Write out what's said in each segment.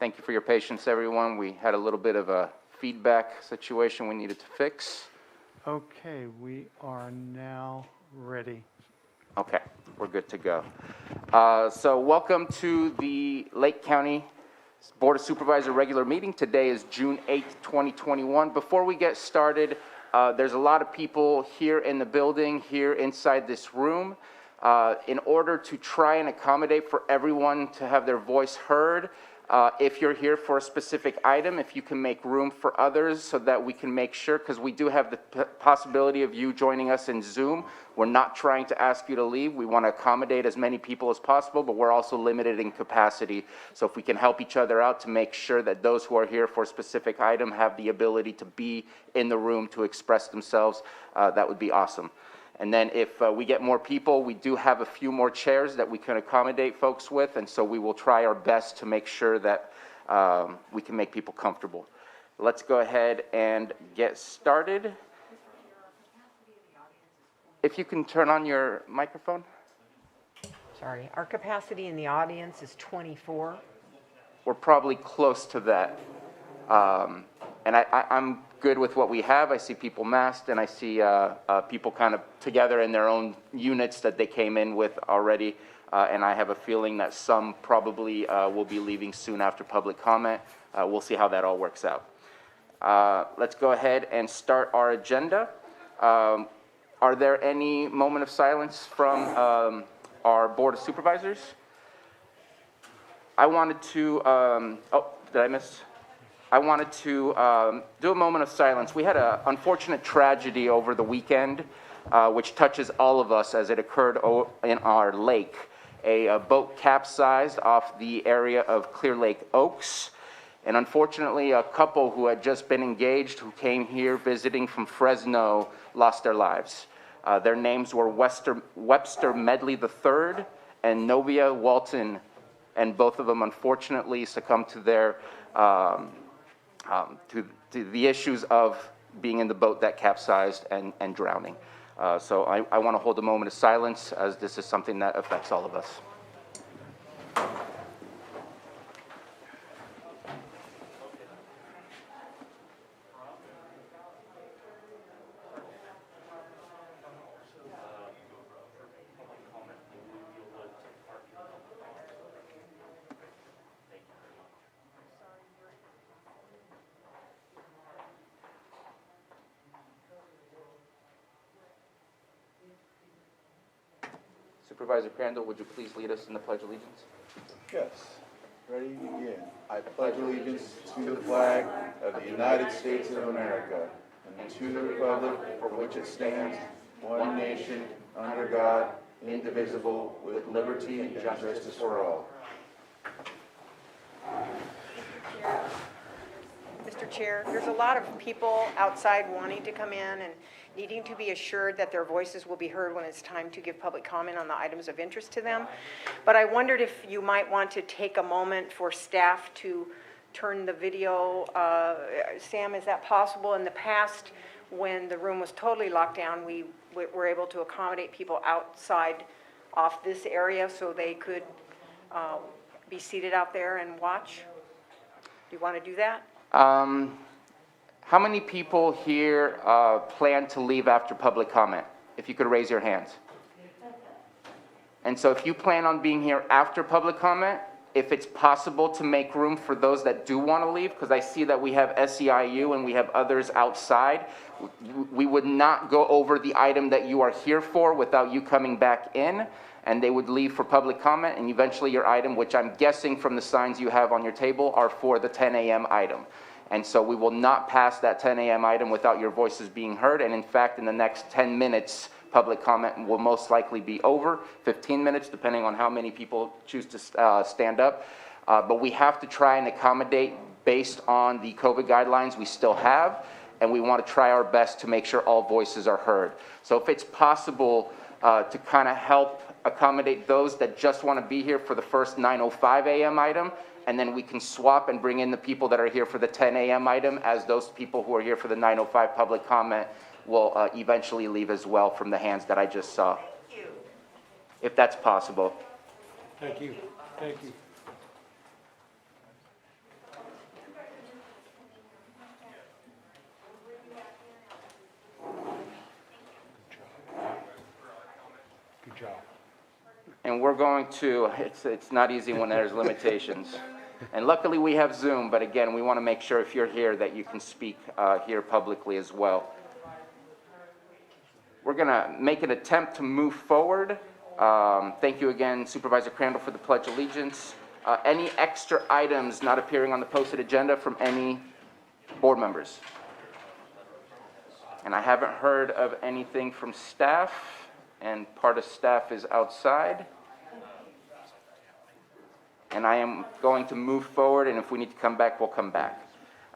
Thank you for your patience, everyone. We had a little bit of a feedback situation we needed to fix. Okay, we are now ready. Okay, we're good to go. So welcome to the Lake County Board of Supervisors regular meeting. Today is June 8th, 2021. Before we get started, there's a lot of people here in the building, here inside this room. In order to try and accommodate for everyone to have their voice heard, if you're here for a specific item, if you can make room for others so that we can make sure, because we do have the possibility of you joining us in Zoom. We're not trying to ask you to leave. We want to accommodate as many people as possible, but we're also limited in capacity. So if we can help each other out to make sure that those who are here for a specific item have the ability to be in the room to express themselves, that would be awesome. And then if we get more people, we do have a few more chairs that we can accommodate folks with, and so we will try our best to make sure that we can make people comfortable. Let's go ahead and get started. If you can turn on your microphone. Sorry, our capacity in the audience is 24. We're probably close to that. And I'm good with what we have. I see people masked, and I see people kind of together in their own units that they came in with already. And I have a feeling that some probably will be leaving soon after public comment. We'll see how that all works out. Let's go ahead and start our agenda. Are there any moment of silence from our Board of Supervisors? I wanted to, oh, did I miss? I wanted to do a moment of silence. We had an unfortunate tragedy over the weekend, which touches all of us as it occurred in our lake. A boat capsized off the area of Clear Lake Oaks. And unfortunately, a couple who had just been engaged, who came here visiting from Fresno, lost their lives. Their names were Webster Medley III and Novia Walton, and both of them unfortunately succumbed to their to the issues of being in the boat that capsized and drowning. So I want to hold a moment of silence, as this is something that affects all of us. Supervisor Crandall, would you please lead us in the Pledge of Allegiance? Yes. Ready to begin. I pledge allegiance to the flag of the United States of America and to the republic for which it stands, one nation, under God, indivisible, with liberty and justice for all. Mr. Chair, there's a lot of people outside wanting to come in and needing to be assured that their voices will be heard when it's time to give public comment on the items of interest to them. But I wondered if you might want to take a moment for staff to turn the video. Sam, is that possible? In the past, when the room was totally locked down, we were able to accommodate people outside off this area so they could be seated out there and watch. Do you want to do that? How many people here plan to leave after public comment? If you could raise your hands. And so if you plan on being here after public comment, if it's possible to make room for those that do want to leave, because I see that we have SEIU and we have others outside, we would not go over the item that you are here for without you coming back in, and they would leave for public comment, and eventually your item, which I'm guessing from the signs you have on your table, are for the 10 a.m. item. And so we will not pass that 10 a.m. item without your voices being heard. And in fact, in the next 10 minutes, public comment will most likely be over, 15 minutes, depending on how many people choose to stand up. But we have to try and accommodate based on the COVID guidelines we still have. And we want to try our best to make sure all voices are heard. So if it's possible to kind of help accommodate those that just want to be here for the first 9:05 a.m. item, and then we can swap and bring in the people that are here for the 10 a.m. item, as those people who are here for the 9:05 public comment will eventually leave as well from the hands that I just saw. Thank you. If that's possible. Thank you. Thank you. And we're going to, it's not easy when there's limitations. And luckily we have Zoom, but again, we want to make sure if you're here that you can speak here publicly as well. We're going to make an attempt to move forward. Thank you again, Supervisor Crandall, for the Pledge of Allegiance. Any extra items not appearing on the posted agenda from any board members? And I haven't heard of anything from staff, and part of staff is outside. And I am going to move forward, and if we need to come back, we'll come back.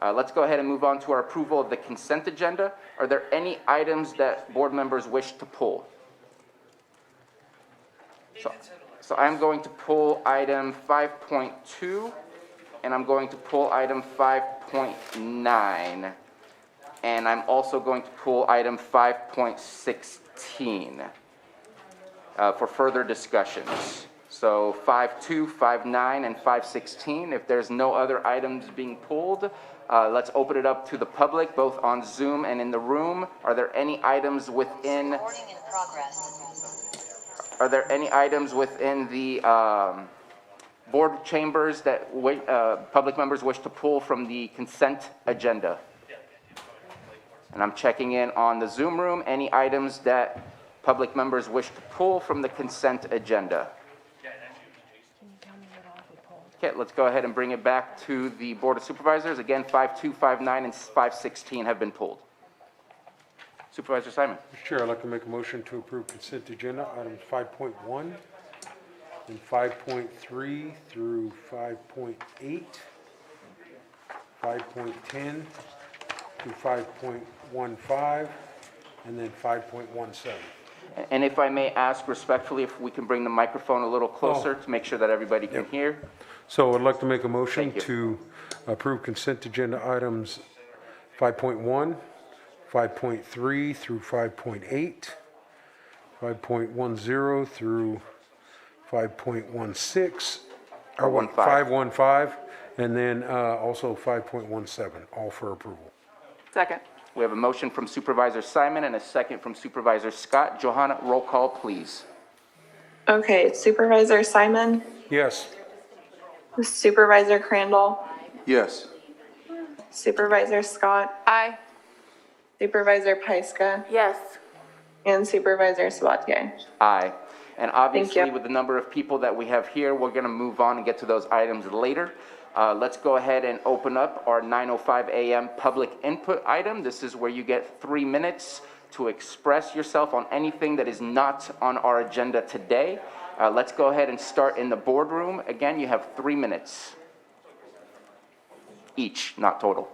Let's go ahead and move on to our approval of the consent agenda. Are there any items that board members wish to pull? So I'm going to pull item 5.2, and I'm going to pull item 5.9. And I'm also going to pull item 5.16 for further discussions. So 5.2, 5.9, and 5.16. If there's no other items being pulled, let's open it up to the public, both on Zoom and in the room. Are there any items within? Recording in progress. Are there any items within the board chambers that public members wish to pull from the consent agenda? And I'm checking in on the Zoom room. Any items that public members wish to pull from the consent agenda? Okay, let's go ahead and bring it back to the Board of Supervisors. Again, 5.2, 5.9, and 5.16 have been pulled. Supervisor Simon. Mr. Chair, I'd like to make a motion to approve consent agenda items 5.1 and 5.3 through 5.8, 5.10 through 5.15, and then 5.17. And if I may ask respectfully if we can bring the microphone a little closer to make sure that everybody can hear. So I'd like to make a motion Thank to approve consent agenda items 5.1, 5.3 through 5.8, 5.10 through 5.16, or 5.15, and then also 5.17, all for approval. Second. We have a motion from Supervisor Simon and a second from Supervisor Scott. Johanna, roll call, please. Okay, Supervisor Simon, Yes. Supervisor Crandall, Yes. Supervisor Scott, Aye. Supervisor Pyska, Yes. and Supervisor Sabatier. Aye. And obviously, you. with the number of people that we have here, we're going to move on and get to those items later. Let's go ahead and open up our 9:05 a.m. public input item. This is where you get 3 minutes to express yourself on anything that is not on our agenda today. Let's go ahead and start in the boardroom. Again, you have 3 minutes each, not total.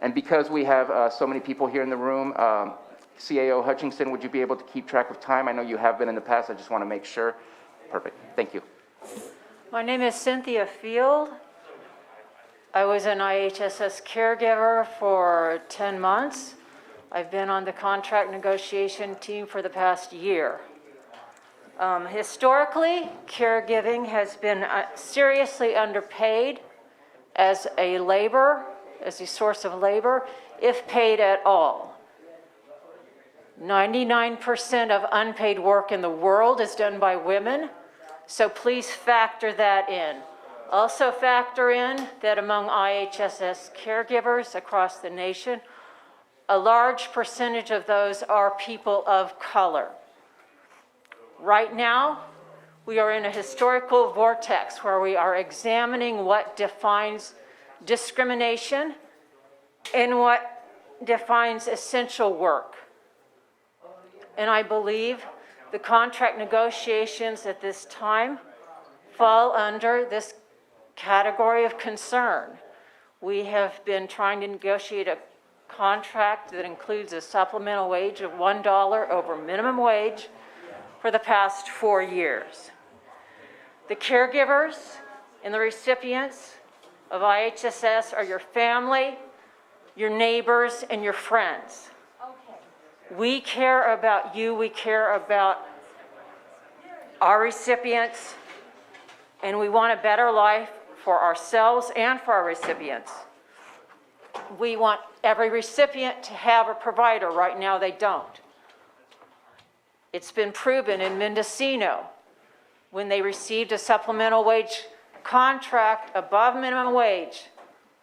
And because we have so many people here in the room, CAO Hutchinson, would you be able to keep track of time? I know you have been in the past. I just want to make sure. Perfect. Thank you. My name is Cynthia Field. I was an IHSS caregiver for 10 months. I've been on the contract negotiation team for the past year. Historically, caregiving has been seriously underpaid as a source of labor, if paid at all. 99% of unpaid work in the world is done by women, so please factor that in. Also factor in that among IHSS caregivers across the nation, a large percentage of those are people of color. Right now, we are in a historical vortex where we are examining what defines discrimination and what defines essential work. And I believe the contract negotiations at this time fall under this category of concern. We have been trying to negotiate a contract that includes a supplemental wage of $1 over minimum wage for the past 4 years. The caregivers and the recipients of IHSS are your family, your neighbors, and your friends. We care about you, we care about our recipients, and we want a better life for ourselves and for our recipients. We want every recipient to have a provider. Right now, they don't. It's been proven in Mendocino, when they received a supplemental wage contract above minimum wage,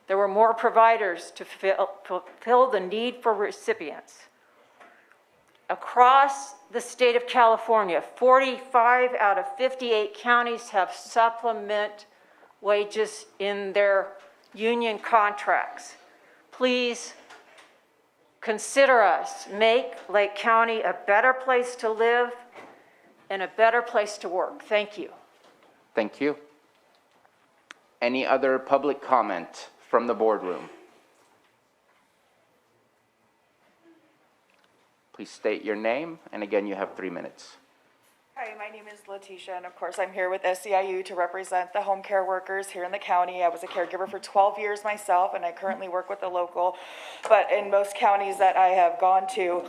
there were more providers to fulfill the need for recipients. Across the state of California, 45 out of 58 counties have supplement wages in their union contracts. Please consider us. Make Lake County a better place to live and a better place to work. Thank you. Thank you. Any other public comment from the boardroom? Please state your name, and again, you have 3 minutes. Hi, my name is Letitia, and of course, I'm here with SEIU to represent the home care workers here in the county. I was a caregiver for 12 years myself, and I currently work with the local. But in most counties that I have gone to,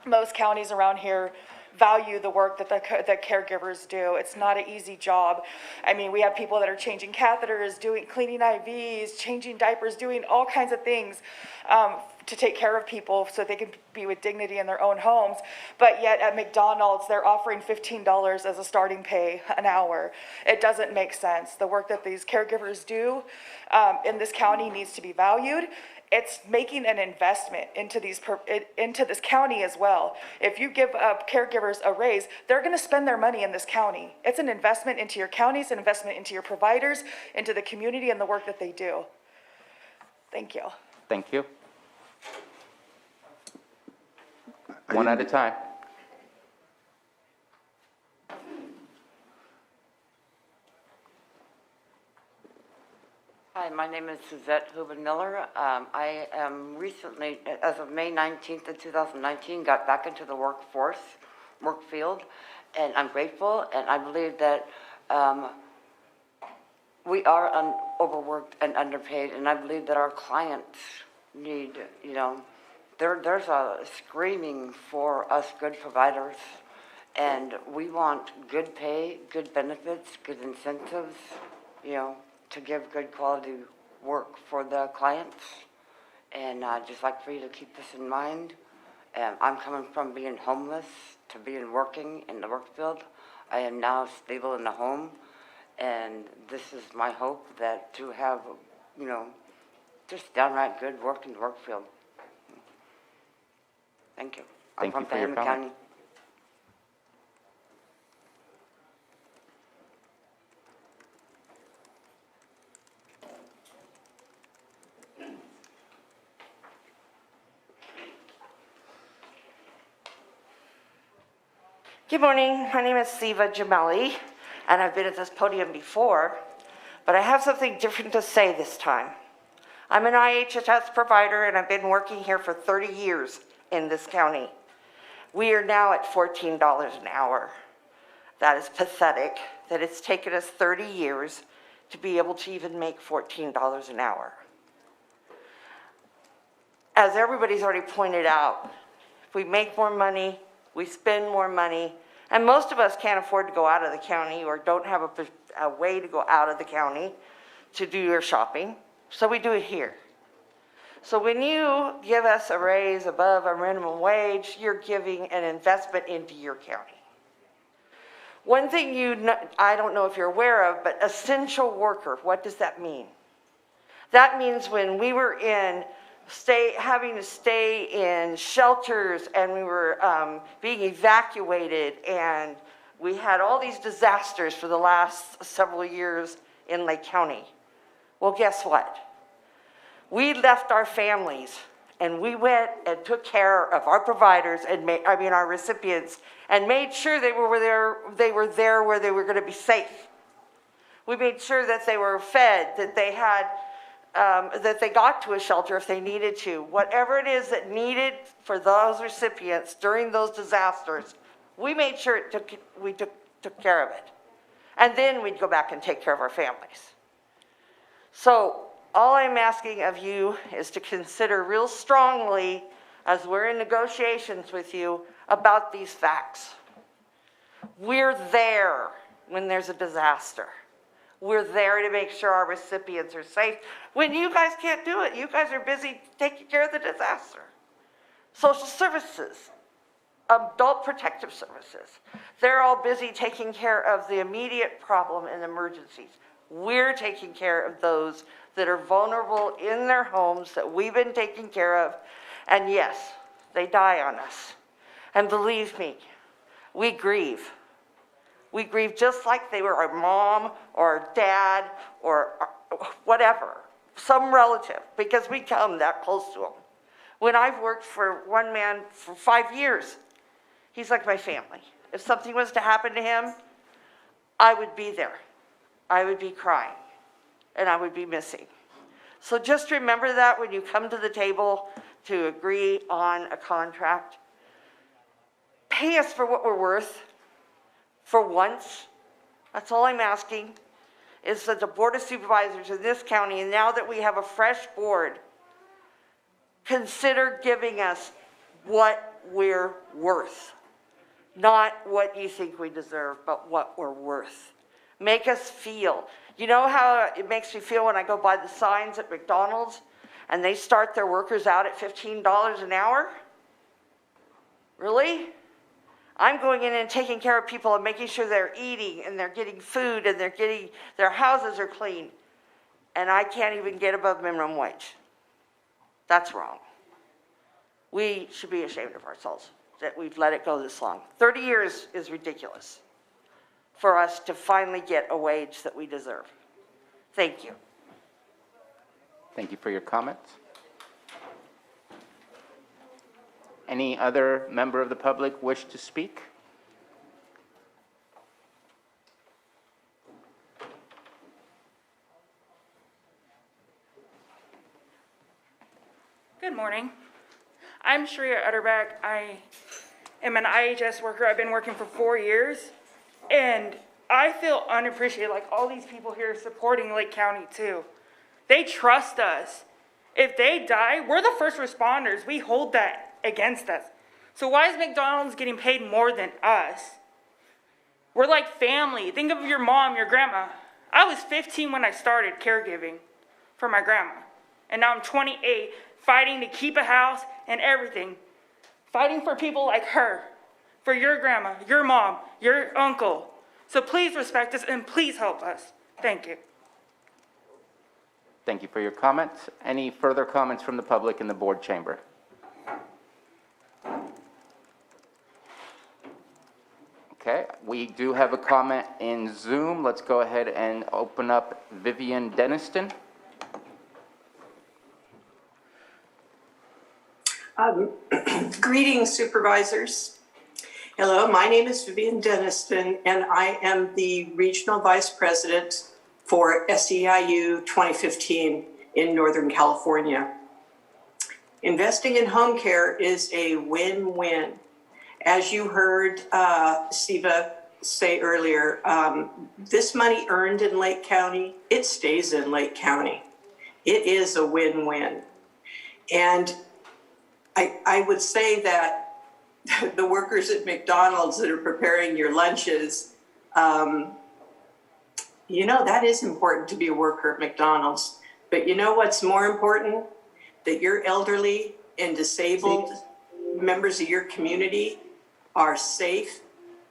most counties around here value the work that the caregivers do. It's not an easy job. I mean, we have people that are changing catheters, cleaning IVs, changing diapers, doing all kinds of things to take care of people so they can be with dignity in their own homes. But yet at McDonald's, they're offering $15 as a starting pay an hour. It doesn't make sense. The work that these caregivers do in this county needs to be valued. It's making an investment into this county as well. If you give caregivers a raise, they're going to spend their money in this county. It's an investment into your counties, an investment into your providers, into the community and the work that they do. Thank you. Thank you. One at a time. Hi, my name is Suzette Hubin-Miller. I am recently, as of May 19th of 2019, got back into the work field, and I'm grateful, and I believe that we are overworked and underpaid, and I believe that our clients need, there's a screaming for us good providers, and we want good pay, good benefits, good incentives, to give good quality work for the clients. And I'd just like for you to keep this in mind. I'm coming from being homeless to being working in the work field. I am now stable in the home, and this is my hope that to have, just downright good work in the work field. Thank you. Thank you for your I'm from comment. County. Good morning, my name is Siva Jamali, and I've been at this podium before, but I have something different to say this time. I'm an IHSS provider, and I've been working here for 30 years in this county. We are now at $14 an hour. That is pathetic, that it's taken us 30 years to be able to even make $14 an hour. As everybody's already pointed out, if we make more money, we spend more money, and most of us can't afford to go out of the county or don't have a way to go out of the county to do your shopping, so we do it here. So when you give us a raise above our minimum wage, you're giving an investment into your county. One thing I don't know if you're aware of, but essential worker, what does that mean? That means when we were having to stay in shelters, and we were being evacuated, and we had all these disasters for the last several years in Lake County. Well, guess what? We left our families, and we went and took care of our providers, and our recipients, and made sure they were there where they were going to be safe. We made sure that they were fed, that they had that they got to a shelter if they needed to. Whatever it is that needed for those recipients during those disasters, we made sure we took care of it. And then we'd go back and take care of our families. So all I'm asking of you is to consider real strongly, as we're in negotiations with you, about these facts. We're there when there's a disaster. We're there to make sure our recipients are safe. When you guys can't do it, you guys are busy taking care of the disaster. Social services Adult Protective Services. They're all busy taking care of the immediate problem and emergencies. We're taking care of those that are vulnerable in their homes that we've been taking care of. And yes, they die on us. And believe me, we grieve. We grieve just like they were our mom or our dad or whatever, some relative, because we come that close to them. When I've worked for one man for 5 years, he's like my family. If something was to happen to him, I would be there. I would be crying, and I would be missing. So just remember that when you come to the table to agree on a contract. Pay us for what we're worth, for once. That's all I'm asking, is that the Board of Supervisors in this county, and now that we have a fresh board, consider giving us what we're worth. Not what you think we deserve, but what we're worth. Make us feel. You know how it makes me feel when I go by the signs at McDonald's and they start their workers out at $15 an hour? Really? I'm going in and taking care of people and making sure they're eating and they're getting food and their houses are clean. And I can't even get above minimum wage. That's wrong. We should be ashamed of ourselves that we've let it go this long. 30 years is ridiculous for us to finally get a wage that we deserve. Thank you. Thank you for your comments. Any other member of the public wish to speak? Good morning. I'm Shreya Utterback. I am an IHS worker. I've been working for 4 years, and I feel unappreciated, like all these people here supporting Lake County too. They trust us. If they die, we're the first responders. We hold that against us. So why is McDonald's getting paid more than us? We're like family. Think of your mom, your grandma. I was 15 when I started caregiving for my grandma, and now I'm 28, fighting to keep a house and everything, fighting for people like her, for your grandma, your mom, your uncle. So please respect us and please help us. Thank you. Thank you for your comments. Any further comments from the public in the board chamber? Okay, we do have a comment in Zoom. Let's go ahead and open up Vivian Deniston. Greetings, supervisors. Hello, my name is Vivian Deniston, and I am the Regional Vice President for SEIU 2015 in Northern California. Investing in home care is a win-win. As you heard Siva say earlier, this money earned in Lake County, it stays in Lake County. It is a win-win. And I would say that the workers at McDonald's that are preparing your lunches, you know, that is important to be a worker at McDonald's. But you know what's more important? That your elderly and disabled members of your community are safe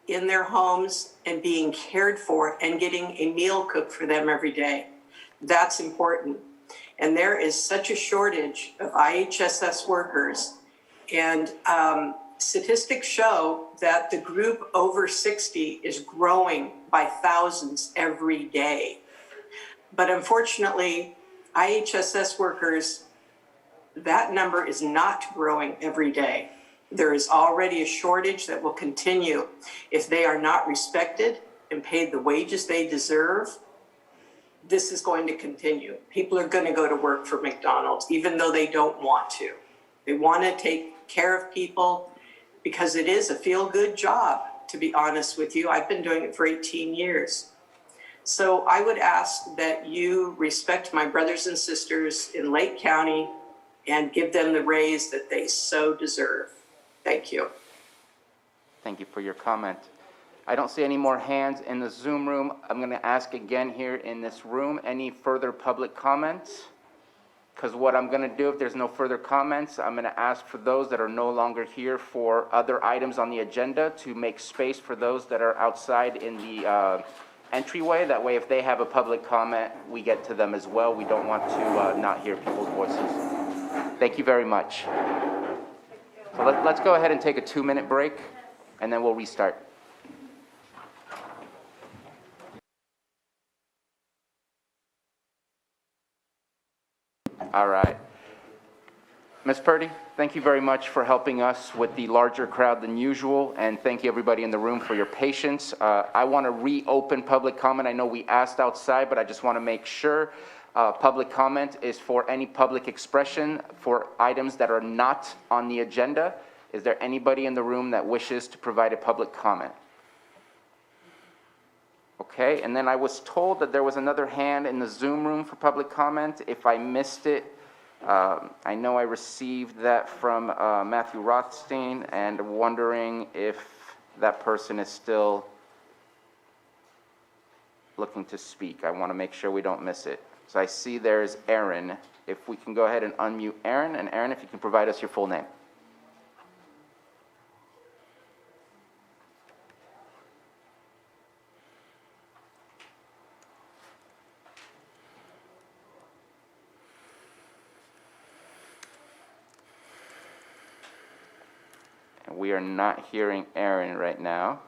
in their homes and being cared for and getting a meal cooked for them every day. That's important. And there is such a shortage of IHSS workers. And statistics show that the group over 60 is growing by thousands every day. But unfortunately, IHSS workers, that number is not growing every day. There is already a shortage that will continue if they are not respected and paid the wages they deserve. This is going to continue. People are going to go to work for McDonald's, even though they don't want to. They want to take care of people because it is a feel-good job, to be honest with you. I've been doing it for 18 years. So I would ask that you respect my brothers and sisters in Lake County and give them the raise that they so deserve. Thank you. Thank you for your comment. I don't see any more hands in the Zoom room. I'm going to ask again here in this room, any further public comments? Because what I'm going to do, if there's no further comments, I'm going to ask for those that are no longer here for other items on the agenda to make space for those that are outside in the entryway. That way, if they have a public comment, we get to them as well. We don't want to not hear people's voices. Thank you very much. So let's go ahead and take a 2-minute break, and then we'll restart. All right. Ms. Purdy, thank you very much for helping us with the larger crowd than usual, and thank you everybody in the room for your patience. I want to reopen public comment. I know we asked outside, but I just want to make sure public comment is for any public expression for items that are not on the agenda. Is there anybody in the room that wishes to provide a public comment? Okay, and then I was told that there was another hand in the Zoom room for public comment. If I missed it, I know I received that from Matthew Rothstein, and wondering if that person is still looking to speak. I want to make sure we don't miss it. So I see there's Aaron. If we can go ahead and unmute Aaron, and Aaron, if you can provide us your full name. We are not hearing Aaron right now.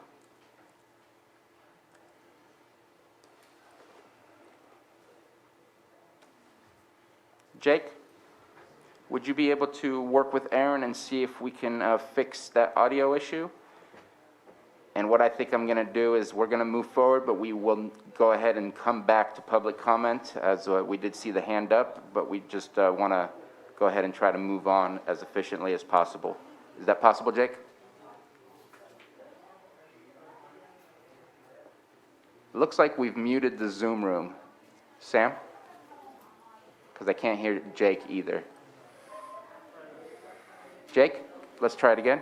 Jake, would you be able to work with Aaron and see if we can fix that audio issue? And what I think I'm going to do is we're going to move forward, but we will go ahead and come back to public comment, as we did see the hand up, but we just want to go ahead and try to move on as efficiently as possible. Is that possible, Jake? Looks like we've muted the Zoom room. Sam? Because I can't hear Jake either. Jake, let's try it again.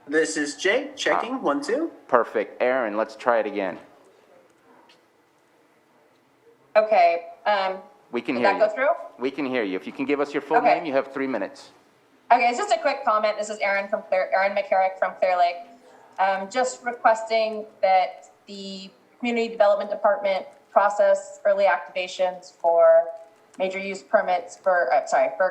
This is Jake, checking, 1, 2. Perfect. Aaron, let's try it again. Okay, We can did hear that you. go through? We can hear you. If you can give us your full Okay. name, you have 3 minutes. Okay, it's just a quick comment. This is Erin McCarrick from Clear Lake. Just requesting that the Community Development Department process early activations for major use permits for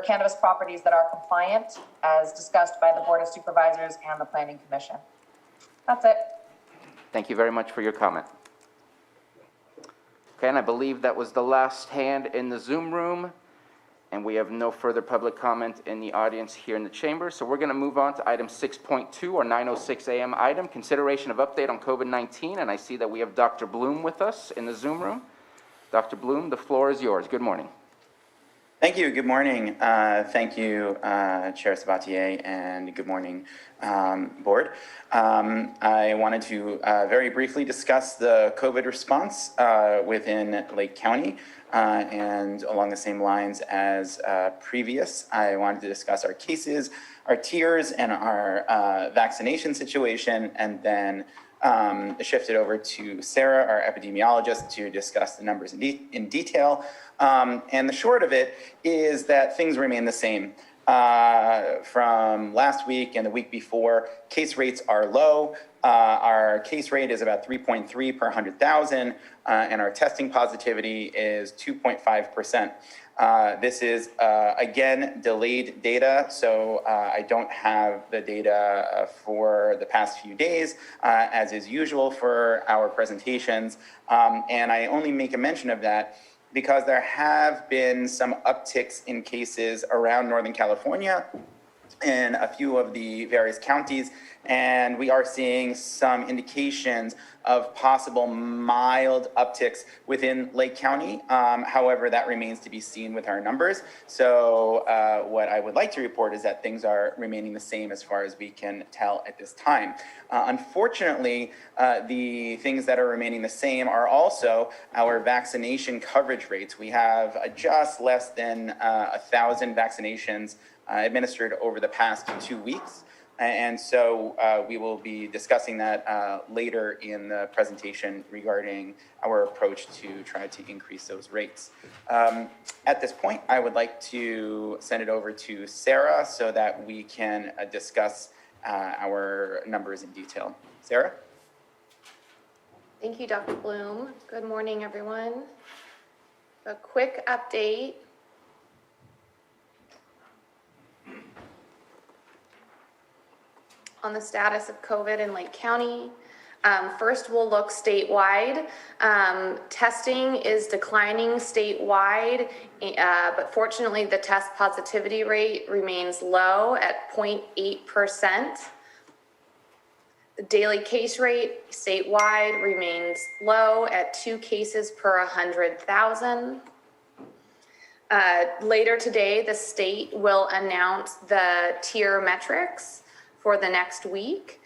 cannabis properties that are compliant, as discussed by the Board of Supervisors and the Planning Commission. That's it. Thank you very much for your comment. Okay, and I believe that was the last hand in the Zoom room, and we have no further public comment in the audience here in the chamber. So we're going to move on to item 6.2, or 9:06 a.m. item, consideration of update on COVID-19, and I see that we have Dr. Bloom with us in the Zoom room. Dr. Bloom, the floor is yours. Good morning. Thank you. Good morning. Thank you, Chair Sabatier, and good morning, Board. I wanted to very briefly discuss the COVID response within Lake County, and along the same lines as previous, I wanted to discuss our cases, our tiers, and our vaccination situation, and then shift it over to Sarah, our epidemiologist, to discuss the numbers in detail. And the short of it is that things remain the same. From last week and the week before, case rates are low. Our case rate is about 3.3 per 100,000, and our testing positivity is 2.5%. This is, again, delayed data, so I don't have the data for the past few days, as is usual for our presentations. And I only make a mention of that because there have been some upticks in cases around Northern California in a few of the various counties, and we are seeing some indications of possible mild upticks within Lake County. However, that remains to be seen with our numbers. So what I would like to report is that things are remaining the same as far as we can tell at this time. Unfortunately, the things that are remaining the same are also our vaccination coverage rates. We have just less than 1,000 vaccinations administered over the past 2 weeks. And so we will be discussing that later in the presentation regarding our approach to try to increase those rates. At this point, I would like to send it over to Sarah so that we can discuss our numbers in detail. Sarah? Thank you, Dr. Bloom. Good morning, everyone. A quick update. On the status of COVID in Lake County. First, we'll look statewide. Testing is declining statewide, but fortunately, the test positivity rate remains low at 0.8%. The daily case rate statewide remains low at 2 cases per 100,000. Later today, the state will announce the tier metrics for the next week.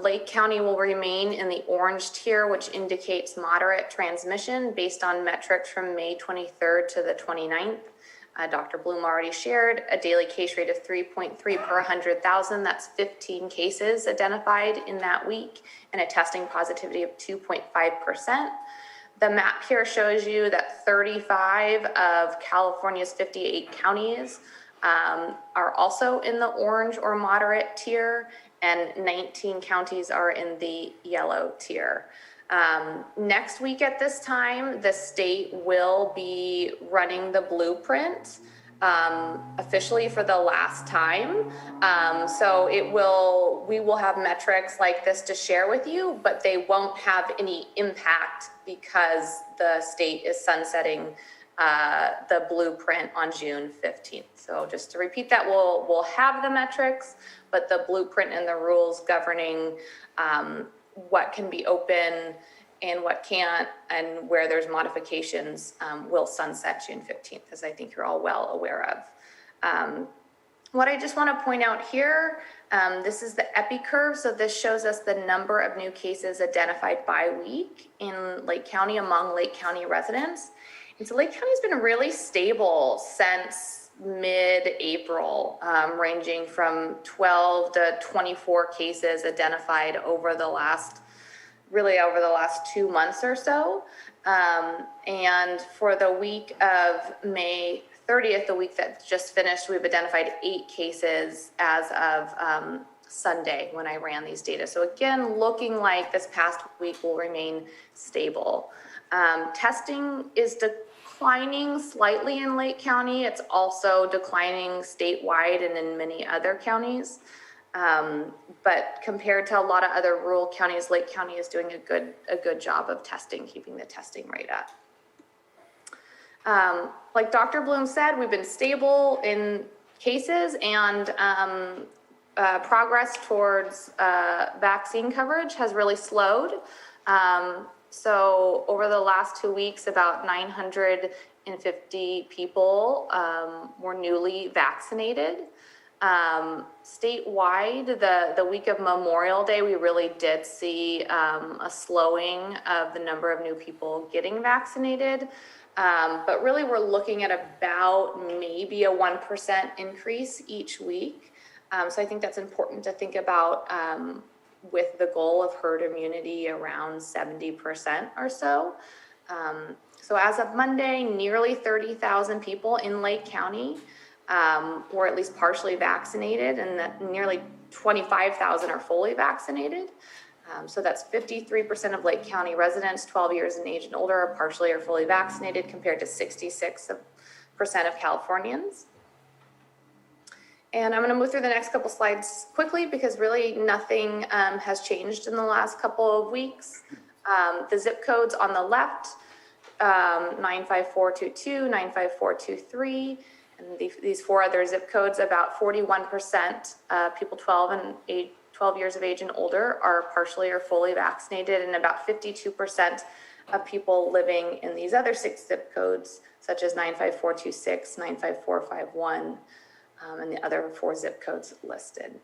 Lake County will remain in the orange tier, which indicates moderate transmission based on metrics from May 23rd to the 29th. Dr. Bloom already shared a daily case rate of 3.3 per 100,000. That's 15 cases identified in that week and a testing positivity of 2.5%. The map here shows you that 35 of California's 58 counties are also in the orange or moderate tier, and 19 counties are in the yellow tier. Next week at this time, the state will be running the blueprint officially for the last time. So we will have metrics like this to share with you, but they won't have any impact because the state is sunsetting the blueprint on June 15th. So just to repeat that, we'll have the metrics, but the blueprint and the rules governing what can be open and what can't, and where there's modifications will sunset June 15th, as I think you're all well aware of. What I just want to point out here, this is the epi curve. So this shows us the number of new cases identified by week in Lake County among Lake County residents. And so Lake County's been really stable since mid-April, ranging from 12 to 24 cases identified over the last 2 months or so. And for the week of May 30th, the week that just finished, we've identified 8 cases as of Sunday when I ran these data. So again, looking like this past week will remain stable. Testing is declining slightly in Lake County. It's also declining statewide and in many other counties. But compared to a lot of other rural counties, Lake County is doing a good job of testing, keeping the testing rate up. Like Dr. Bloom said, we've been stable in cases, and progress towards vaccine coverage has really slowed. So over the last 2 weeks, about 950 people were newly vaccinated. Statewide, the week of Memorial Day, we really did see a slowing of the number of new people getting vaccinated. But really, we're looking at about maybe a 1% increase each week. So I think that's important to think about with the goal of herd immunity around 70% or so. So as of Monday, nearly 30,000 people in Lake County were at least partially vaccinated, and that nearly 25,000 are fully vaccinated. So that's 53% of Lake County residents 12 years in age and older are partially or fully vaccinated, compared to 66% of Californians. And I'm going to move through the next couple slides quickly because really nothing has changed in the last couple of weeks. The zip codes on the left, 95422, 95423, and these 4 other zip codes, about 41% people 12 years of age and older are partially or fully vaccinated, and about 52% of people living in these other 6 zip codes, such as 95426, 95451, and the other 4 zip codes listed.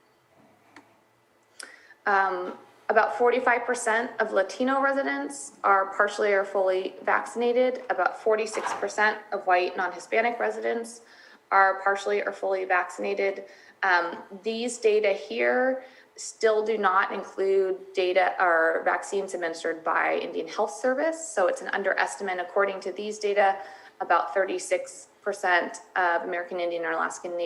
About 45% of Latino residents are partially or fully vaccinated. About 46% of white non-Hispanic residents are partially or fully vaccinated. These data here still do not include data or vaccines administered by Indian Health Service. So it's an underestimate. According to these data, about 36% of American Indian or Alaskan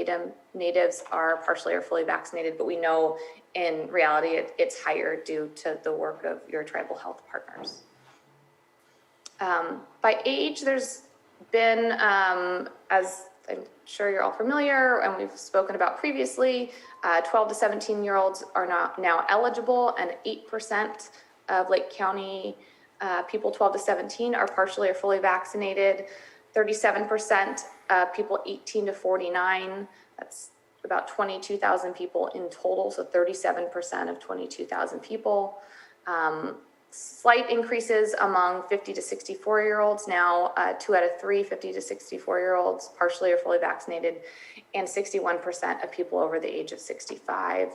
natives are partially or fully vaccinated, but we know in reality it's higher due to the work of your tribal health partners. By age, there's been, as I'm sure you're all familiar and we've spoken about previously, 12 to 17-year-olds are now eligible, and 8% of Lake County people 12 to 17 are partially or fully vaccinated. 37% people 18 to 49, that's about 22,000 people in total, so 37% of 22,000 people. Slight increases among 50 to 64-year-olds. Now, 2 out of 3 50 to 64-year-olds partially or fully vaccinated, and 61% of people over the age of 65.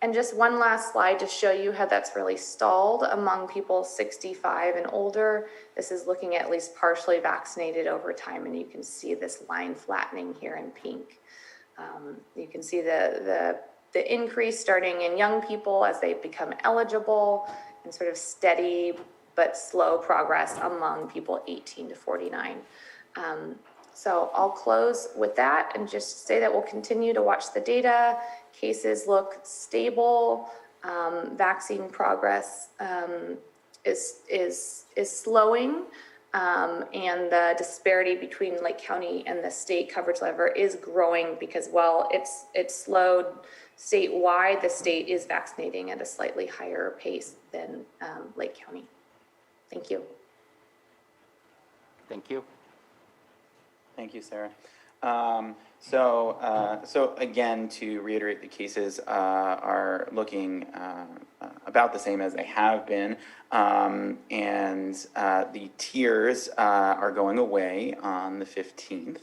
And just one last slide to show you how that's really stalled among people 65 and older. This is looking at least partially vaccinated over time, and you can see this line flattening here in pink. You can see the increase starting in young people as they become eligible, and sort of steady but slow progress among people 18 to 49. So I'll close with that and just say that we'll continue to watch the data. Cases look stable. Vaccine progress is slowing, and the disparity between Lake County and the state coverage level is growing because while it's slowed statewide, the state is vaccinating at a slightly higher pace than Lake County. Thank you. Thank you. Thank you, Sarah. So again, to reiterate, the cases are looking about the same as they have been, and the tiers are going away on the 15th.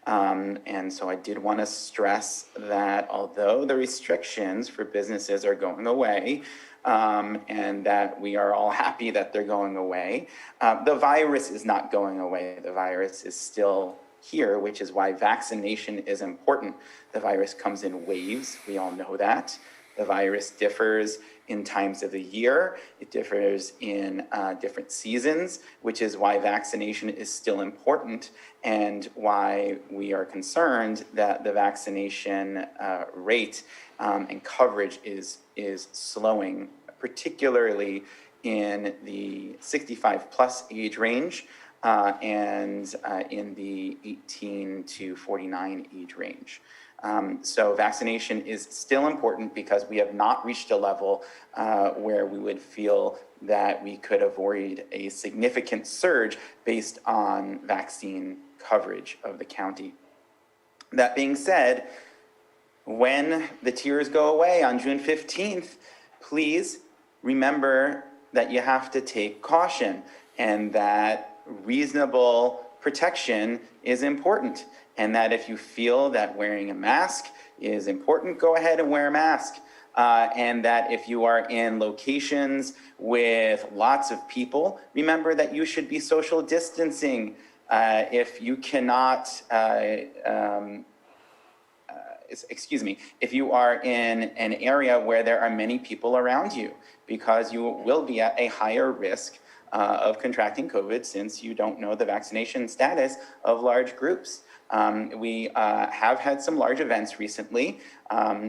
And so I did want to stress that although the restrictions for businesses are going away, and that we are all happy that they're going away, the virus is not going away. The virus is still here, which is why vaccination is important. The virus comes in waves, we all know that. The virus differs in times of the year. It differs in different seasons, which is why vaccination is still important and why we are concerned that the vaccination rate and coverage is slowing, particularly in the 65 plus age range and in the 18 to 49 age range. So vaccination is still important because we have not reached a level where we would feel that we could avoid a significant surge based on vaccine coverage of the county. That being said, when the tiers go away on June 15th, please remember that you have to take caution and that reasonable protection is important, and that if you feel that wearing a mask is important, go ahead and wear a mask. And that if you are in locations with lots of people, remember that you should be social distancing. If you cannot, if you are in an area where there are many people around you, because you will be at a higher risk of contracting COVID since you don't know the vaccination status of large groups. We have had some large events recently,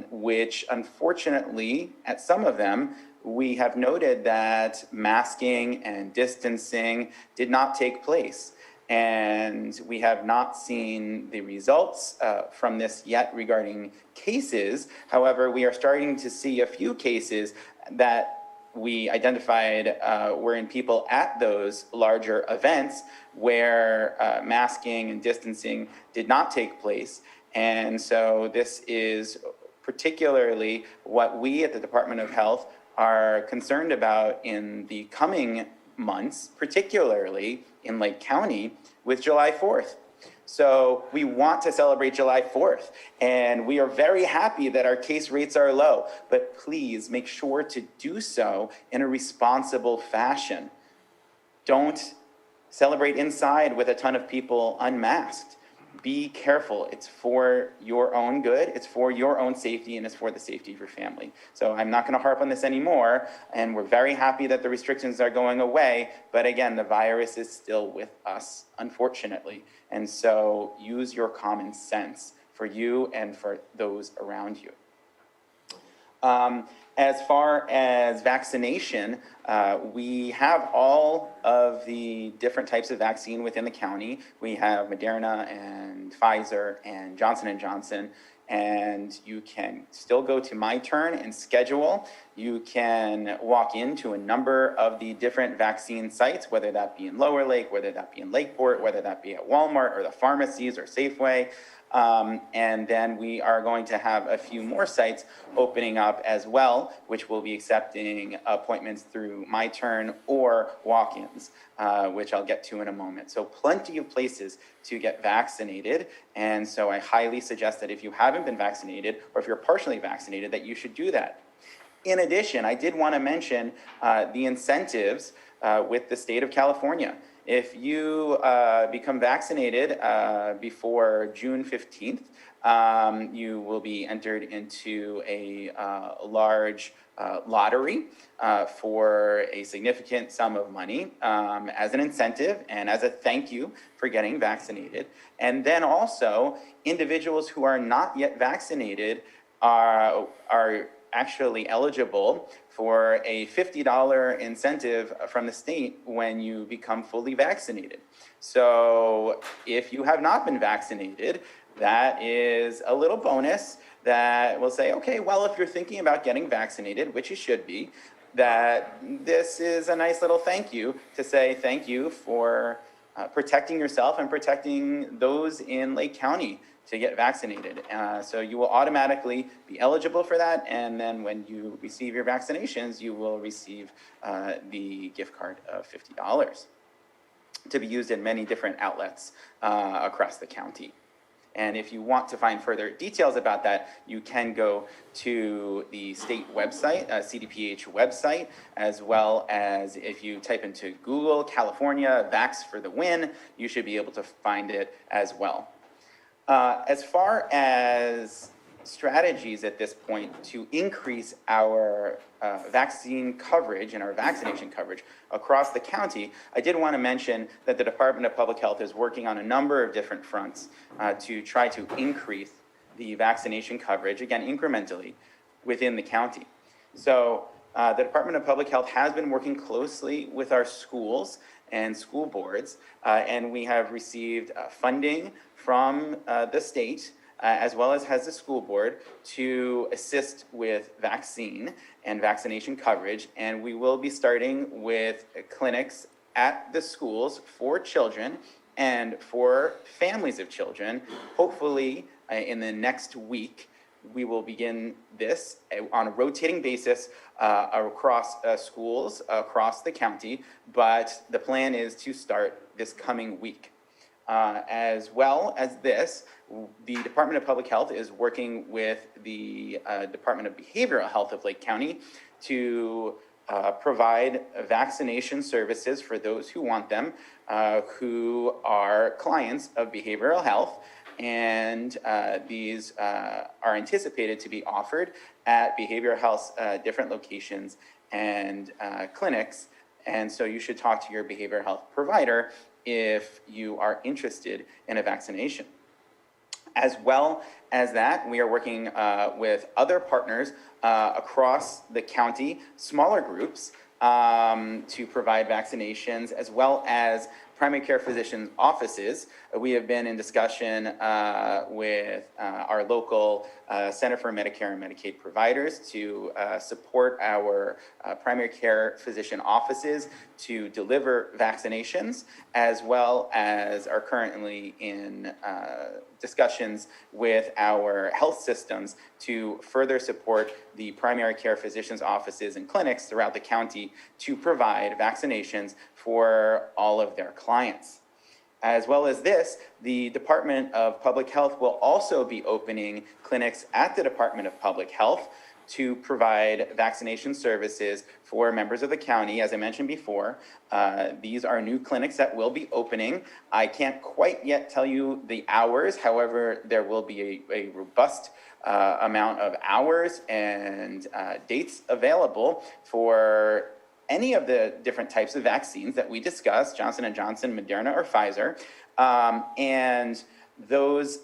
which unfortunately, at some of them, we have noted that masking and distancing did not take place. And we have not seen the results from this yet regarding cases. However, we are starting to see a few cases that we identified were in people at those larger events where masking and distancing did not take place. And so this is particularly what we at the Department of Health are concerned about in the coming months, particularly in Lake County with July 4th. So we want to celebrate July 4th, and we are very happy that our case rates are low, but please make sure to do so in a responsible fashion. Don't celebrate inside with a ton of people unmasked. be careful. It's for your own good, it's for your own safety, and it's for the safety of your family. So I'm not going to harp on this anymore, and we're very happy that the restrictions are going away, but again, the virus is still with us, unfortunately. And so use your common sense for you and for those around you. As far as vaccination, we have all of the different types of vaccine within the county. We have Moderna and Pfizer and Johnson & Johnson, and you can still go to My Turn and schedule. You can walk into a number of the different vaccine sites, whether that be in Lower Lake, whether that be in Lakeport, whether that be at Walmart or the pharmacies or Safeway. And then we are going to have a few more sites opening up as well, which will be accepting appointments through My Turn or walk-ins, which I'll get to in a moment. So plenty of places to get vaccinated. And so I highly suggest that if you haven't been vaccinated or if you're partially vaccinated, that you should do that. In addition, I did want to mention the incentives with the state of California. If you become vaccinated before June 15th, you will be entered into a large lottery for a significant sum of money as an incentive and as a thank you for getting vaccinated. And then also, individuals who are not yet vaccinated are actually eligible for a $50 incentive from the state when you become fully vaccinated. So if you have not been vaccinated, that is a little bonus that will say, okay, well, if you're thinking about getting vaccinated, which you should be, that this is a nice little thank you to say thank you for protecting yourself and protecting those in Lake County to get vaccinated. So you will automatically be eligible for that, and then when you receive your vaccinations, you will receive the gift card of $50 to be used in many different outlets across the county. And if you want to find further details about that, you can go to the state website, CDPH website, as well as if you type into Google, California, Vax for the Win, you should be able to find it as well. As far as strategies at this point to increase our vaccine coverage and our vaccination coverage across the county, I did want to mention that the Department of Public Health is working on a number of different fronts to try to increase the vaccination coverage, again, incrementally, within the county. So the Department of Public Health has been working closely with our schools and school boards, and we have received funding from the state, as well as has the school board, to assist with vaccine and vaccination coverage. And we will be starting with clinics at the schools for children and for families of children. Hopefully, in the next week, we will begin this on a rotating basis across schools across the county, but the plan is to start this coming week. As well as this, the Department of Public Health is working with the Department of Behavioral Health of Lake County to provide vaccination services for those who want them, who are clients of behavioral health. And these are anticipated to be offered at behavioral health's different locations and clinics. And so you should talk to your behavioral health provider if you are interested in a vaccination. As well as that, we are working with other partners across the county, smaller groups, to provide vaccinations, as well as primary care physician offices. We have been in discussion with our local Center for Medicare and Medicaid Providers to support our primary care physician offices to deliver vaccinations, as well as are currently in discussions with our health systems to further support the primary care physicians' offices and clinics throughout the county to provide vaccinations for all of their clients. As well as this, the Department of Public Health will also be opening clinics at the Department of Public Health to provide vaccination services for members of the county. As I mentioned before, these are new clinics that will be opening. I can't quite yet tell you the hours. However, there will be a robust amount of hours and dates available for any of the different types of vaccines that we discussed, Johnson & Johnson, Moderna, or Pfizer. And those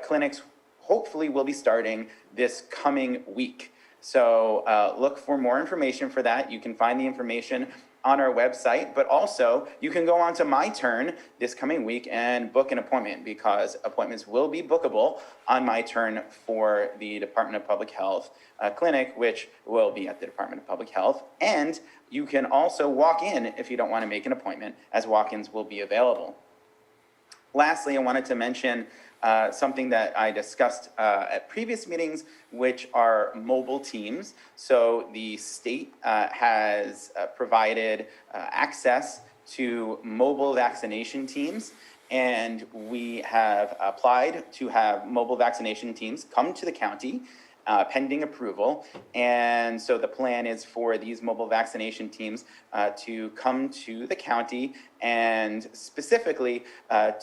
clinics hopefully will be starting this coming week. So look for more information for that. You can find the information on our website, but also you can go on to My Turn this coming week and book an appointment, because appointments will be bookable on My Turn for the Department of Public Health clinic, which will be at the Department of Public Health. And you can also walk in if you don't want to make an appointment, as walk-ins will be available. Lastly, I wanted to mention something that I discussed at previous meetings, which are mobile teams. So the state has provided access to mobile vaccination teams, and we have applied to have mobile vaccination teams come to the county pending approval. And so the plan is for these mobile vaccination teams to come to the county and specifically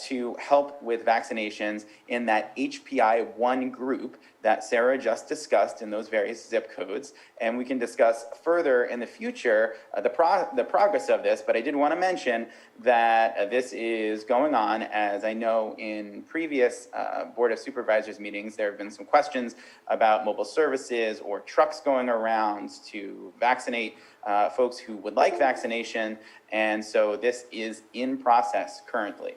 to help with vaccinations in that HPI 1 group that Sarah just discussed in those various zip codes. And we can discuss further in the future the progress of this, but I did want to mention that this is going on, as I know in previous Board of Supervisors meetings, there have been some questions about mobile services or trucks going around to vaccinate folks who would like vaccination, and so this is in process currently.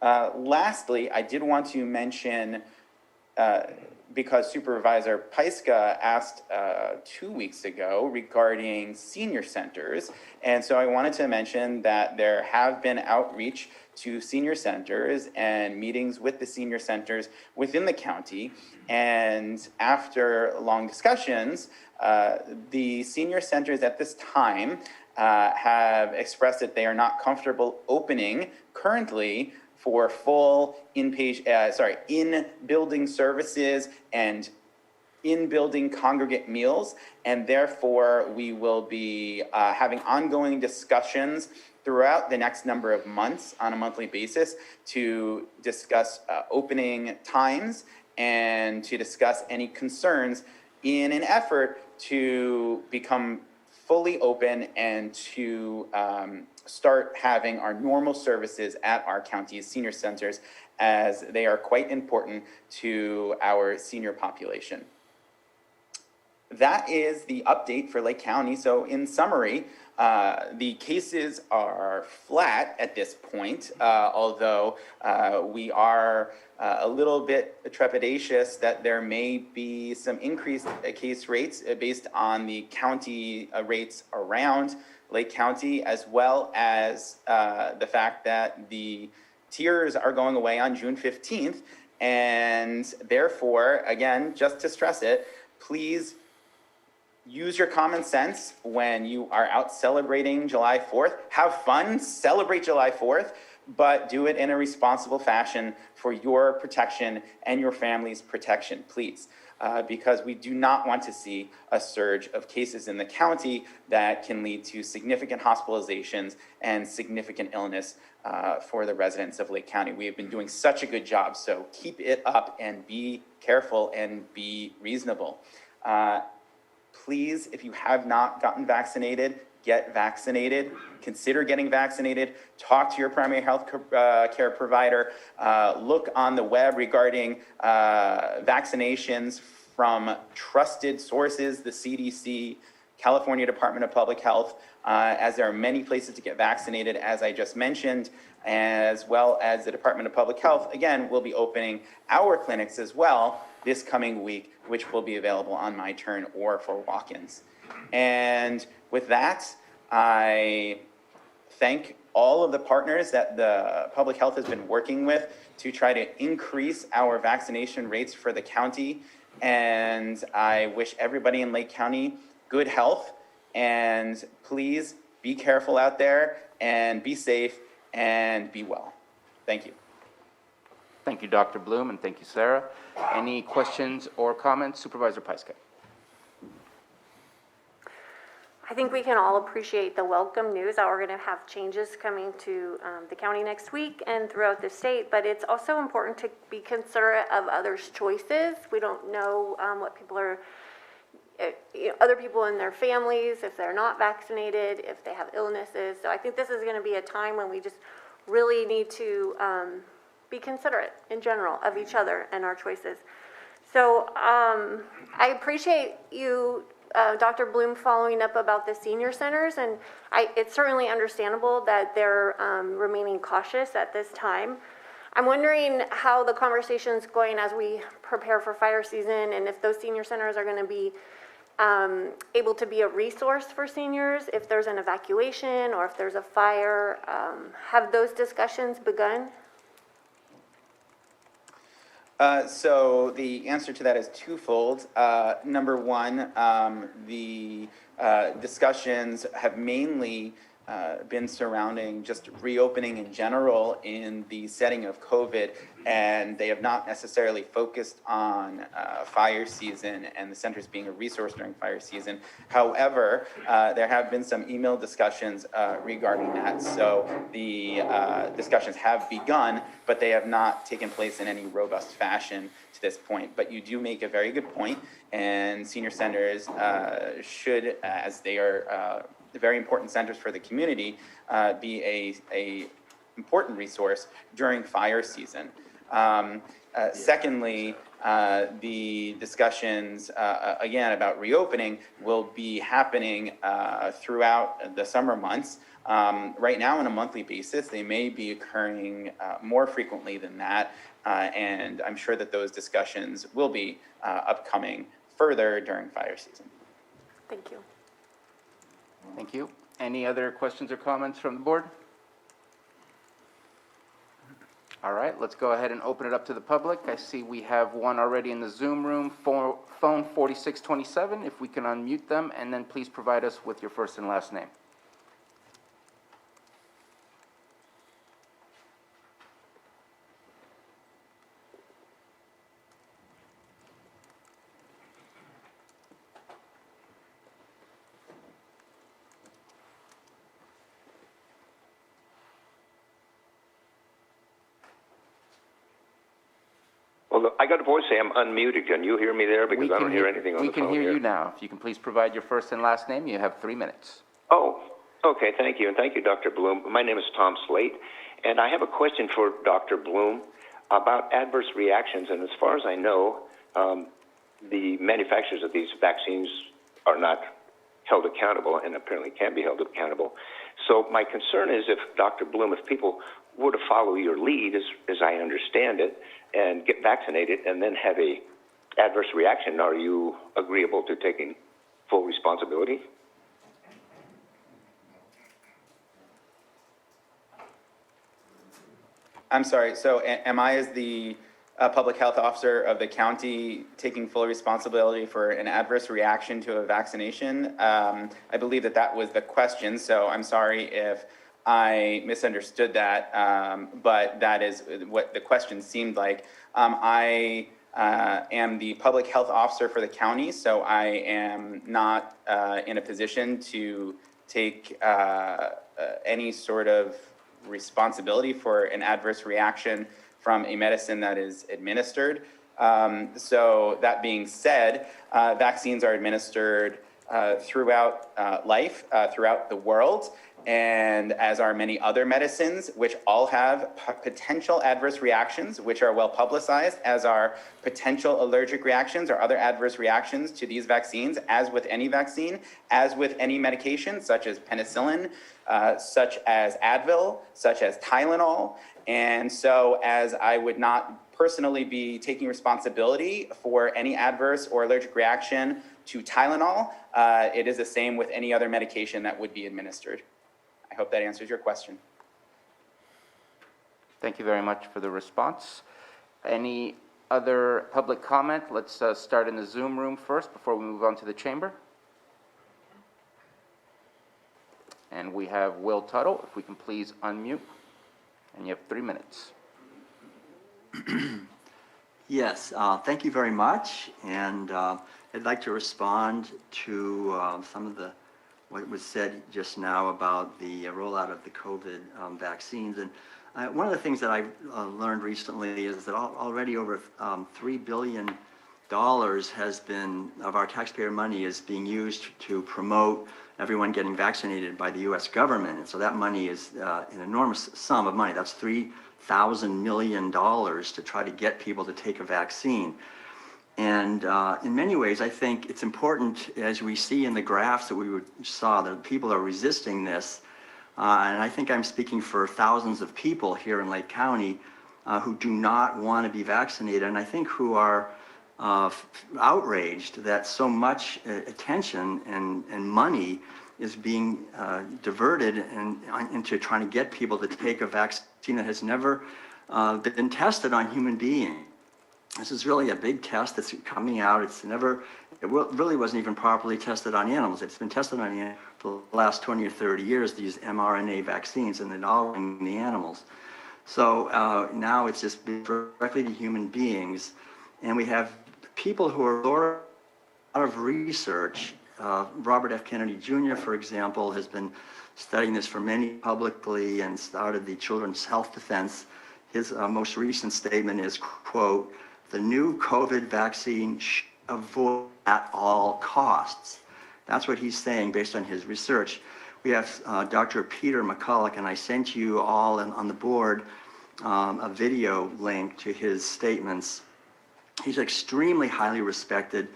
Lastly, I did want to mention, because Supervisor Pyska asked 2 weeks ago regarding senior centers, and so I wanted to mention that there have been outreach to senior centers and meetings with the senior centers within the county, and after long discussions, the senior centers at this time have expressed that they are not comfortable opening currently for full in-building services and in-building congregate meals, and therefore we will be having ongoing discussions throughout the next number of months on a monthly basis to discuss opening times and to discuss any concerns in an effort to become fully open and to start having our normal services at our county's senior centers, as they are quite important to our senior population. That is the update for Lake County. So in summary, the cases are flat at this point, although we are a little bit trepidatious that there may be some increased case rates based on the county rates around Lake County, as well as the fact that the tiers are going away on June 15th. And therefore, again, just to stress it, please use your common sense when you are out celebrating July 4th. Have fun, celebrate July 4th, but do it in a responsible fashion for your protection and your family's protection, please. Because we do not want to see a surge of cases in the county that can lead to significant hospitalizations and significant illness for the residents of Lake County. We have been doing such a good job, so keep it up and be careful and be reasonable. Please, if you have not gotten vaccinated, get vaccinated. Consider getting vaccinated. Talk to your primary health care provider. Look on the web regarding vaccinations from trusted sources, the CDC, California Department of Public Health, as there are many places to get vaccinated, as I just mentioned, as well as the Department of Public Health, again, will be opening our clinics as well this coming week, which will be available on My Turn or for walk-ins. And with that, I thank all of the partners that the public health has been working with to try to increase our vaccination rates for the county. And I wish everybody in Lake County good health, and please be careful out there and be safe and be well. Thank you. Thank you, Dr. Bloom, and thank you, Sarah. Any questions or comments? Supervisor Pyska. I think we can all appreciate the welcome news that we're going to have changes coming to the county next week and throughout the state, but it's also important to be considerate of others' choices. We don't know what people are, other people in their families, if they're not vaccinated, if they have illnesses. So I think this is going to be a time when we just really need to be considerate in general of each other and our choices. So I appreciate you, Dr. Bloom, following up about the senior centers, and it's certainly understandable that they're remaining cautious at this time. I'm wondering how the conversation's going as we prepare for fire season, and if those senior centers are going to be able to be a resource for seniors if there's an evacuation or if there's a fire. Have those discussions begun? So the answer to that is twofold. Number one, the discussions have mainly been surrounding just reopening in general in the setting of COVID, and they have not necessarily focused on fire season and the centers being a resource during fire season. However, there have been some email discussions regarding that. So the discussions have begun, but they have not taken place in any robust fashion to this point. But you do make a very good point, and senior centers should, as they are very important centers for the community, be a important resource during fire season. Secondly, the discussions, again, about reopening will be happening throughout the summer months. Right now, on a monthly basis, they may be occurring more frequently than that, and I'm sure that those discussions will be upcoming further during fire season. Thank you. Thank you. Any other questions or comments from the board? All right, let's go ahead and open it up to the public. I see we have one already in the Zoom room, phone 4627. If we can unmute them, and then please provide us with your first and last name. Well, I got a voice say I'm unmuted. Can you hear me there? Because I don't hear anything on the phone We can hear here. you now. If you can please provide your first and last name, you have 3 minutes. Oh, okay. Thank you. And thank you, Dr. Bloom. My name is Tom Slate, and I have a question for Dr. Bloom about adverse reactions. And as far as I know, the manufacturers of these vaccines are not held accountable and apparently can't be held accountable. So my concern is if, Dr. Bloom, if people were to follow your lead, as I understand it, and get vaccinated and then have a adverse reaction, are you agreeable to taking full responsibility? I'm sorry, so am I, as the public health officer of the county, taking full responsibility for an adverse reaction to a vaccination? I believe that was the question, so I'm sorry if I misunderstood that, but that is what the question seemed like. I am the public health officer for the county, so I am not in a position to take any sort of responsibility for an adverse reaction from a medicine that is administered. So that being said, vaccines are administered throughout life, throughout the world, and as are many other medicines, which all have potential adverse reactions, which are well publicized, as are potential allergic reactions or other adverse reactions to these vaccines, as with any vaccine, as with any medication, such as penicillin, such as Advil, such as Tylenol. And so, as I would not personally be taking responsibility for any adverse or allergic reaction to Tylenol, it is the same with any other medication that would be administered. I hope that answers your question. Thank you very much for the response. Any other public comment? Let's start in the Zoom room first before we move on to the chamber. And we have Will Tuttle. If we can please unmute. And you have 3 minutes. Yes, thank you very much. And I'd like to respond to some of the what was said just now about the rollout of the COVID vaccines. And one of the things that I learned recently is that already over $3 billion has been, of our taxpayer money, is being used to promote everyone getting vaccinated by the U.S. government. And so that money is an enormous sum of money. That's $3,000 million to try to get people to take a vaccine. And in many ways, I think it's important, as we see in the graphs that we saw, that people are resisting this. And I think I'm speaking for thousands of people here in Lake County who do not want to be vaccinated, and I think who are outraged that so much attention and money is being diverted into trying to get people to take a vaccine that has never been tested on human beings. This is really a big test that's coming out. It really wasn't even properly tested on animals. It's been tested on animals for the last 20 or 30 years, these mRNA vaccines, and then all in the animals. So now it's just been directly to human beings. And we have people who are out of research. Robert F. Kennedy Jr., for example, has been studying this for many publicly and started the Children's Health Defense. His most recent statement is, quote, "The new COVID vaccine should avoid at all costs." That's what he's saying based on his research. We have Dr. Peter McCulloch, and I sent you all on the board a video link to his statements. He's extremely highly respected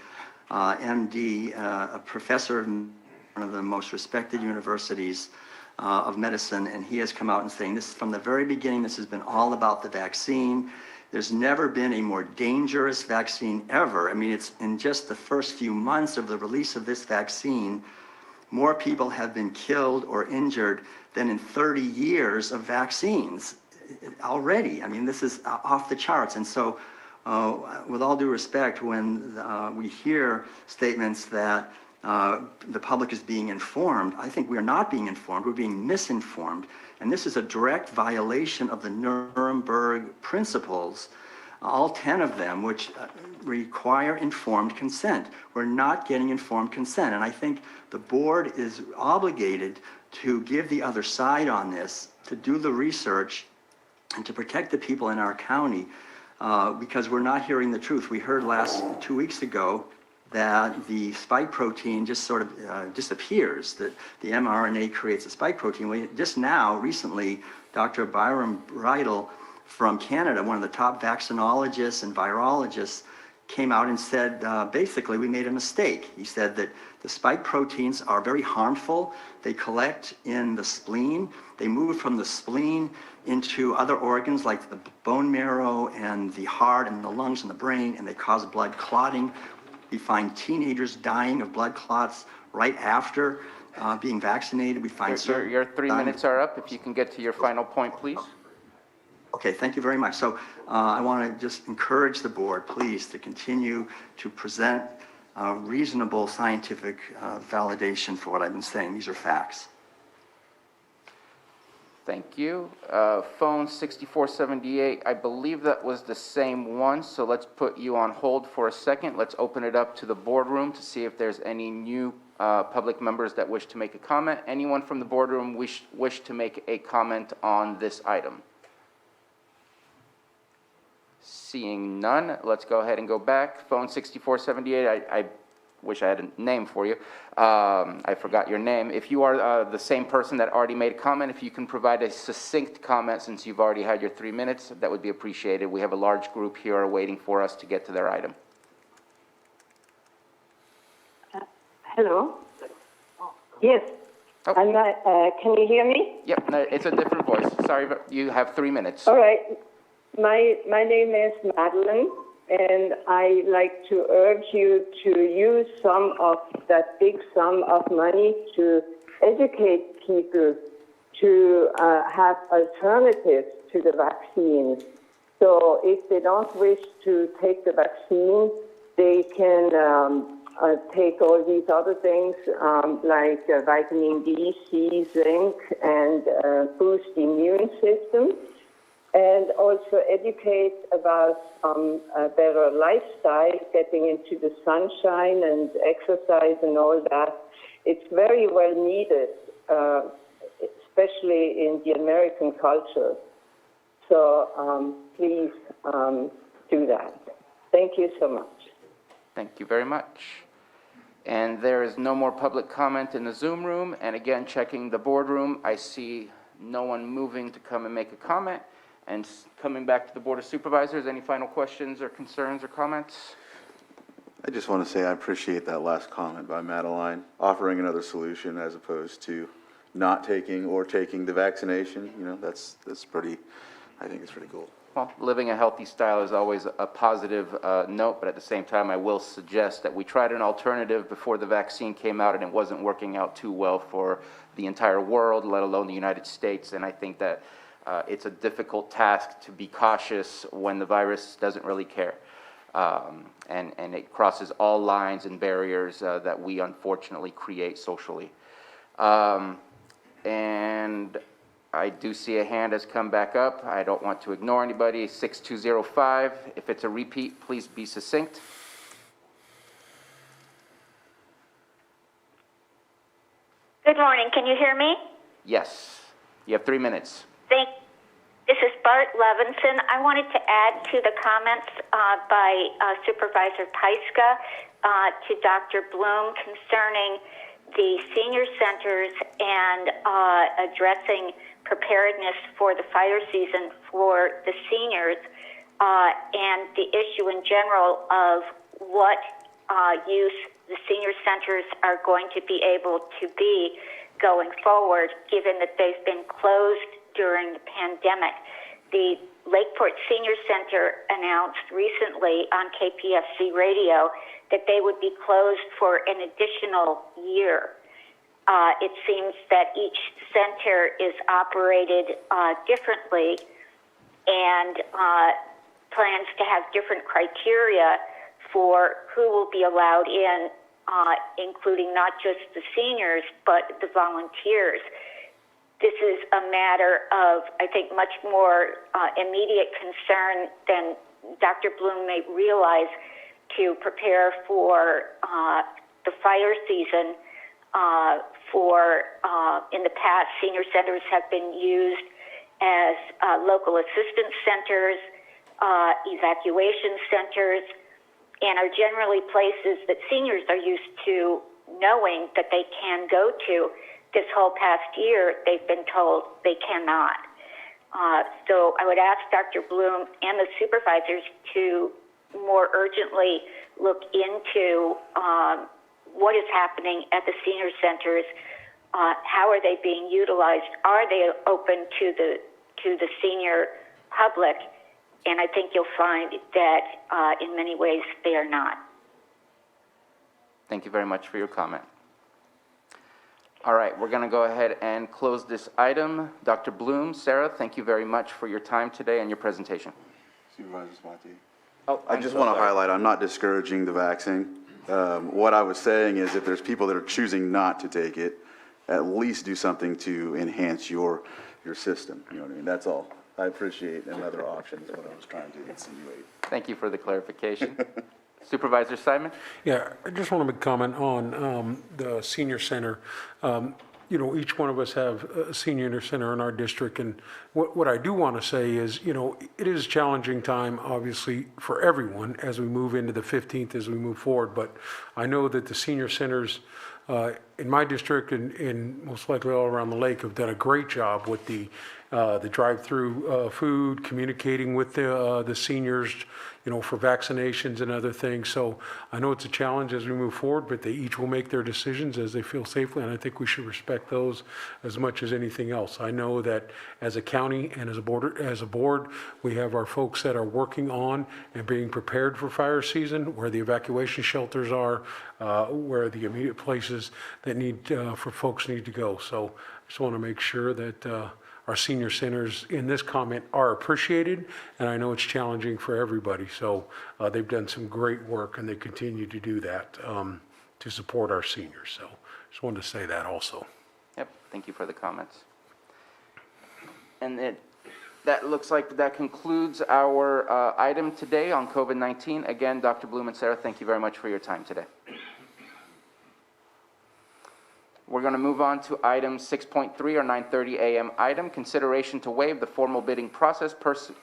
MD, a professor of one of the most respected universities of medicine, and he has come out and saying this from the very beginning. This has been all about the vaccine. There's never been a more dangerous vaccine ever. I mean, it's in just the first few months of the release of this vaccine, more people have been killed or injured than in 30 years of vaccines already. I mean, this is off the charts. And so, with all due respect, when we hear statements that the public is being informed, I think we are not being informed, we're being misinformed. And this is a direct violation of the Nuremberg principles, all 10 of them, which require informed consent. We're not getting informed consent. And I think the board is obligated to give the other side on this, to do the research, and to protect the people in our county, because we're not hearing the truth. We heard 2 weeks ago that the spike protein just sort of disappears, that the mRNA creates a spike protein. Well, just now, recently, Dr. Byram Bridle from Canada, one of the top vaccinologists and virologists, came out and said, basically, we made a mistake. He said that the spike proteins are very harmful. They collect in the spleen. They move from the spleen into other organs like the bone marrow and the heart and the lungs and the brain, and they cause blood clotting. We find teenagers dying of blood clots right after being vaccinated. We find your 3 minutes are up. If you can get to your final point, please. Okay, thank you very much. So I want to just encourage the board, please, to continue to present reasonable scientific validation for what I've been saying. These are facts. Thank you. Phone 6478, I believe that was the same one, so let's put you on hold for a second. Let's open it up to the boardroom to see if there's any new public members that wish to make a comment. Anyone from the boardroom wish to make a comment on this item? Seeing none, let's go ahead and go back. Phone 6478, I wish I had a name for you. I forgot your name. If you are the same person that already made a comment, if you can provide a succinct comment since you've already had your 3 minutes, that would be appreciated. We have a large group here waiting for us to get to their item. Hello? Yes. Oh. Can you hear me? Yep, no, it's a different voice. Sorry, but you have 3 minutes. All right. My name is Madeline, and I like to urge you to use some of that big sum of money to educate people to have alternatives to the vaccine. So if they don't wish to take the vaccine, they can take all these other things like vitamin D, C, zinc, and boost the immune system. And also educate about a better lifestyle, getting into the sunshine and exercise and all that. it's very well needed, especially in the American culture. So please do that. Thank you so much. Thank you very much. And there is no more public comment in the Zoom room. And again, checking the boardroom, I see no one moving to come and make a comment. And coming back to the Board of Supervisors, any final questions or concerns or comments? I just want to say I appreciate that last comment by Madeline, offering another solution as opposed to not taking or taking the vaccination. You know, that's pretty, I think it's pretty cool. Well, living a healthy style is always a positive note, but at the same time, I will suggest that we tried an alternative before the vaccine came out, and it wasn't working out too well for the entire world, let alone the United States. And I think that it's a difficult task to be cautious when the virus doesn't really care. And it crosses all lines and barriers that we unfortunately create socially. And I do see a hand has come back up. I don't want to ignore anybody. 6205. If it's a repeat, please be succinct. Good morning. Can you hear me? Yes. You have 3 minutes. This is Bart Levinson. I wanted to add to the comments by Supervisor Pyska to Dr. Bloom concerning the senior centers and addressing preparedness for the fire season for the seniors and the issue in general of what use the senior centers are going to be able to be going forward, given that they've been closed during the pandemic. The Lakeport Senior Center announced recently on KPFC radio that they would be closed for an additional year. It seems that each center is operated differently and plans to have different criteria for who will be allowed in, including not just the seniors, but the volunteers. This is a matter of, I think, much more immediate concern than Dr. Bloom may realize to prepare for the fire season. In the past, senior centers have been used as local assistance centers, evacuation centers, and are generally places that seniors are used to knowing that they can go to. This whole past year, they've been told they cannot. So I would ask Dr. Bloom and the supervisors to more urgently look into what is happening at the senior centers. How are they being utilized? Are they open to the senior public? And I think you'll find that in many ways they are not. Thank you very much for your comment. All right, we're going to go ahead and close this item. Dr. Bloom, Sarah, thank you very much for your time today and your presentation. Supervisor Swati. Oh, I just want to highlight, I'm not discouraging the vaccine. What I was saying is if there's people that are choosing not to take it, at least do something to enhance your system. You know what I mean? That's all. I appreciate another option is what I was trying to insinuate. Thank you for the clarification. Supervisor Simon? Yeah, I just want to make a comment on the senior center. You know, each one of us have a senior center in our district, and what I do want to say is, you know, it is a challenging time, obviously, for everyone as we move into the 15th, as we move forward, but I know that the senior centers in my district and most likely all around the lake have done a great job with the drive-through food, communicating with the seniors, you know, for vaccinations and other things. So I know it's a challenge as we move forward, but they each will make their decisions as they feel safely, and I think we should respect those as much as anything else. I know that as a county and as a board, we have our folks that are working on and being prepared for fire season, where the evacuation shelters are, where the immediate places that for folks need to go. So I just want to make sure that our senior centers in this comment are appreciated, and I know it's challenging for everybody. So they've done some great work, and they continue to do that to support our seniors. So just wanted to say that also. Yep, thank you for the comments. And that looks like that concludes our item today on COVID-19. Again, Dr. Bloom and Sarah, thank you very much for your time today. going to move on to item 6.3, or 9:30 a.m. item, consideration to waive the formal bidding process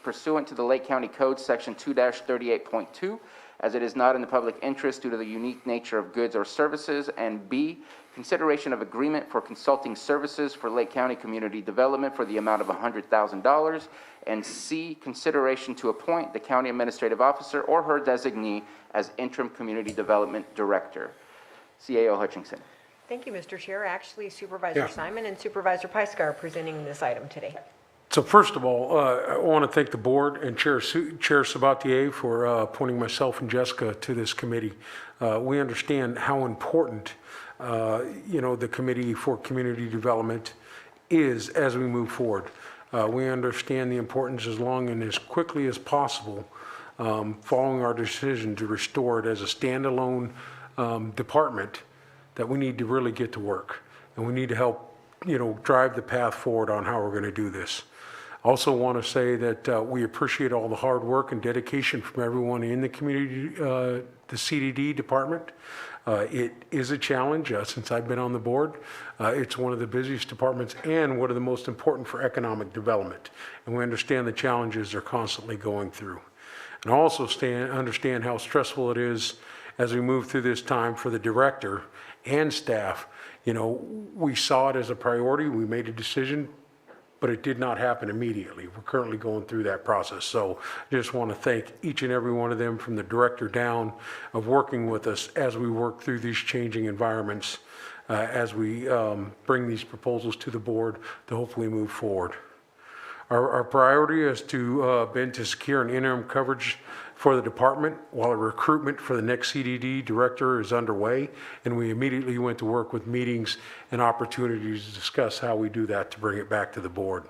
pursuant to the Lake County Code, Section 2-38.2, as it is not in the public interest due to the unique nature of goods or services, and B, consideration of agreement for consulting services for Lake County Community Development for the amount of $100,000, and C, consideration to appoint the county administrative officer or her designee as interim community development director. CAO Hutchinson. Thank you, Mr. Chair. Actually, Supervisor Yeah. Simon and Supervisor Pyska are presenting this item today. So first of all, I want to thank the board and Chair Sabatier for appointing myself and Jessica to this committee. We understand how important, the Committee for Community Development is as we move forward. We understand the importance as long and as quickly as possible, following our decision to restore it as a standalone department, that we need to really get to work. And we need to help, drive the path forward on how we're going to do this. Also want to say that we appreciate all the hard work and dedication from everyone in the community, the CDD department. It is a challenge since I've been on the board. It's one of the busiest departments and one of the most important for economic development. And we understand the challenges they're constantly going through. And also understand how stressful it is as we move through this time for the director and staff. We saw it as a priority. We made a decision, but it did not happen immediately. We're currently going through that process. So I just want to thank each and every one of them, from the director down, of working with us as we work through these changing environments, as we bring these proposals to the board to hopefully move forward. Our priority has been to secure an interim coverage for the department while a recruitment for the next CDD director is underway, and we immediately went to work with meetings and opportunities to discuss how we do that to bring it back to the board.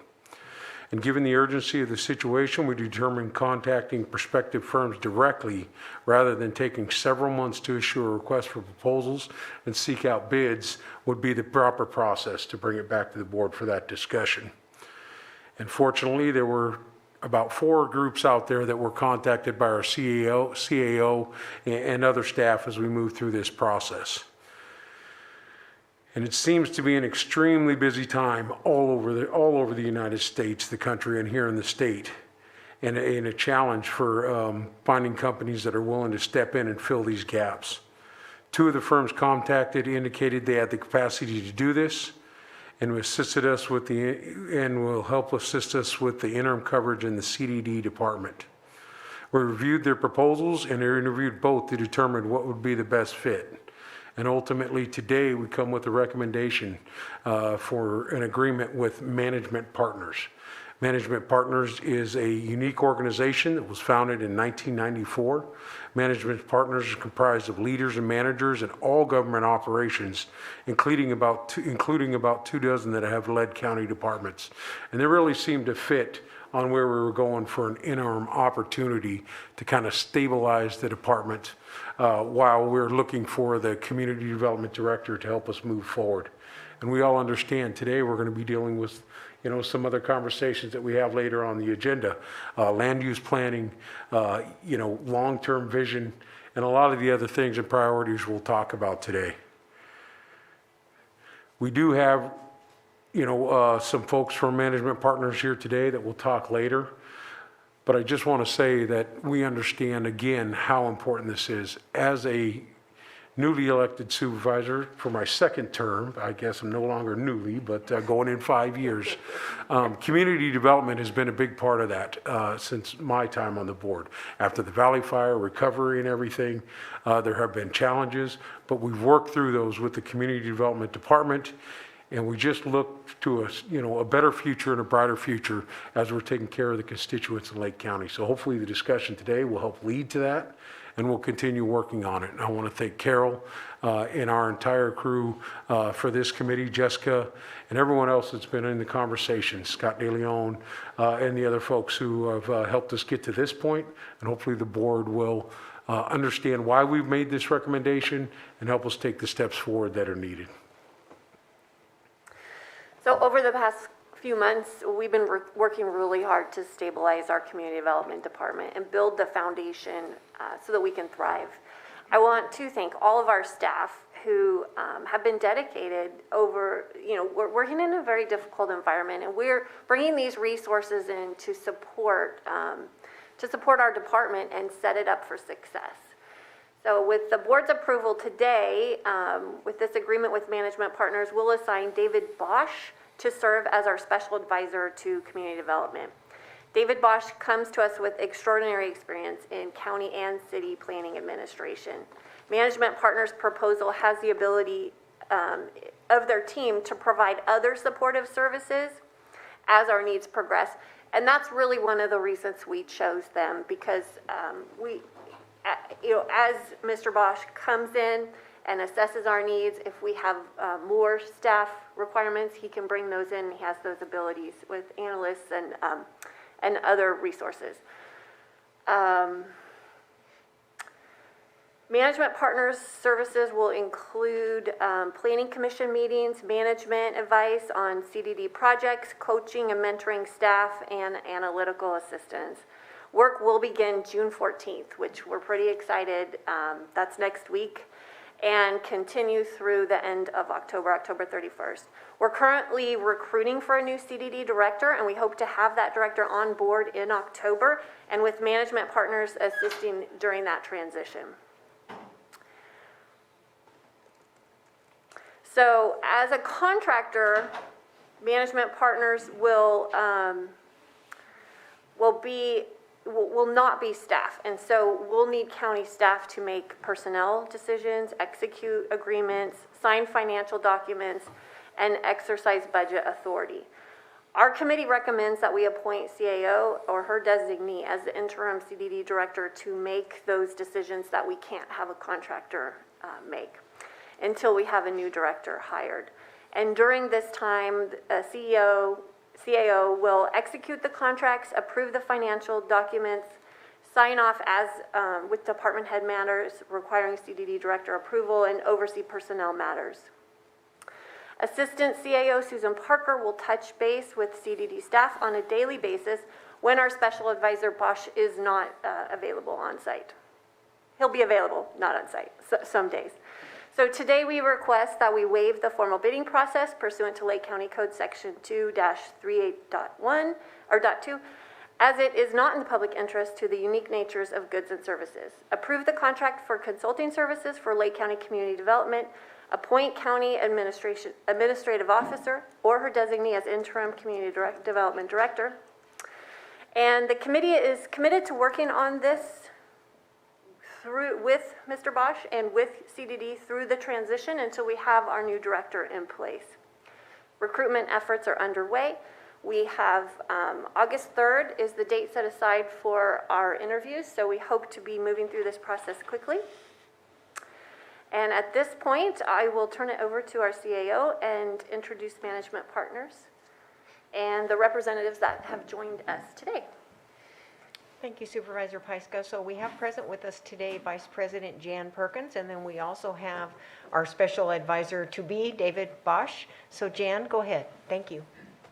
And given the urgency of the situation, we determined contacting prospective firms directly rather than taking several months to issue a request for proposals and seek out bids would be the proper process to bring it back to the board for that discussion. And fortunately, there were about 4 groups out there that were contacted by our CAO and other staff as we move through this process. And it seems to be an extremely busy time all over the United States, the country, and here in the state, and a challenge for finding companies that are willing to step in and fill these gaps. 2 of the firms contacted indicated they had the capacity to do this, and will help assist us with the interim coverage in the CDD department. We reviewed their proposals and interviewed both to determine what would be the best fit. And ultimately today we come with a recommendation for an agreement with Management Partners. Management Partners is a unique organization that was founded in 1994. Management Partners is comprised of leaders and managers in all government operations, including about 2 dozen that have led county departments. And they really seemed to fit on where we were going for an interim opportunity to kind of stabilize the department while we're looking for the community development director to help us move forward. And we all understand today we're going to be dealing with some other conversations that we have later on the agenda, land use planning, long-term vision, and a lot of the other things and priorities we'll talk about today. We do have, some folks from Management Partners here today that we'll talk later, but I just want to say that we understand again how important this is. As a newly elected supervisor for my 2nd term, I guess I'm no longer newly, but going in 5 years. Community development has been a big part of that since my time on the board. After the Valley Fire, recovery and everything, there have been challenges, but we've worked through those with the Community Development Department, and we just look to a better future and a brighter future as we're taking care of the constituents in Lake County. So hopefully the discussion today will help lead to that, and we'll continue working on it. And I want to thank Carol and our entire crew for this committee, Jessica, and everyone else that's been in the conversation, Scott DeLeon, and the other folks who have helped us get to this point. And hopefully the board will understand why we've made this recommendation and help us take the steps forward that are needed. So over the past few months, we've been working really hard to stabilize our community development department and build the foundation so that we can thrive. I want to thank all of our staff who have been dedicated over, we're working in a very difficult environment, and we're bringing these resources in to support our department and set it up for success. So with the board's approval today, with this agreement with Management Partners, we'll assign David Bosch to serve as our special advisor to community development. David Bosch comes to us with extraordinary experience in county and city planning administration. Management Partners' proposal has the ability of their team to provide other supportive services as our needs progress. And that's really one of the reasons we chose them, because as Mr. Bosch comes in and assesses our needs, if we have more staff requirements, he can bring those in. He has those abilities with analysts and other resources. Management Partners services will include planning commission meetings, management advice on CDD projects, coaching and mentoring staff, and analytical assistance. Work will begin June 14th, which we're pretty excited. That's next week, and continue through the end of October 31st. We're currently recruiting for a new CDD director, and we hope to have that director on board in October, and with Management Partners assisting during that transition. So as a contractor, Management Partners will not be staff, and so we'll need county staff to make personnel decisions, execute agreements, sign financial documents, and exercise budget authority. Our committee recommends that we appoint CAO or her designee as the interim CDD director to make those decisions that we can't have a contractor make until we have a new director hired. And during this time, CAO will execute the contracts, approve the financial documents, sign off as with department head matters requiring CDD director approval, and oversee personnel matters. Assistant CAO Susan Parker will touch base with CDD staff on a daily basis when our special advisor Bosch is not available on site. He'll be available, not on site, some days. So today we request that we waive the formal bidding process pursuant to Lake County Code Section 2-38.1 or .2, as it is not in the public interest to the unique natures of goods and services. Approve the contract for consulting services for Lake County Community Development. Appoint county administrative officer or her designee as interim community development director. And the committee is committed to working on this with Mr. Bosch and with CDD through the transition until we have our new director in place. Recruitment efforts are underway. We have August 3rd is the date set aside for our interviews, so we hope to be moving through this process quickly. And at this point, I will turn it over to our CAO and introduce Management Partners and the representatives that have joined us today. Thank you, Supervisor Pyska. So we have present with us today Vice President Jan Perkins, and then we also have our special advisor to be, David Bosch. So Jan, go ahead. Thank you.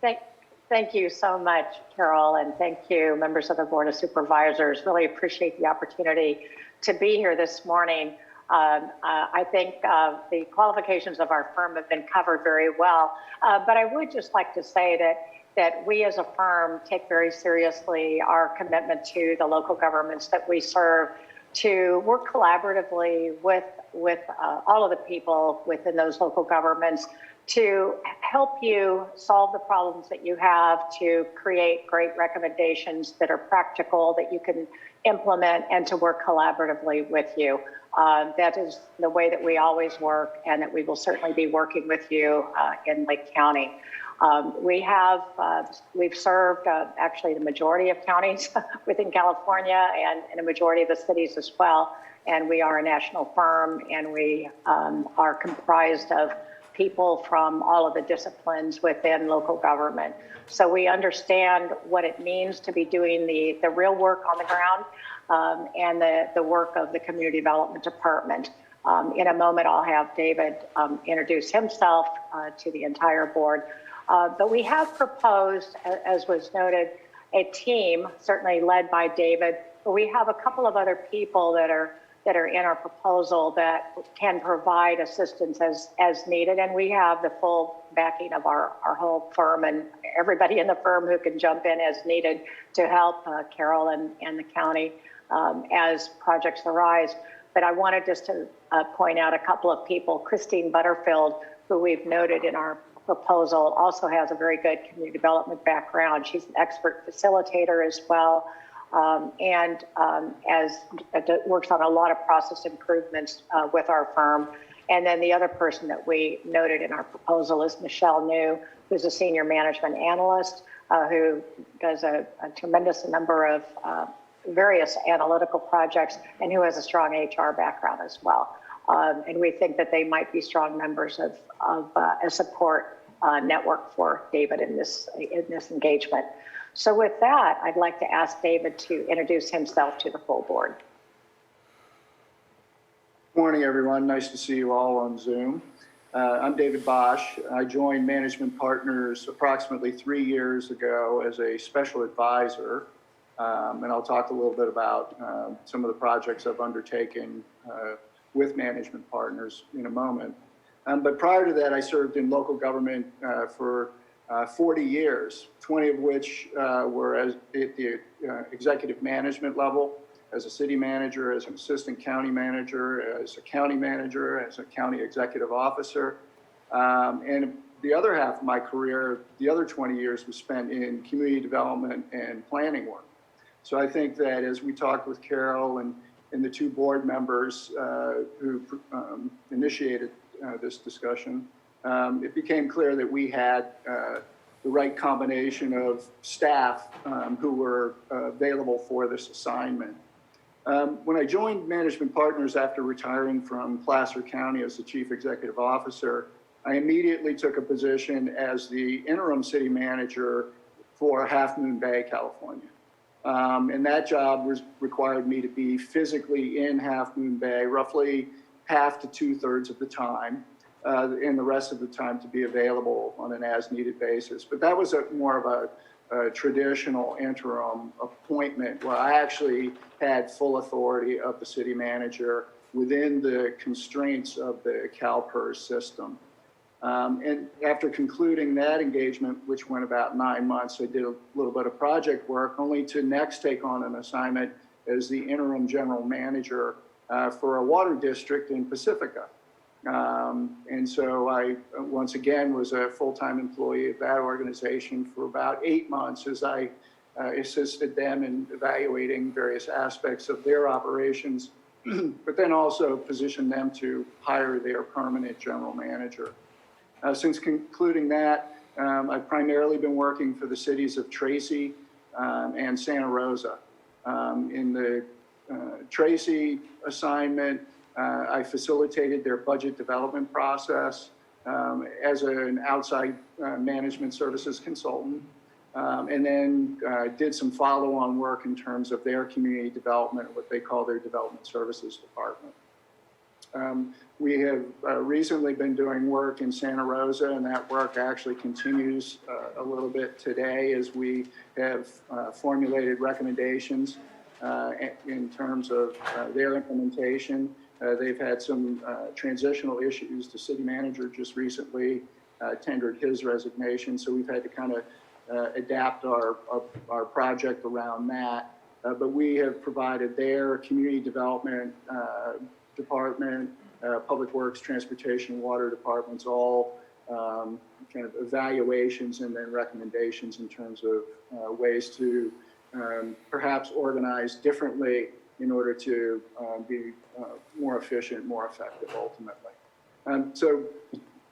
Thank you so much, Carol, and thank you, members of the Board of Supervisors. Really appreciate the opportunity to be here this morning. I think the qualifications of our firm have been covered very well, but I would just like to say that we as a firm take very seriously our commitment to the local governments that we serve to work collaboratively with all of the people within those local governments to help you solve the problems that you have, to create great recommendations that are practical, that you can implement, and to work collaboratively with you. That is the way that we always work, and that we will certainly be working with you in Lake County. We've served actually the majority of counties within California and a majority of the cities as well. And we are a national firm, and we are comprised of people from all of the disciplines within local government. So we understand what it means to be doing the real work on the ground and the work of the Community Development Department. In a moment, I'll have David introduce himself to the entire board. But we have proposed, as was noted, a team, certainly led by David, but we have a couple of other people that are that are in our proposal that can provide assistance as needed. And we have the full backing of our whole firm and everybody in the firm who can jump in as needed to help Carol and the county as projects arise. But I wanted just to point out a couple of people. Christine Butterfield, who we've noted in our proposal, also has a very good community development background. She's an expert facilitator as well, and works on a lot of process improvements with our firm. And then the other person that we noted in our proposal is Michelle New, who's a senior management analyst who does a tremendous number of various analytical projects and who has a strong HR background as well. And we think that they might be strong members of a support network for David in this engagement. So with that, I'd like to ask David to introduce himself to the full board. Morning, everyone. Nice to see you all on Zoom. I'm David Bosch. I joined Management Partners approximately 3 years ago as a special advisor. And I'll talk a little bit about some of the projects I've undertaken with Management Partners in a moment. But prior to that, I served in local government for 40 years, 20 of which were at the executive management level, as a city manager, as an assistant county manager, as a county manager, as a county executive officer. And the other half of my career, the other 20 years, was spent in community development and planning work. So I think that as we talked with Carol and the two board members who initiated this discussion, it became clear that we had the right combination of staff who were available for this assignment. When I joined Management Partners after retiring from Placer County as the Chief Executive Officer, I immediately took a position as the interim city manager for Half Moon Bay, California. And that job required me to be physically in Half Moon Bay roughly half to 2/3 of the time, and the rest of the time to be available on an as-needed basis. But that was more of a traditional interim appointment where I actually had full authority of the city manager within the constraints of the CalPERS system. And after concluding that engagement, which went about 9 months, I did a little bit of project work, only to next take on an assignment as the interim general manager for a water district in Pacifica. And so I, once again, was a full-time employee of that organization for about 8 months as I assisted them in evaluating various aspects of their operations, but then also positioned them to hire their permanent general manager. Since concluding that, I've primarily been working for the cities of Tracy and Santa Rosa. In the Tracy assignment, I facilitated their budget development process as an outside management services consultant, and then did some follow-on work in terms of their community development, what they call their development services department. We have recently been doing work in Santa Rosa, and that work actually continues a little bit today as we have formulated recommendations in terms of their implementation. They've had some transitional issues. The city manager just recently tendered his resignation, so we've had to kind of adapt our project around that. But we have provided their community development department, public works, transportation, water departments, all kind of evaluations and then recommendations in terms of ways to perhaps organize differently in order to be more efficient, more effective ultimately. So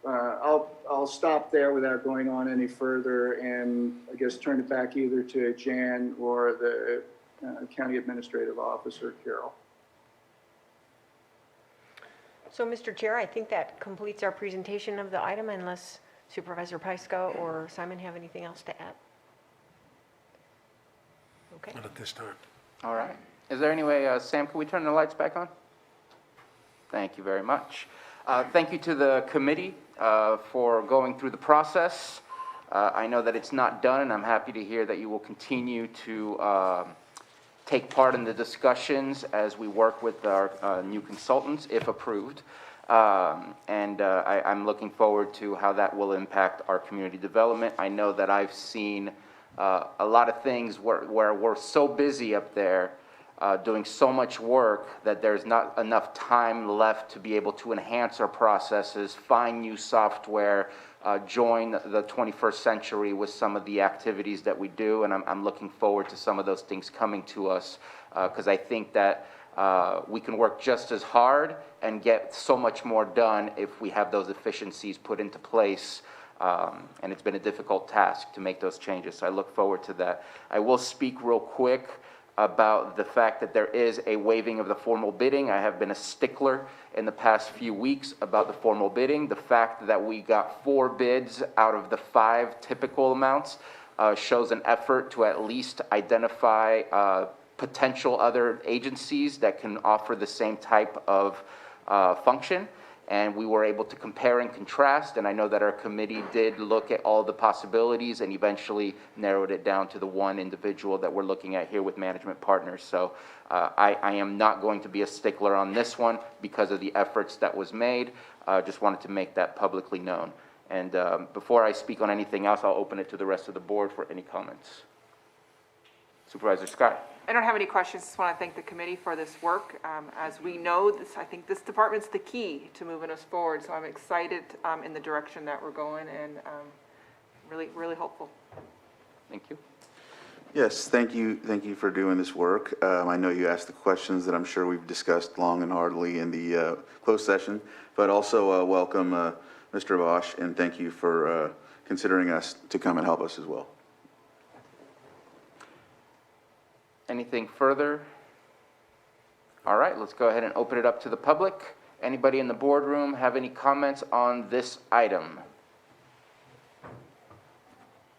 I'll stop there without going on any further and I guess turn it back either to Jan or the County Administrative Officer, Carol. So, Mr. Chair, I think that completes our presentation of the item unless Supervisor Pyska or Simon have anything else to add. Okay. Not at this time. All right. Is there any way, Sam, can we turn the lights back on? Thank you very much. Thank you to the committee for going through the process. I know that it's not done, and I'm happy to hear that you will continue to take part in the discussions as we work with our new consultants, if approved. I'm looking forward to how that will impact our community development. I know that I've seen a lot of things where we're so busy up there doing so much work that there's not enough time left to be able to enhance our processes, find new software, join the 21st century with some of the activities that we do. And I'm looking forward to some of those things coming to us because I think that we can work just as hard and get so much more done if we have those efficiencies put into place. And it's been a difficult task to make those changes. So I look forward to that. I will speak real quick about the fact that there is a waiving of the formal bidding. I have been a stickler in the past few weeks about the formal bidding. The fact that we got 4 bids out of the 5 typical amounts shows an effort to at least identify potential other agencies that can offer the same type of function. And we were able to compare and contrast, and I know that our committee did look at all the possibilities and eventually narrowed it down to the one individual that we're looking at here with management partners. So I am not going to be a stickler on this one because of the efforts that was made. Just wanted to make that publicly known. And before I speak on anything else, I'll open it to the rest of the board for any comments. Supervisor Scott. I don't have any questions. Just want to thank the committee for this work. As we know, I think this department's the key to moving us forward. So I'm excited in the direction that we're going and really, really hopeful. Thank you. Yes, thank you. Thank you for doing this work. I know you asked the questions that I'm sure we've discussed long and hardly in the closed session, but also welcome Mr. Bosch, and thank you for considering us to come and help us as well. Anything further? All right, let's go ahead and open it up to the public. Anybody in the boardroom have any comments on this item?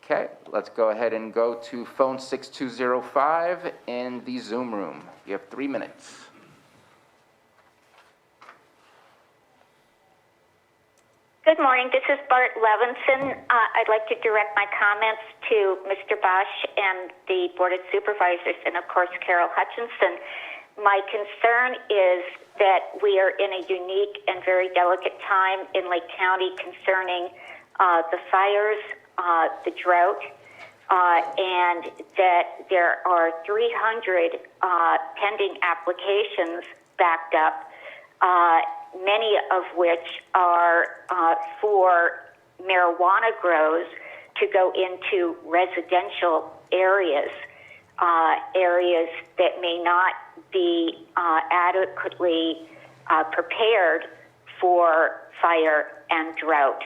Okay, let's go ahead and go to phone 6205 in the Zoom room. You have 3 minutes. Good morning. This is Bart Levinson. I'd like to direct my comments to Mr. Bosch and the Board of Supervisors and, of course, Carol Hutchinson. My concern is that we are in a unique and very delicate time in Lake County concerning the fires, the drought, and that there are 300 pending applications backed up, many of which are for marijuana grows to go into residential areas, areas that may not be adequately prepared for fire and drought.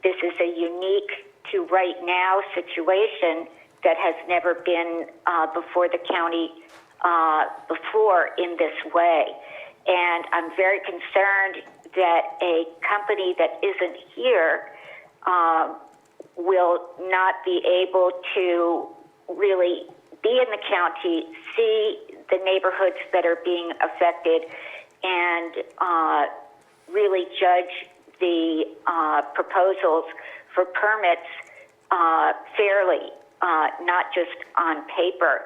This is a unique to right now situation that has never been before the county before in this way. And I'm very concerned that a company that isn't here will not be able to really be in the county, see the neighborhoods that are being affected, and really judge the proposals for permits fairly, not just on paper.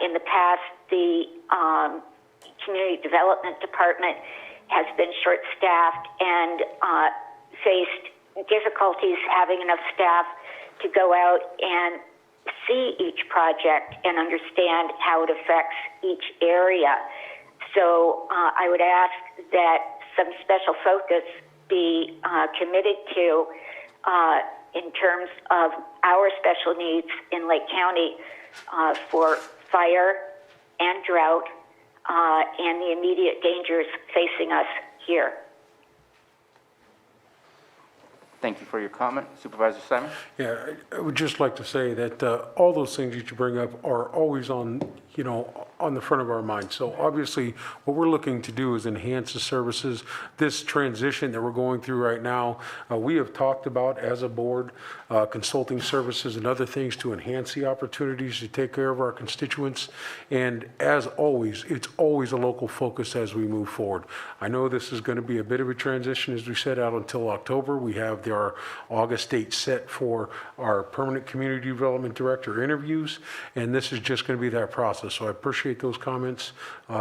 In the past, the Community Development Department has been short-staffed and faced difficulties having enough staff to go out and see each project and understand how it affects each area. So I would ask that some special focus be committed to in terms of our special needs in Lake County for fire and drought and the immediate dangers facing us here. Thank you for your comment. Supervisor Simon? Yeah, I would just like to say that all those things that you bring up are always on, on the front of our mind. So obviously, what we're looking to do is enhance the services. This transition that we're going through right now, we have talked about as a board, consulting services and other things to enhance the opportunities to take care of our constituents. And as always, it's always a local focus as we move forward. I know this is going to be a bit of a transition, as we said, out until October. We have there are August dates set for our permanent community development director interviews, and this is just going to be that process. So I appreciate those comments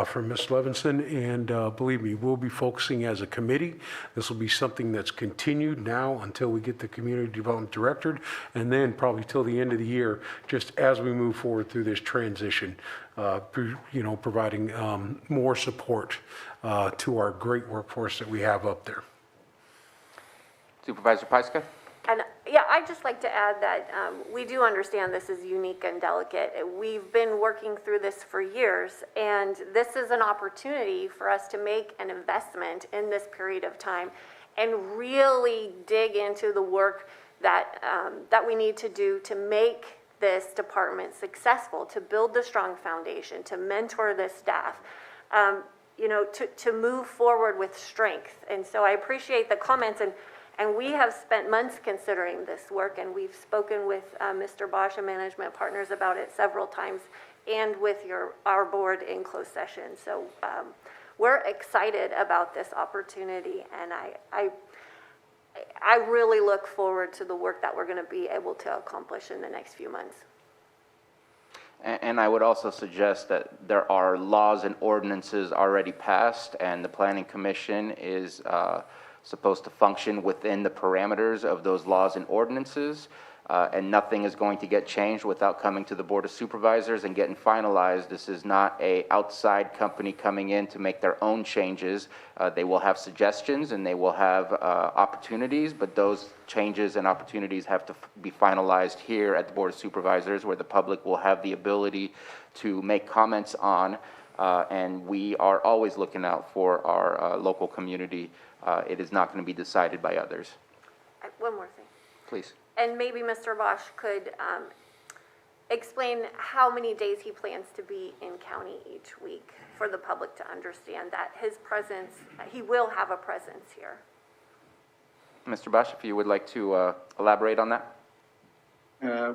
from Ms. Levinson, and believe me, we'll be focusing as a committee. This will be something that's continued now until we get the community development director, and then probably till the end of the year, just as we move forward through this transition, providing more support to our great workforce that we have up there. Supervisor Pyska? And yeah, I'd just like to add that we do understand this is unique and delicate. We've been working through this for years, and this is an opportunity for us to make an investment in this period of time and really dig into the work that we need to do to make this department successful, to build the strong foundation, to mentor the staff, to move forward with strength. And so I appreciate the comments, and we have spent months considering this work, and we've spoken with Mr. Bosch and Management Partners about it several times, and with our board in closed session. So we're excited about this opportunity, and I really look forward to the work that we're going to be able to accomplish in the next few months. And I would also suggest that there are laws and ordinances already passed, and the Planning Commission is supposed to function within the parameters of those laws and ordinances, and nothing is going to get changed without coming to the Board of Supervisors and getting finalized. This is not an outside company coming in to make their own changes. They will have suggestions and they will have opportunities, but those changes and opportunities have to be finalized here at the Board of Supervisors, where the public will have the ability to make comments on, and we are always looking out for our local community. It is not going to be decided by others. One more thing. Please. And maybe Mr. Bosch could explain how many days he plans to be in county each week for the public to understand that his presence, he will have a presence here. Mr. Bosch, if you would like to elaborate on that.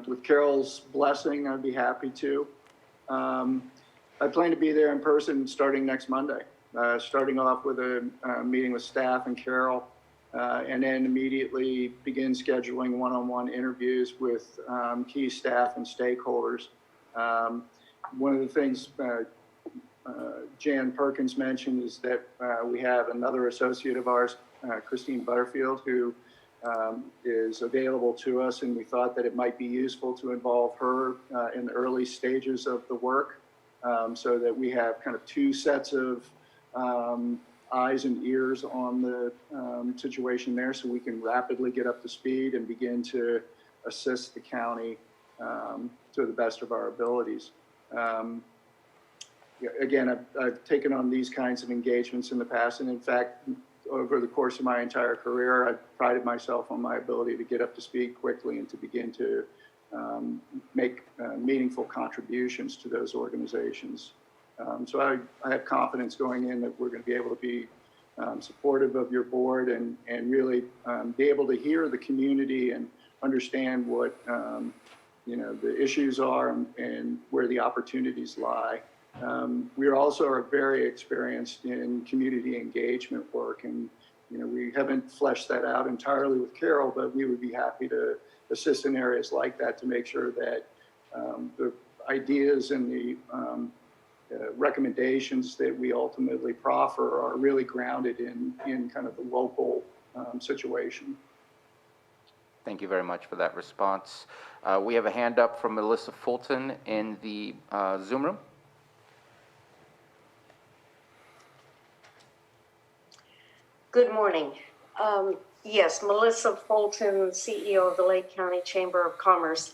With Carol's blessing, I'd be happy to. I plan to be there in person starting next Monday, starting off with a meeting with staff and Carol, and then immediately begin scheduling one-on-one interviews with key staff and stakeholders. One of the things Jan Perkins mentioned is that we have another associate of ours, Christine Butterfield, who is available to us, and we thought that it might be useful to involve her in the early stages of the work, so that we have kind of two sets of eyes and ears on the situation there, so we can rapidly get up to speed and begin to assist the county to the best of our abilities. Again, I've taken on these kinds of engagements in the past, and in fact, over the course of my entire career, I've prided myself on my ability to get up to speed quickly and to begin to make meaningful contributions to those organizations. So I have confidence going in that we're going to be able to be supportive of your board and really be able to hear the community and understand what the issues are and where the opportunities lie. We also are very experienced in community engagement work, and we haven't fleshed that out entirely with Carol, but we would be happy to assist in areas like that to make sure that the ideas and the recommendations that we ultimately proffer are really grounded in kind of the local situation. Thank you very much for that response. We have a hand up from Melissa Fulton in the Zoom room. Good morning. Yes, Melissa Fulton, CEO of the Lake County Chamber of Commerce.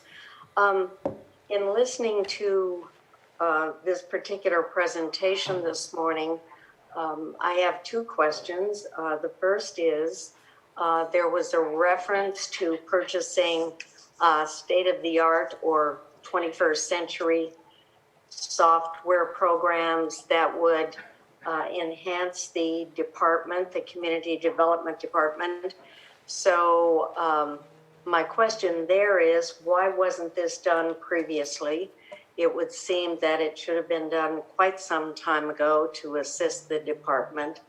In listening to this particular presentation this morning, I have two questions. The first is, there was a reference to purchasing state-of-the-art or 21st century software programs that would enhance the department, the community development department. So my question there is, why wasn't this done previously? It would seem that it should have been done quite some time ago to assist the department.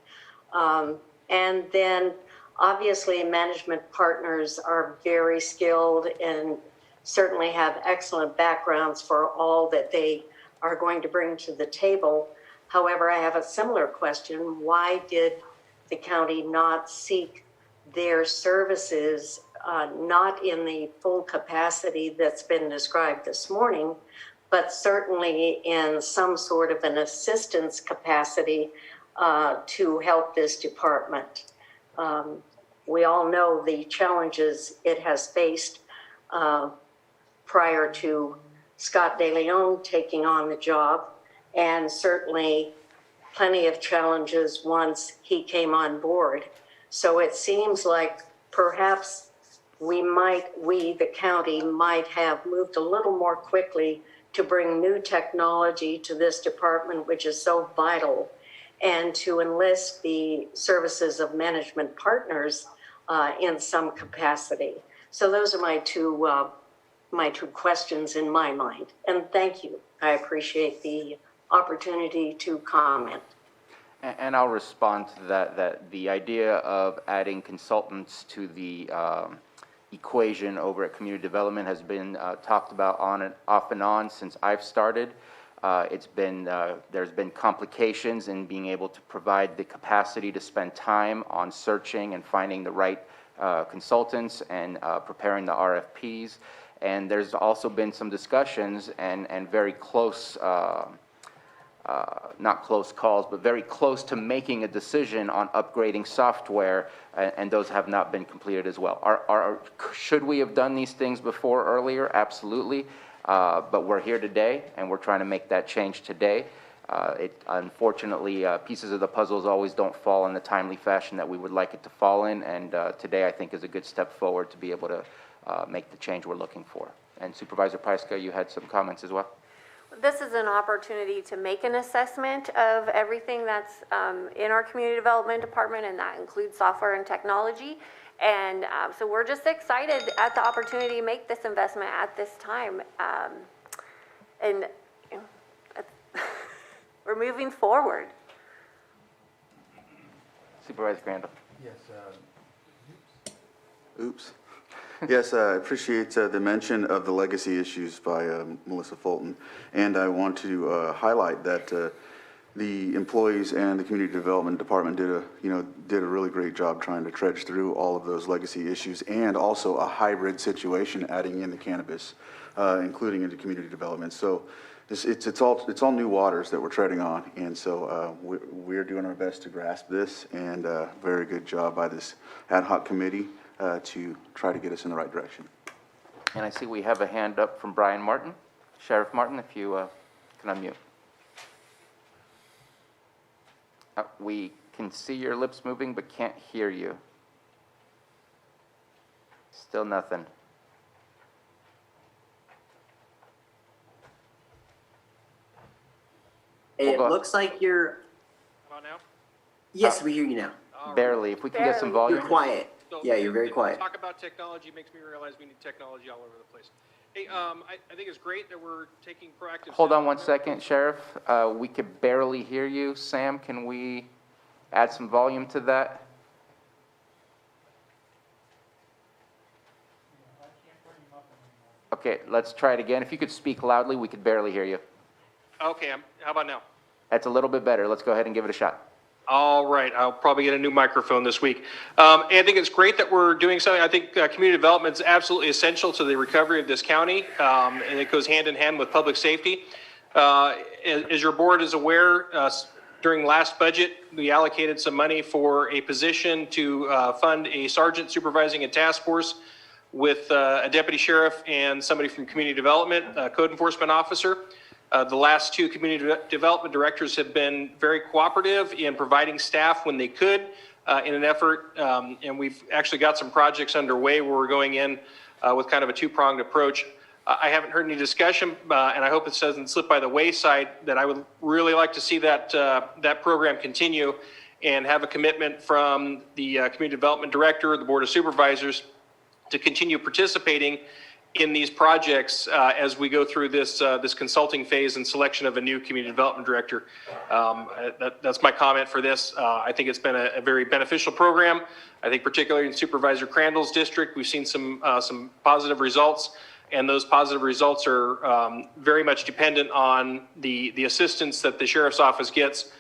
And then Obviously, management partners are very skilled and certainly have excellent backgrounds for all that they are going to bring to the table. However, I have a similar question. Why did the county not seek their services, not in the full capacity that's been described this morning, but certainly in some sort of an assistance capacity to help this department? We all know the challenges it has faced prior to Scott DeLeon taking on the job, and certainly plenty of challenges once he came on board. So it seems like perhaps the county might have moved a little more quickly to bring new technology to this department, which is so vital, and to enlist the services of management partners in some capacity. So those are my two questions in my mind. And thank you. I appreciate the opportunity to comment. And I'll respond to that the idea of adding consultants to the equation over at community development has been talked about on and off and on since I've started. There's been complications in being able to provide the capacity to spend time on searching and finding the right consultants and preparing the RFPs. And there's also been some discussions and very close, not close calls, but very close to making a decision on upgrading software, and those have not been completed as well. Should we have done these things before, earlier? Absolutely. But we're here today, and we're trying to make that change today. Unfortunately, pieces of the puzzles always don't fall in the timely fashion that we would like it to fall in, and today I think is a good step forward to be able to make the change we're looking for. And Supervisor Pyska, you had some comments as well? This is an opportunity to make an assessment of everything that's in our community development department, and that includes software and technology. And so we're just excited at the opportunity to make this investment at this time. And you know, we're moving forward. Supervisor Crandall. Yes. Oops. Yes, I appreciate the mention of the legacy issues by Melissa Fulton. And I want to highlight that the employees and the community development department did a really great job trying to trudge through all of those legacy issues, and also a hybrid situation, adding in the cannabis, including into community development. So it's all new waters that we're treading on, and so we're doing our best to grasp this, and very good job by this ad hoc committee to try to get us in the right direction. And I see we have a hand up from Brian Martin. Sheriff Martin, if you can unmute. We can see your lips moving, but can't hear you. Still nothing. It looks like you're... How about now? Yes, we hear you now. Barely. If we can get some volume. You're quiet. So Yeah, you're very quiet. Talk about technology makes me realize we need technology all over the place. Hey, I think it's great that we're taking proactive... Hold on one second, Sheriff. We could barely hear you. Sam, can we add some volume to that? Okay, let's try it again. If you could speak loudly, we could barely hear you. Okay, how about now? That's a little bit better. Let's go ahead and give it a shot. All right, I'll probably get a new microphone this week. And I think it's great that we're doing something. I think community development is absolutely essential to the recovery of this county, and it goes hand in hand with public safety. As your board is aware, during last budget, we allocated some money for a position to fund a sergeant supervising a task force with a deputy sheriff and somebody from community development, a code enforcement officer. The last two community development directors have been very cooperative in providing staff when they could in an effort, and we've actually got some projects underway where we're going in with kind of a two-pronged approach. I haven't heard any discussion, and I hope it doesn't slip by the wayside, that I would really like to see that, that program continue and have a commitment from the community development director, the board of supervisors, to continue participating in these projects as we go through this consulting phase and selection of a new community development director. That's my comment for this. I think it's been a very beneficial program. I think particularly in Supervisor Crandall's district, we've seen some positive results, and those positive results are very much dependent on the assistance that the Sheriff's Office gets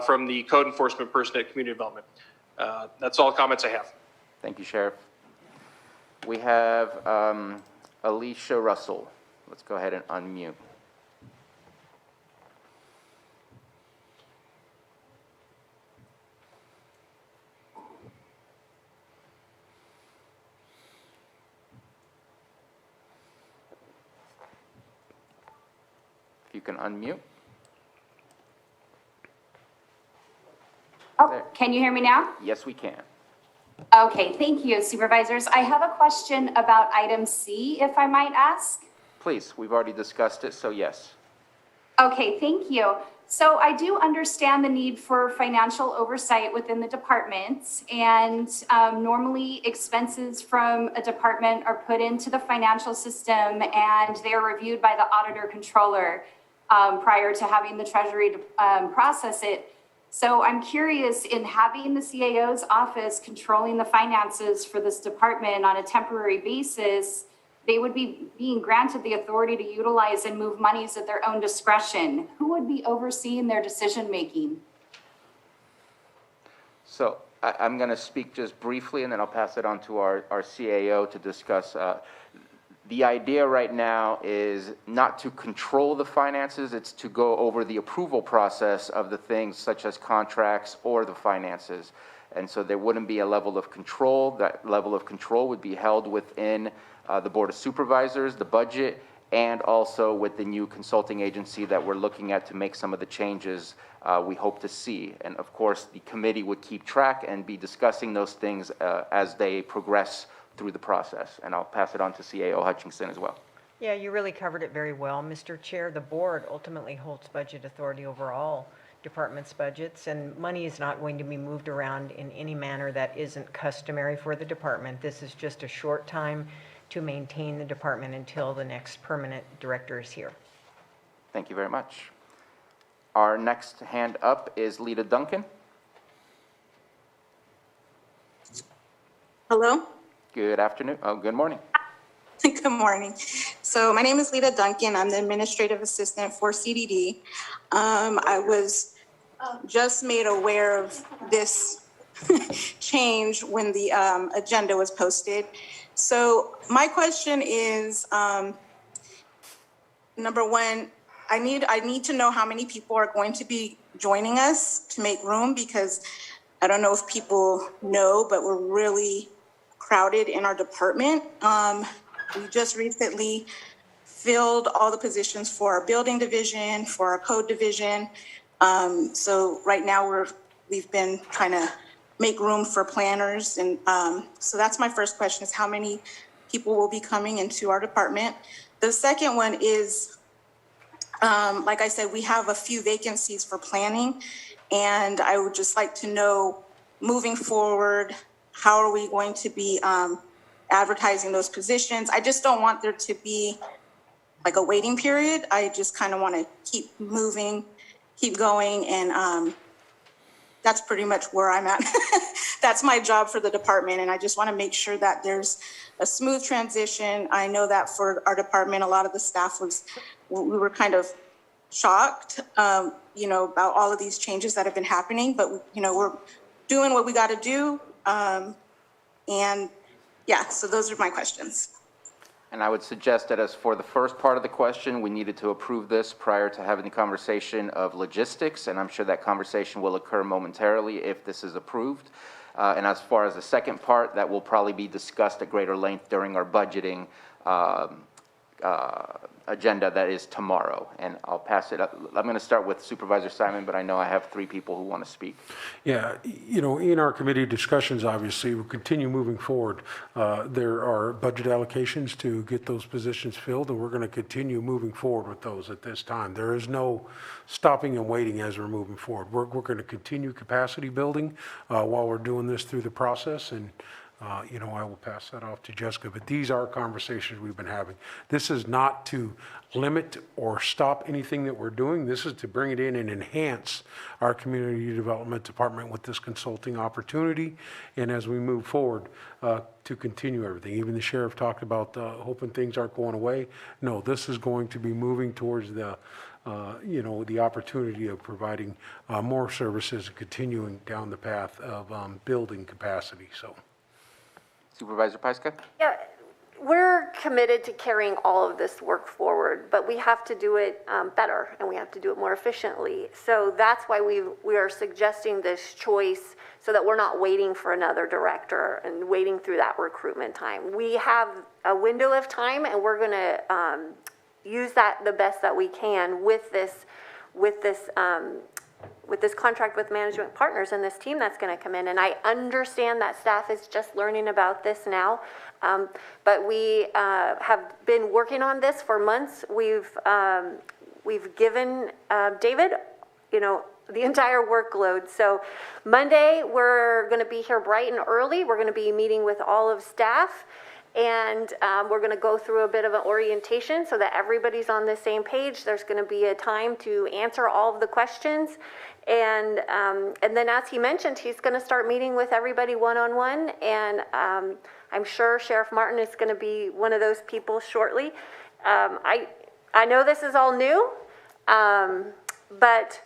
from the code enforcement person at community development. That's all the comments I have. Thank you, Sheriff. We have Alicia Russell. Let's go ahead and unmute. If you can unmute. Oh, can you hear me now? Yes, we can. Okay, thank you, Supervisors. I have a question about item C, if I might ask. Please, we've already discussed it, so yes. Okay, thank you. So I do understand the need for financial oversight within the departments, and normally expenses from a department are put into the financial system and they are reviewed by the auditor controller prior to having the Treasury process it. So I'm curious, in having the CAO's office controlling the finances for this department on a temporary basis, they would be being granted the authority to utilize and move monies at their own discretion. Who would be overseeing their decision-making? So I'm going to speak just briefly, and then I'll pass it on to our CAO to discuss. The idea right now is not to control the finances, it's to go over the approval process of the things such as contracts or the finances. And so there wouldn't be a level of control. That level of control would be held within the Board of Supervisors, the budget, and also with the new consulting agency that we're looking at to make some of the changes we hope to see. And of course, the committee would keep track and be discussing those things as they progress through the process. And I'll pass it on to CAO Hutchinson as well. Yeah, you really covered it very well, Mr. Chair. The board ultimately holds budget authority over all departments' budgets, and money is not going to be moved around in any manner that isn't customary for the department. This is just a short time to maintain the department until the next permanent director is here. Thank you very much. Our next hand up is Lita Duncan. Hello. Good afternoon. Oh, good morning. Good morning. So my name is Lita Duncan. I'm the administrative assistant for CDD. I was just made aware of this change when the agenda was posted. So my question is, number one, I need to know how many people are going to be joining us to make room, because I don't know if people know, but we're really crowded in our department. We just recently filled all the positions for our building division, for our code division. So right now we've been trying to make room for planners. And so that's my first question, is how many people will be coming into our department? The second one is, like I said, we have a few vacancies for planning, and I would just like to know, moving forward, how are we going to be advertising those positions? I just don't want there to be like a waiting period. I just kind of want to keep moving, keep going, and that's pretty much where I'm at. That's my job for the department, and I just want to make sure that there's a smooth transition. I know that for our department, a lot of the staff we were kind of shocked, about all of these changes that have been happening, but we're doing what we got to do. And yeah, so those are my questions. And I would suggest that as for the first part of the question, we needed to approve this prior to having the conversation of logistics, and I'm sure that conversation will occur momentarily if this is approved. And as far as the second part, that will probably be discussed at greater length during our budgeting agenda that is tomorrow. And I'll pass it up. I'm going to start with Supervisor Simon, but I know I have 3 people who want to speak. Yeah, in our committee discussions, obviously, we'll continue moving forward. There are budget allocations to get those positions filled, and we're going to continue moving forward with those at this time. There is no stopping and waiting as we're moving forward. We're going to continue capacity building while we're doing this through the process, and I will pass that off to Jessica, but these are conversations we've been having. This is not to limit or stop anything that we're doing. This is to bring it in and enhance our community development department with this consulting opportunity. And as we move forward, to continue everything. Even the sheriff talked about hoping things aren't going away. No, this is going to be moving towards the opportunity of providing more services and continuing down the path of building capacity, so. Supervisor Pyska? Yeah, we're committed to carrying all of this work forward, but we have to do it better and we have to do it more efficiently. So that's why we are suggesting this choice so that we're not waiting for another director and waiting through that recruitment time. We have a window of time and we're going to use that the best that we can with this contract with Management Partners and this team that's going to come in. And I understand that staff is just learning about this now, but we have been working on this for months. We've given David, the entire workload. So Monday, we're going to be here bright and early. We're going to be meeting with all of staff. And we're going to go through a bit of an orientation so that everybody's on the same page. There's going to be a time to answer all of the questions. And then as he mentioned, he's going to start meeting with everybody one-on-one. And I'm sure Sheriff Martin is going to be one of those people shortly. I know this is all new, but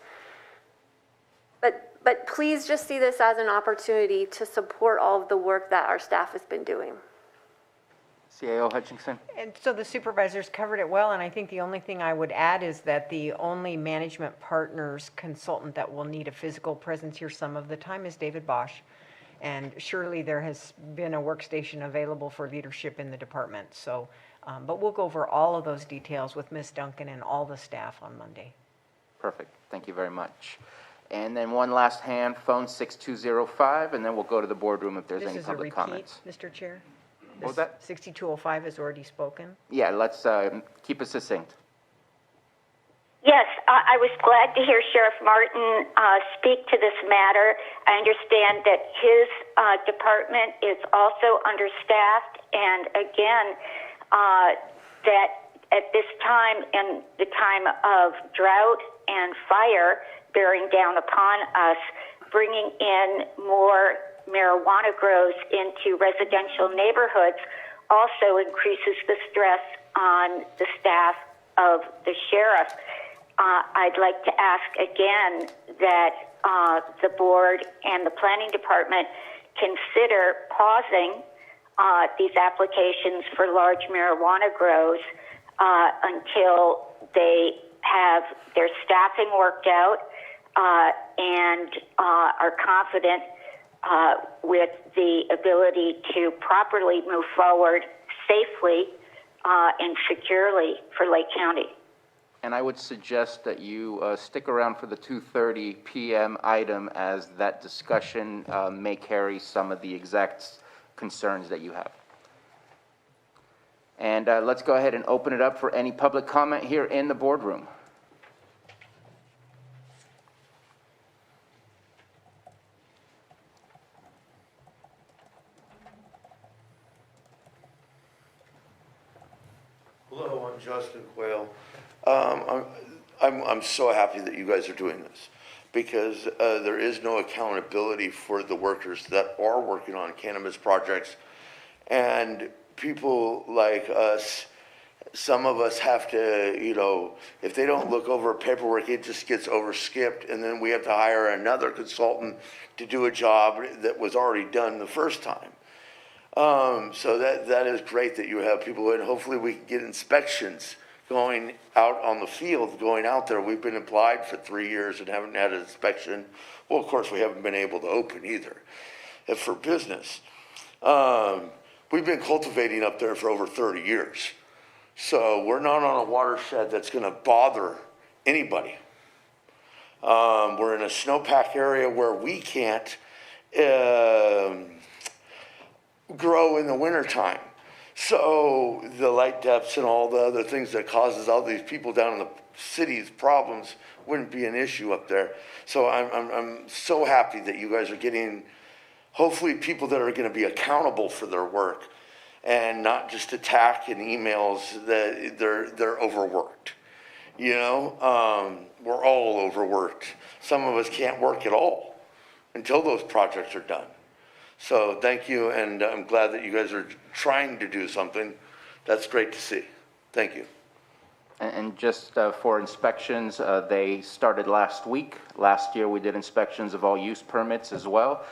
please just see this as an opportunity to support all of the work that our staff has been doing. CAO Hutchinson? And so the supervisors covered it well, and I think the only thing I would add is that the only Management Partners consultant that will need a physical presence here some of the time is David Bosch. And surely there has been a workstation available for leadership in the department. So, but we'll go over all of those details with Ms. Duncan and all the staff on Monday. Perfect. Thank you very much. And then one last hand, phone 6205, and then we'll go to the boardroom if there's any public comments. This is a repeat, Mr. Chair? What was that? 6205 has already spoken. Yeah, let's keep it succinct. Yes, I was glad to hear Sheriff Martin speak to this matter. I understand that his department is also understaffed, and again, that at this time, in the time of drought and fire bearing down upon us, bringing in more marijuana grows into residential neighborhoods also increases the stress on the staff of the sheriff. I'd like to ask again that the board and the planning department consider pausing these applications for large marijuana grows until they have their staffing worked out and are confident with the ability to properly move forward safely and securely for Lake County. And I would suggest that you stick around for the 2:30 p.m. item, as that discussion may carry some of the exact concerns that you have. And let's go ahead and open it up for any public comment here in the boardroom. Hello, I'm Justin Quayle. I'm so happy that you guys are doing this, because there is no accountability for the workers that are working on cannabis projects. And people like us, some of us have to, if they don't look over paperwork, it just gets overskipped, and then we have to hire another consultant to do a job that was already done the first time. So that is great that you have people, and hopefully we can get inspections going out on the field, going out there. We've been applied for 3 years and haven't had an inspection. Well, of course, we haven't been able to open either for business. We've been cultivating up there for over 30 years. So we're not on a watershed that's going to bother anybody. We're in a snowpack area where we can't grow in the wintertime. So the light depths and all the other things that causes all these people down in the city's problems wouldn't be an issue up there. So I'm so happy that you guys are getting hopefully people that are going to be accountable for their work and not just attack in emails that they're overworked. You know, we're all overworked. Some of us can't work at all until those projects are done. So thank you, and I'm glad that you guys are trying to do something. That's great to see. Thank you. And just for inspections, they started last week. Last year, we did inspections of all use permits as well.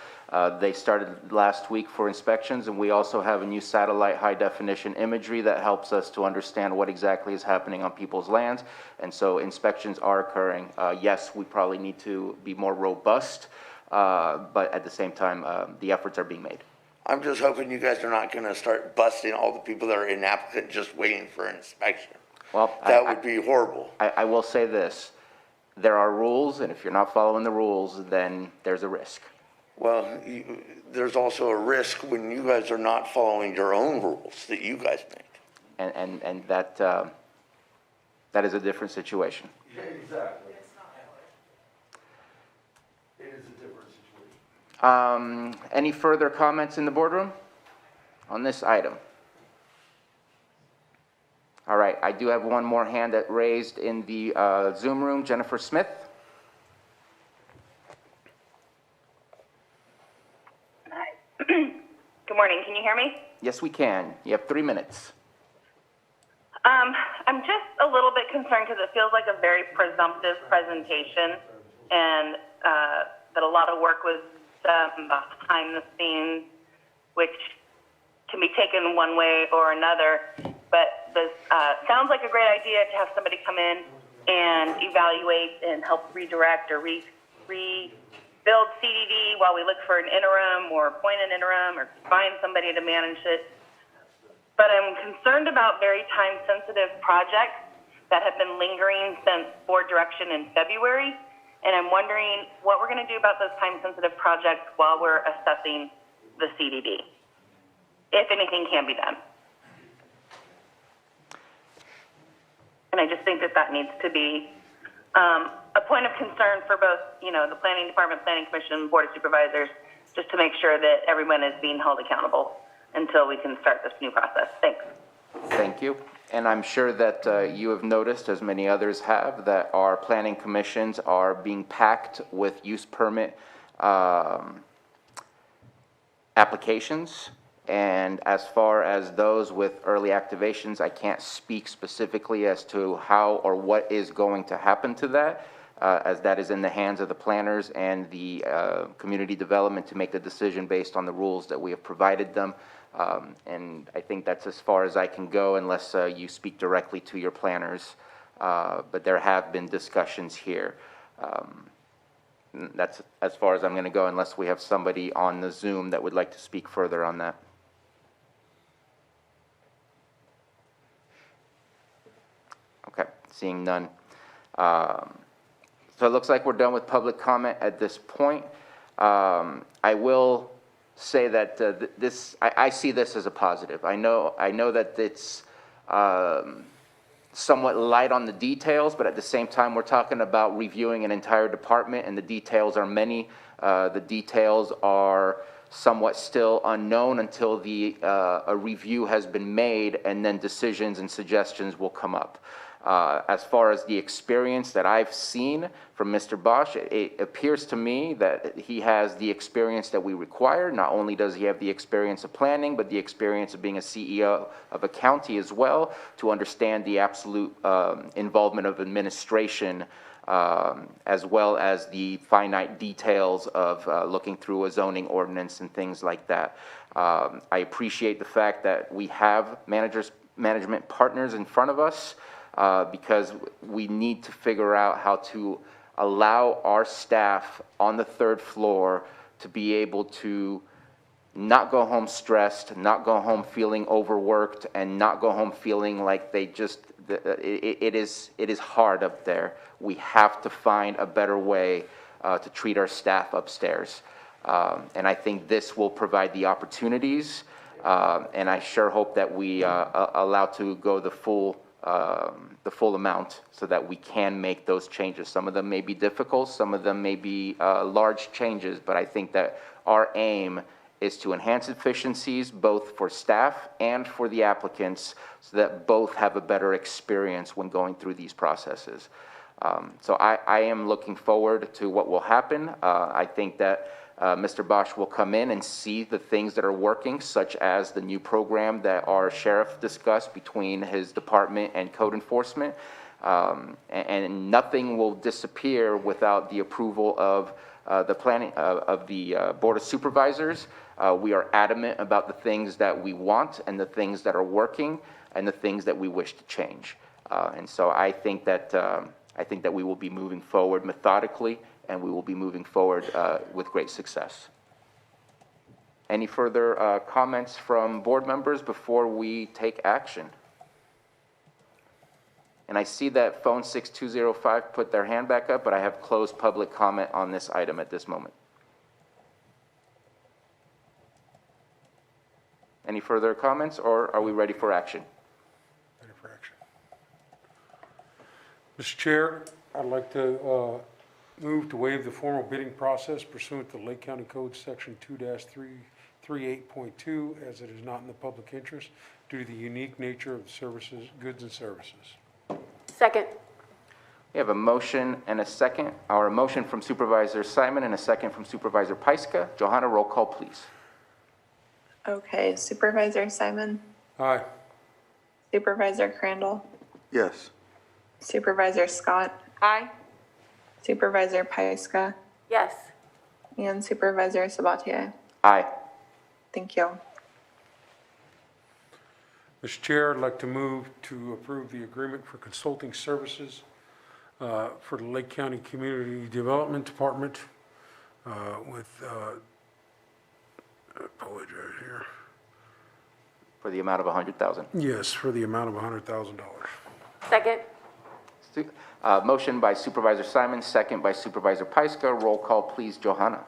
They started last week for inspections, and we also have a new satellite high-definition imagery that helps us to understand what exactly is happening on people's lands. And so inspections are occurring. Yes, we probably need to be more robust, but at the same time, the efforts are being made. I'm just hoping you guys are not going to start busting all the people that are inapplicant just waiting for an inspection. Well, that would be horrible. I will say this. There are rules, and if you're not following the rules, then there's a risk. Well, there's also a risk when you guys are not following your own rules that you guys make. And that is a different situation. Yeah, exactly. It is a different situation. Any further comments in the boardroom on this item? All right, I do have one more hand that raised in the Zoom room. Jennifer Smith. Hi. Good morning. Can you hear me? Yes, we can. You have 3 minutes. I'm just a little bit concerned because it feels like a very presumptive presentation, and that a lot of work was done behind the scenes, which can be taken one way or another. But this sounds like a great idea to have somebody come in and evaluate and help redirect or rebuild CDD while we look for an interim or appoint an interim or find somebody to manage it. But I'm concerned about very time-sensitive projects that have been lingering since board direction in February. And I'm wondering what we're going to do about those time-sensitive projects while we're assessing the CDD, if anything can be done. And I just think that that needs to be a point of concern for both, you know, the Planning Department, Planning Commission, Board of Supervisors, just to make sure that everyone is being held accountable until we can start this new process. Thanks. Thank you. And I'm sure that you have noticed, as many others have, that our planning commissions are being packed with use permit applications. And as far as those with early activations, I can't speak specifically as to how or what is going to happen to that, as that is in the hands of the planners and the community development to make the decision based on the rules that we have provided them. And I think that's as far as I can go unless you speak directly to your planners. But there have been discussions here. That's as far as I'm going to go unless we have somebody on the Zoom that would like to speak further on that. Okay, seeing none. So it looks like we're done with public comment at this point. I will say that I see this as a positive. I know that it's somewhat light on the details, but at the same time, we're talking about reviewing an entire department, and the details are many. The details are somewhat still unknown until a review has been made, and then decisions and suggestions will come up. As far as the experience that I've seen from Mr. Bosch, it appears to me that he has the experience that we require. Not only does he have the experience of planning, but the experience of being a CEO of a county as well, to understand the absolute involvement of administration, as well as the finite details of looking through a zoning ordinance and things like that. I appreciate the fact that we have management partners in front of us, because we need to figure out how to allow our staff on the third floor to be able to not go home stressed, not go home feeling overworked, and not go home feeling like they just, it is hard up there. We have to find a better way to treat our staff upstairs. And I think this will provide the opportunities, and I sure hope that we allow to go the full the full amount so that we can make those changes. Some of them may be difficult, some of them may be large changes, but I think that our aim is to enhance efficiencies both for staff and for the applicants so that both have a better experience when going through these processes. So I am looking forward to what will happen. I think that Mr. Bosch will come in and see the things that are working, such as the new program that our sheriff discussed between his department and code enforcement. And nothing will disappear without the approval of the planning of the Board of Supervisors. We are adamant about the things that we want and the things that are working and the things that we wish to change. And so I think that we will be moving forward methodically, and we will be moving forward with great success. Any further comments from board members before we take action? And I see that phone 6205 put their hand back up, but I have closed public comment on this item at this moment. Any further comments, or are we ready for action? Ready for action. Mr. Chair, I'd like to move to waive the formal bidding process pursuant to Lake County Code Section 2-338.2 as it is not in the public interest due to the unique nature of services, goods and services. Second. We have a motion and a second, or a motion from Supervisor Simon and a second from Supervisor Pyska. Johanna, roll call, please. Okay, Supervisor Simon, Aye. Supervisor Crandall, Yes. Supervisor Scott, Aye. Supervisor Pyska, Yes. and Supervisor Sabatier. Aye. Thank you. Mr. Chair, I'd like to move to approve the agreement for consulting services for the Lake County Community Development Department with, I apologize here. For the amount of $100,000. Yes, for the amount of $100,000. Second. Motion by Supervisor Simon, second by Supervisor Pyska. Roll call, please, Johanna.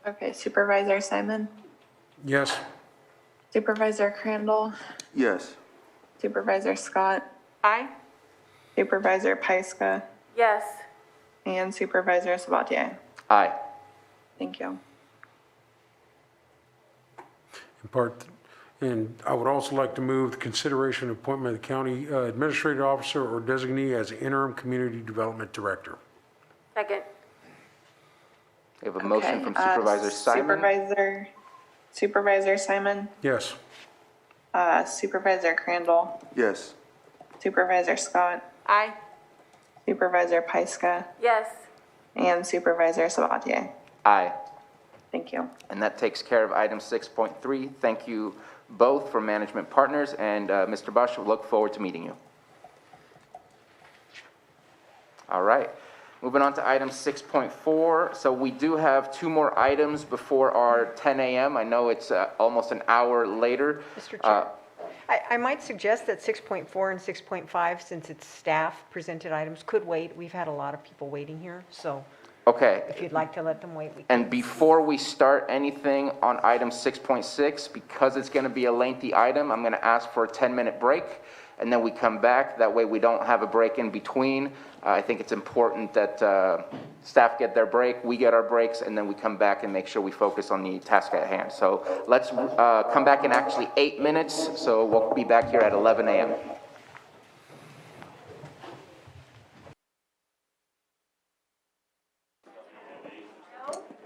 Okay, Supervisor Simon, Yes. Supervisor Crandall, Yes. Supervisor Scott, Aye. Supervisor Pyska, Yes. and Supervisor Sabatier. Aye. Thank you. And I would also like to move the consideration of appointment of the county administrative officer or designee as interim community development director. Second. We have a motion Okay, from Supervisor Simon. Supervisor Simon, Yes. Supervisor Crandall, Yes. Supervisor Scott, Aye. Supervisor Pyska, Yes. and Supervisor Sabatier. Aye. Thank you. And that takes care of item 6.3. Thank you both for management partners, and Mr. Bosch, we look forward to meeting you. All right, moving on to item 6.4. So we do have two more items before our 10 a.m. I know it's almost an hour later. Mr. Chair, I might suggest that 6.4 and 6.5, since it's staff-presented items, could wait. We've had a lot of people waiting here, so Okay. if you'd like to let them wait, we can. And before we start anything on item 6.6, because it's going to be a lengthy item, I'm going to ask for a 10-minute break, and then we come back. That way we don't have a break in between. I think it's important that staff get their break, we get our breaks, and then we come back and make sure we focus on the task at hand. So let's come back in actually 8 minutes, so we'll be back here at 11 a.m.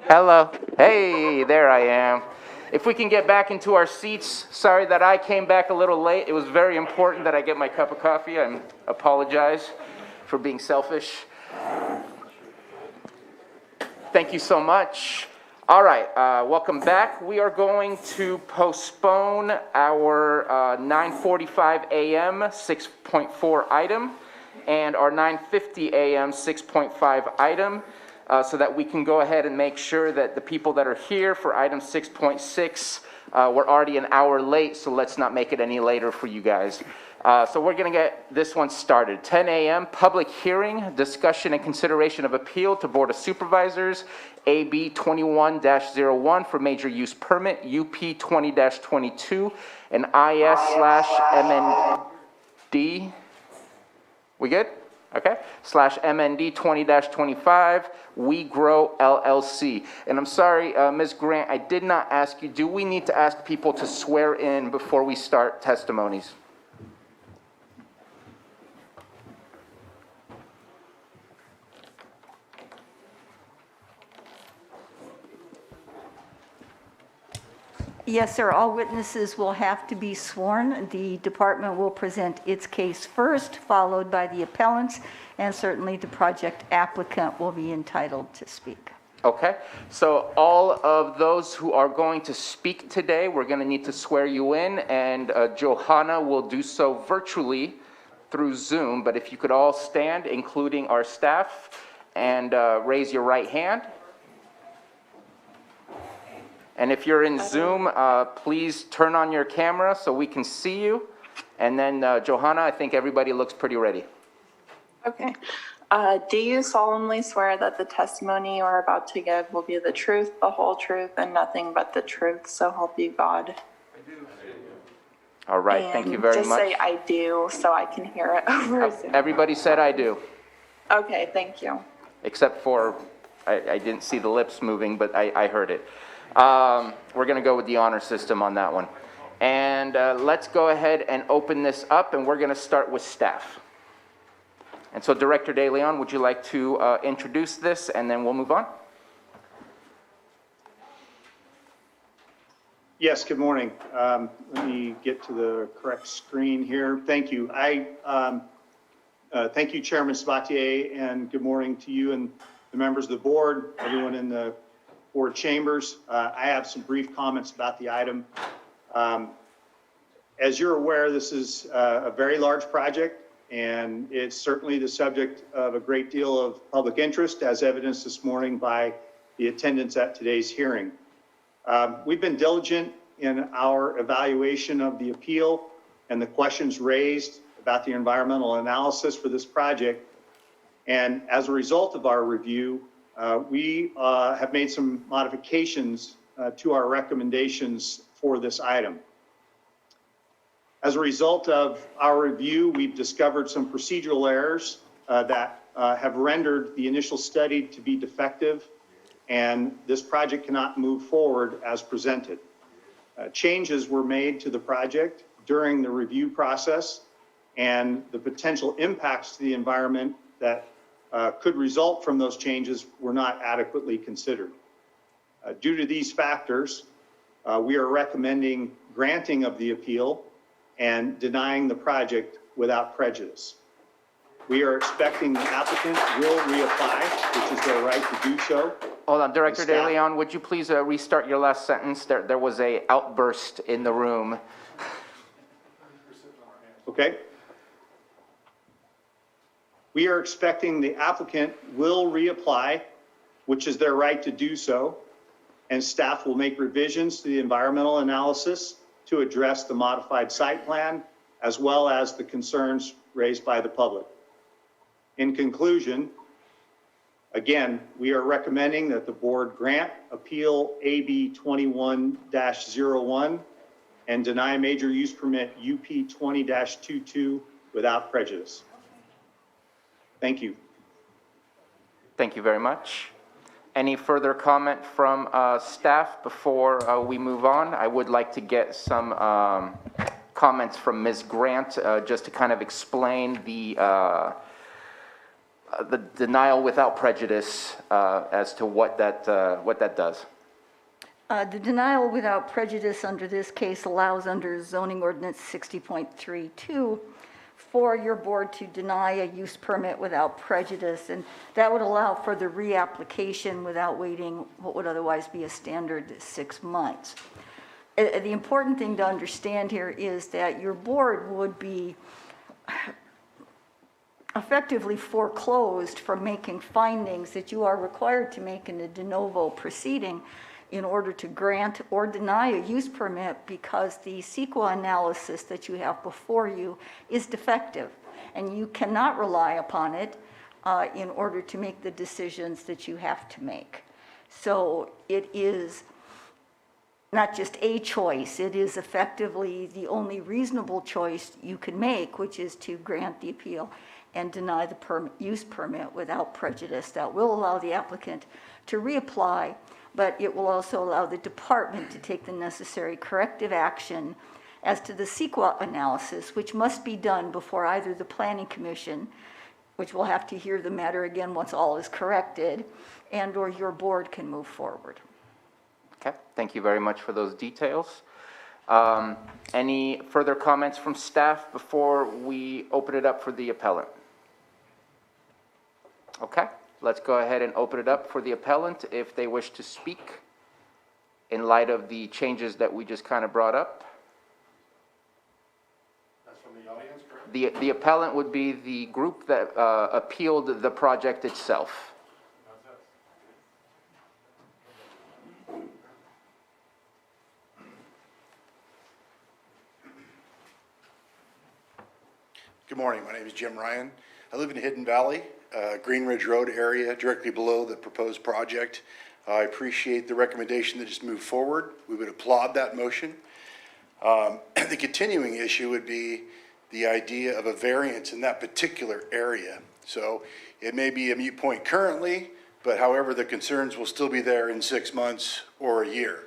Hello. Hey, there I am. If we can get back into our seats, sorry that I came back a little late. It was very important that I get my cup of coffee. I apologize for being selfish. Thank you so much. All right, welcome back. We are going to postpone our 9:45 a.m. 6.4 item and our 9:50 a.m. 6.5 item. So that we can go ahead and make sure that the people that are here for item 6.6, we're already an hour late, so let's not make it any later for you guys. So we're going to get this one started. 10 a.m., public hearing, discussion and consideration of appeal to Board of Supervisors, AB 21-01 for major use permit, UP 20-22, and IS/MND We good? Okay. /MND 20-25, We Grow LLC. And I'm sorry, Ms. Grant, I did not ask you, do we need to ask people to swear in before we start testimonies? Yes, sir. All witnesses will have to be sworn. The department will present its case first, followed by the appellants, and certainly the project applicant will be entitled to speak. Okay, so all of those who are going to speak today, we're going to need to swear you in, and Johanna will do so virtually through Zoom, but if you could all stand, including our staff, and raise your right hand. And if you're in Zoom, please turn on your camera so we can see you. And then Johanna, I think everybody looks pretty ready. Okay. Do you solemnly swear that the testimony you are about to give will be the truth, the whole truth, and nothing but the truth, so help you God? I do. All right, thank you very much. Just say I do so I can hear it over Zoom. Everybody said I do. Okay, thank you. Except for, I didn't see the lips moving, but I heard it. We're going to go with the honor system on that one. And let's go ahead and open this up, and we're going to start with staff. And so, Director De Leon, would you like to introduce this, and then we'll move on? Yes, good morning. Let me get to the correct screen here. Thank you. Thank you, Chairman Sabatier, and good morning to you and the members of the board, everyone in the board chambers. I have some brief comments about the item. As you're aware, this is a very large project, and it's certainly the subject of a great deal of public interest, as evidenced this morning by the attendance at today's hearing. We've been diligent in our evaluation of the appeal and the questions raised about the environmental analysis for this project. And as a result of our review, we have made some modifications to our recommendations for this item. As a result of our review, we've discovered some procedural errors that have rendered the initial study to be defective, and this project cannot move forward as presented. Changes were made to the project during the review process, and the potential impacts to the environment that could result from those changes were not adequately considered. Due to these factors, we are recommending granting of the appeal and denying the project without prejudice. We are expecting the applicant will reapply, which is their right to do so. Hold on, Director De Leon, would you please restart your last sentence? There was a outburst in the room. Okay. We are expecting the applicant will reapply, which is their right to do so, and staff will make revisions to the environmental analysis to address the modified site plan, as well as the concerns raised by the public. In conclusion, again, we are recommending that the board grant appeal AB 21-01 and deny major use permit UP 20-22 without prejudice. Thank you. Thank you very much. Any further comment from staff before we move on? I would like to get some comments from Ms. Grant just to kind of explain the denial without prejudice as to what that does. The denial without prejudice under this case allows under zoning ordinance 60.32 for your board to deny a use permit without prejudice, and that would allow for the reapplication without waiting what would otherwise be a standard 6 months. The important thing to understand here is that your board would be effectively foreclosed from making findings that you are required to make in a de novo proceeding in order to grant or deny a use permit, because the CEQA analysis that you have before you is defective, and you cannot rely upon it in order to make the decisions that you have to make. So it is not just a choice, it is effectively the only reasonable choice you can make, which is to grant the appeal and deny the use permit without prejudice. That will allow the applicant to reapply, but it will also allow the department to take the necessary corrective action as to the CEQA analysis, which must be done before either the Planning Commission, which will have to hear the matter again once all is corrected, and or your board can move forward. Okay, thank you very much for those details. Any further comments from staff before we open it up for the appellant? Okay, let's go ahead and open it up for the appellant if they wish to speak in light of the changes that we just kind of brought up. That's from the audience, correct? The appellant would be the group that appealed the project itself. Good morning. My name is Jim Ryan. I live in Hidden Valley, Green Ridge Road area, directly below the proposed project. I appreciate the recommendation that just moved forward. We would applaud that motion. The continuing issue would be the idea of a variance in that particular area. So it may be a moot point currently, but however, the concerns will still be there in 6 months or a year.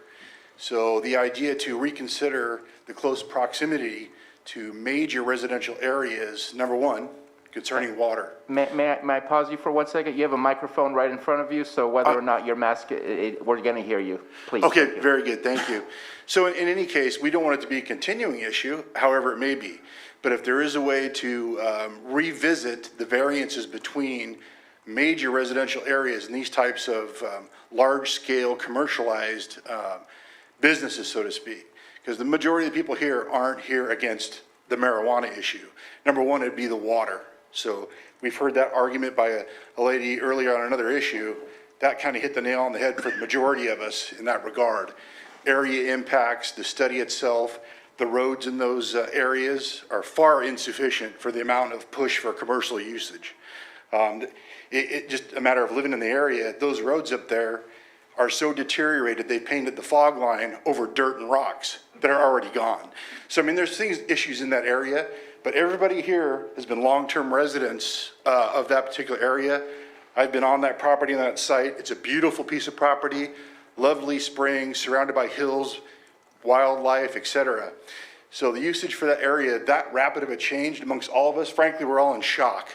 So the idea to reconsider the close proximity to major residential areas, number one, concerning water. May I pause you for 1 second? You have a microphone right in front of you, so whether or not you're masked, we're going to hear you. Please. Okay, very good, thank you. So in any case, we don't want it to be a continuing issue, however it may be. But if there is a way to revisit the variances between major residential areas and these types of large-scale commercialized businesses, so to speak, because the majority of the people here aren't here against the marijuana issue. Number one, it'd be the water. So we've heard that argument by a lady earlier on another issue. That kind of hit the nail on the head for the majority of us in that regard. Area impacts, the study itself, the roads in those areas are far insufficient for the amount of push for commercial usage. It just a matter of living in the area. Those roads up there are so deteriorated, they painted the fog line over dirt and rocks that are already gone. So, I mean, there's issues in that area, but everybody here has been long-term residents of that particular area. I've been on that property, on that site. It's a beautiful piece of property, lovely springs, surrounded by hills, wildlife, etc. So the usage for that area, that rapid of a change amongst all of us, frankly, we're all in shock.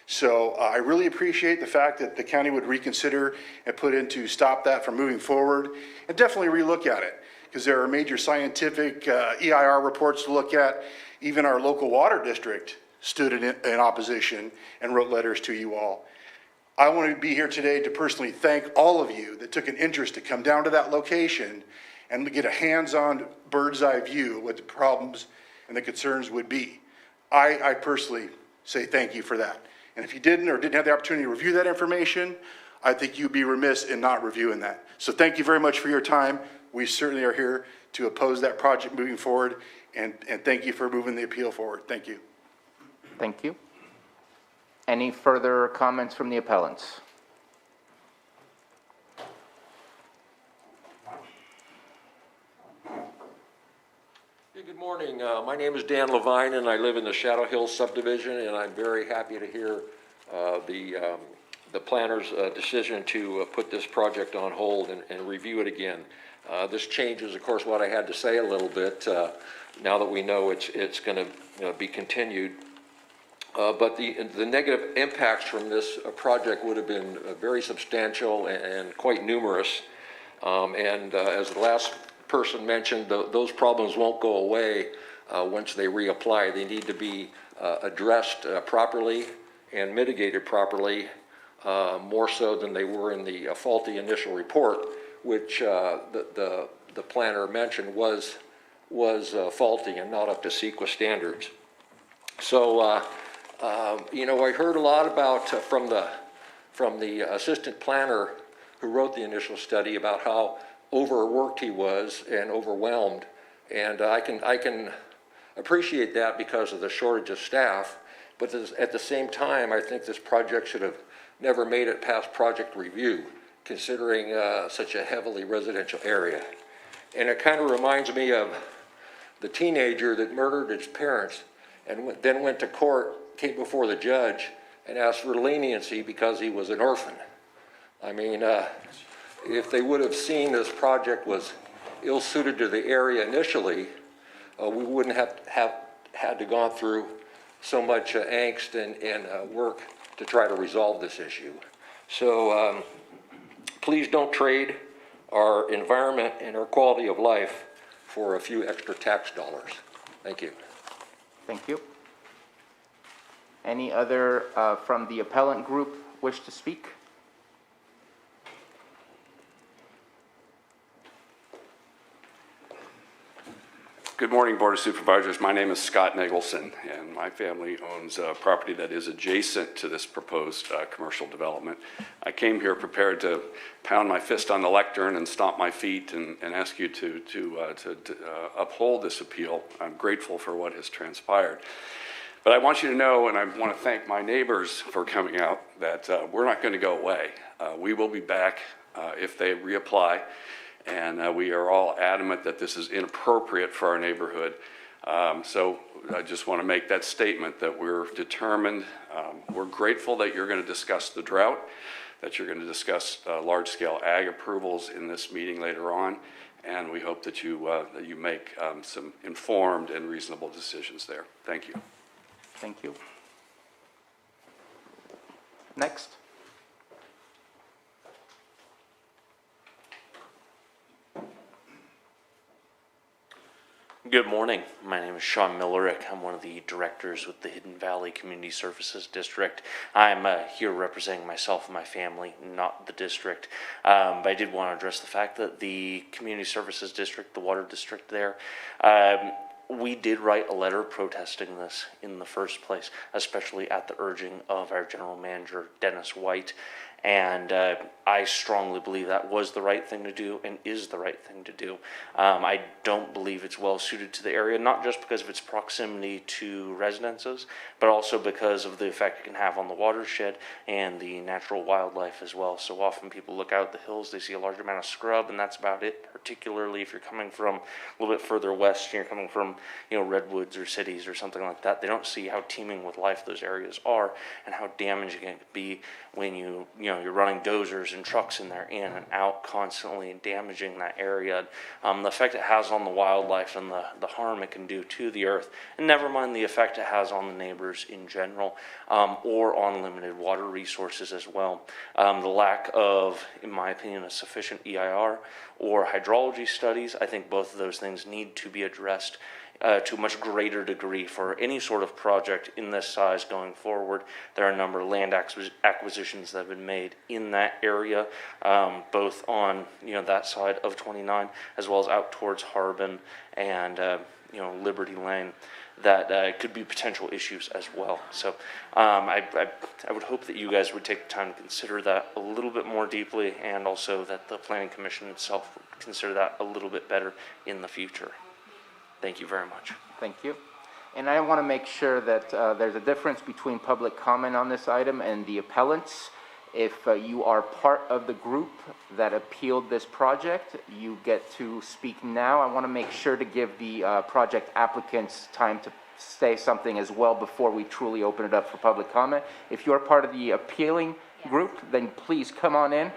So I really appreciate the fact that the county would reconsider and put in to stop that from moving forward and definitely relook at it, because there are major scientific EIR reports to look at. Even our local water district stood in opposition and wrote letters to you all. I want to be here today to personally thank all of you that took an interest to come down to that location and to get a hands-on bird's eye view of what the problems and the concerns would be. I personally say thank you for that. And if you didn't or didn't have the opportunity to review that information, I think you'd be remiss in not reviewing that. So thank you very much for your time. We certainly are here to oppose that project moving forward, and thank you for moving the appeal forward. Thank you. Thank you. Any further comments from the appellants? Good morning. My name is Dan Levine, and I live in the Shadow Hills subdivision, and I'm very happy to hear the planner's decision to put this project on hold and review it again. This changes, of course, what I had to say a little bit now that we know it's going to be continued. But the negative impacts from this project would have been very substantial and quite numerous. As the last person mentioned, those problems won't go away once they reapply. They need to be addressed properly and mitigated properly, more so than they were in the faulty initial report, which the planner mentioned was faulty and not up to CEQA standards. So, you know, I heard a lot about from the assistant planner who wrote the initial study about how overworked he was and overwhelmed, and I can appreciate that because of the shortage of staff. But at the same time, I think this project should have never made it past project review, considering such a heavily residential area. And it kind of reminds me of the teenager that murdered his parents and then went to court came before the judge and asked for leniency because he was an orphan. I mean, if they would have seen this project was ill-suited to the area initially, we wouldn't have had to gone through so much angst and work to try to resolve this issue. So please don't trade our environment and our quality of life for a few extra tax dollars. Thank you. Thank you. Any other from the appellant group wish to speak? Good morning, Board of Supervisors. My name is Scott Nagelson, and my family owns property that is adjacent to this proposed commercial development. I came here prepared to pound my fist on the lectern and stomp my feet and ask you to uphold this appeal. I'm grateful for what has transpired. But I want you to know, and I want to thank my neighbors for coming out, that we're not going to go away. We will be back if they reapply. And we are all adamant that this is inappropriate for our neighborhood. So I just want to make that statement that we're determined. We're grateful that you're going to discuss the drought, that you're going to discuss large-scale ag approvals in this meeting later on, and we hope that you make some informed and reasonable decisions there. Thank you. Thank you. Next. Good morning. My name is Sean Millerick. I'm one of the directors with the Hidden Valley Community Services District. I'm here representing myself and my family, not the district. But I did want to address the fact that the Community Services District, the water district there, we did write a letter protesting this in the first place, especially at the urging of our general manager, Dennis White. And I strongly believe that was the right thing to do and is the right thing to do. I don't believe it's well suited to the area, not just because of its proximity to residences, but also because of the effect it can have on the watershed and the natural wildlife as well. So often people look out the hills, they see a large amount of scrub, and that's about it, particularly if you're coming from a little bit further west and you're coming from, redwoods or cities or something like that. They don't see how teeming with life those areas are and how damaging it can be when you're running dozers and trucks in there in and out constantly and damaging that area. The effect it has on the wildlife and the harm it can do to the earth, and never mind the effect it has on the neighbors in general, or on limited water resources as well. The lack of, in my opinion, a sufficient EIR or hydrology studies, I think both of those things need to be addressed to a much greater degree for any sort of project in this size going forward. There are a number of land acquisitions that have been made in that area, both on that side of 29 as well as out towards Harbin and Liberty Lane, that could be potential issues as well. So I would hope that you guys would take the time to consider that a little bit more deeply, and also that the Planning Commission itself would consider that a little bit better in the future. Thank you very much. Thank you. And I want to make sure that there's a difference between public comment on this item and the appellants. If you are part of the group that appealed this project, you get to speak now. I want to make sure to give the project applicants time to say something as well before we truly open it up for public comment. If you're part of the appealing group, then please come on in.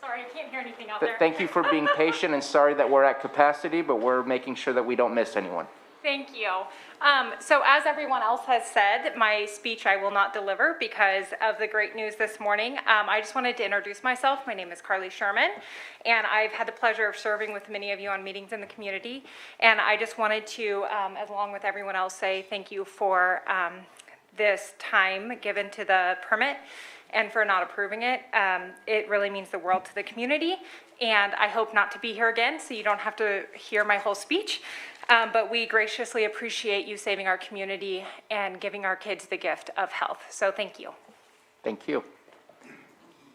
Sorry, I can't hear anything out there. Thank you for being patient, and sorry that we're at capacity, but we're making sure that we don't miss anyone. Thank you. So as everyone else has said, my speech I will not deliver because of the great news this morning. I just wanted to introduce myself. My name is Carly Sherman, and I've had the pleasure of serving with many of you on meetings in the community. And I just wanted to, along with everyone else, say thank you for this time given to the permit and for not approving it. It really means the world to the community, and I hope not to be here again, so you don't have to hear my whole speech. But we graciously appreciate you saving our community and giving our kids the gift of health. So thank you. Thank you.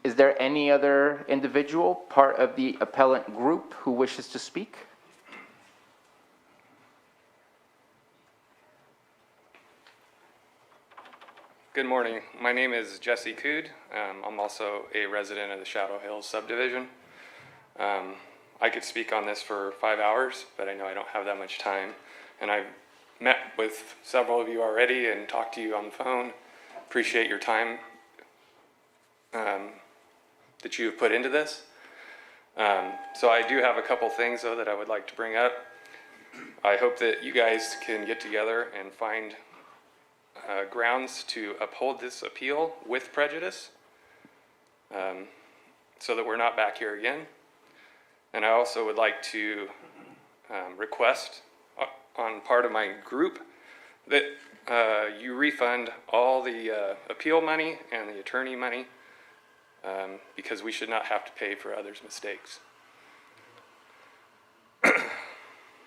Is there any other individual part of the appellant group who wishes to speak? Good morning. My name is Jesse Cood. I'm also a resident of the Shadow Hills subdivision. I could speak on this for 5 hours, but I know I don't have that much time. And I've met with several of you already and talked to you on the phone. Appreciate your time that you have put into this. So I do have a couple things, though, that I would like to bring up. I hope that you guys can get together and find grounds to uphold this appeal with prejudice, so that we're not back here again. And I also would like to request on part of my group that you refund all the appeal money and the attorney money, because we should not have to pay for others' mistakes.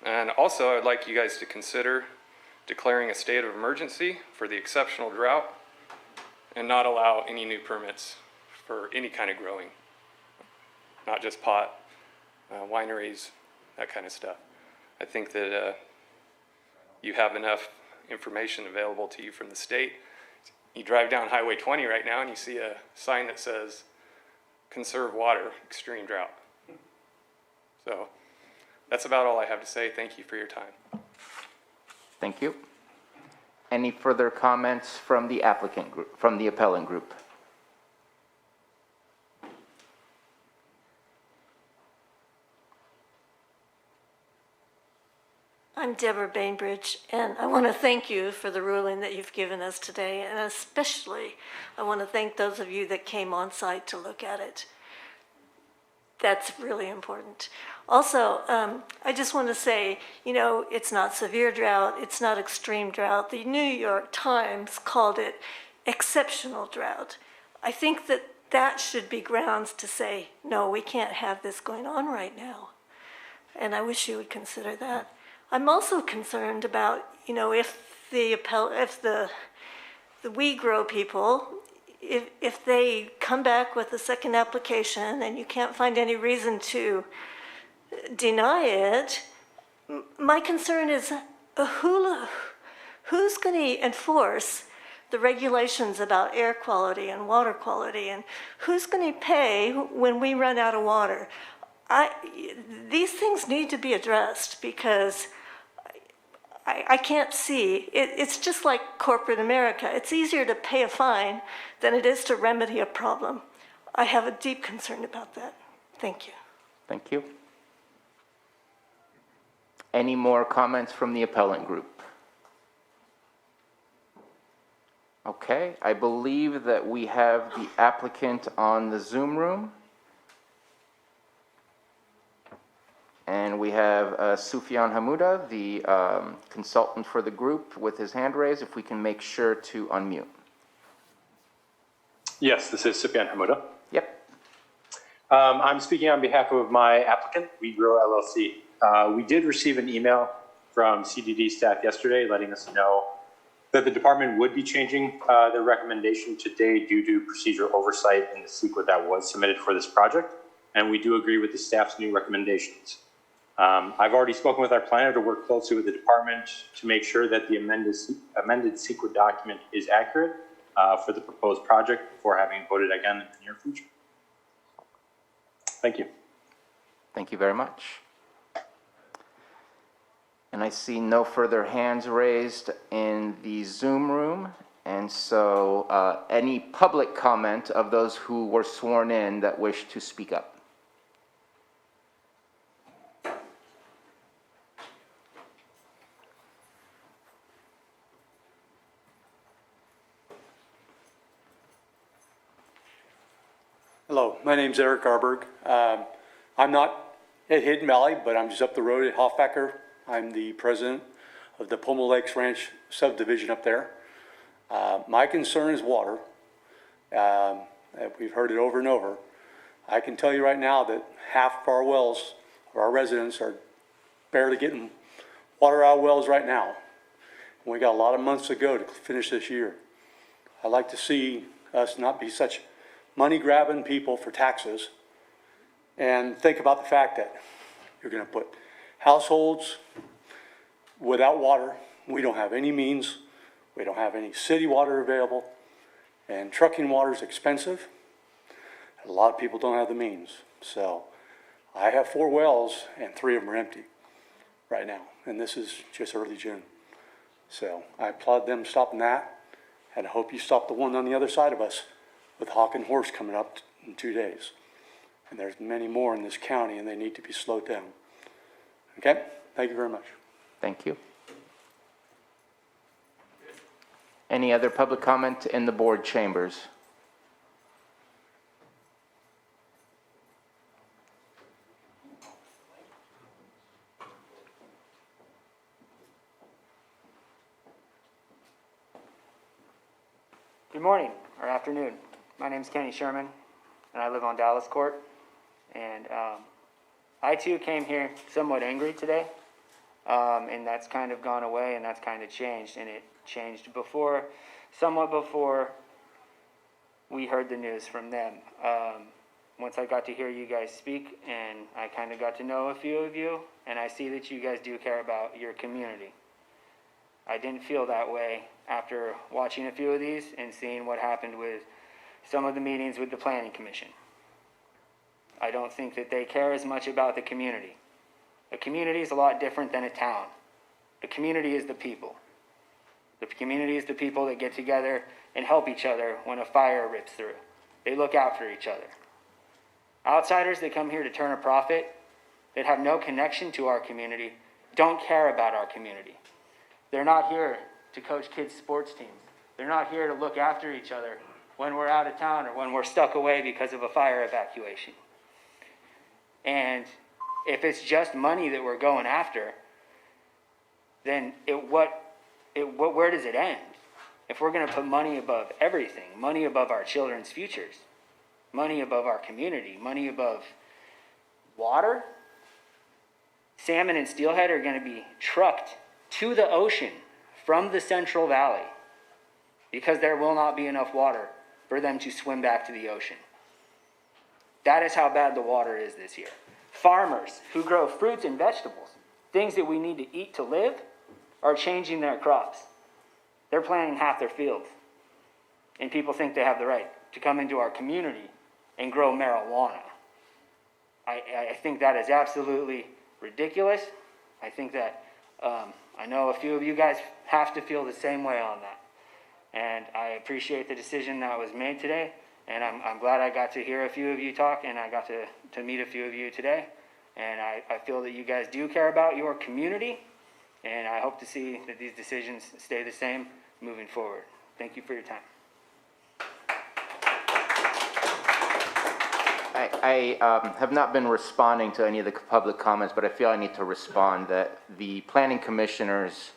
And also, I'd like you guys to consider declaring a state of emergency for the exceptional drought and not allow any new permits for any kind of growing, not just pot, wineries, that kind of stuff. I think that you have enough information available to you from the state. You drive down Highway 20 right now and you see a sign that says, "Conserve water, extreme drought." So that's about all I have to say. Thank you for your time. Thank you. Any further comments from the applicant group, from the appellant group? I'm Deborah Bainbridge, and I want to thank you for the ruling that you've given us today, and especially I want to thank those of you that came on site to look at it. That's really important. Also, I just want to say, you know, it's not severe drought, it's not extreme drought. The New York Times called it exceptional drought. I think that that should be grounds to say, no, we can't have this going on right now. And I wish you would consider that. I'm also concerned about, you know, if the We Grow people, if they come back with a second application and you can't find any reason to deny it, my concern is who's going to enforce the regulations about air quality and water quality, and who's going to pay when we run out of water? These things need to be addressed, because I can't see. It's just like corporate America. It's easier to pay a fine than it is to remedy a problem. I have a deep concern about that. Thank you. Thank you. Any more comments from the appellant group? Okay, I believe that we have the applicant on the Zoom room. And we have Sufyan Hamouda, the consultant for the group, with his hand raised. If we can make sure to unmute. Yes, this is Sufyan Hamouda. Yep. I'm speaking on behalf of my applicant, We Grow LLC. We did receive an email from CDD staff yesterday letting us know that the department would be changing their recommendation today due to procedural oversight in the CEQA that was submitted for this project. And we do agree with the staff's new recommendations. I've already spoken with our planner to work closely with the department to make sure that the amended CEQA document is accurate for the proposed project before having it voted again in the near future. Thank you. Thank you very much. And I see no further hands raised in the Zoom room. And so any public comment of those who were sworn in that wish to speak up? Hello, my name's Eric Arberg. I'm not at Hidden Valley, but I'm just up the road at Hoffacker. I'm the president of the Pomo Lakes Ranch subdivision up there. My concern is water. We've heard it over and over. I can tell you right now that half of our wells, or our residents, are barely getting water out of wells right now. We got a lot of months to go to finish this year. I'd like to see us not be such money-grabbing people for taxes, and think about the fact that you're going to put households without water. We don't have any means. We don't have any city water available, and trucking water is expensive. A lot of people don't have the means. So I have 4 wells, and 3 of them are empty right now, and this is just early June. So I applaud them stopping that, and I hope you stop the one on the other side of us with Hawk and Horse coming up in 2 days. And there's many more in this county, and they need to be slowed down. Okay? Thank you very much. Thank you. Any other public comment in the board chambers? Good morning or afternoon. My name is Kenny Sherman, and I live on Dallas Court. And I too came here somewhat angry today, and that's kind of gone away, and that's kind of changed. And it changed somewhat before we heard the news from them. Once I got to hear you guys speak, and I kind of got to know a few of you, and I see that you guys do care about your community. I didn't feel that way after watching a few of these and seeing what happened with some of the meetings with the Planning Commission. I don't think that they care as much about the community. A community is a lot different than a town. The community is the people. The community is the people that get together and help each other when a fire rips through. They look out for each other. Outsiders that come here to turn a profit, that have no connection to our community, don't care about our community. They're not here to coach kids' sports teams. They're not here to look after each other when we're out of town or when we're stuck away because of a fire evacuation. And if it's just money that we're going after, then where does it end? If we're going to put money above everything, money above our children's futures, money above our community, money above water, salmon and steelhead are going to be trucked to the ocean from the Central Valley because there will not be enough water for them to swim back to the ocean. That is how bad the water is this year. Farmers who grow fruits and vegetables, things that we need to eat to live, are changing their crops. They're planting half their fields. And people think they have the right to come into our community and grow marijuana. I think that is absolutely ridiculous. I think that I know a few of you guys have to feel the same way on that. And I appreciate the decision that was made today. And I'm glad I got to hear a few of you talk, and I got to meet a few of you today. And I feel that you guys do care about your community, and I hope to see that these decisions stay the same moving forward. Thank you for your time. I have not been responding to any of the public comments, but I feel I need to respond that the planning commissioners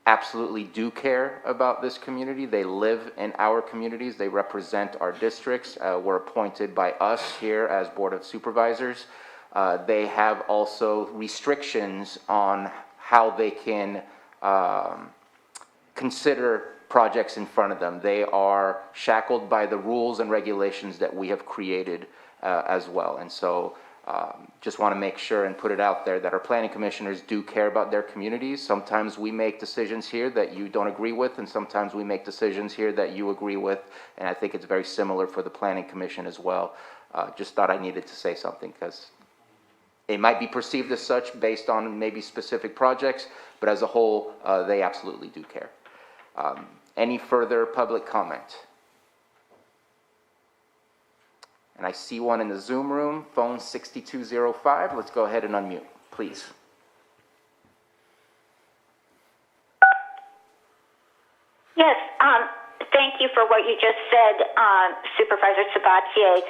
absolutely do care about this community. They live in our communities. They represent our districts. We're appointed by us here as Board of Supervisors. They have also restrictions on how they can consider projects in front of them. They are shackled by the rules and regulations that we have created as well. And so just want to make sure and put it out there that our planning commissioners do care about their communities. Sometimes we make decisions here that you don't agree with, and sometimes we make decisions here that you agree with, and I think it's very similar for the planning commission as well. Just thought I needed to say something because it might be perceived as such based on maybe specific projects, but as a whole, they absolutely do care. Any further public comment? And I see one in the Zoom room, phone 6205. Let's go ahead and unmute, please. Yes, thank you for what you just said, Supervisor Sabatier.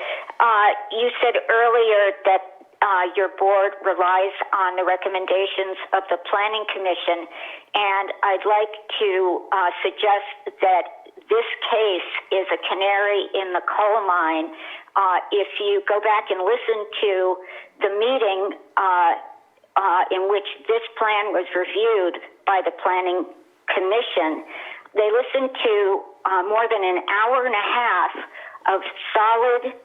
You said earlier that your board relies on the recommendations of the Planning Commission, and I'd like to suggest that this case is a canary in the coal mine. If you go back and listen to the meeting in which this plan was reviewed by the Planning Commission, they listened to more than an hour and a half of solid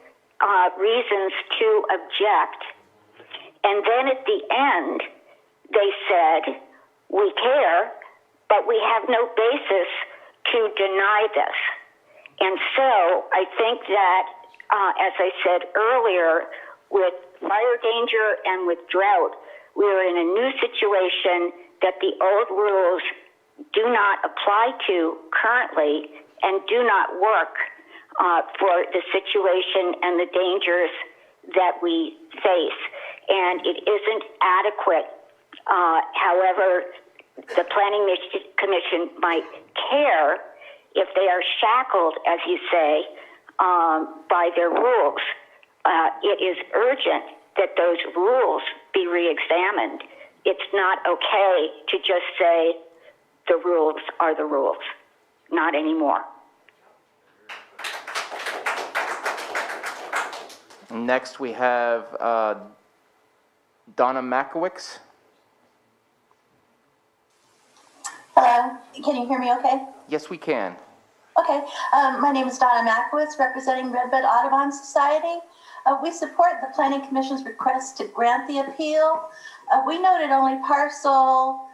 reasons to object. And then at the end, they said, we care, but we have no basis to deny this. And so I think that, as I said earlier, with fire danger and with drought, we are in a new situation that the old rules do not apply to currently and do not work for the situation and the dangers that we face. And it isn't adequate. However, the Planning Commission might care if they are shackled, as you say, by their rules. It is urgent that those rules be re-examined. It's not okay to just say the rules are the rules. Not anymore. Next, we have Donna Makowicz. Hello, can you hear me okay? Yes, we can. Okay, my name is Donna Makowicz, representing Redbud Audubon Society. We support the Planning Commission's request to grant the appeal. We noted only parcel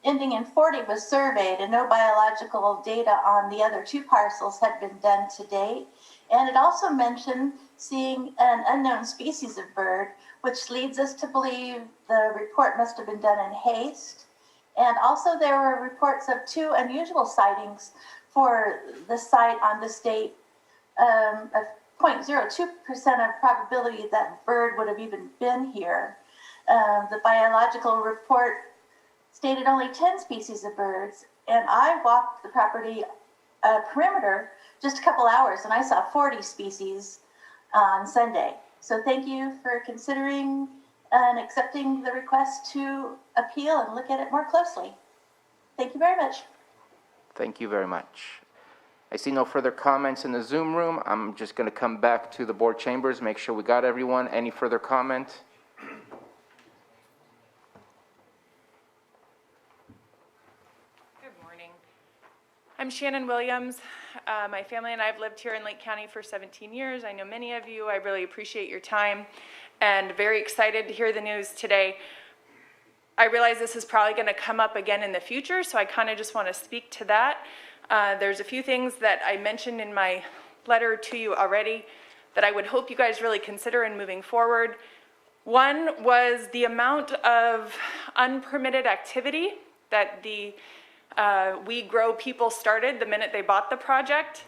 ending in 40 was surveyed and no biological data on the other two parcels had been done to date. And it also mentioned seeing an unknown species of bird, which leads us to believe the report must have been done in haste. And also there were reports of 2 unusual sightings for the site on the state, of 0.02% of probability that bird would have even been here. The biological report stated only 10 species of birds, and I walked the property perimeter just a couple hours and I saw 40 species on Sunday. So thank you for considering and accepting the request to appeal and look at it more closely. Thank you very much. Thank you very much. I see no further comments in the Zoom room. I'm just going to come back to the board chambers, make sure we got everyone. Any further comment? I'm Shannon Williams. My family and I have lived here in Lake County for 17 years. I know many of you. I really appreciate your time and very excited to hear the news today. I realize this is probably going to come up again in the future, so I kind of just want to speak to that. There's a few things that I mentioned in my letter to you already that I would hope you guys really consider in moving forward. One was the amount of unpermitted activity that the We Grow people started the minute they bought the project.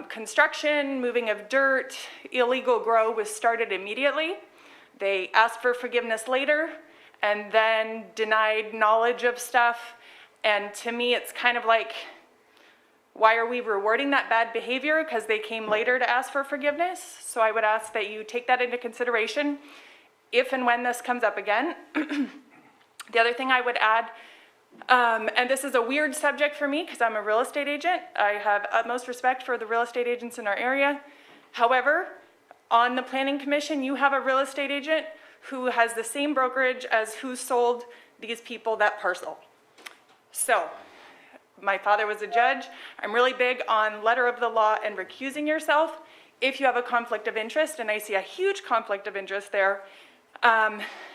Construction, moving of dirt, illegal grow was started immediately. They asked for forgiveness later and then denied knowledge of stuff. And to me, it's kind of like, why are we rewarding that bad behavior? Because they came later to ask for forgiveness. So I would ask that you take that into consideration if and when this comes up again. The other thing I would add, and this is a weird subject for me because I'm a real estate agent. I have utmost respect for the real estate agents in our area. However, on the Planning Commission, you have a real estate agent who has the same brokerage as who sold these people that parcel. So, my father was a judge. I'm really big on letter of the law and recusing yourself if you have a conflict of interest, and I see a huge conflict of interest there.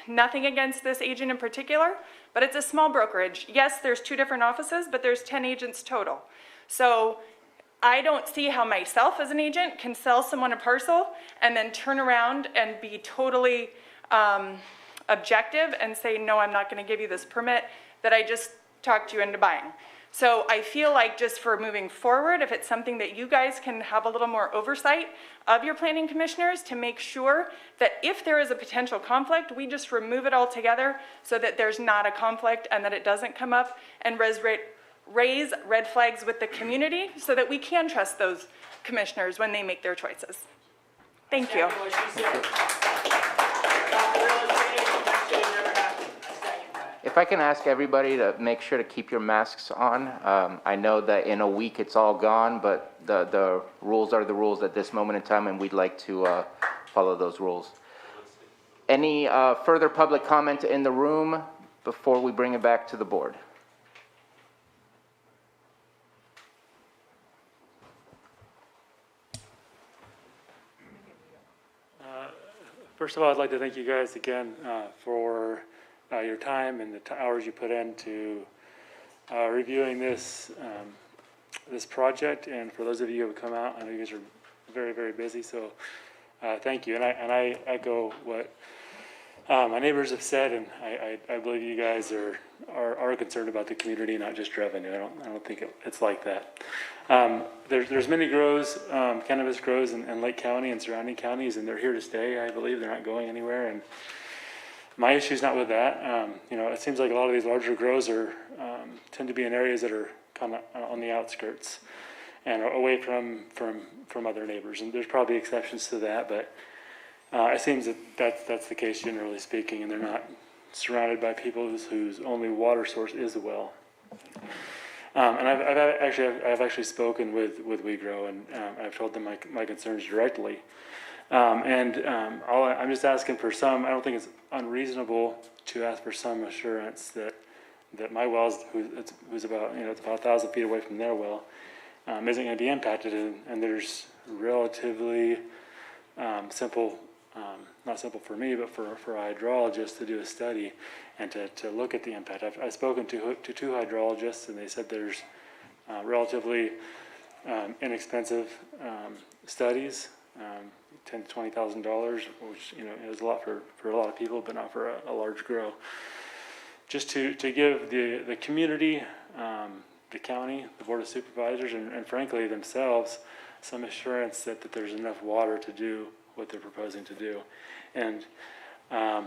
Nothing against this agent in particular, but it's a small brokerage. Yes, there's 2 different offices, but there's 10 agents total. So I don't see how myself as an agent can sell someone a parcel and then turn around and be totally objective and say, no, I'm not going to give you this permit that I just talked you into buying. So I feel like just for moving forward, if it's something that you guys can have a little more oversight of your planning commissioners to make sure that if there is a potential conflict, we just remove it altogether so that there's not a conflict and that it doesn't come up and raise red flags with the community so that we can trust those commissioners when they make their choices. Thank you. If I can ask everybody to make sure to keep your masks on. I know that in a week it's all gone, but the rules are the rules at this moment in time, and we'd like to follow those rules. Any further public comment in the room before we bring it back to the board? First of all, I'd like to thank you guys again for your time and the hours you put into reviewing this this project. And for those of you who have come out, I know you guys are very, very busy, so thank you. And I echo what My neighbors have said, and I believe you guys are concerned about the community, not just revenue. I don't think it's like that. There's many grows, cannabis grows in Lake County and surrounding counties, and they're here to stay. I believe they're not going anywhere. And my issue's not with that. It seems like a lot of these larger grows tend to be in areas that are kind of on the outskirts and away from other neighbors. And there's probably exceptions to that, but it seems that's the case generally speaking, and they're not surrounded by people whose only water source is a well. And I've actually spoken with WeGrow, and I've told them my concerns directly. I'm just asking for some. I don't think it's unreasonable to ask for some assurance that my wells, who's about it's about 1,000 feet away from their well, isn't going to be impacted, and there's relatively simple. Not simple for me, but for a hydrologist to do a study and to look at the impact. I've spoken to two hydrologists, and they said there's relatively inexpensive studies, $10,000 to $20,000, which is a lot for a lot of people, but not for a large grow. Just to give the community, the county, the Board of Supervisors, and frankly themselves, some assurance that there's enough water to do what they're proposing to do. And I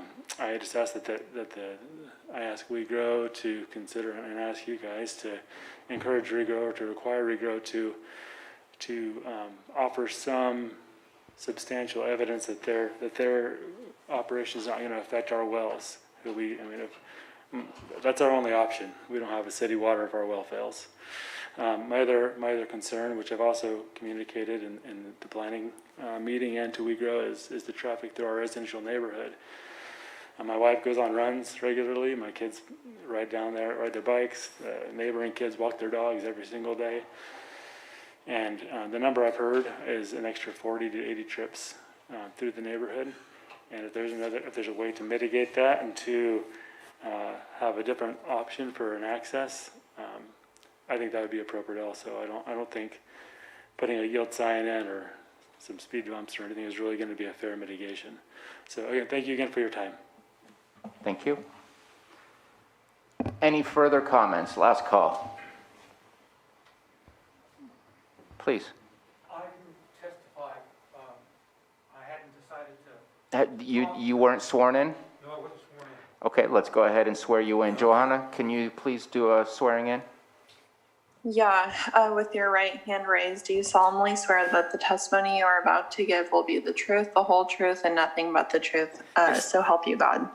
just ask I ask WeGrow to consider, and ask you guys to encourage WeGrow or to require WeGrow to offer some substantial evidence that their operation is not going to affect our wells. That's our only option. We don't have a city water if our well fails. My other concern, which I've also communicated in the planning meeting and to WeGrow, is the traffic through our residential neighborhood. My wife goes on runs regularly. My kids ride their bikes. Neighboring kids walk their dogs every single day. And the number I've heard is an extra 40 to 80 trips through the neighborhood. And if there's a way to mitigate that and to have a different option for an access, I think that would be appropriate also. I don't think putting a yield sign in or some speed bumps or anything is really going to be a fair mitigation. So again, thank you again for your time. Thank you. Any further comments? Last call. Please. I can testify. I hadn't decided to. You weren't sworn in? No, I wasn't sworn in. Okay, let's go ahead and swear you in. Johanna, can you please do a swearing in? Yeah, with your right hand raised, do you solemnly swear that the testimony you are about to give will be the truth, the whole truth, and nothing but the truth? So help you God.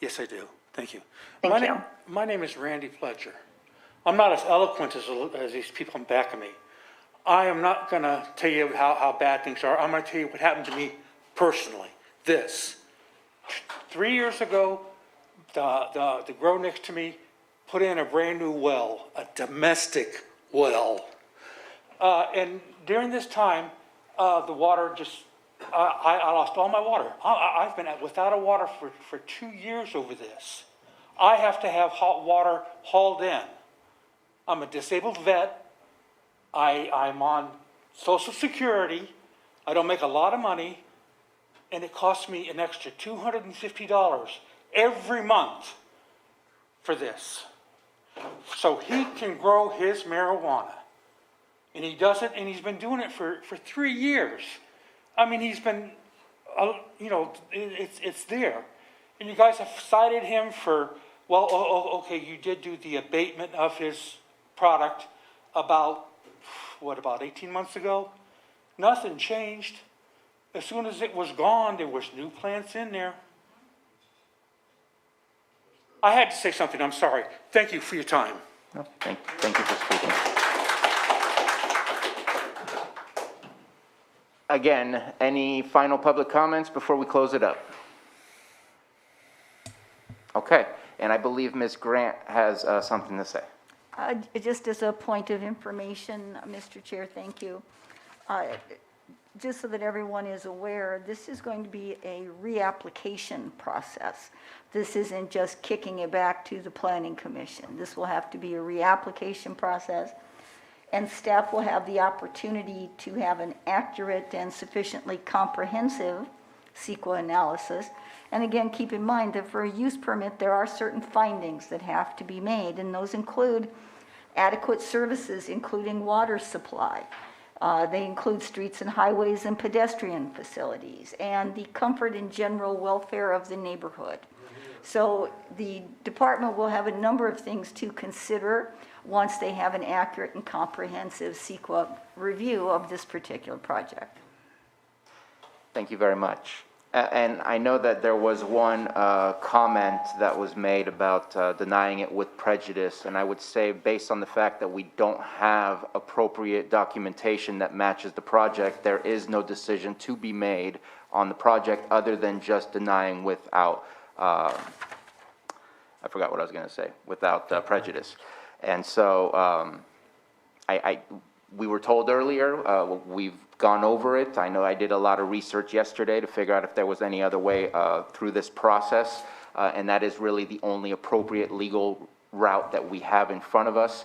Yes, I do. Thank you. Thank you. My name is Randy Fletcher. I'm not as eloquent as these people in back of me. I am not going to tell you how bad things are. I'm going to tell you what happened to me personally. This. 3 years ago, the grow next to me put in a brand new well, a domestic well. And during this time, the water just, I lost all my water. I've been without a water for 2 years over this. I have to have hot water hauled in. I'm a disabled vet. I'm on Social Security. I don't make a lot of money. And it costs me an extra $250 every month for this. So he can grow his marijuana. And he does it, and he's been doing it for 3 years. I mean, he's been, it's there. And you guys have cited him for, okay, you did do the abatement of his product about 18 months ago? Nothing changed. As soon as it was gone, there was new plants in there. I had to say something, I'm sorry. Thank you for your time. No, thank you for speaking. Again, any final public comments before we close it up? Okay, and I believe Ms. Grant has something to say. Just as a point of information, Mr. Chair, thank you. Just so that everyone is aware, this is going to be a reapplication process. This isn't just kicking it back to the Planning Commission. This will have to be a reapplication process, and staff will have the opportunity to have an accurate and sufficiently comprehensive CEQA analysis. And again, keep in mind that for a use permit, there are certain findings that have to be made, and those include adequate services, including water supply. They include streets and highways and pedestrian facilities, and the comfort and general welfare of the neighborhood. So the department will have a number of things to consider once they have an accurate and comprehensive CEQA review of this particular project. Thank you very much. And I know that there was one comment that was made about denying it with prejudice, and I would say based on the fact that we don't have appropriate documentation that matches the project, there is no decision to be made on the project other than just denying without, I forgot what I was going to say, without prejudice. And so we were told earlier, we've gone over it. I know I did a lot of research yesterday to figure out if there was any other way through this process, and that is really the only appropriate legal route that we have in front of us.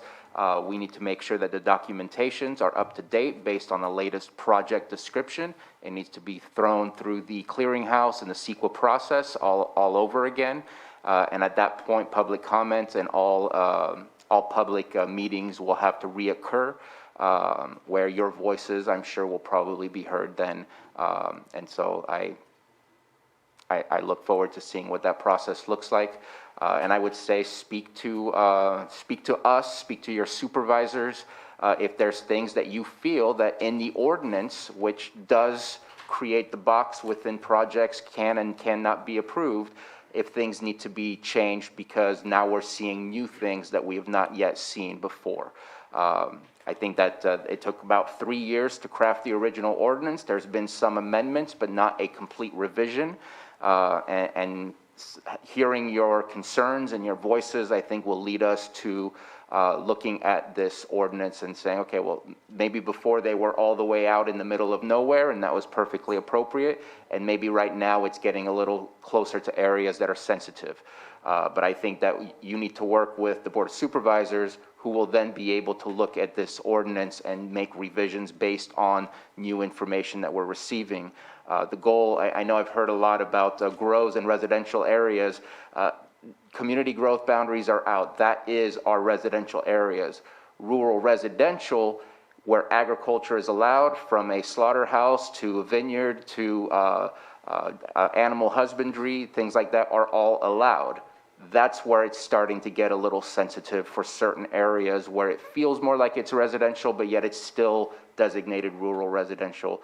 We need to make sure that the documentations are up to date based on the latest project description. It needs to be thrown through the clearinghouse and the CEQA process all over again. And at that point, public comments and all public meetings will have to reoccur. Where your voices, I'm sure, will probably be heard then. And so I look forward to seeing what that process looks like. And I would say speak to us, speak to your supervisors. If there's things that you feel that in the ordinance, which does create the box within projects can and cannot be approved, if things need to be changed because now we're seeing new things that we have not yet seen before. I think that it took about 3 years to craft the original ordinance. There's been some amendments, but not a complete revision. And hearing your concerns and your voices, I think, will lead us to looking at this ordinance and saying, okay, well, maybe before they were all the way out in the middle of nowhere, and that was perfectly appropriate. And maybe right now it's getting a little closer to areas that are sensitive. But I think that you need to work with the Board of Supervisors, who will then be able to look at this ordinance and make revisions based on new information that we're receiving. The goal, I know I've heard a lot about grows in residential areas. Community growth boundaries are out. That is our residential areas. Rural residential, where agriculture is allowed, from a slaughterhouse to a vineyard to animal husbandry, things like that are all allowed. That's where it's starting to get a little sensitive for certain areas where it feels more like it's residential, but yet it's still designated rural residential.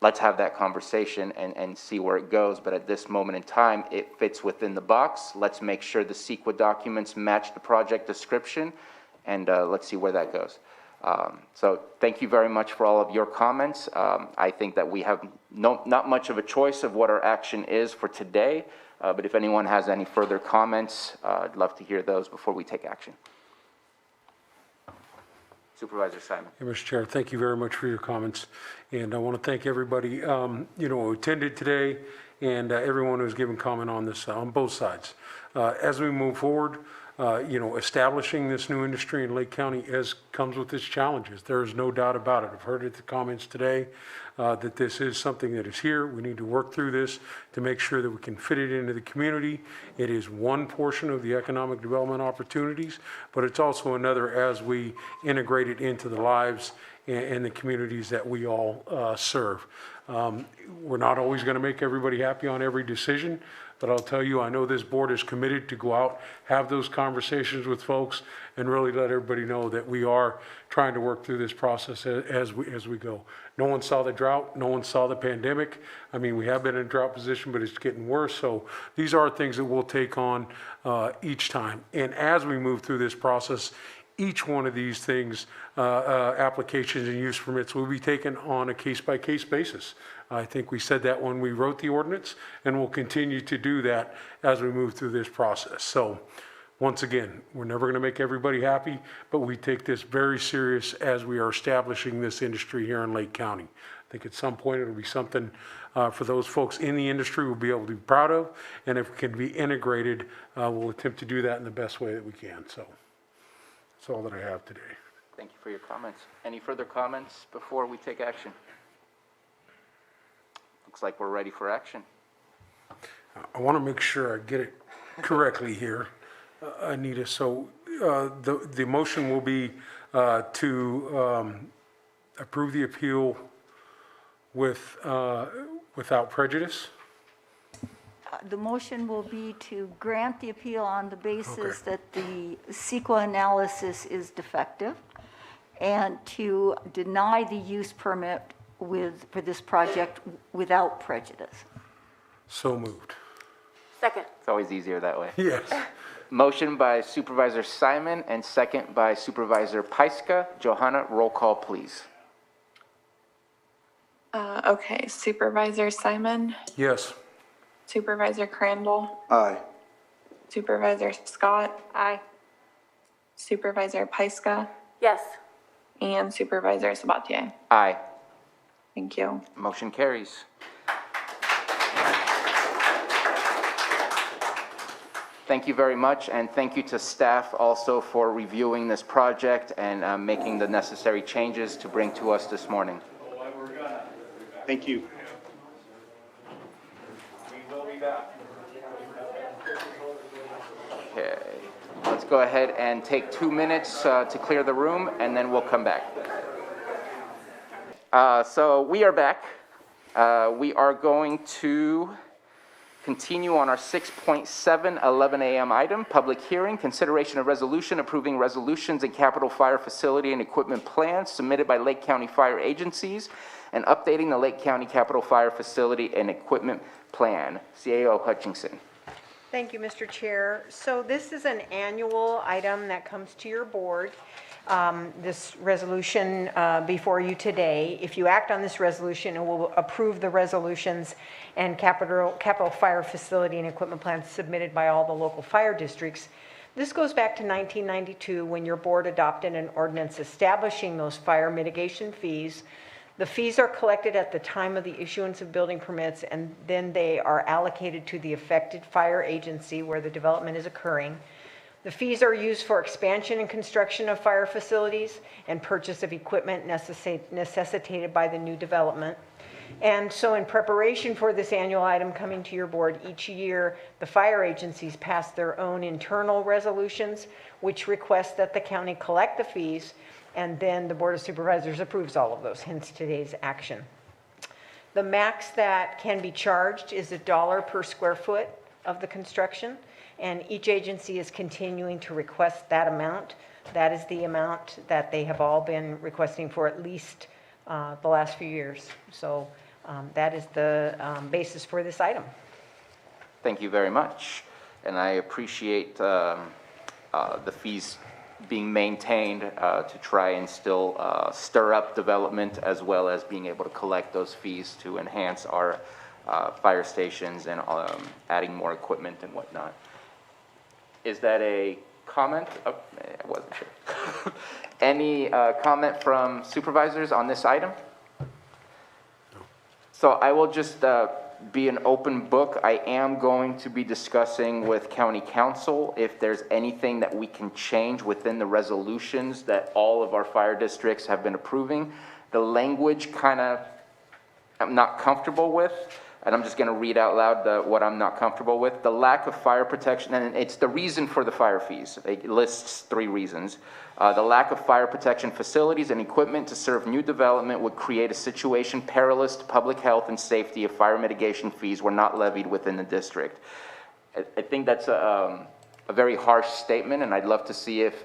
Let's have that conversation and see where it goes. But at this moment in time, it fits within the box. Let's make sure the CEQA documents match the project description, and let's see where that goes. So thank you very much for all of your comments. I think that we have not much of a choice of what our action is for today. But if anyone has any further comments, I'd love to hear those before we take action. Supervisor Simon. Hey, Mr. Chair, thank you very much for your comments. And I want to thank everybody, who attended today and everyone who's given comment on this, on both sides. As we move forward, establishing this new industry in Lake County comes with its challenges. There is no doubt about it. I've heard it, the comments today, that this is something that is here. We need to work through this to make sure that we can fit it into the community. It is one portion of the economic development opportunities, but it's also another as we integrate it into the lives and the communities that we all serve. We're not always going to make everybody happy on every decision, but I'll tell you, I know this board is committed to go out, have those conversations with folks, and really let everybody know that we are trying to work through this process as we go. No one saw the drought. No one saw the pandemic. I mean, we have been in a drought position, but it's getting worse. So these are things that we'll take on each time. And as we move through this process, each one of these things, applications and use permits, will be taken on a case-by-case basis. I think we said that when we wrote the ordinance, and we'll continue to do that as we move through this process. So once again, we're never going to make everybody happy, but we take this very serious as we are establishing this industry here in Lake County. I think at some point it'll be something for those folks in the industry we'll be able to be proud of, and if it can be integrated, we'll attempt to do that in the best way that we can. So that's all that I have today. Thank you for your comments. Any further comments before we take action? Looks like we're ready for action. I want to make sure I get it correctly here, Anita. So the motion will be to approve the appeal without prejudice? The motion will be to grant the appeal on the basis Okay. that the CEQA analysis is defective, and to deny the use permit for this project without prejudice. So moved. Second. It's always easier that way. Yes. Motion by Supervisor Simon and second by Supervisor Pyska. Johanna, roll call, please. Okay, Supervisor Simon, Yes. Supervisor Crandall, Aye. Supervisor Scott, Aye. Supervisor Pyska, Yes. and Supervisor Sabatier. Aye. Thank you. Motion carries. Thank you very much, and thank you to staff also for reviewing this project and making the necessary changes to bring to us this morning. Thank you. Okay, let's go ahead and take 2 minutes to clear the room, and then we'll come back. So we are back. We are going to continue on our 6.7 11 a.m. item, public hearing, consideration of resolution approving resolutions and capital fire facility and equipment plans submitted by Lake County Fire Agencies and updating the Lake County Capital Fire Facility and Equipment Plan. CAO Hutchinson. Thank you, Mr. Chair. So this is an annual item that comes to your board. This resolution before you today, if you act on this resolution, it will approve the resolutions and capital fire facility and equipment plans submitted by all the local fire districts. This goes back to 1992 when your board adopted an ordinance establishing those fire mitigation fees. The fees are collected at the time of the issuance of building permits, and then they are allocated to the affected fire agency where the development is occurring. The fees are used for expansion and construction of fire facilities and purchase of equipment necessitated by the new development. And so in preparation for this annual item coming to your board each year, the fire agencies pass their own internal resolutions, which request that the county collect the fees, and then the Board of Supervisors approves all of those, hence today's action. The max that can be charged is $1 per square foot of the construction, and each agency is continuing to request that amount. That is the amount that they have all been requesting for at least the last few years. So that is the basis for this item. Thank you very much. And I appreciate the fees being maintained to try and still stir up development, as well as being able to collect those fees to enhance our fire stations and adding more equipment and whatnot. Is that a comment? Oh, I wasn't sure. Any comment from supervisors on this item? So I will just be an open book. I am going to be discussing with county council if there's anything that we can change within the resolutions that all of our fire districts have been approving. The language kind of I'm not comfortable with, and I'm just going to read out loud what I'm not comfortable with. The lack of fire protection, and it's the reason for the fire fees. It lists 3 reasons. The lack of fire protection facilities and equipment to serve new development would create a situation perilous to public health and safety if fire mitigation fees were not levied within the district. I think that's a very harsh statement, and I'd love to see if,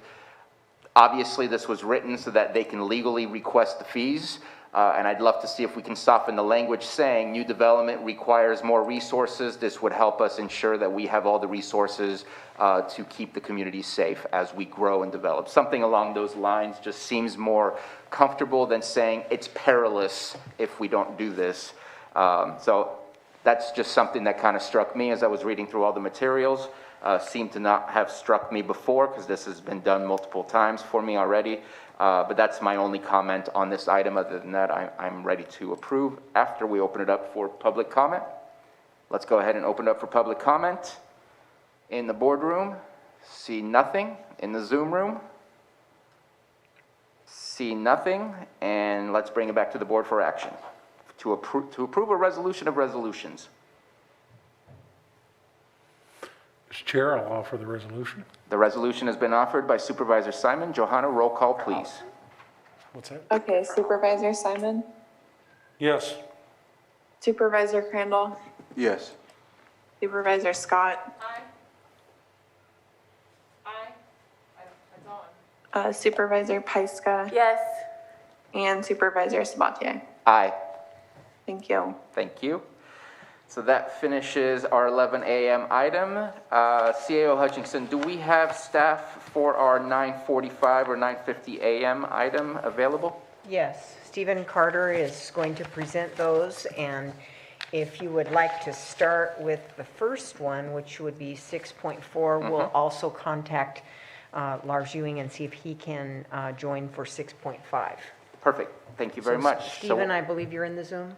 obviously this was written so that they can legally request the fees. And I'd love to see if we can soften the language saying new development requires more resources. This would help us ensure that we have all the resources to keep the community safe as we grow and develop. Something along those lines just seems more comfortable than saying it's perilous if we don't do this. So that's just something that kind of struck me as I was reading through all the materials. Seemed to not have struck me before because this has been done multiple times for me already. But that's my only comment on this item. Other than that, I'm ready to approve after we open it up for public comment. Let's go ahead and open it up for public comment. In the boardroom, see nothing. In the Zoom room, see nothing. And let's bring it back to the board for action. to approve a resolution of resolutions. Mr. Chair, I'll offer the resolution. The resolution has been offered by Supervisor Simon. Johanna, roll call, please. What's that? Okay, Supervisor Simon, Yes. Supervisor Crandall, Yes. Supervisor Scott, Aye. Aye. It's on. Supervisor Pyska, Yes. and Supervisor Sabatier. Aye. Thank you. Thank you. So that finishes our 11 a.m. item. CAO Hutchinson, do we have staff for our 9:45 or 9:50 a.m. item available? Yes, Stephen Carter is going to present those, and if you would like to start with the first one, which would be 6.4, we'll also contact Lars Ewing and see if he can join for 6.5. Perfect. Thank you very much. Stephen, I believe you're in the Zoom?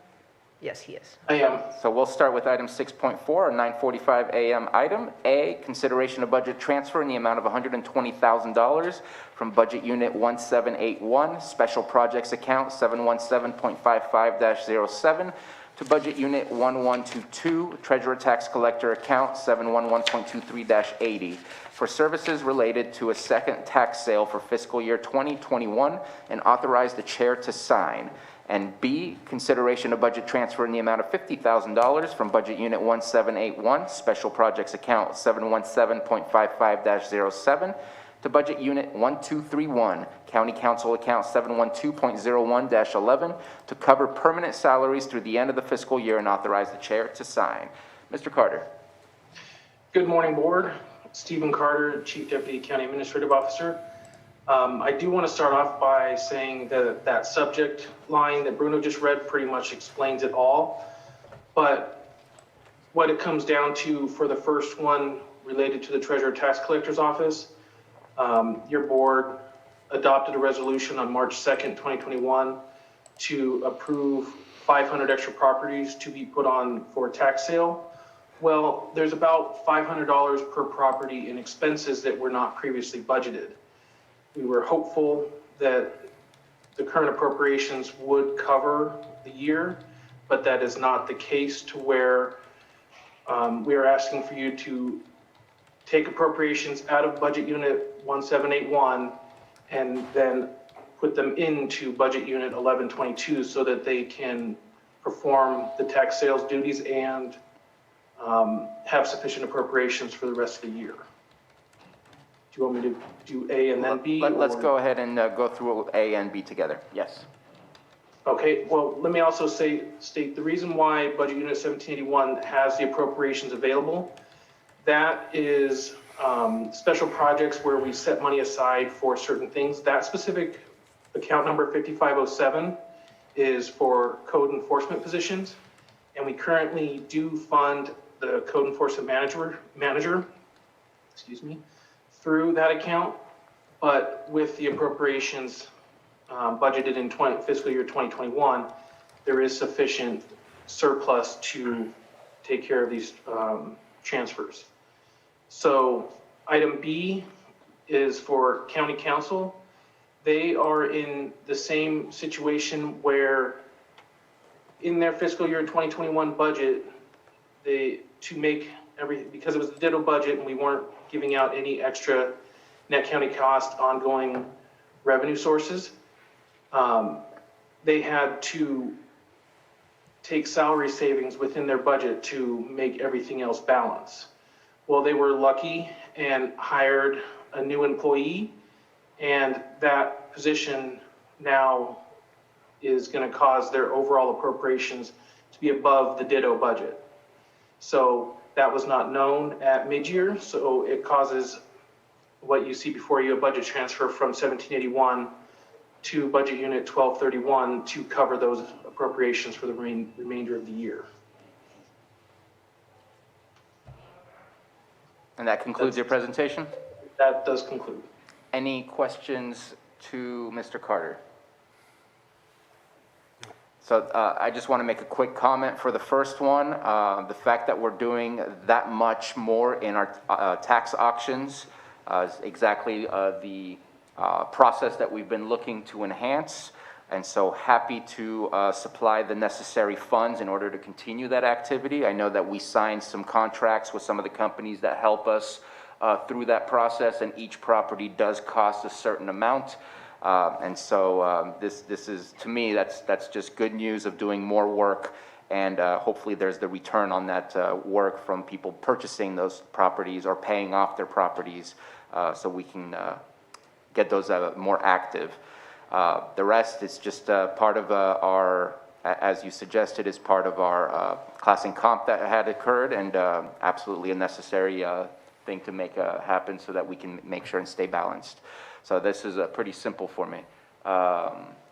Yes, he is. I am. So we'll start with item 6.4, a 9:45 a.m. item. A, consideration of budget transfer in the amount of $120,000 from Budget Unit 1781, Special Projects Account 717.55-07 to Budget Unit 1122, Treasurer Tax Collector Account 711.23-80 for services related to a second tax sale for fiscal year 2021 and authorize the chair to sign. And B, consideration of budget transfer in the amount of $50,000 from Budget Unit 1781, Special Projects Account 717.55-07 to Budget Unit 1231, County Council Account 712.01-11 to cover permanent salaries through the end of the fiscal year and authorize the chair to sign. Mr. Carter. Good morning, Board. Stephen Carter, Chief Deputy County Administrative Officer. I do want to start off by saying that that subject line that Bruno just read pretty much explains it all. But what it comes down to for the first one related to the Treasurer Tax Collector's Office, your board adopted a resolution on March 2nd, 2021 to approve 500 extra properties to be put on for tax sale. Well, there's about $500 per property in expenses that were not previously budgeted. We were hopeful that the current appropriations would cover the year, but that is not the case, to where we are asking for you to take appropriations out of Budget Unit 1781 and then put them into Budget Unit 1122 so that they can perform the tax sales duties and have sufficient appropriations for the rest of the year. Do you want me to do A and then B? Let's go ahead and go through A and B together. Yes. Okay, well, let me also state the reason why Budget Unit 1781 has the appropriations available. That is special projects where we set money aside for certain things. That specific account number 5507 is for code enforcement positions. And we currently do fund the code enforcement manager, through that account, but with the appropriations budgeted in fiscal year 2021, there is sufficient surplus to take care of these transfers. So item B is for county council. They are in the same situation where in their fiscal year 2021 budget, because it was a ditto budget and we weren't giving out any extra net county cost ongoing revenue sources, they had to take salary savings within their budget to make everything else balance. Well, they were lucky and hired a new employee, and that position now is going to cause their overall appropriations to be above the ditto budget. So that was not known at mid-year, so it causes what you see before you, a budget transfer from 1781 to Budget Unit 1231 to cover those appropriations for the remainder of the year. And that concludes your presentation? That does conclude. Any questions to Mr. Carter? So I just want to make a quick comment for the first one. The fact that we're doing that much more in our tax auctions is exactly the process that we've been looking to enhance. And so happy to supply the necessary funds in order to continue that activity. I know that we signed some contracts with some of the companies that help us through that process, and each property does cost a certain amount. And so this is, to me, that's just good news of doing more work, and hopefully there's the return on that work from people purchasing those properties or paying off their properties, so we can get those more active. The rest is just part of our, as you suggested, is part of our class and comp that had occurred, and absolutely a necessary thing to make happen so that we can make sure and stay balanced. So this is pretty simple for me.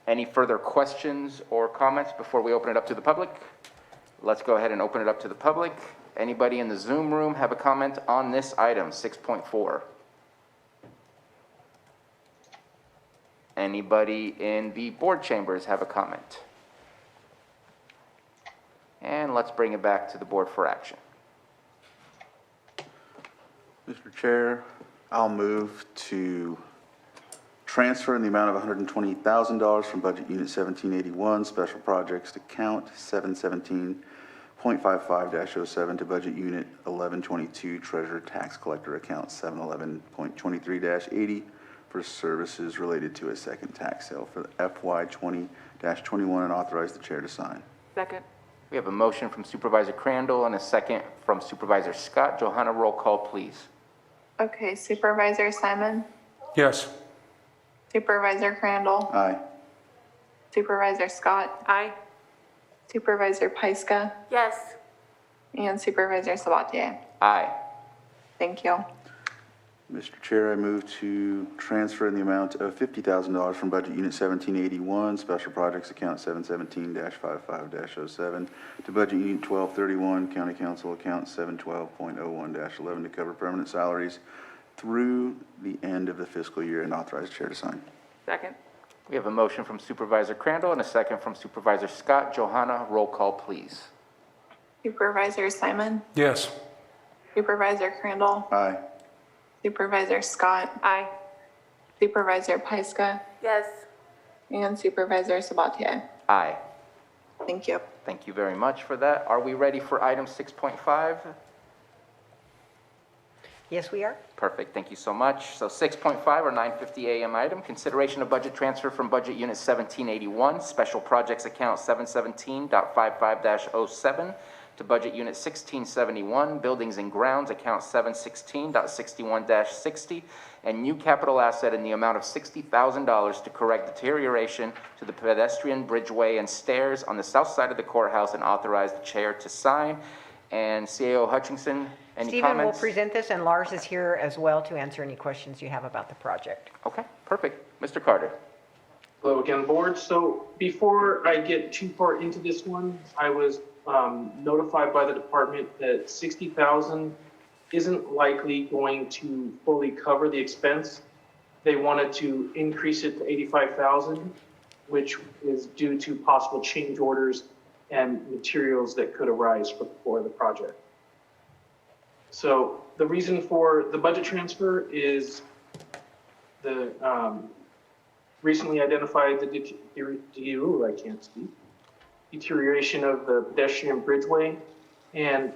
Any further questions or comments before we open it up to the public? Let's go ahead and open it up to the public. Anybody in the Zoom room have a comment on this item, 6.4? Anybody in the board chambers have a comment? And let's bring it back to the board for action. Mr. Chair, I'll move to transfer in the amount of $120,000 from Budget Unit 1781, Special Projects account 717.55-07 to Budget Unit 1122, Treasurer Tax Collector account 711.23-80 for services related to a second tax sale for FY 20-21, and authorize the chair to sign. Second. We have a motion from Supervisor Crandall and a second from Supervisor Scott. Johanna, roll call, please. Okay, Supervisor Simon, Yes. Supervisor Crandall, Aye. Supervisor Scott, Aye. Supervisor Pyska, Yes. and Supervisor Sabatier. Aye. Thank you. Mr. Chair, I move to transfer in the amount of $50,000 from Budget Unit 1781, Special Projects account 717-55-07 to Budget Unit 1231, County Council account 712.01-11 to cover permanent salaries through the end of the fiscal year, and authorize the chair to sign. Second. We have a motion from Supervisor Crandall and a second from Supervisor Scott. Johanna, roll call, please. Supervisor Simon, Yes. Supervisor Crandall, Aye. Supervisor Scott, Aye. Supervisor Pyska, Yes. and Supervisor Sabatier. Aye. Thank you. Thank you very much for that. Are we ready for item 6.5? Yes, we are. Perfect, thank you so much. So 6.5, or 9:50 a.m. item, consideration of budget transfer from Budget Unit 1781, Special Projects Account 717.55-07 to Budget Unit 1671, Buildings and Grounds Account 716.61-60, and new capital asset in the amount of $60,000 to correct deterioration to the pedestrian bridgeway and stairs on the south side of the courthouse, and authorize the chair to sign. And CAO Hutchinson, any Stephen will comments? present this, and Lars is here as well to answer any questions you have about the project. Okay, perfect. Mr. Carter. Hello again, board. So before I get too far into this one, I was notified by the department that 60,000 isn't likely going to fully cover the expense. They wanted to increase it to 85,000, which is due to possible change orders and materials that could arise for the project. So the reason for the budget transfer is the recently identified deterioration of the pedestrian bridgeway, and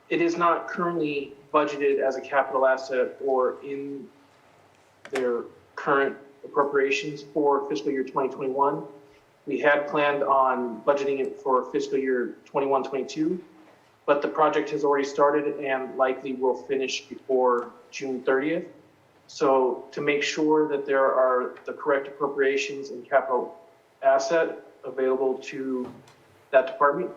it is not currently budgeted as a capital asset or in their current appropriations for fiscal year 2021. We had planned on budgeting it for fiscal year 21-22, but the project has already started and likely will finish before June 30th. So to make sure that there are the correct appropriations and capital asset available to that department,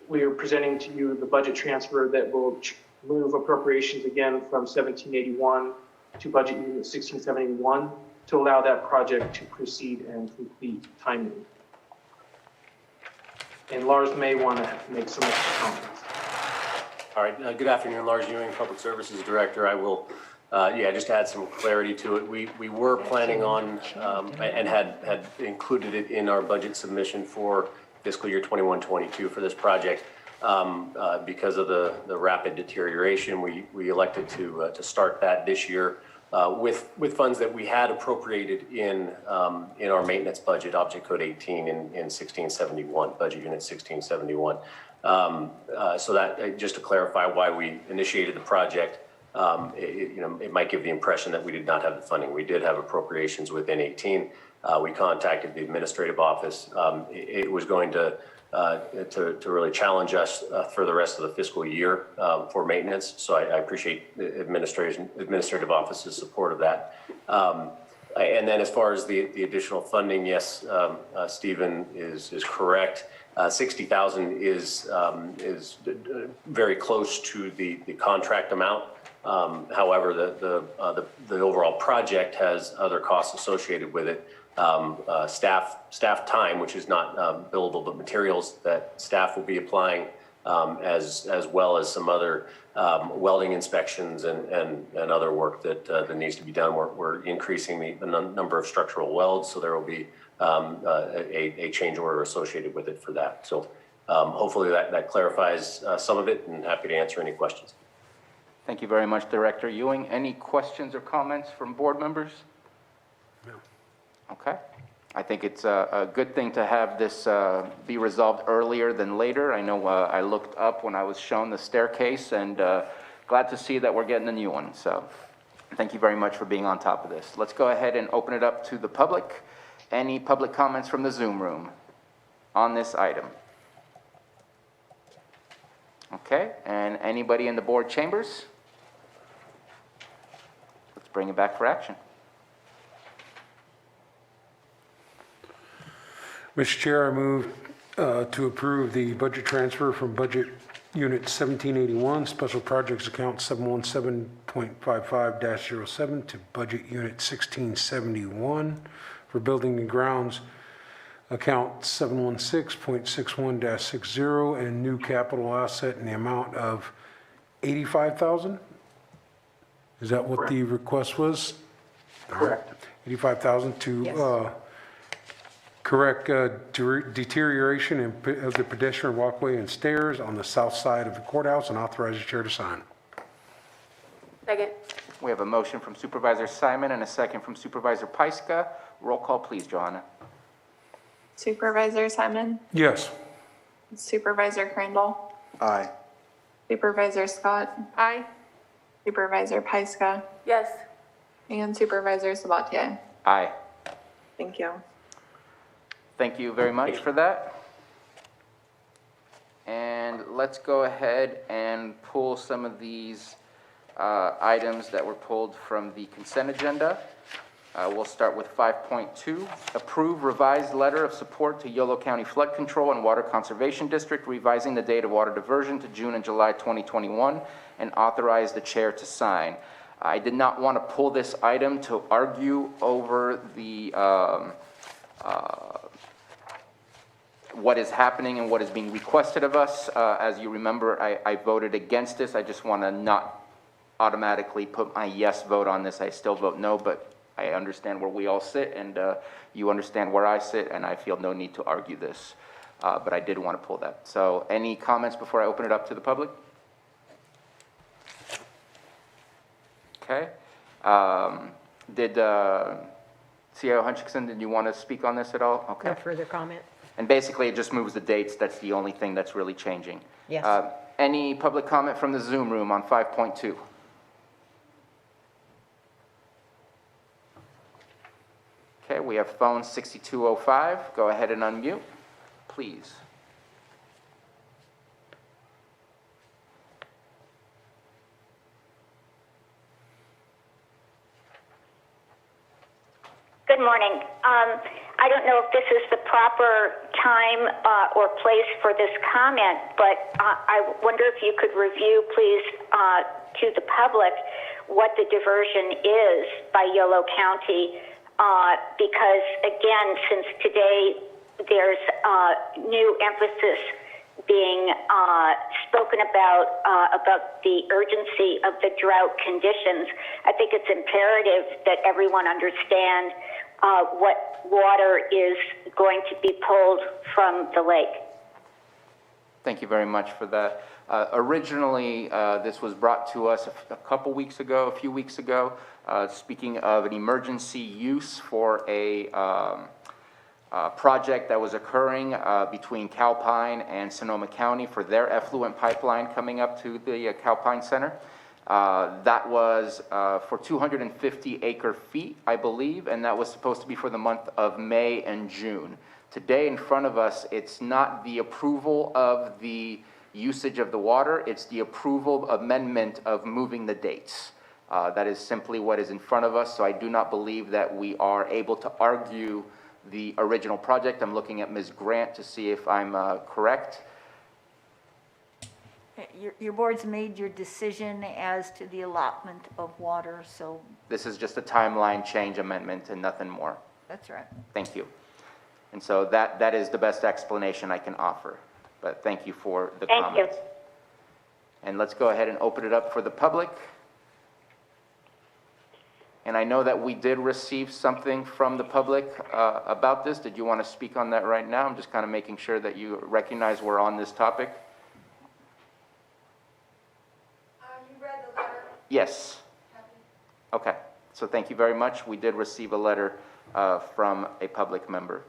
we are presenting to you the budget transfer that will move appropriations again from 1781 to Budget Unit 1671 to allow that project to proceed and complete timely. And Lars may want to make some extra comments. All right, good afternoon, Lars Ewing, Public Services Director. I will, just add some clarity to it. We were planning on, and had included it in our budget submission for fiscal year 21-22 for this project. Because of the rapid deterioration, we elected to start that this year with funds that we had appropriated in our maintenance budget, Object Code 18 in 1671, Budget Unit 1671. So that, just to clarify why we initiated the project, it might give the impression that we did not have the funding. We did have appropriations within 18. We contacted the administrative office. It was going to really challenge us for the rest of the fiscal year for maintenance. So I appreciate the administrative office's support of that. And then as far as the additional funding, yes, Stephen is correct. 60,000 is very close to the contract amount. However, the overall project has other costs associated with it. Staff time, which is not billable, but materials that staff will be applying, as well as some other welding inspections and other work that needs to be done. We're increasing the number of structural welds, so there will be a change order associated with it for that. So hopefully that clarifies some of it, and happy to answer any questions. Thank you very much, Director Ewing. Any questions or comments from board members? No. Okay. I think it's a good thing to have this be resolved earlier than later. I know I looked up when I was shown the staircase, and glad to see that we're getting a new one. So thank you very much for being on top of this. Let's go ahead and open it up to the public. Any public comments from the Zoom room on this item? Okay, and anybody in the board chambers? Let's bring it back for action. Mr. Chair, I move to approve the budget transfer from Budget Unit 1781, Special Projects Account 717.55-07 to Budget Unit 1671 for Building and Grounds Account 716.61-60 and new capital asset in the amount of $85,000? Is that what the request was? Correct. $85,000 to Yes. correct deterioration of the pedestrian walkway and stairs on the south side of the courthouse and authorize the chair to sign. Second. We have a motion from Supervisor Simon and a second from Supervisor Pyska. Roll call, please, Joanna. Supervisor Simon, Yes. Supervisor Crandall, Aye. Supervisor Scott, Aye. Supervisor Pyska, Yes. and Supervisor Sabatier. Aye. Thank you. Thank you very much for that. And let's go ahead and pull some of these items that were pulled from the consent agenda. We'll start with 5.2, approve revised letter of support to Yolo County Flood Control and Water Conservation District, revising the date of water diversion to June and July 2021, and authorize the chair to sign. I did not want to pull this item to argue over the what is happening and what is being requested of us. As you remember, I voted against this. I just want to not automatically put my yes vote on this. I still vote no, but I understand where we all sit, and you understand where I sit, and I feel no need to argue this. But I did want to pull that. So any comments before I open it up to the public? Okay. Did CIO Hutchinson, did you want to speak on this at all? Okay. No further comment? And basically, it just moves the dates. That's the only thing that's really changing. Yes. Any public comment from the Zoom room on 5.2? Okay, we have phone 6205. Go ahead and unmute, please. Good morning. I don't know if this is the proper time or place for this comment, but I wonder if you could review, please, to the public what the diversion is by Yolo County, because, again, since today there's new emphasis being spoken about the urgency of the drought conditions, I think it's imperative that everyone understand what water is going to be pulled from the lake. Thank you very much for that. Originally, this was brought to us a few weeks ago, speaking of an emergency use for a project that was occurring between Calpine and Sonoma County for their effluent pipeline coming up to the Calpine Center. That was for 250 acre feet, I believe, and that was supposed to be for the month of May and June. Today in front of us, it's not the approval of the usage of the water, it's the approval amendment of moving the dates. That is simply what is in front of us, so I do not believe that we are able to argue the original project. I'm looking at Ms. Grant to see if I'm correct. Your board's made your decision as to the allotment of water, so This is just a timeline change amendment and nothing more. that's right. Thank you. And so that is the best explanation I can offer. But thank you for the comments. And let's go ahead and open it up for the public. And I know that we did receive something from the public about this. Did you want to speak on that right now? I'm just kind of making sure that you recognize we're on this topic. You read the letter? Yes. Okay. So thank you very much. We did receive a letter from a public member.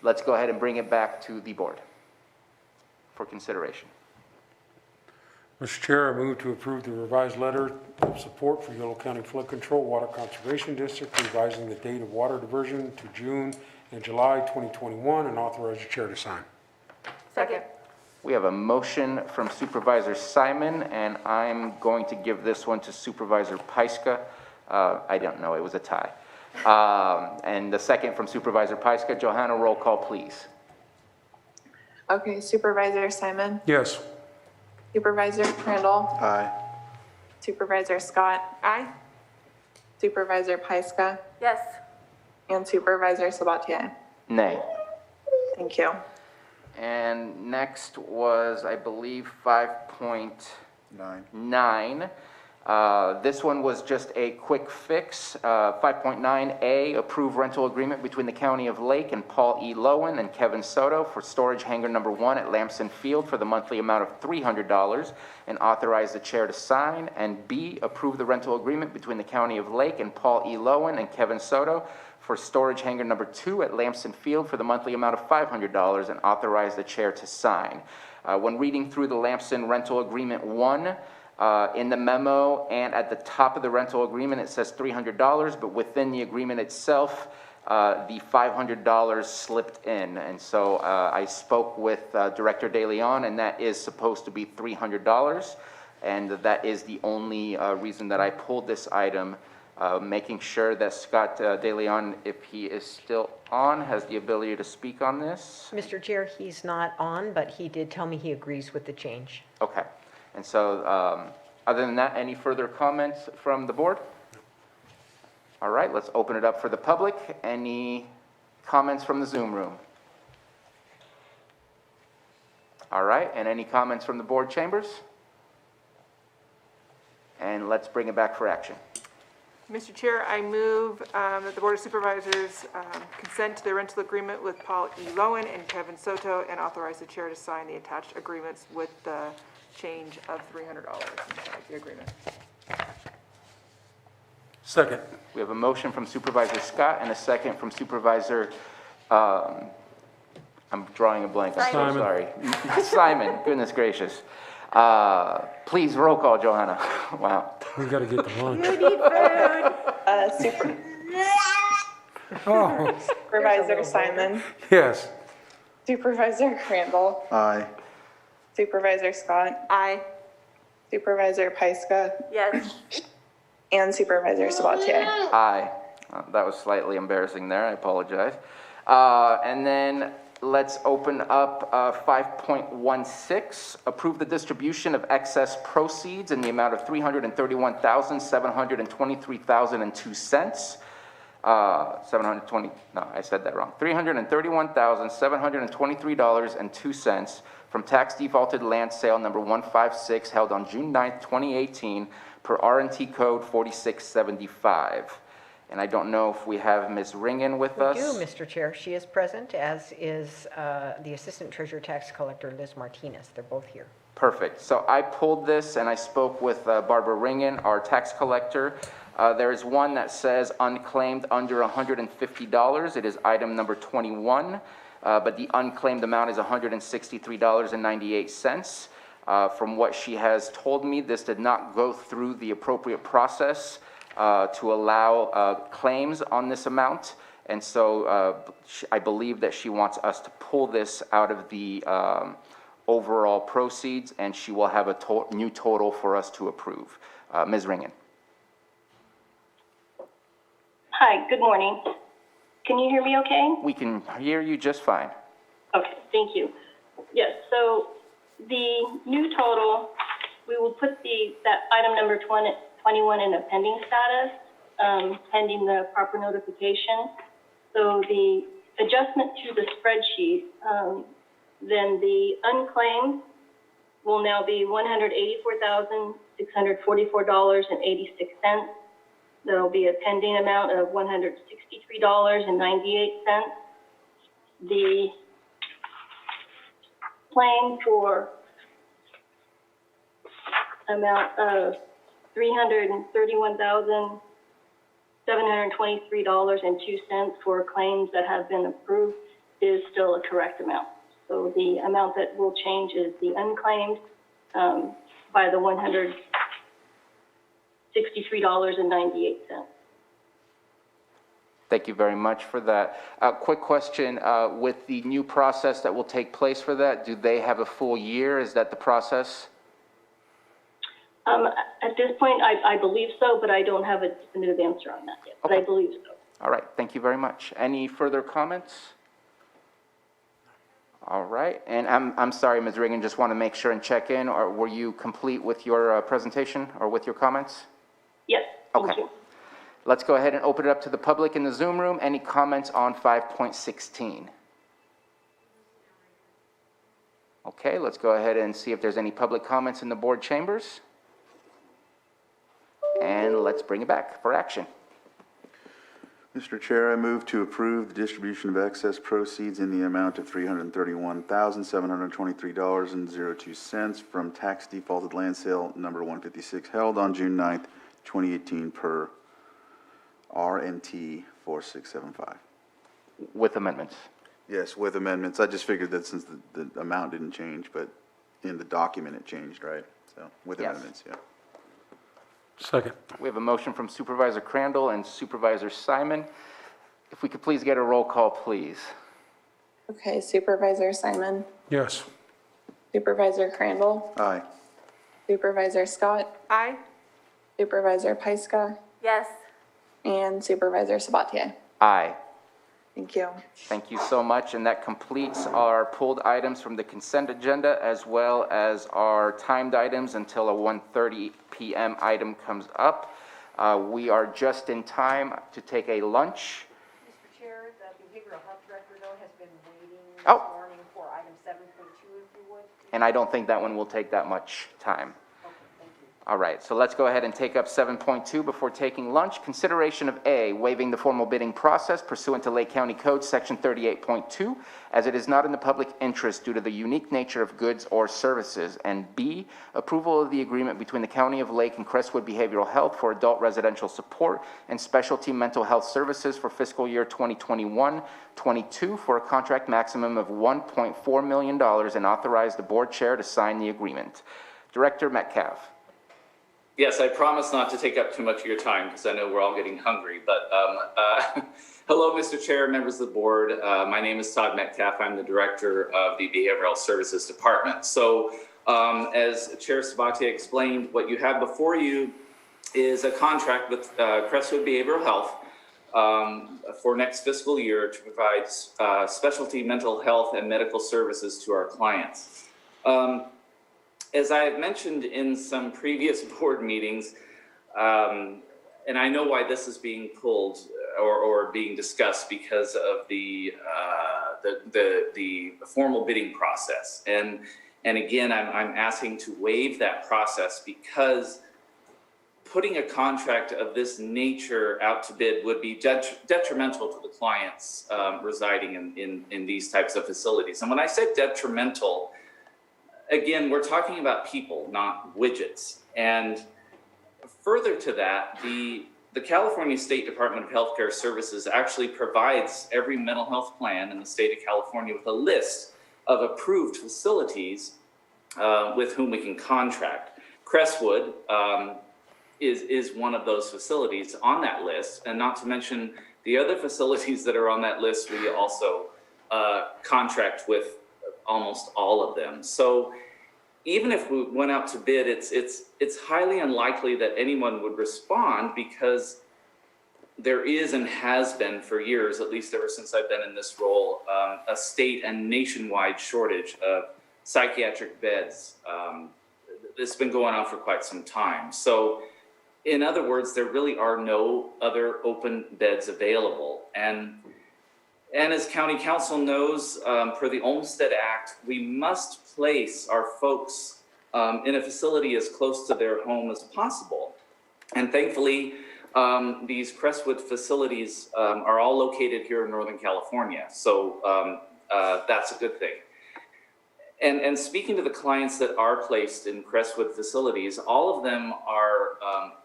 Let's go ahead and bring it back to the board for consideration. Mr. Chair, I move to approve the revised letter of support for Yolo County Flood Control Water Conservation District, revising the date of water diversion to June and July 2021, and authorize the chair to sign. Second. We have a motion from Supervisor Simon, and I'm going to give this one to Supervisor Pyska. I don't know, it was a tie. And the second from Supervisor Pyska. Johanna, roll call, please. Okay, Supervisor Simon, Yes. Supervisor Crandall, Aye. Supervisor Scott. Aye. Supervisor Pyska, Yes. and Supervisor Sabatier. Nay. Thank you. And next was, I believe, 5.9. This one was just a quick fix. 5.9A, approve rental agreement between the County of Lake and Paul E. Lowen and Kevin Soto for storage hangar number 1 at Lamson Field for the monthly amount of $300 and authorize the chair to sign. And B, approve the rental agreement between the County of Lake and Paul E. Lowen and Kevin Soto for storage hangar number 2 at Lamson Field for the monthly amount of $500 and authorize the chair to sign. When reading through the Lamson rental agreement 1, in the memo and at the top of the rental agreement, it says $300, but within the agreement itself, the $500 slipped in. And so I spoke with Director De Leon, and that is supposed to be $300. And that is the only reason that I pulled this item, making sure that Scott De Leon, if he is still on, has the ability to speak on this. Mr. Chair, he's not on, but he did tell me he agrees with the change. Okay. And so, other than that, any further comments from the board? All right, let's open it up for the public. Any comments from the Zoom room? All right, and any comments from the board chambers? And let's bring it back for action. Mr. Chair, I move that the Board of Supervisors consent to the rental agreement with Paul E. Lowen and Kevin Soto and authorize the chair to sign the attached agreements with the change of $300 inside the agreement. Second. We have a motion from Supervisor Scott and a second from Supervisor, I'm drawing a blank, I'm so Simon. sorry. Simon, goodness gracious. Please, roll call, Johanna. Wow. We got to get to lunch. You need food. Oh, Supervisor Simon, yes. Supervisor Crandall, Aye. Supervisor Scott. Aye. Supervisor Pyska, Yes. and Supervisor Sabatier. Aye. That was slightly embarrassing there, I apologize. And then let's open up 5.16, approve the distribution of excess proceeds in the amount of $331,723,02. 720, no, I said that wrong. $331,723.02 from tax defaulted land sale number 156 held on June 9th, 2018 per R&T code 4675. And I don't know if we have Ms. Ringen with us. We do, Mr. Chair. She is present, as is the Assistant Treasurer Tax Collector, Liz Martinez. They're both here. Perfect. So I pulled this and I spoke with Barbara Ringen, our tax collector. There is one that says unclaimed under $150. It is item number 21, but the unclaimed amount is $163.98. From what she has told me, this did not go through the appropriate process to allow claims on this amount. And so I believe that she wants us to pull this out of the overall proceeds, and she will have a new total for us to approve. Ms. Ringen. Hi, good morning. Can you hear me okay? We can hear you just fine. Okay, thank you. Yes, so the new total, we will put that item number 21 in a pending status, pending the proper notification. So the adjustment to the spreadsheet, then the unclaimed will now be $184,644.86. There will be a pending amount of $163.98. The claim for amount of $331,723.02 for claims that have been approved is still a correct amount. So the amount that will change is the unclaimed by the $163.98. Thank you very much for that. Quick question, with the new process that will take place for that, do they have a full year? Is that the process? At this point, I believe so, but I don't have a definitive answer on that yet, but I believe so. All right, thank you very much. Any further comments? All right, and I'm sorry, Ms. Reagan, just want to make sure and check in, or were you complete with your presentation or with your comments? Yes, thank you. Let's go ahead and open it up to the public in the Zoom room. Any comments on 5.16? Okay, let's go ahead and see if there's any public comments in the board chambers. And let's bring it back for action. Mr. Chair, I move to approve the distribution of excess proceeds in the amount of $331,723.02 from tax defaulted land sale number 156 held on June 9th, 2018 per RNT 4675. With amendments. Yes, with amendments. I just figured that since the amount didn't change, but in the document it changed, right? So with amendments, yeah. Second. We have a motion from Supervisor Crandall and Supervisor Simon. If we could please get a roll call, please. Okay, Supervisor Simon, Yes. Supervisor Crandall, Aye. Supervisor Scott, Aye. Supervisor Pyska, Yes. and Supervisor Sabatier. Aye. Thank you. Thank you so much, and that completes our pulled items from the consent agenda as well as our timed items until a 1:30 p.m. item comes up. We are just in time to take a lunch. Mr. Chair, the Behavioral Health Director, though, has been waiting this Oh. morning for item 7.2, if you would. And I don't think that one will take that much time. All right, so let's go ahead and take up 7.2 before taking lunch. Consideration of A, waiving the formal bidding process pursuant to Lake County Code Section 38.2, as it is not in the public interest due to the unique nature of goods or services. And B, approval of the agreement between the County of Lake and Crestwood Behavioral Health for adult residential support and specialty mental health services for fiscal year 2021-22 for a contract maximum of $1.4 million and authorize the board chair to sign the agreement. Director Metcalf. Yes, I promise not to take up too much of your time because I know we're all getting hungry. But hello, Mr. Chair, members of the board. My name is Todd Metcalf. I'm the director of the Behavioral Services Department. So as Chair Sabatier explained, what you have before you is a contract with Crestwood Behavioral Health for next fiscal year to provide specialty mental health and medical services to our clients. As I have mentioned in some previous board meetings, and I know why this is being pulled or being discussed because of the formal bidding process. And again, I'm asking to waive that process because putting a contract of this nature out to bid would be detrimental to the clients residing in these types of facilities. And when I say detrimental, again, we're talking about people, not widgets. And further to that, the California State Department of Healthcare Services actually provides every mental health plan in the state of California with a list of approved facilities with whom we can contract. Crestwood is one of those facilities on that list, and not to mention the other facilities that are on that list, we also contract with almost all of them. So even if we went out to bid, it's highly unlikely that anyone would respond, because there is and has been for years, at least ever since I've been in this role, a state and nationwide shortage of psychiatric beds. This has been going on for quite some time. So in other words, there really are no other open beds available. And as County Council knows, per the Olmstead Act, we must place our folks in a facility as close to their home as possible. And thankfully, these Crestwood facilities are all located here in Northern California. So that's a good thing. And speaking to the clients that are placed in Crestwood facilities, all of them are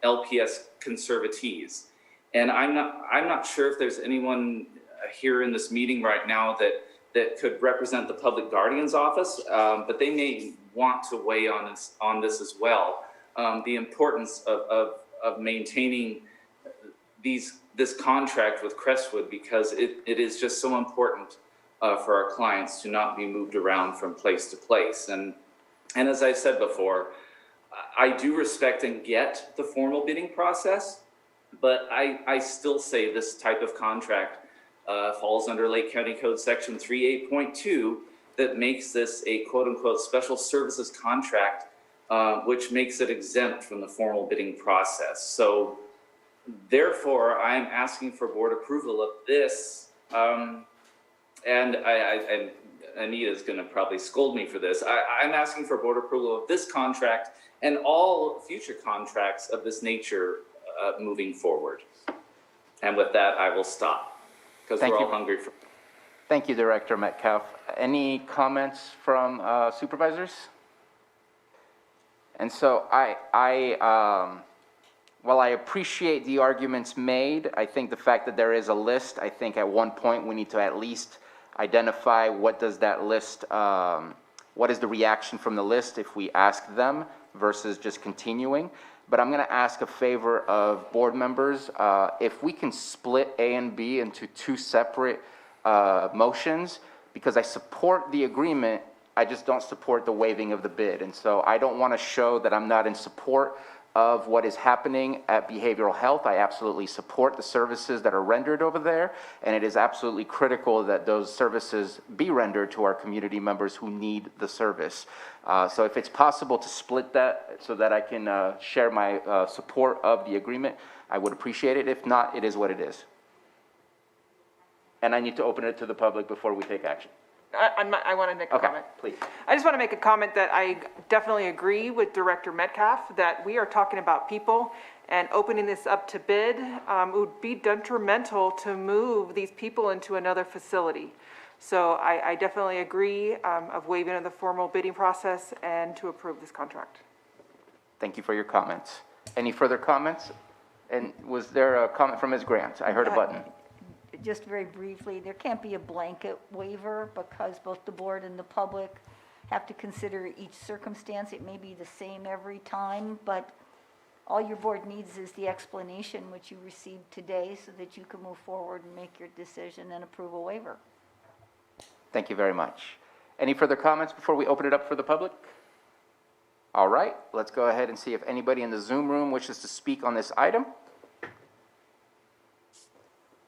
LPS conservatees. And I'm not sure if there's anyone here in this meeting right now that could represent the Public Guardian's Office, but they may want to weigh on this as well. The importance of maintaining this contract with Crestwood, because it is just so important for our clients to not be moved around from place to place. And as I said before, I do respect and get the formal bidding process, but I still say this type of contract falls under Lake County Code Section 38.2 that makes this a quote-unquote special services contract, which makes it exempt from the formal bidding process. So therefore, I am asking for board approval of this. And Anita's going to probably scold me for this. I'm asking for board approval of this contract and all future contracts of this nature moving forward. And with that, I will stop, because we're all hungry for. Thank you, Director Metcalf. Any comments from supervisors? And so while I appreciate the arguments made, I think the fact that there is a list, I think at one point we need to at least identify what does that list, what is the reaction from the list if we ask them versus just continuing. But I'm going to ask a favor of board members, if we can split A and B into two separate motions, because I support the agreement, I just don't support the waiving of the bid. And so I don't want to show that I'm not in support of what is happening at behavioral health. I absolutely support the services that are rendered over there, and it is absolutely critical that those services be rendered to our community members who need the service. So if it's possible to split that so that I can share my support of the agreement, I would appreciate it. If not, it is what it is. And I need to open it to the public before we take action. I want to make a comment. Please. I just want to make a comment that I definitely agree with Director Metcalf that we are talking about people, and opening this up to bid would be detrimental to move these people into another facility. So I definitely agree of waiving of the formal bidding process and to approve this contract. Thank you for your comments. Any further comments? And was there a comment from Ms. Grant? I heard a button. Just very briefly, there can't be a blanket waiver because both the board and the public have to consider each circumstance. It may be the same every time, but all your board needs is the explanation which you received today so that you can move forward and make your decision and approve a waiver. Thank you very much. Any further comments before we open it up for the public? All right, let's go ahead and see if anybody in the Zoom room wishes to speak on this item.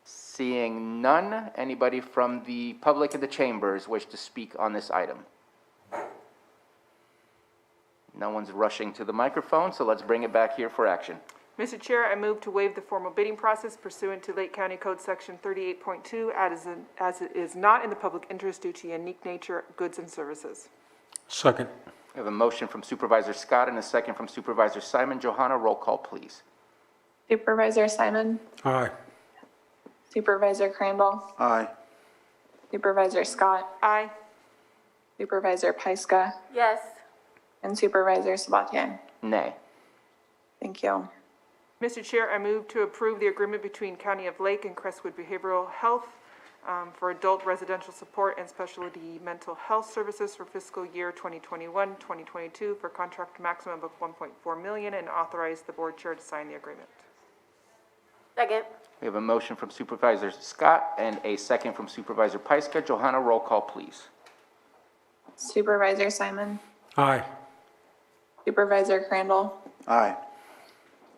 Seeing none, anybody from the public in the chambers wish to speak on this item? No one's rushing to the microphone, so let's bring it back here for action. Mr. Chair, I move to waive the formal bidding process pursuant to Lake County Code Section 38.2 as it is not in the public interest due to unique nature of goods and services. Second. We have a motion from Supervisor Scott and a second from Supervisor Simon. Johanna, roll call, please. Supervisor Simon, Aye. Supervisor Crandall, Aye. Supervisor Scott, Aye. Supervisor Pyska, Yes. and Supervisor Sabatier. Nay. Thank you. Mr. Chair, I move to approve the agreement between County of Lake and Crestwood Behavioral Health for adult residential support and specialty mental health services for fiscal year 2021-2022 for contract maximum of $1.4 million, and authorize the board chair to sign the agreement. Second. We have a motion from Supervisor Scott and a second from Supervisor Pyska. Johanna, roll call, please. Supervisor Simon, Aye. Supervisor Crandall, Aye.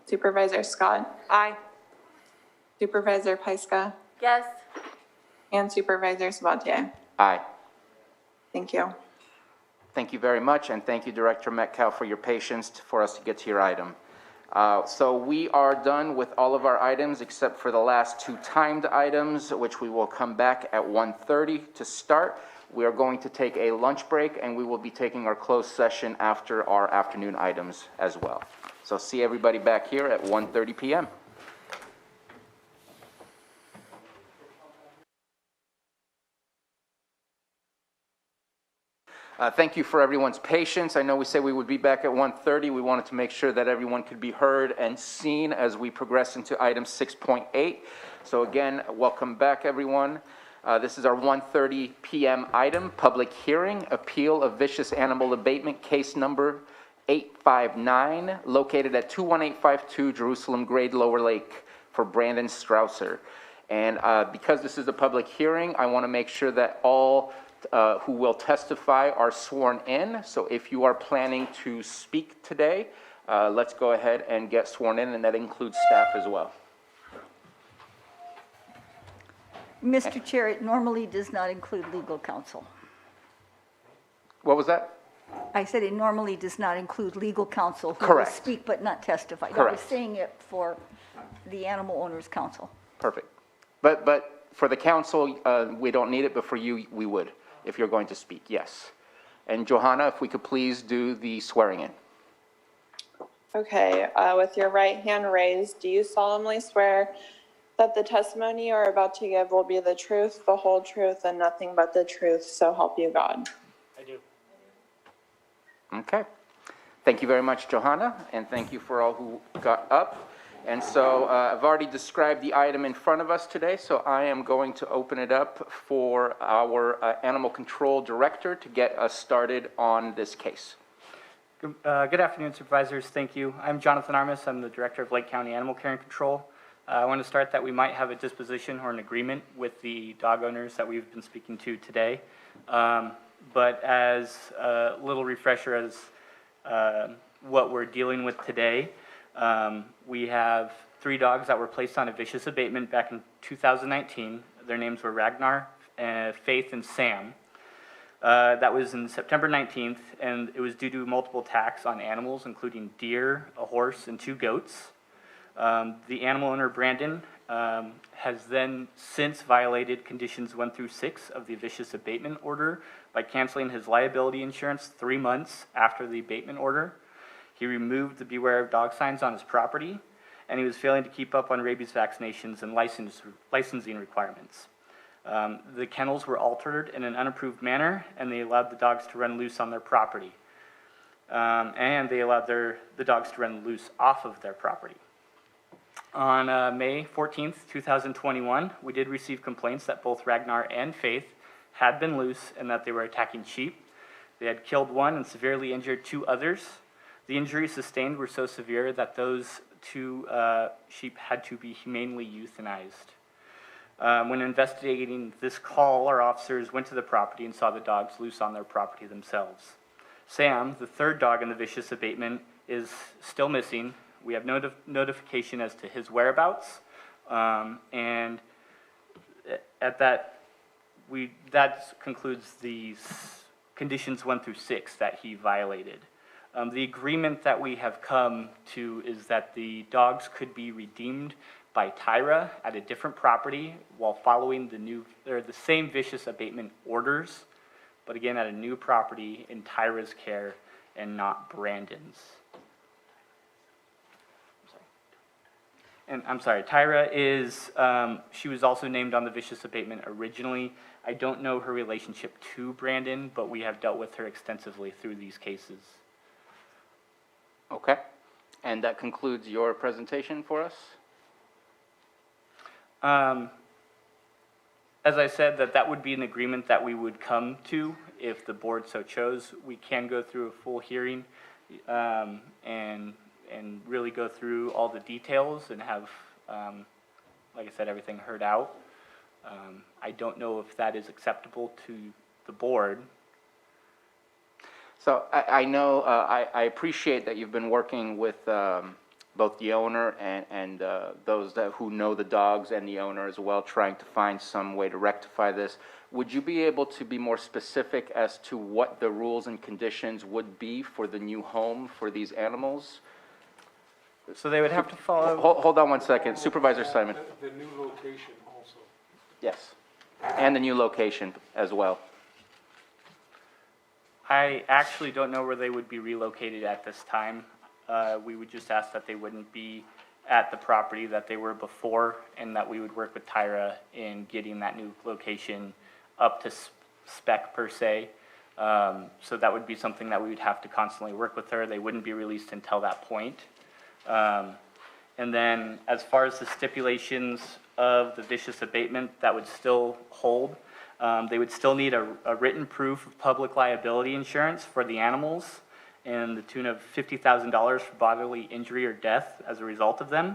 Supervisor Scott, Aye. Supervisor Pyska, Yes. and Supervisor Sabatier. Aye. Thank you. Thank you very much, and thank you, Director Metcalf, for your patience for us to get to your item. So we are done with all of our items except for the last two timed items, which we will come back at 1:30 to start. We are going to take a lunch break, and we will be taking our closed session after our afternoon items as well. So see everybody back here at 1:30 p.m. Thank you for everyone's patience. I know we said we would be back at 1:30. We wanted to make sure that everyone could be heard and seen as we progress into item 6.8. So again, welcome back, everyone. This is our 1:30 p.m. item, public hearing, appeal of vicious animal abatement, case number 859, located at 21852 Jerusalem Grade, Lower Lake, for Brandon Strausser. And because this is a public hearing, I want to make sure that all who will testify are sworn in. So if you are planning to speak today, let's go ahead and get sworn in, and that includes staff as well. Mr. Chair, it normally does not include legal counsel. What was that? I said it normally does not include legal counsel who will Correct. speak but not testify. I Correct. was saying it for the Animal Owners Council. Perfect. But for the council, we don't need it, but for you, we would, if you're going to speak, yes. And Johanna, if we could please do the swearing in. Okay, with your right hand raised, do you solemnly swear that the testimony you are about to give will be the truth, the whole truth, and nothing but the truth, so help you God? I do. Okay. Thank you very much, Johanna, and thank you for all who got up. And so I've already described the item in front of us today, so I am going to open it up for our Animal Control Director to get us started on this case. Good afternoon, Supervisors. Thank you. I'm Jonathan Armis. I'm the Director of Lake County Animal Care and Control. I want to start that we might have a disposition or an agreement with the dog owners that we've been speaking to today. But as a little refresher as what we're dealing with today, we have 3 dogs that were placed on a vicious abatement back in 2019. Their names were Ragnar, Faith, and Sam. That was in September 19th, and it was due to multiple attacks on animals, including deer, a horse, and 2 goats. The animal owner, Brandon, has then since violated conditions 1 through 6 of the vicious abatement order by canceling his liability insurance 3 months after the abatement order. He removed the Beware of Dog signs on his property, and he was failing to keep up on rabies vaccinations and licensing requirements. The kennels were altered in an unapproved manner, and they allowed the dogs to run loose on their property. And they allowed the dogs to run loose off of their property. On May 14th, 2021, we did receive complaints that both Ragnar and Faith had been loose and that they were attacking sheep. They had killed 1 and severely injured 2 others. The injuries sustained were so severe that those 2 sheep had to be humanely euthanized. When investigating this call, our officers went to the property and saw the dogs loose on their property themselves. Sam, the 3rd dog in the vicious abatement, is still missing. We have notification as to his whereabouts, and at that concludes the conditions 1 through 6 that he violated. The agreement that we have come to is that the dogs could be redeemed by Tyra at a different property while following the same vicious abatement orders, but again at a new property in Tyra's care and not Brandon's. And I'm sorry, Tyra is, she was also named on the vicious abatement originally. I don't know her relationship to Brandon, but we have dealt with her extensively through these cases. Okay. And that concludes your presentation for us? As I said, that would be an agreement that we would come to if the board so chose. We can go through a full hearing and really go through all the details and have, like I said, everything heard out. I don't know if that is acceptable to the board. So I know, I appreciate that you've been working with both the owner and those who know the dogs and the owner as well, trying to find some way to rectify this. Would you be able to be more specific as to what the rules and conditions would be for the new home for these animals? So they would have to follow. Hold on one second. Supervisor Simon. The new location also. Yes. And the new location as well. I actually don't know where they would be relocated at this time. We would just ask that they wouldn't be at the property that they were before, and that we would work with Tyra in getting that new location up to spec per se. So that would be something that we would have to constantly work with her. They wouldn't be released until that point. And then as far as the stipulations of the vicious abatement, that would still hold. They would still need a written proof of public liability insurance for the animals in the tune of $50,000 for bodily injury or death as a result of them.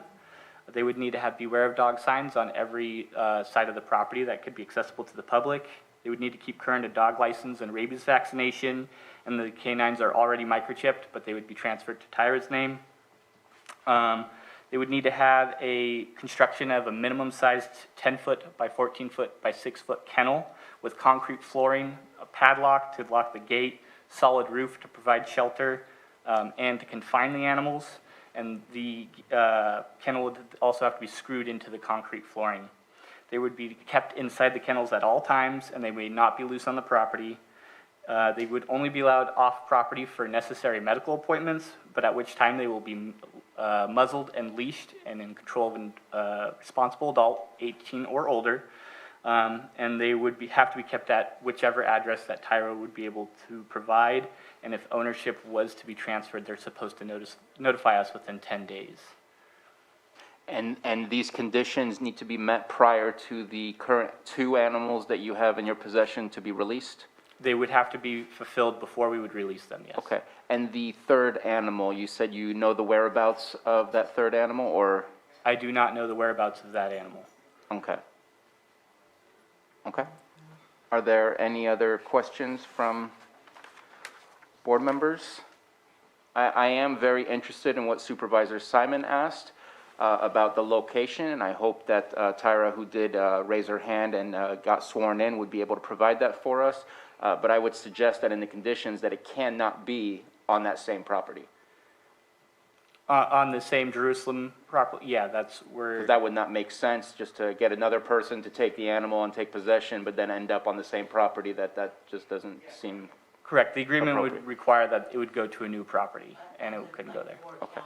They would need to have beware of dog signs on every side of the property that could be accessible to the public. They would need to keep current a dog license and rabies vaccination, and the canines are already microchipped, but they would be transferred to Tyra's name. They would need to have a construction of a minimum sized 10-foot by 14-foot by 6-foot kennel with concrete flooring, a padlock to lock the gate, solid roof to provide shelter, and to confine the animals. And the kennel would also have to be screwed into the concrete flooring. They would be kept inside the kennels at all times, and they may not be loose on the property. They would only be allowed off property for necessary medical appointments, but at which time they will be muzzled and leashed and in control of a responsible adult, 18 or older. And they would have to be kept at whichever address that Tyra would be able to provide. And if ownership was to be transferred, they're supposed to notify us within 10 days. And these conditions need to be met prior to the current 2 animals that you have in your possession to be released? They would have to be fulfilled before we would release them, yes. Okay. And the 3rd animal, you said you know the whereabouts of that 3rd animal, or? I do not know the whereabouts of that animal. Okay. Okay. Are there any other questions from board members? I am very interested in what Supervisor Simon asked about the location, and I hope that Tyra, who did raise her hand and got sworn in, would be able to provide that for us. But I would suggest that in the conditions that it cannot be on that same property. On the same Jerusalem property, yeah, that's where. That would not make sense, just to get another person to take the animal and take possession, but then end up on the same property. That just doesn't seem. Correct. The agreement would require that it would go to a new property, and it couldn't go there. Okay.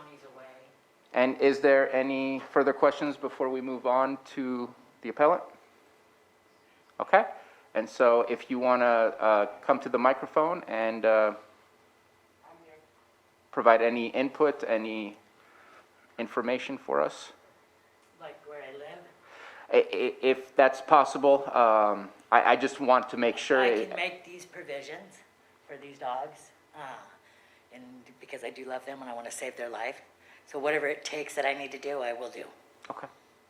And is there any further questions before we move on to the appellant? Okay. And so if you want to come to the microphone and provide any input, any information for us. Like where I live? If that's possible, I just want to make sure. I can make these provisions for these dogs, and because I do love them and I want to save their life. So whatever it takes that I need to do, I will do. Okay.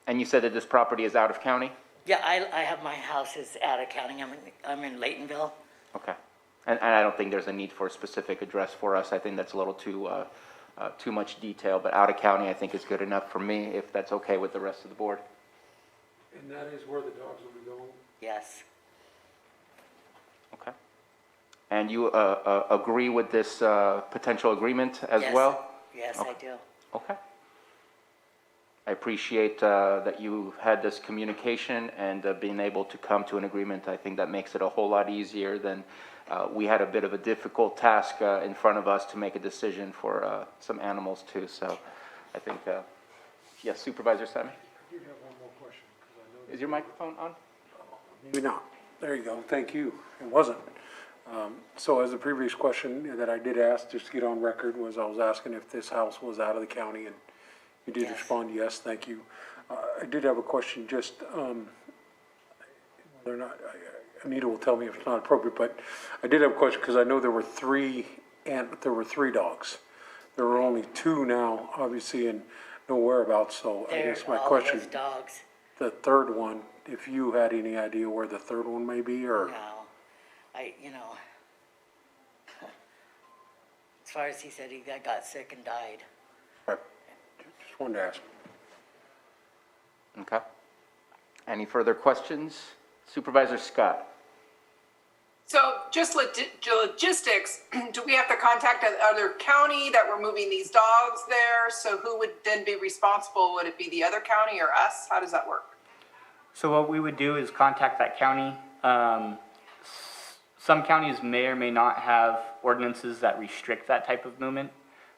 And you said that this property is out of county? Yeah, I have my house is out of county. I'm in Laytonville. Okay. And I don't think there's a need for a specific address for us. I think that's a little too much detail, but out of county I think is good enough for me, if that's okay with the rest of the board. And that is where the dogs will be going? Yes. Okay. And you agree with this potential agreement as well? Yes, okay. I do. Okay. I appreciate that you had this communication and being able to come to an agreement. I think that makes it a whole lot easier than we had a bit of a difficult task in front of us to make a decision for some animals too. So I think Yes, Supervisor Simon? Is your microphone on? Maybe not. There you go. Thank you. It wasn't. So as the previous question that I did ask, just to get on record, was I was asking if this house was out of the county, and you did respond, yes, thank you. I did have a question, just, whether or not, Anita will tell me if it's not appropriate, but I did have a question, because I know there were three dogs. There are only two now, obviously, and no whereabouts, so I guess my question. They're all dogs. The third one, if you had any idea where the third one may be, or? No, as far as he said, he got sick and died. Just wanted to ask. Okay. Any further questions? Supervisor Scott? So just logistics, do we have to contact another county that we're moving these dogs there? So who would then be responsible? Would it be the other county or us? How does that work? So what we would do is contact that county. Some counties may or may not have ordinances that restrict that type of movement.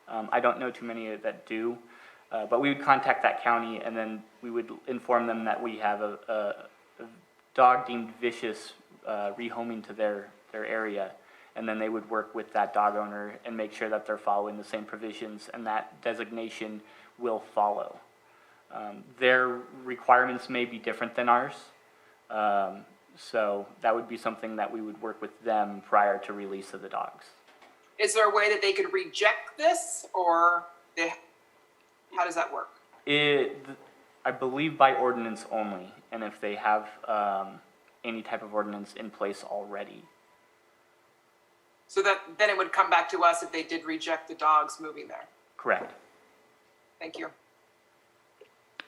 I don't know too many that do, but we would contact that county, and then we would inform them that we have a dog deemed vicious rehoming to their area, and then they would work with that dog owner and make sure that they're following the same provisions, and that designation will follow. Their requirements may be different than ours, so that would be something that we would work with them prior to release of the dogs. Is there a way that they could reject this, or how does that work? I believe by ordinance only, and if they have any type of ordinance in place already. So that then it would come back to us if they did reject the dogs moving there. Correct. Thank you.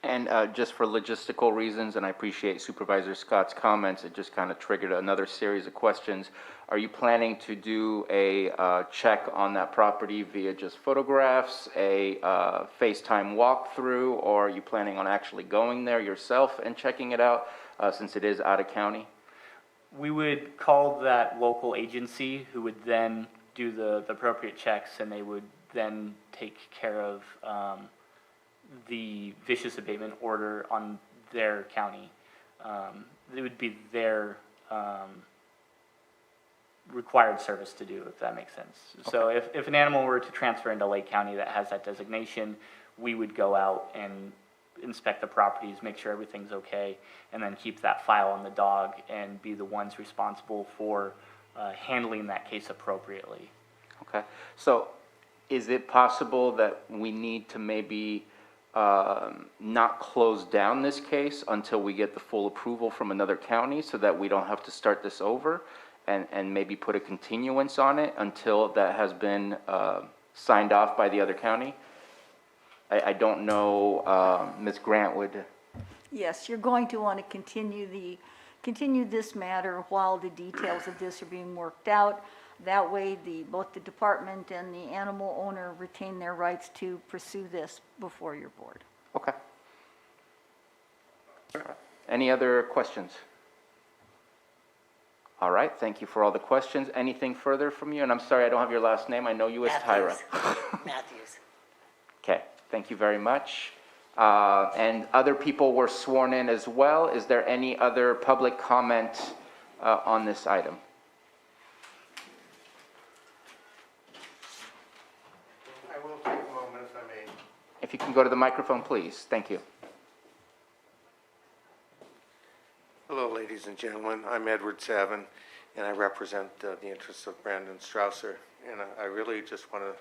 And just for logistical reasons, and I appreciate Supervisor Scott's comments, it just kind of triggered another series of questions. Are you planning to do a check on that property via just photographs, a FaceTime walkthrough, or are you planning on actually going there yourself and checking it out since it is out of county? We would call that local agency who would then do the appropriate checks, and they would then take care of the vicious abatement order on their county. It would be their required service to do, if that makes sense. Okay. So if an animal were to transfer into Lake County that has that designation, we would go out and inspect the properties, make sure everything's okay, and then keep that file on the dog and be the ones responsible for handling that case appropriately. Okay. So is it possible that we need to maybe not close down this case until we get the full approval from another county so that we don't have to start this over, and maybe put a continuance on it until that has been signed off by the other county? I don't know, Ms. Grant would. Yes, you're going to want to continue this matter while the details of this are being worked out. That way, both the department and the animal owner retain their rights to pursue this before your board. Okay. Any other questions? All right, thank you for all the questions. Anything further from you? And I'm sorry, I don't have your last name. I know you as Tyra. Matthews. Okay, thank you very much. And other people were sworn in as well. Is there any other public comment on this item? I will take a moment if I may. If you can go to the microphone, please. Thank you. Hello, ladies and gentlemen. I'm Edward Savin, and I represent the interests of Brandon Strausser. And I really just want to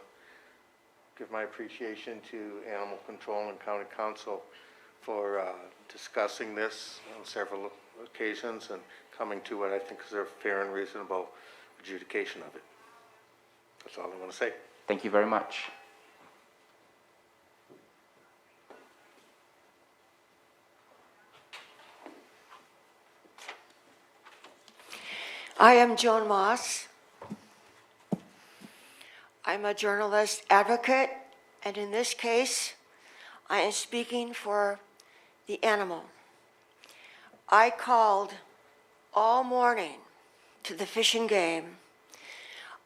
give my appreciation to Animal Control and County Council for discussing this on several occasions and coming to what I think is a fair and reasonable adjudication of it. That's all I want to say. Thank you very much. I am Joan Moss. I'm a journalist advocate, and in this case, I am speaking for the animal. I called all morning to the Fish and Game.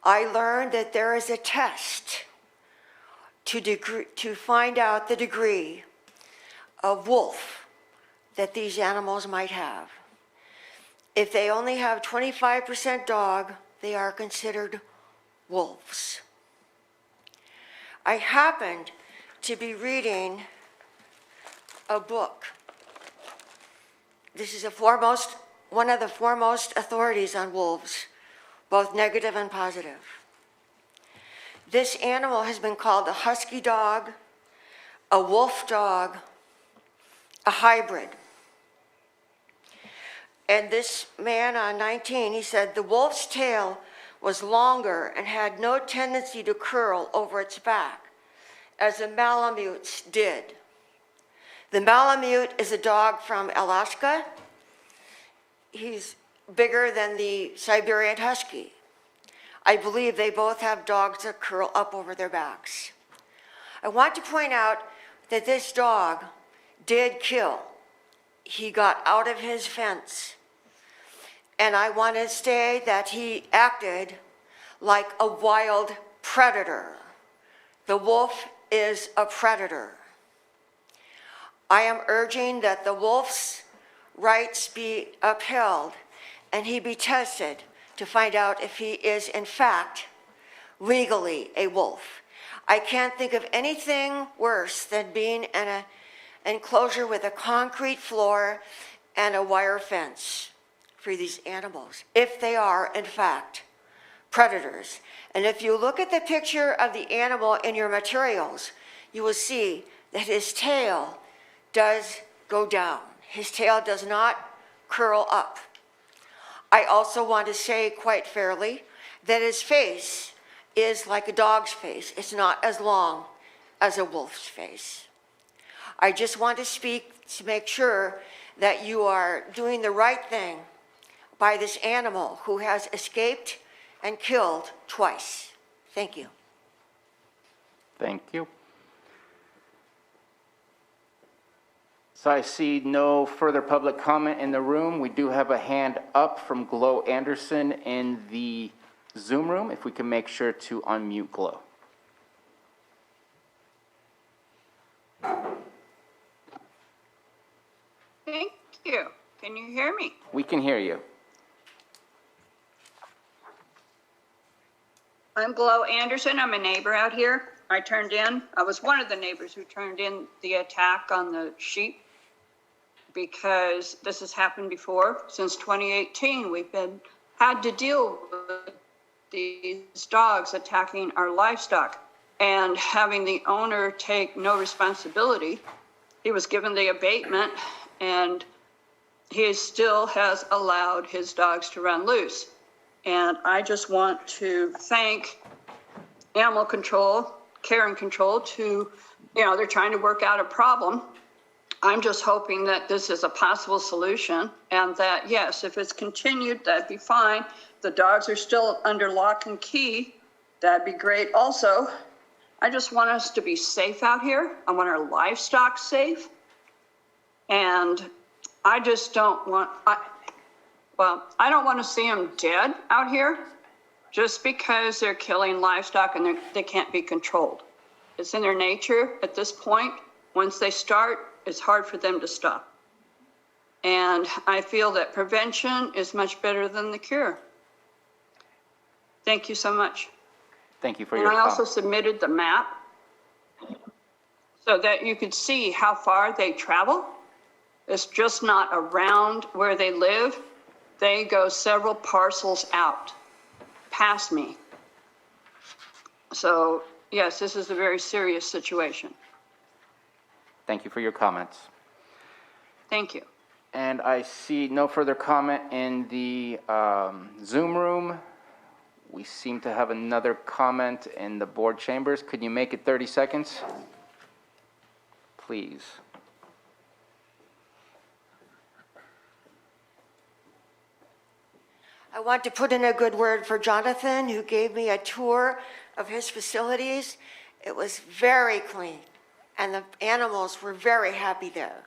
I learned that there is a test to find out the degree of wolf that these animals might have. If they only have 25% dog, they are considered wolves. I happened to be reading a book. This is one of the foremost authorities on wolves, both negative and positive. This animal has been called a husky dog, a wolf dog, a hybrid. And this man on 19, he said, the wolf's tail was longer and had no tendency to curl over its back, as the Malamute's did. The Malamute is a dog from Alaska. He's bigger than the Siberian Husky. I believe they both have dogs that curl up over their backs. I want to point out that this dog did kill. He got out of his fence. And I want to say that he acted like a wild predator. The wolf is a predator. I am urging that the wolf's rights be upheld and he be tested to find out if he is in fact legally a wolf. I can't think of anything worse than being in an enclosure with a concrete floor and a wire fence for these animals, if they are in fact predators. And if you look at the picture of the animal in your materials, you will see that his tail does go down. His tail does not curl up. I also want to say quite fairly that his face is like a dog's face. It's not as long as a wolf's face. I just want to speak to make sure that you are doing the right thing by this animal who has escaped and killed twice. Thank you. Thank you. So I see no further public comment in the room. We do have a hand up from Glo Anderson in the Zoom room. If we can make sure to unmute Glo. Thank you. Can you hear me? We can hear you. I'm Glo Anderson. I'm a neighbor out here. I was one of the neighbors who turned in the attack on the sheep because this has happened before. Since 2018, we've had to deal with these dogs attacking our livestock and having the owner take no responsibility. He was given the abatement and he still has allowed his dogs to run loose. And I just want to thank Animal Control, Care and Control they're trying to work out a problem. I'm just hoping that this is a possible solution and that, yes, if it's continued, that'd be fine. The dogs are still under lock and key. That'd be great also. I just want us to be safe out here. I want our livestock safe. And I just don't want, I don't want to see them dead out here just because they're killing livestock and they can't be controlled. It's in their nature at this point. Once they start, it's hard for them to stop. And I feel that prevention is much better than the cure. Thank you so much. Thank you for and your I comment. also submitted the map so that you could see how far they travel. It's just not around where they live. They go several parcels out, past me. So, yes, this is a very serious situation. Thank you for your comments. Thank you. And I see no further comment in the Zoom room. We seem to have another comment in the board chambers. Could you make it 30 seconds? Please. I want to put in a good word for Jonathan, who gave me a tour of his facilities. It was very clean, and the animals were very happy there.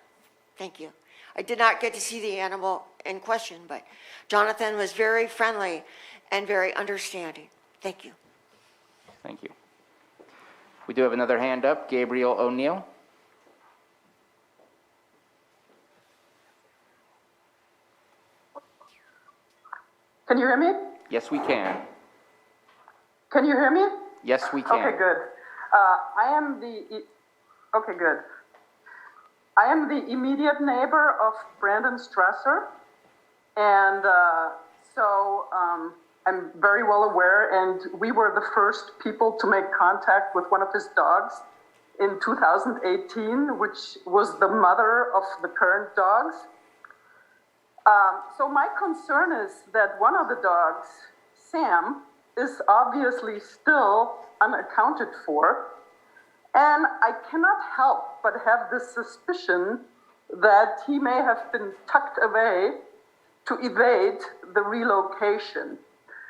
Thank you. I did not get to see the animal in question, but Jonathan was very friendly and very understanding. Thank you. Thank you. We do have another hand up, Gabriel O'Neill. you hear me? Yes, we can. Can you hear me? Yes, we can. Okay, good. Okay, good. I am the immediate neighbor of Brandon Strasser, and I'm very well aware, and we were the first people to make contact with one of his dogs in 2018, which was the mother of the current dogs. So my concern is that one of the dogs, Sam, is obviously still unaccounted for, and I cannot help but have this suspicion that he may have been tucked away to evade the relocation.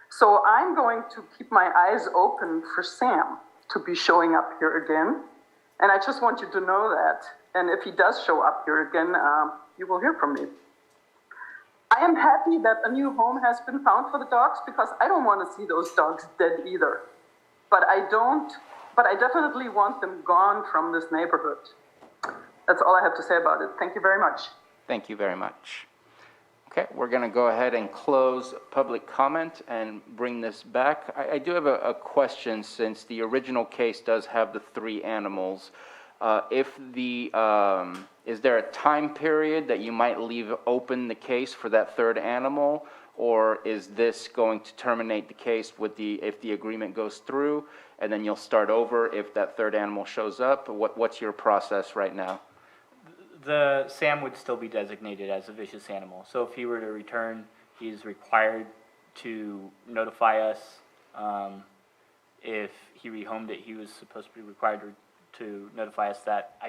So I'm going to keep my eyes open for Sam to be showing up here again, and I just want you to know that. And if he does show up here again, you will hear from me. I am happy that a new home has been found for the dogs because I don't want to see those dogs dead either. But I definitely want them gone from this neighborhood. That's all I have to say about it. Thank you very much. Thank you very much. Okay, we're going to go ahead and close public comment and bring this back. I do have a question, since the original case does have the 3 animals. Is there a time period that you might leave open the case for that 3rd animal, or is this going to terminate the case if the agreement goes through, and then you'll start over if that 3rd animal shows up? What's your process right now? The Sam would still be designated as a vicious animal. So if he were to return, he's required to notify us. If he rehomed it, he was supposed to be required to notify us that.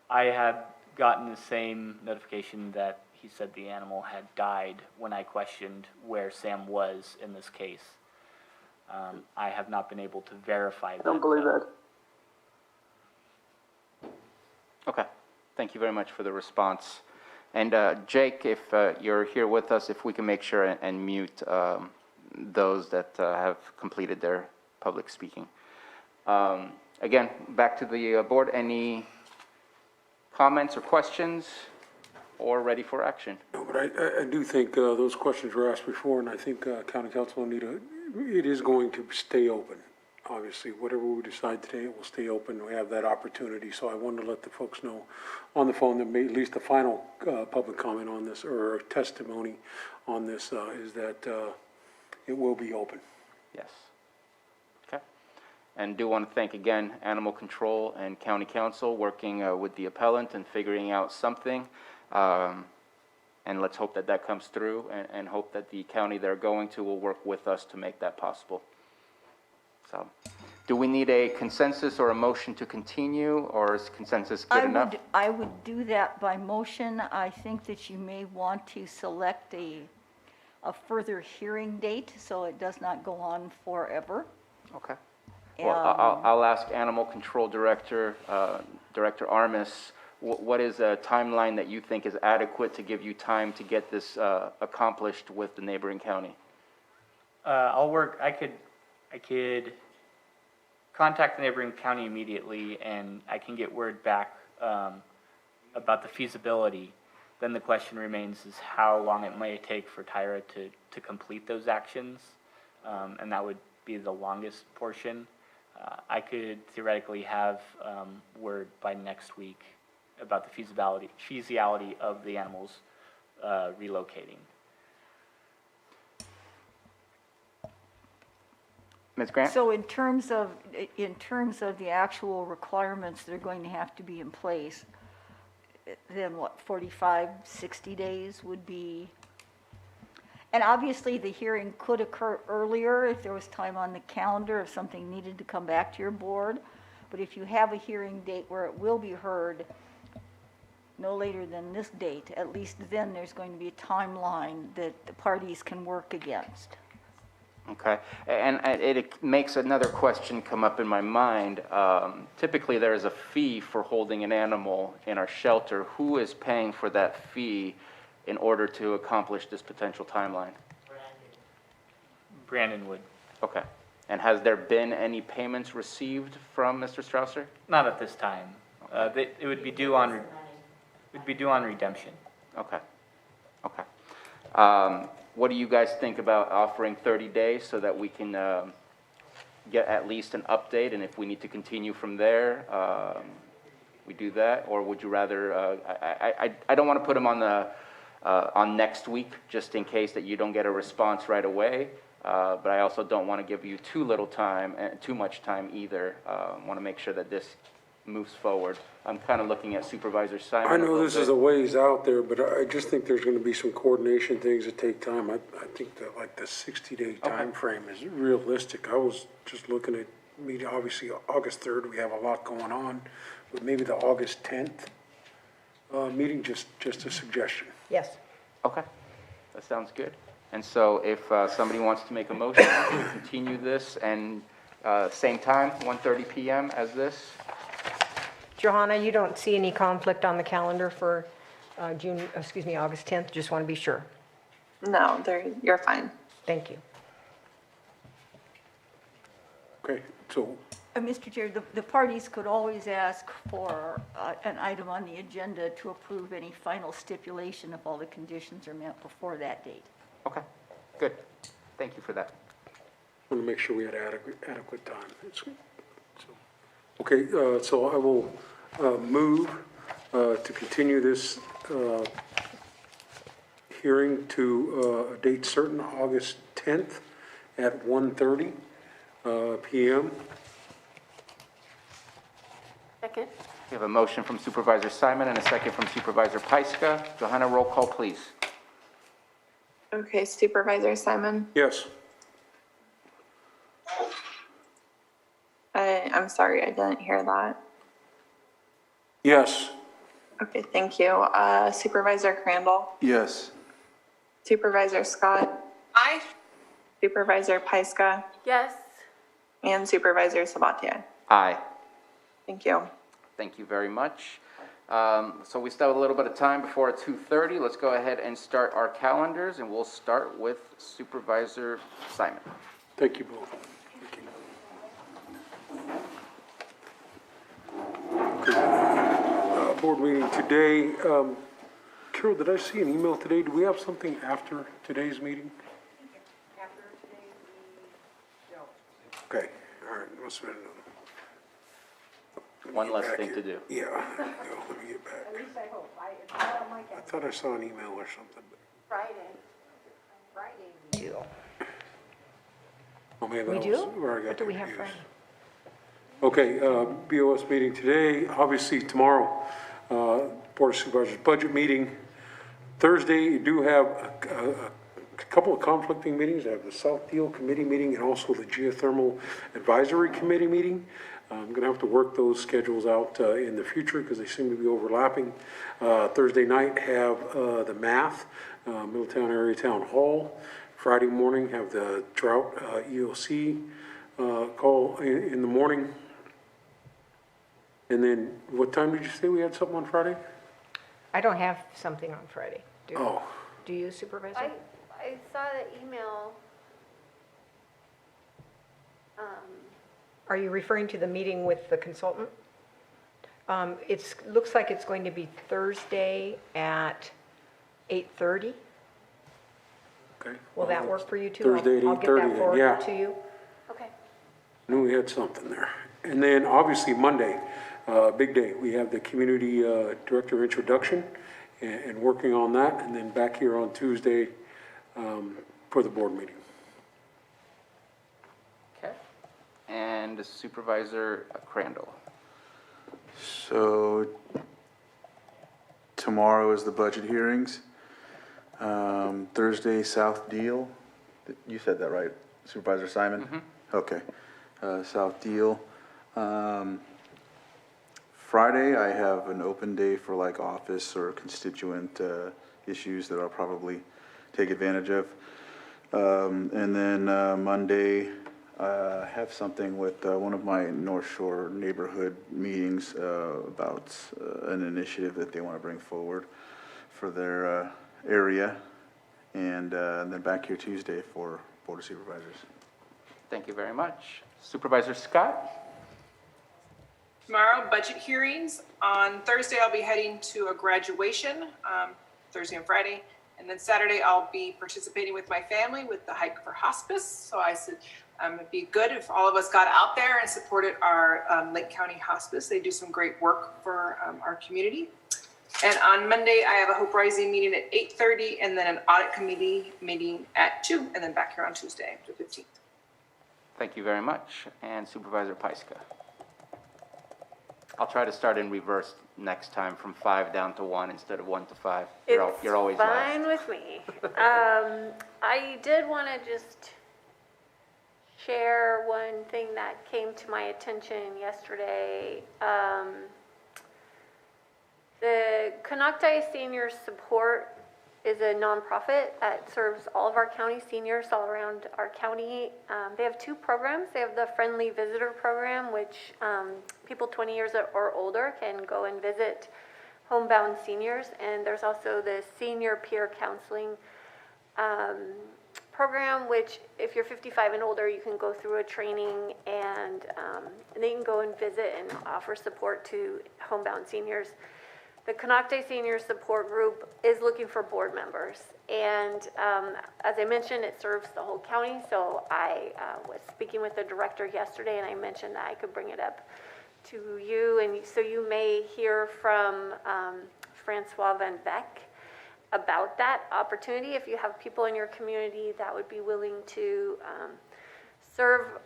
I had gotten the same notification that he said the animal had died when I questioned where Sam was in this case. I have not been able to verify that. I don't believe that. Okay. Thank you very much for the response. And Jake, if you're here with us, if we can make sure and mute those that have completed their public speaking. Again, back to the board. Any comments or questions, or ready for action? No, but I do think those questions were asked before, and I think County Council it is going to stay open. Obviously, whatever we decide today, it will stay open. We have that opportunity. So I wanted to let the folks know on the phone that at least the final public comment on this, or testimony on this, is that it will be open. Yes. Okay. And do want to thank again Animal Control and County Council working with the appellant and figuring out something. And let's hope that that comes through, and hope that the county they're going to will work with us to make that possible. So, do we need a consensus or a motion to continue, or is consensus good enough? I would do that by motion. I think that you may want to select a further hearing date so it does not go on forever. Okay. Well, I'll ask Animal Control Director, Director Armis, what is a timeline that you think is adequate to give you time to get this accomplished with the neighboring county? I could contact the neighboring county immediately, and I can get word back about the feasibility. Then the question remains is how long it may take for Tyra to complete those actions, and that would be the longest portion. I could theoretically have word by next week about the feasibility of the animals relocating. Ms. Grant? So in terms of the actual requirements that are going to have to be in place, then what, 45, 60 days would be? And obviously the hearing could occur earlier if there was time on the calendar, if something needed to come back to your board. But if you have a hearing date where it will be heard no later than this date, at least then there's going to be a timeline that the parties can work against. Okay, and it makes another question come up in my mind. Typically, there is a fee for holding an animal in our shelter. Who is paying for that fee in order to accomplish this potential timeline? Brandon would. Okay, and has there been any payments received from Mr. Strausser? Not at this time. It would be due on redemption. Okay. Okay. what do you guys think about offering 30 days so that we can get at least an update, and if we need to continue from there, we do that? Or would you rather, I don't want to put them on the, on next week, just in case that you don't get a response right away, but I also don't want to give you too little time, and too much time either. Want to make sure that this moves forward. I'm kind of looking at Supervisor Simon. I know this is a ways out there, but I just think there's gonna be some coordination things that take time. I think that like the 60-day time frame is realistic. I was just looking at, obviously, August 3rd, we have a lot going on, but maybe the August 10th meeting, just a suggestion. Yes. Okay, that sounds good. And so if somebody wants to make a motion to continue this and same time, 1:30 PM as this? Johanna, you don't see any conflict on the calendar for August 10th? Just want to be sure. No, you're fine. Thank you. Okay, so Mr. Chair, the parties could always ask for an item on the agenda to approve any final stipulation if all the conditions are met before that date. Okay, good. Thank you for that. I want to make sure we had adequate time. Okay, so I will move to continue this hearing to a date certain, August 10th at 1:30 PM. Second. We have a motion from Supervisor Simon and a second from Supervisor Pyska. Johanna, roll call, please. Okay, Supervisor Simon? Yes. I'm sorry, I didn't hear that. Yes. Okay, thank you. Supervisor Crandall? Yes. Supervisor Scott? Aye. Supervisor Pyska? Yes. And Supervisor Sabatier? Aye. Thank you. Thank you very much. So we still have a little bit of time before 2:30. Let's go ahead and start our calendars, and we'll start with Supervisor Simon. Thank you both. Board meeting today. Carol, did I see an email today? Do we have something after today's meeting? After today, we don't. Okay, all right, must have been One less thing to do. Yeah, there you go. Let me get back. At least I hope. It's not on my I calendar. thought I saw an email or something, but, Friday we do. oh man, We that do? was where I got What do we have confused. Friday? Okay, BOS meeting today, obviously tomorrow, Board of Supervisors budget meeting. Thursday, you do have a couple of conflicting meetings. I have the South Deal Committee meeting and also the Geothermal Advisory Committee meeting. I'm gonna have to work those schedules out in the future because they seem to be overlapping. Thursday night have the math, Middletown Area Town Hall. Friday morning have the drought EOC call in the morning. And then, what time did you say we had something on Friday? I don't have something on Friday. Oh. Do you, Supervisor? I saw the email. Are you referring to the meeting with the consultant? Looks like it's going to be Thursday at 8:30. Okay. Will that work for you too? Thursday at I'll get 8:30 that then, forwarded yeah. to you. Okay. Knew we had something there. And then, obviously, Monday, big day. We have the community director introduction and working on that, and then back here on Tuesday for the board meeting. Okay. And Supervisor Crandall. So tomorrow is the budget hearings. Thursday, South Deal. You said that right, Supervisor Simon? Mm-hmm. Okay. South Deal. Friday, I have an open day for like office or constituent issues that I'll probably take advantage of. And then Monday, I have something with one of my North Shore neighborhood meetings about an initiative that they want to bring forward for their area. And then back here Tuesday for Board of Supervisors. Thank you very much. Supervisor Scott? Tomorrow, budget hearings. On Thursday, I'll be heading to a graduation, Thursday and Friday. And then Saturday, I'll be participating with my family with the Hike for Hospice. So I said it'd be good if all of us got out there and supported our Lake County Hospice. They do some great work for our community. And on Monday, I have a Hope Rising meeting at 8:30 and then an audit committee meeting at 2, and then back here on Tuesday, the 15th. Thank you very much. And Supervisor Pyska. I'll try to start in reverse next time, from 5 down to 1 instead of 1 to 5. You're always last. Fine with me. I did want to just share one thing that came to my attention yesterday. The Canocti Senior Support is a nonprofit that serves all of our county seniors all around our county. They have 2 programs. They have the Friendly Visitor Program, which people 20 years or older can go and visit homebound seniors. And there's also the Senior Peer Counseling program, which if you're 55 and older, you can go through a training and they can go and visit and offer support to homebound seniors. The Canocti Senior Support Group is looking for board members. And as I mentioned, it serves the whole county. So I was speaking with the director yesterday, and I mentioned that I could bring it up to you. And so you may hear from Francois Van Beck about that opportunity. If you have people in your community that would be willing to serve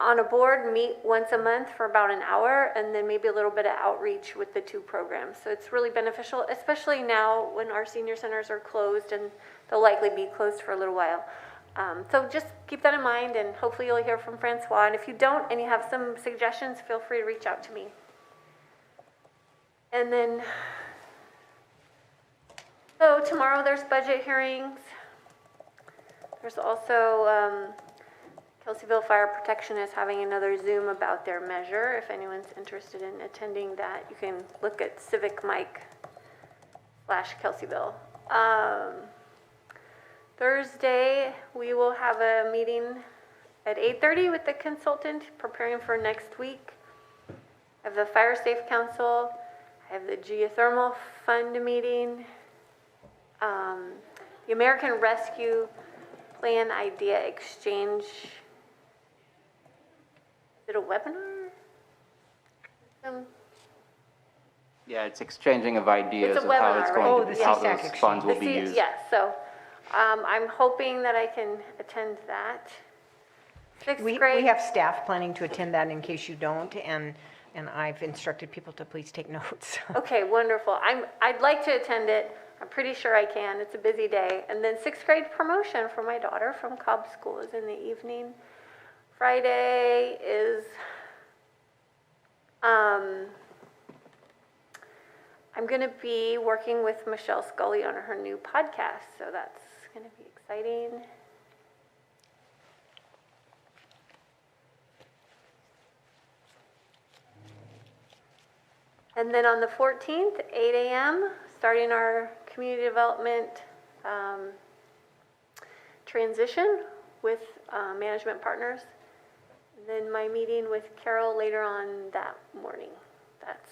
on a board, meet once a month for about an hour, and then maybe a little bit of outreach with the 2 programs. So it's really beneficial, especially now when our senior centers are closed, and they'll likely be closed for a little while. So just keep that in mind, and hopefully you'll hear from Francois. And if you don't, and you have some suggestions, feel free to reach out to me. And then, so tomorrow there's budget hearings. There's also, Kelseyville Fire Protection is having another Zoom about their measure. If anyone's interested in attending that, you can look at Civic Mike /Kelseyville. Thursday, we will have a meeting at 8:30 with the consultant, preparing for next week. I have the Fire Safe Council. I have the Geothermal Fund meeting. The American Rescue Plan Idea Exchange. Is it a webinar? Yeah, it's exchanging of ideas It's a of how webinar, it's right? going Oh, to, how those funds will be used. Yes, so I'm hoping that I can attend that. Sixth We grade, have staff planning to attend that in case you don't, and I've instructed people to please take notes. okay, wonderful. I'd like to attend it. I'm pretty sure I can. It's a busy day. And then 6th grade promotion for my daughter from Cobb School is in the evening. Friday is, I'm going to be working with Michelle Scully on her new podcast, so that's going to be exciting. And then on the 14th, 8 a.m., starting our community development transition with management partners. And then my meeting with Carol later on that morning. That's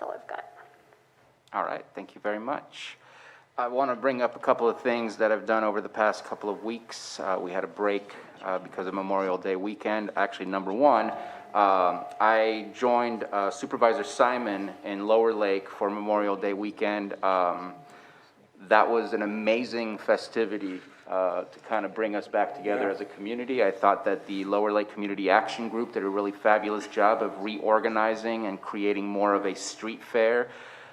all I've got. All right, thank you very much. I want to bring up a couple of things that I've done over the past couple of weeks. We had a break because of Memorial Day weekend. Actually, number one, I joined Supervisor Simon in Lower Lake for Memorial Day weekend. That was an amazing festivity to kind of bring us back together as a community. I thought that the Lower Lake Community Action Group did a really fabulous job of reorganizing and creating more of a street fair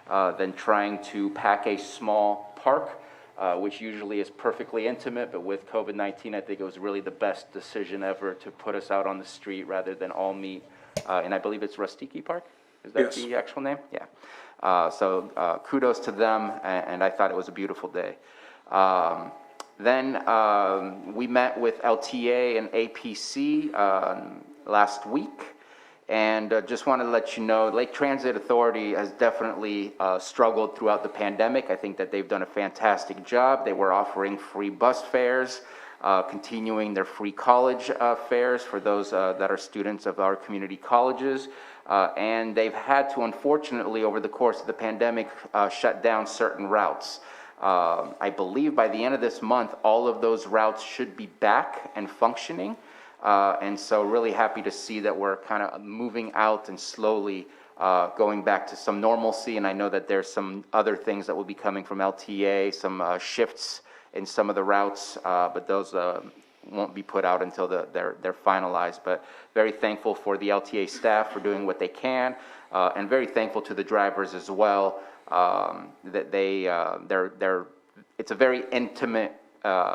than trying to pack a small park, which usually is perfectly intimate, but with COVID-19, I think it was really the best decision ever to put us out on the street rather than all meet, and I believe it's Rustiki Park? Is that the actual name? Yeah. So kudos to them, and I thought it was a beautiful day. Then we met with LTA and APC last week, and just wanted to let you know, Lake Transit Authority has definitely struggled throughout the pandemic. I think that they've done a fantastic job. They were offering free bus fares, continuing their free college fares for those that are students of our community colleges. And they've had to, unfortunately, over the course of the pandemic, shut down certain routes. I believe by the end of this month, all of those routes should be back and functioning. And so really happy to see that we're kind of moving out and slowly going back to some normalcy. And I know that there's some other things that will be coming from LTA, some shifts in some of the routes, but those won't be put out until they're finalized. But very thankful for the LTA staff for doing what they can, and very thankful to the drivers as well. That it's a very intimate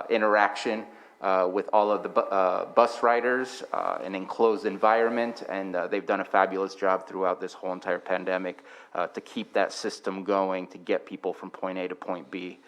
interaction with all of the bus riders, an enclosed environment, and they've done a fabulous job throughout this whole entire pandemic to keep that system going, to get people from point A to point B.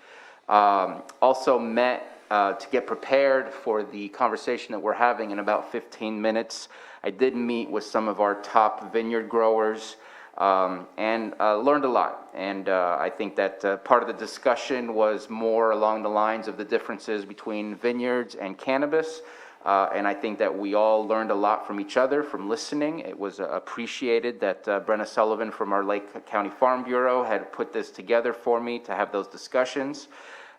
Also met to get prepared for the conversation that we're having in about 15 minutes. I did meet with some of our top vineyard growers, and learned a lot. And I think that part of the discussion was more along the lines of the differences between vineyards and cannabis. And I think that we all learned a lot from each other, from listening. It was appreciated that Brenna Sullivan from our Lake County Farm Bureau had put this together for me to have those discussions.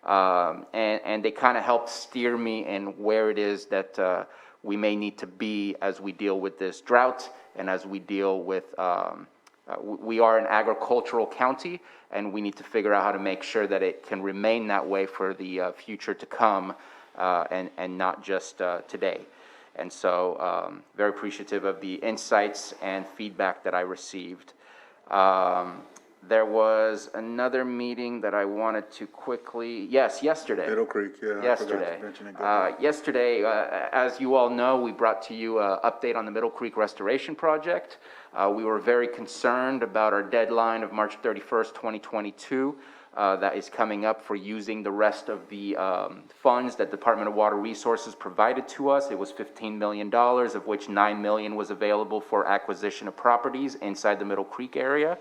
And they kind of helped steer me in where it is that we may need to be as we deal with this drought and as we deal with we are an agricultural county, and we need to figure out how to make sure that it can remain that way for the future to come, and not just today. And so very appreciative of the insights and feedback that I received. There was another meeting that I wanted to quickly, yesterday. Middle Creek, yeah. Yesterday. I forgot to mention it. Yesterday, as you all know, we brought to you an update on the Middle Creek Restoration Project. We were very concerned about our deadline of March 31st, 2022. That is coming up for using the rest of the funds that Department of Water Resources provided to us. It was $15 million, of which $9 million was available for acquisition of properties inside the Middle Creek area.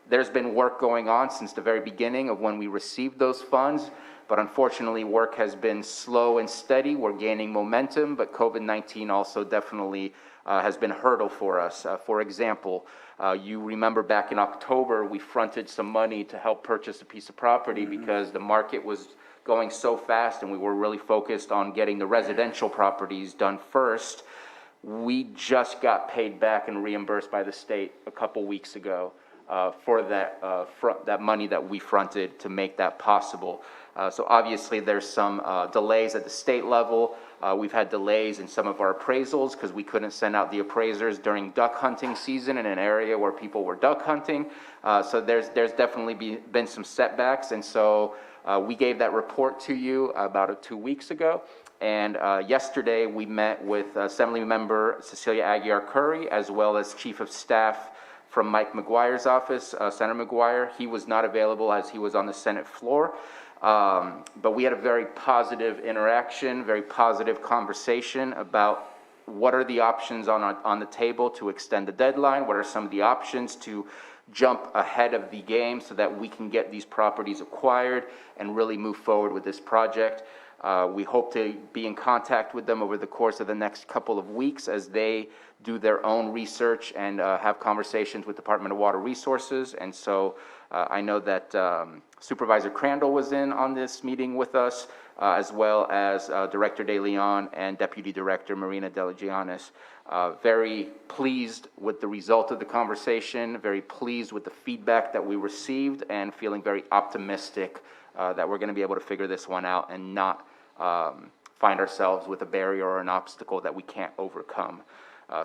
There's been work going on since the very beginning of when we received those funds, but unfortunately work has been slow and steady. We're gaining momentum, but COVID-19 also definitely has been a hurdle for us. For example, you remember back in October, we fronted some money to help purchase a piece of property because the market was going so fast and we were really focused on getting the residential properties done first. We just got paid back and reimbursed by the state a couple weeks ago for that money that we fronted to make that possible. So obviously there's some delays at the state level. We've had delays in some of our appraisals because we couldn't send out the appraisers during duck hunting season in an area where people were duck hunting. So there's definitely been some setbacks. And so we gave that report to you about 2 weeks ago. And yesterday we met with Assembly Member Cecilia Aguiar Curry, as well as Chief of Staff from Mike McGuire's office, Senator McGuire. He was not available as he was on the Senate floor. But we had a very positive interaction, very positive conversation about what are the options on the table to extend the deadline, what are some of the options to jump ahead of the game so that we can get these properties acquired and really move forward with this project. We hope to be in contact with them over the course of the next couple of weeks as they do their own research and have conversations with Department of Water Resources. And so I know that Supervisor Crandall was in on this meeting with us, as well as Director De Leon and Deputy Director Marina Delagianis. Very pleased with the result of the conversation, very pleased with the feedback that we received, and feeling very optimistic that we're going to be able to figure this one out and not find ourselves with a barrier or an obstacle that we can't overcome.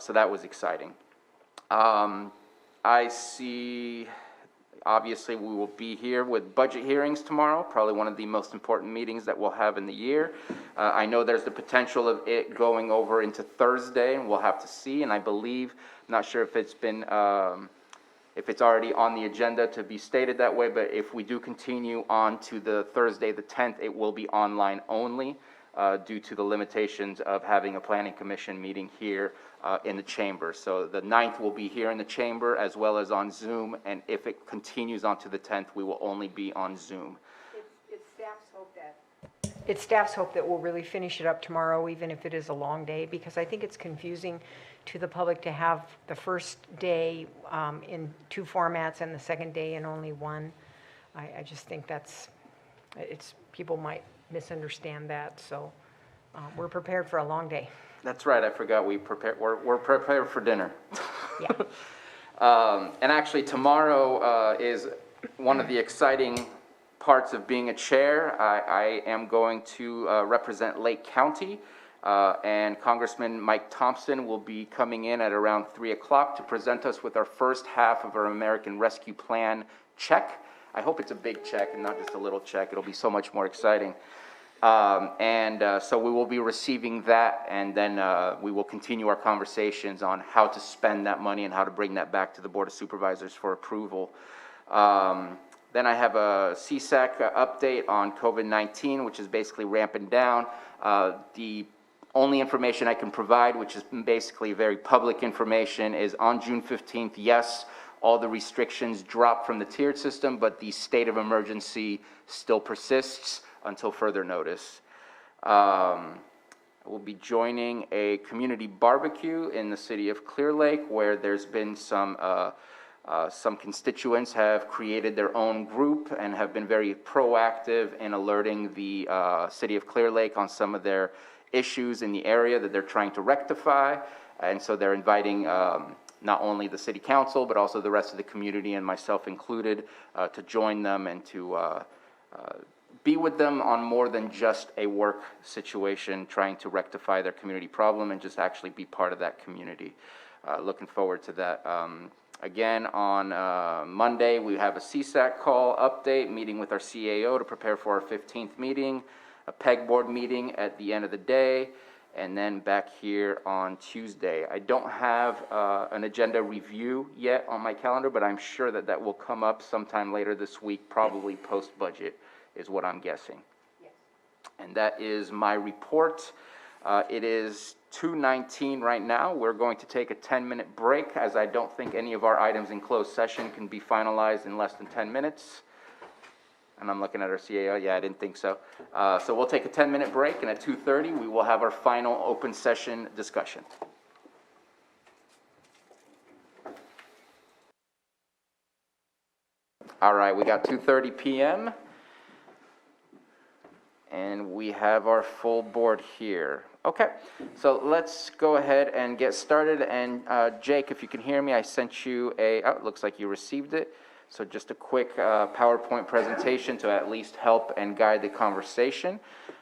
So that was exciting. I see, obviously, we will be here with budget hearings tomorrow, probably one of the most important meetings that we'll have in the year. I know there's the potential of it going over into Thursday, and we'll have to see. And I believe, not sure if it's been, if it's already on the agenda to be stated that way, but if we do continue on to the Thursday, the 10th, it will be online only due to the limitations of having a planning commission meeting here in the chamber. So the 9th will be here in the chamber as well as on Zoom, and if it continues on to the 10th, we will only be on Zoom. It's staff's hope that we'll really finish it up tomorrow, even if it is a long day, because I think it's confusing to the public to have the first day in 2 formats and the second day in only one. I just think people might misunderstand that, so we're prepared for a long day. That's right, I forgot we're prepared for dinner. Yeah. And actually, tomorrow is one of the exciting parts of being a chair. I am going to represent Lake County, and Congressman Mike Thompson will be coming in at around 3 o'clock to present us with our first half of our American Rescue Plan check. I hope it's a big check and not just a little check. It'll be so much more exciting. So we will be receiving that, and then we will continue our conversations on how to spend that money and how to bring that back to the Board of Supervisors for approval. Then I have a CSAC update on COVID-19, which is basically ramping down. The only information I can provide, which is basically very public information, is on June 15th, yes, all the restrictions dropped from the tiered system, but the state of emergency still persists until further notice. We'll be joining a community barbecue in the city of Clear Lake, where there's been some constituents have created their own group and have been very proactive in alerting the city of Clear Lake on some of their issues in the area that they're trying to rectify. And so they're inviting not only the city council, but also the rest of the community, and myself included, to join them and to be with them on more than just a work situation, trying to rectify their community problem and just actually be part of that community. Looking forward to that. Again, on Monday, we have a CSAC call update, meeting with our CAO to prepare for our 15th meeting, a PEG board meeting at the end of the day, and then back here on Tuesday. I don't have an agenda review yet on my calendar, but I'm sure that that will come up sometime later this week, probably post-budget, is what I'm guessing. Yes. And that is my report. It is 2:19 right now. We're going to take a 10-minute break, as I don't think any of our items in closed session can be finalized in less than 10 minutes. And I'm looking at our CAO. Yeah, I didn't think so. So we'll take a 10-minute break, and at 2:30, we will have our final open session discussion. All right, we got 2:30 p.m. and we have our full board here. Okay, so let's go ahead and get started. And Jake, if you can hear me, I sent you it looks like you received it. So just a quick PowerPoint presentation to at least help and guide the conversation.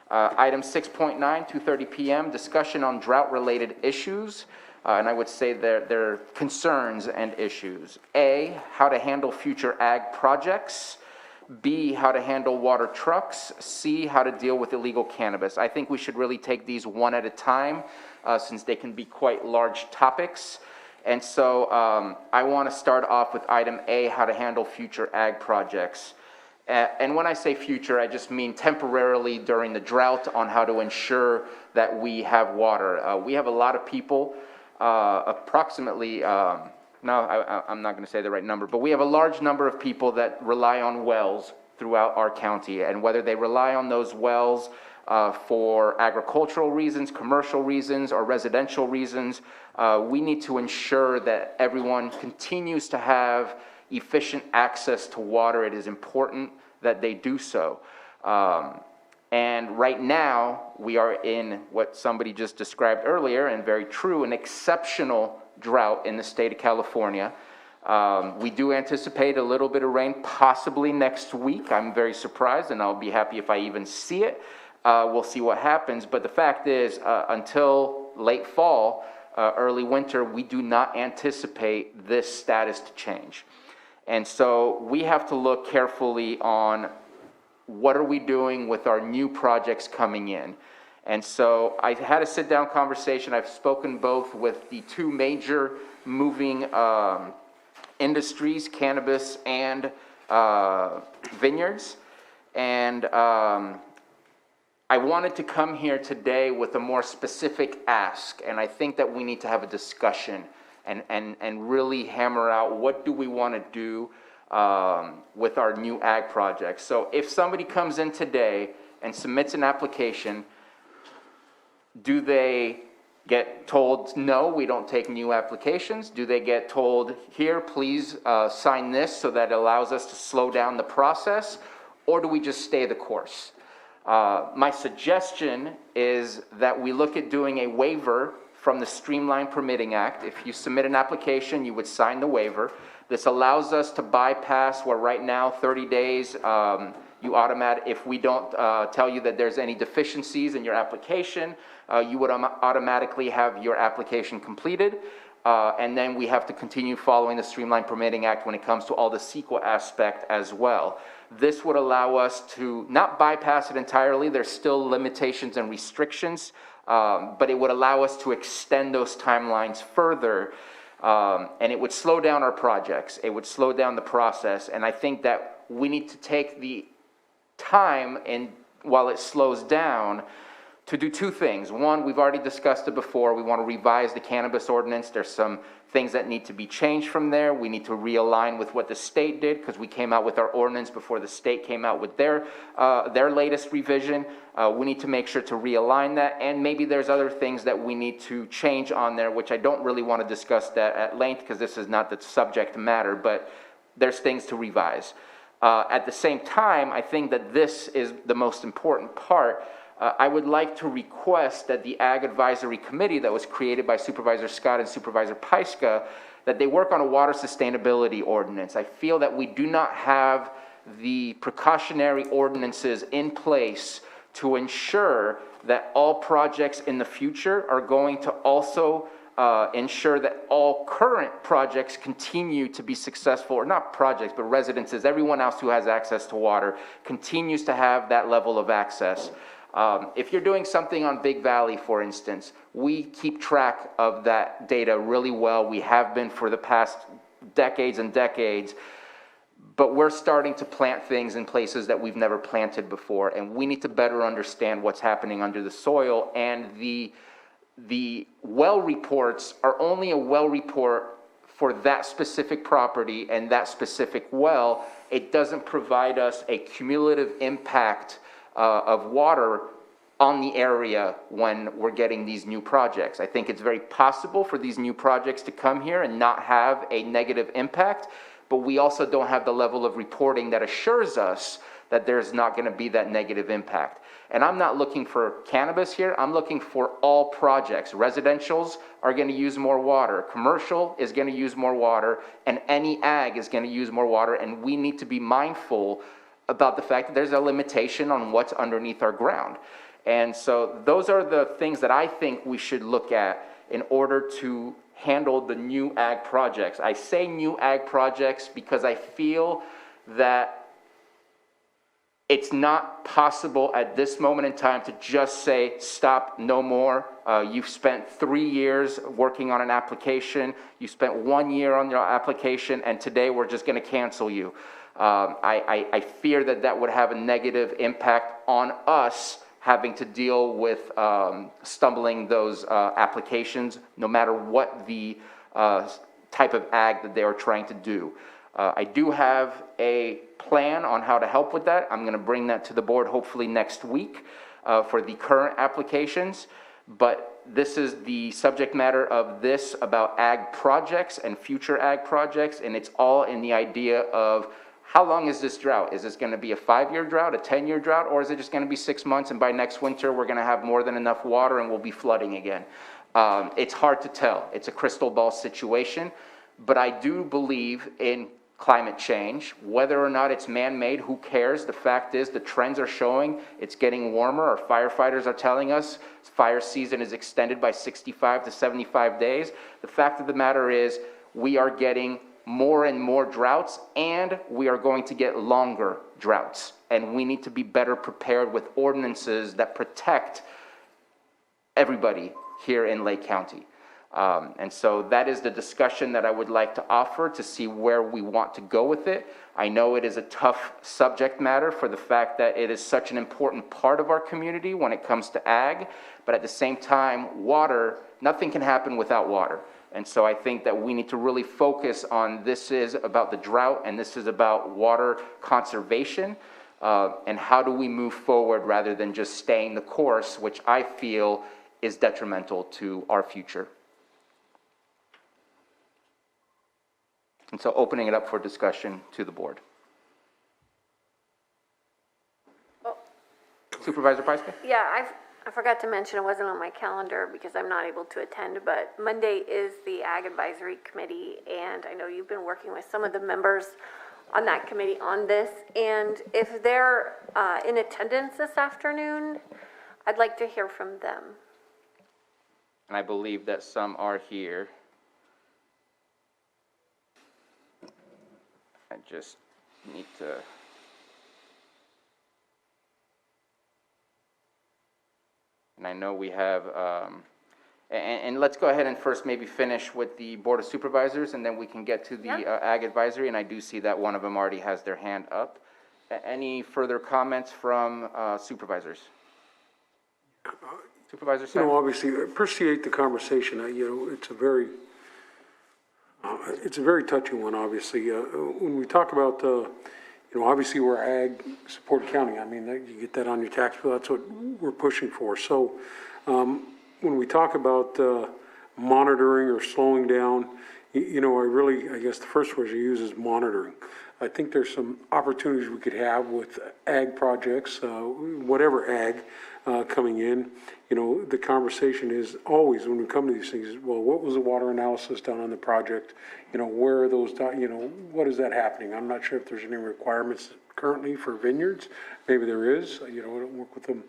Item 6.9, 2:30 p.m., discussion on drought-related issues. And I would say there are concerns and issues. A, how to handle future ag projects. B, how to handle water trucks. C, how to deal with illegal cannabis. I think we should really take these one at a time, since they can be quite large topics. And so I want to start off with item A, how to handle future ag projects. And when I say future, I just mean temporarily during the drought, on how to ensure that we have water. We have a lot of people, approximately, I'm not going to say the right number, but we have a large number of people that rely on wells throughout our county. And whether they rely on those wells for agricultural reasons, commercial reasons, or residential reasons, we need to ensure that everyone continues to have efficient access to water. It is important that they do so. And right now, we are in what somebody just described earlier, and very true, an exceptional drought in the state of California. We do anticipate a little bit of rain possibly next week. I'm very surprised, and I'll be happy if I even see it. We'll see what happens. But the fact is, until late fall, early winter, we do not anticipate this status to change. And so we have to look carefully on what are we doing with our new projects coming in. And so I had a sit-down conversation. I've spoken both with the two major moving industries, cannabis and vineyards. And I wanted to come here today with a more specific ask. And I think that we need to have a discussion and really hammer out what do we want to do with our new ag projects. So if somebody comes in today and submits an application, do they get told, no, we don't take new applications? Do they get told, here, please sign this so that it allows us to slow down the process? Or do we just stay the course? My suggestion is that we look at doing a waiver from the Streamlined Permitting Act. If you submit an application, you would sign the waiver. This allows us to bypass where right now, 30 days, if we don't tell you that there's any deficiencies in your application, you would automatically have your application completed. And then we have to continue following the Streamlined Permitting Act when it comes to all the CEQA aspect as well. This would allow us to not bypass it entirely. There's still limitations and restrictions, but it would allow us to extend those timelines further. And it would slow down our projects. It would slow down the process. And I think that we need to take the time, and while it slows down, to do two things. One, we've already discussed it before. We want to revise the cannabis ordinance. There's some things that need to be changed from there. We need to realign with what the state did, because we came out with our ordinance before the state came out with their latest revision. We need to make sure to realign that, and maybe there's other things that we need to change on there, which I don't really want to discuss that at length, because this is not the subject matter, but there's things to revise. At the same time, I think that this is the most important part. I would like to request that the Ag Advisory Committee that was created by Supervisor Scott and Supervisor Pyska, that they work on a water sustainability ordinance. I feel that we do not have the precautionary ordinances in place to ensure that all projects in the future are going to also ensure that all current projects continue to be successful, or not projects, but residences, everyone else who has access to water continues to have that level of access. If you're doing something on Big Valley, for instance, we keep track of that data really well. We have been for the past decades and decades, but we're starting to plant things in places that we've never planted before, and we need to better understand what's happening under the soil. And the well reports are only a well report for that specific property and that specific well. It doesn't provide us a cumulative impact of water on the area when we're getting these new projects. I think it's very possible for these new projects to come here and not have a negative impact, but we also don't have the level of reporting that assures us that there's not going to be that negative impact. And I'm not looking for cannabis here. I'm looking for all projects. Residentials are going to use more water. Commercial is going to use more water, and any ag is going to use more water, and we need to be mindful about the fact that there's a limitation on what's underneath our ground. And so those are the things that I think we should look at in order to handle the new ag projects. I say new ag projects because I feel that it's not possible at this moment in time to just say, stop, no more. You've spent 3 years working on an application. You spent 1 year on your application, and today we're just going to cancel you. I fear that that would have a negative impact on us having to deal with stumbling those applications, no matter what the type of ag that they are trying to do. I do have a plan on how to help with that. I'm going to bring that to the board hopefully next week for the current applications. But this is the subject matter of this about ag projects and future ag projects, and it's all in the idea of how long is this drought? Is this going to be a 5-year drought, a 10-year drought, or is it just going to be 6 months, and by next winter we're going to have more than enough water and we'll be flooding again? It's hard to tell. It's a crystal ball situation, but I do believe in climate change. Whether or not it's man-made, who cares? The fact is the trends are showing it's getting warmer. Our firefighters are telling us fire season is extended by 65 to 75 days. The fact of the matter is we are getting more and more droughts, and we are going to get longer droughts. And we need to be better prepared with ordinances that protect everybody here in Lake County. And so that is the discussion that I would like to offer to see where we want to go with it. I know it is a tough subject matter for the fact that it is such an important part of our community when it comes to ag, but at the same time, water, nothing can happen without water. And so I think that we need to really focus on this is about the drought and this is about water conservation, and how do we move forward rather than just staying the course, which I feel is detrimental to our future. And so opening it up for discussion to the board. Supervisor Pyska? Yeah, I forgot to mention, it wasn't on my calendar because I'm not able to attend, but Monday is the Ag Advisory Committee, and I know you've been working with some of the members on that committee on this, and if they're in attendance this afternoon, I'd like to hear from them. And I believe that some are here. I just need to... And I know we have, and let's go ahead and first maybe finish with the Board of Supervisors, and then we can get to the Ag Advisory, and I do see that one of them already has their hand up. Any further comments from supervisors? Supervisor You Sam? know, obviously, I appreciate the conversation. You know, it's a very touching one, obviously. When we talk about, you know, obviously we're ag supported county. I mean, you get that on your tax bill. That's what we're pushing for. So when we talk about monitoring or slowing down, you know, I guess the first word you use is monitoring. I think there's some opportunities we could have with ag projects, whatever ag coming in. You know, the conversation is always, when we come to these things, well, what was the water analysis done on the project? You know, where are those, you know, what is that happening? I'm not sure if there's any requirements currently for vineyards. Maybe there is. You know, I don't work with them,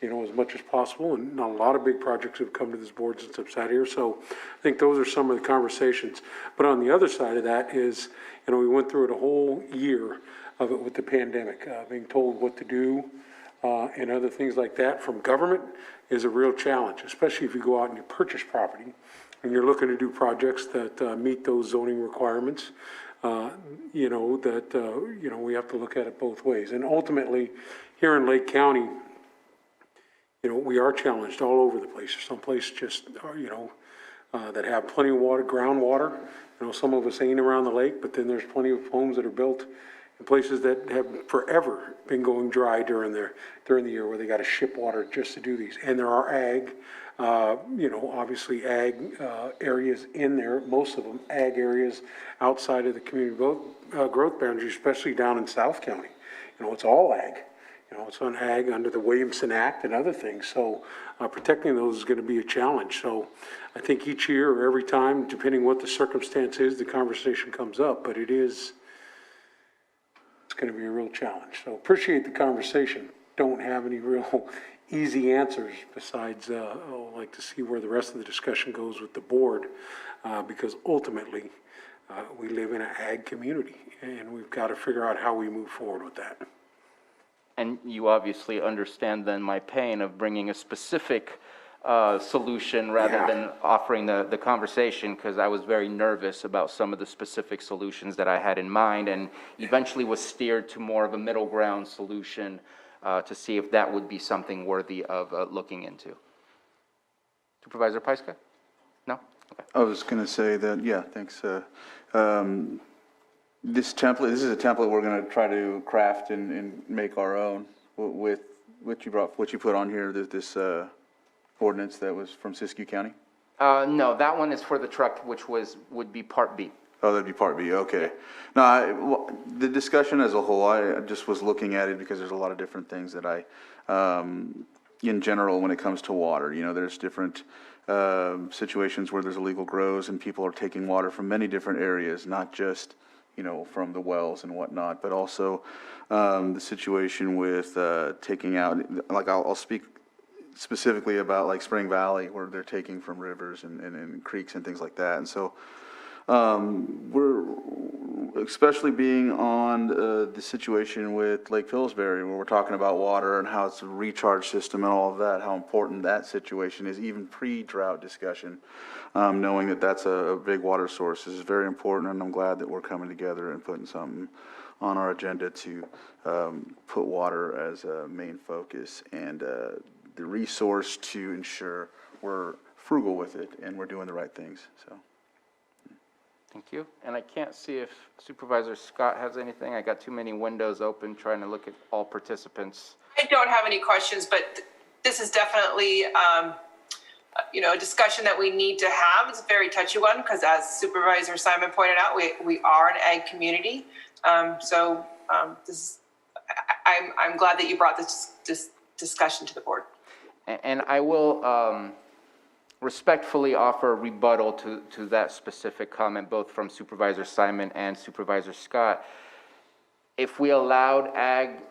you know, as much as possible. And not a lot of big projects have come to this board since I've sat here. So I think those are some of the conversations. But on the other side of that is, you know, we went through it a whole year of it with the pandemic, being told what to do and other things like that from government is a real challenge, especially if you go out and you purchase property and you're looking to do projects that meet those zoning requirements. You know, that, you know, we have to look at it both ways. And ultimately, here in Lake County, you know, we are challenged all over the place. There's some places just, you know, that have plenty of water, groundwater. You know, some of us ain't around the lake, but then there's plenty of homes that are built in places that have forever been going dry during the year where they got to ship water just to do these. And there are ag, you know, obviously ag areas in there, most of them ag areas outside of the community growth boundary, especially down in South County. You know, it's all ag. You know, it's on ag under the Williamson Act and other things. So protecting those is going to be a challenge. So I think each year or every time, depending what the circumstance is, the conversation comes up. But it's going to be a real challenge. So appreciate the conversation. Don't have any real easy answers besides I'd like to see where the rest of the discussion goes with the board because ultimately we live in an ag community and we've got to figure out how we move forward with that. And you obviously understand then my pain of bringing a specific solution rather than offering the conversation, because I was very nervous about some of the specific solutions that I had in mind and eventually was steered to more of a middle ground solution to see if that would be something worthy of looking into. Supervisor Pyska? No? Okay. I was going to say that, yeah, thanks. This is a template we're going to try to craft and make our own with what you put on here, this ordinance that was from Siskiyou County? No, that one is for the truck, which would be Part B. Oh, that'd be Part B, okay. No, the discussion as a whole, I just was looking at it because there's a lot of different things that in general, when it comes to water, you know, there's different situations where there's illegal grows and people are taking water from many different areas, not just, you know, from the wells and whatnot, but also the situation with taking out, like I'll speak specifically about like Spring Valley, where they're taking from rivers and creeks and things like that. And so we're especially being on the situation with Lake Pillsbury, where we're talking about water and how it's a recharge system and all of that, how important that situation is, even pre-drought discussion, knowing that that's a big water source is very important. And I'm glad that we're coming together and putting something on our agenda to put water as a main focus and the resource to ensure we're frugal with it and we're doing the right things. So. Thank you. And I can't see if Supervisor Scott has anything. I got too many windows open trying to look at all participants. I don't have any questions, but this is definitely a discussion that we need to have. It's a very touchy one because, as Supervisor Simon pointed out, we are an ag community. I'm glad that you brought this discussion to the board. And I will respectfully offer a rebuttal to that specific comment, both from Supervisor Simon and Supervisor Scott. If we allowed ag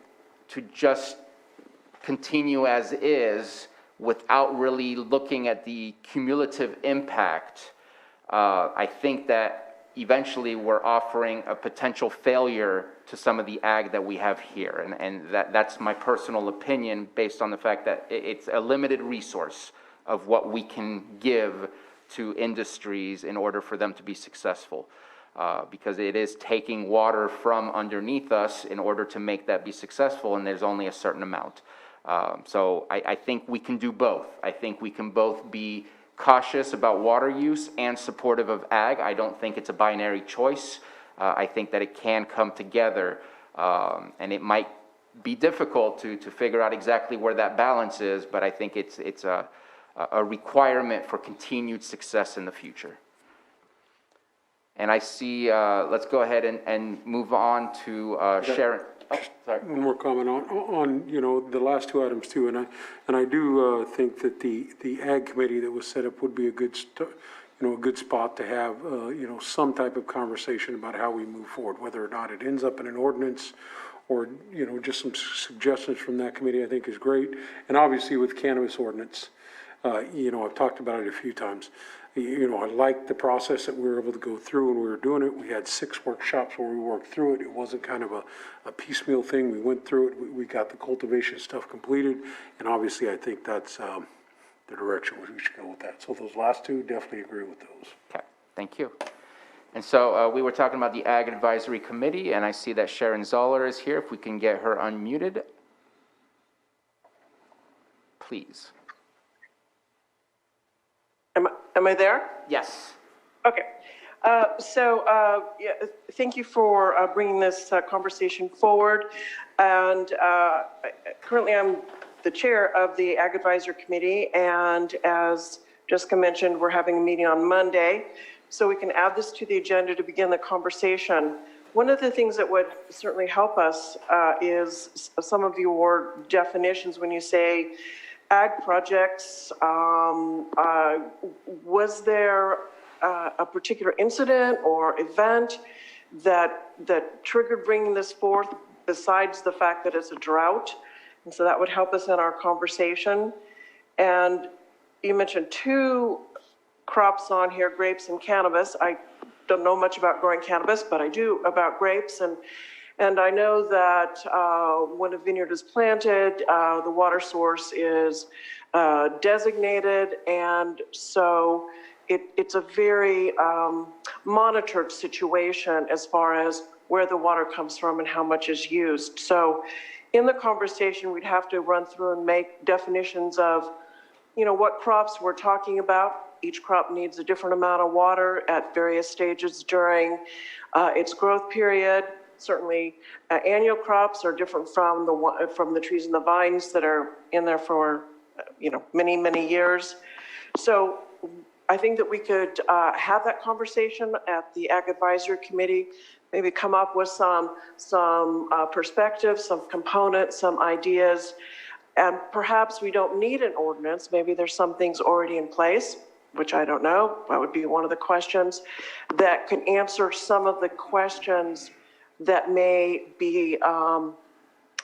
to just continue as is without really looking at the cumulative impact, I think that eventually we're offering a potential failure to some of the ag that we have here. And that's my personal opinion based on the fact that it's a limited resource of what we can give to industries in order for them to be successful. Because it is taking water from underneath us in order to make that be successful, and there's only a certain amount. So I think we can do both. I think we can both be cautious about water use and supportive of ag. I don't think it's a binary choice. I think that it can come together, and it might be difficult to figure out exactly where that balance is, but I think it's a requirement for continued success in the future. And I see, let's go ahead and move on to Sharon. Oh, sorry. One more comment on the last two items too, and I do think that the Ag Committee that was set up would be a good a good spot to have some type of conversation about how we move forward, whether or not it ends up in an ordinance or just some suggestions from that committee. I think is great, and obviously with cannabis ordinance, I've talked about it a few times. I like the process that we were able to go through when we were doing it. We had 6 workshops where we worked through it. It wasn't kind of a piecemeal thing. We went through it. We got the cultivation stuff completed. And obviously, I think that's the direction we should go with that. So those last two, definitely agree with those. Okay, thank you. And so we were talking about the Ag Advisory Committee, and I see that Sharon Zoller is here. If we can get her unmuted, please. Am I there? Yes. Okay. Thank you for bringing this conversation forward. And currently I'm the chair of the Ag Advisory Committee. And as Jessica mentioned, we're having a meeting on Monday. So we can add this to the agenda to begin the conversation. One of the things that would certainly help us is some of your definitions when you say ag projects. Was there a particular incident or event that triggered bringing this forth besides the fact that it's a drought? And so that would help us in our conversation. And you mentioned 2 crops on here, grapes and cannabis. I don't know much about growing cannabis, but I do about grapes. And I know that when a vineyard is planted, the water source is designated, and so it's a very monitored situation as far as where the water comes from and how much is used. So in the conversation, we'd have to run through and make definitions of, what crops we're talking about. Each crop needs a different amount of water at various stages during its growth period. Certainly, annual crops are different from the trees and the vines that are in there for, many, many years. So I think that we could have that conversation at the Ag Advisory Committee, maybe come up with some perspectives, some components, some ideas. And perhaps we don't need an ordinance. Maybe there's some things already in place, which I don't know. That would be one of the questions that can answer some of the questions that may be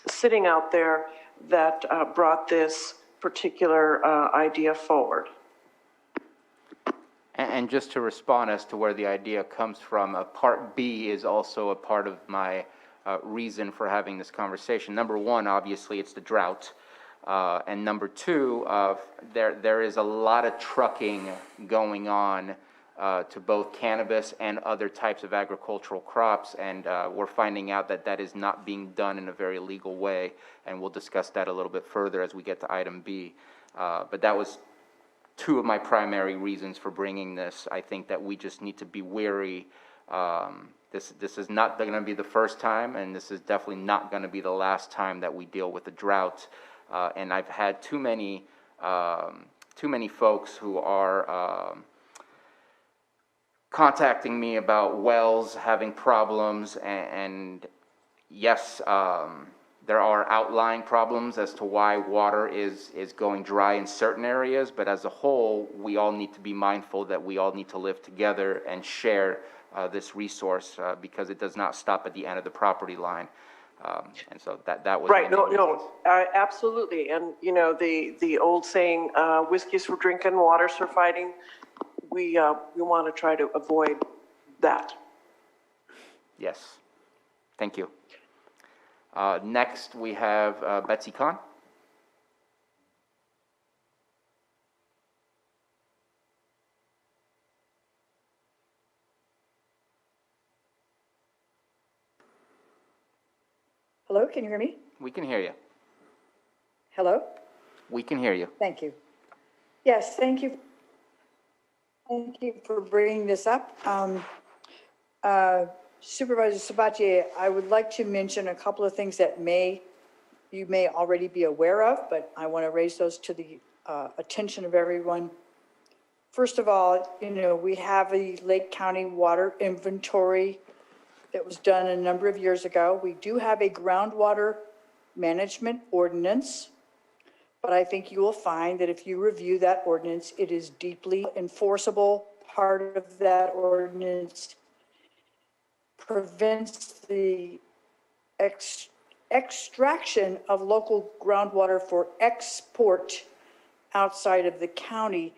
sitting out there that brought this particular idea forward. And just to respond as to where the idea comes from, Part B is also a part of my reason for having this conversation. Number 1, obviously, it's the drought. And number 2, there is a lot of trucking going on to both cannabis and other types of agricultural crops, and we're finding out that is not being done in a very legal way, and we'll discuss that a little bit further as we get to item B. But that was 2 of my primary reasons for bringing this. I think that we just need to be wary. This is not going to be the first time, and this is definitely not going to be the last time that we deal with a drought. And I've had too many too many folks who are contacting me about wells having problems, and yes, there are outlying problems as to why water is going dry in certain areas, but as a whole, we all need to be mindful that we all need to live together and share this resource because it does not stop at the end of the property line. And so that was Right, no, absolutely. And, you know, the old saying, whiskey's for drinking, water's for fighting, we want to try to avoid that. Yes, thank you. Next, we have Betsy Kahn. Hello, can you hear me? We can hear you. Hello? We can hear you. Thank you. Yes, thank you. Thank you for bringing this up. Supervisor Sabatier, I would like to mention a couple of things that you may already be aware of, but I want to raise those to the attention of everyone. First of all, you know, we have a Lake County water inventory that was done a number of years ago. We do have a groundwater management ordinance, but I think you will find that if you review that ordinance, it is deeply enforceable. Part of that ordinance prevents the extraction of local groundwater for export outside of the county.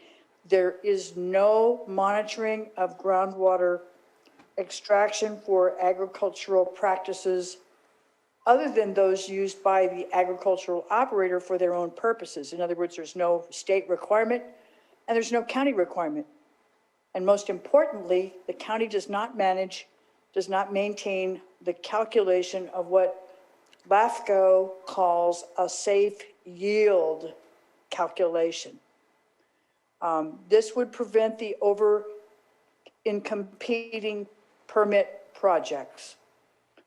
There is no monitoring of groundwater extraction for agricultural practices other than those used by the agricultural operator for their own purposes. In other words, there's no state requirement and there's no county requirement. And most importantly, the county does not maintain the calculation of what LAFCO calls a safe yield calculation. This would prevent the in competing permit projects.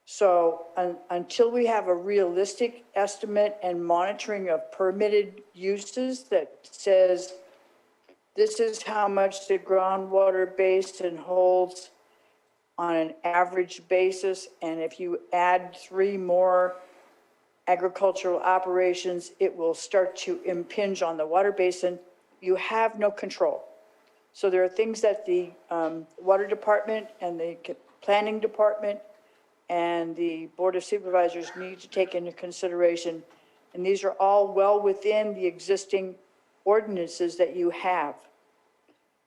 So until we have a realistic estimate and monitoring of permitted uses that says this is how much the groundwater basin holds on an average basis, and if you add 3 more agricultural operations, it will start to impinge on the water basin, you have no control. So there are things that the water department and the planning department and the Board of Supervisors need to take into consideration. And these are all well within the existing ordinances that you have.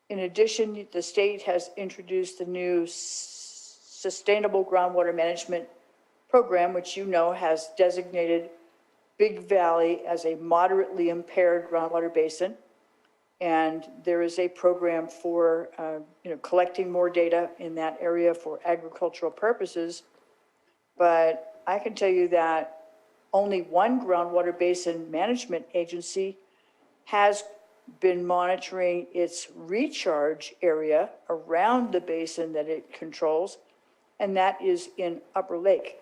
In addition, the state has introduced the new Sustainable Groundwater Management Program, which you know has designated Big Valley as a moderately impaired groundwater basin. And there is a program for collecting more data in that area for agricultural purposes. But I can tell you that only one groundwater basin management agency has been monitoring its recharge area around the basin that it controls, and that is in Upper Lake.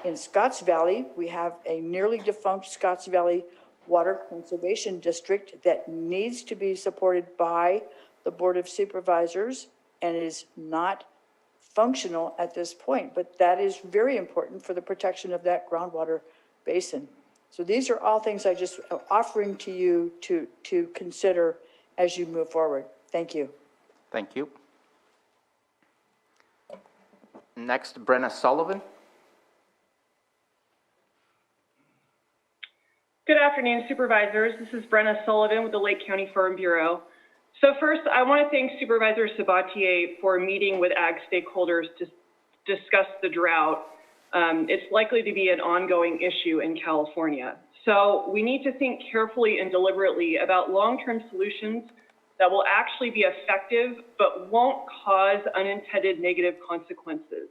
In Scotts Valley, we have a nearly defunct Scotts Valley Water Conservation District that needs to be supported by the Board of Supervisors and is not functional at this point, but that is very important for the protection of that groundwater basin. So these are all things I just offering to you to consider as you move forward. Thank you. Thank you. Next, Brenna Sullivan. Good afternoon, Supervisors. This is Brenna Sullivan with the Lake County Farm Bureau. So first, I want to thank Supervisor Sabatier for meeting with ag stakeholders to discuss the drought. It's likely to be an ongoing issue in California. So we need to think carefully and deliberately about long-term solutions that will actually be effective but won't cause unintended negative consequences.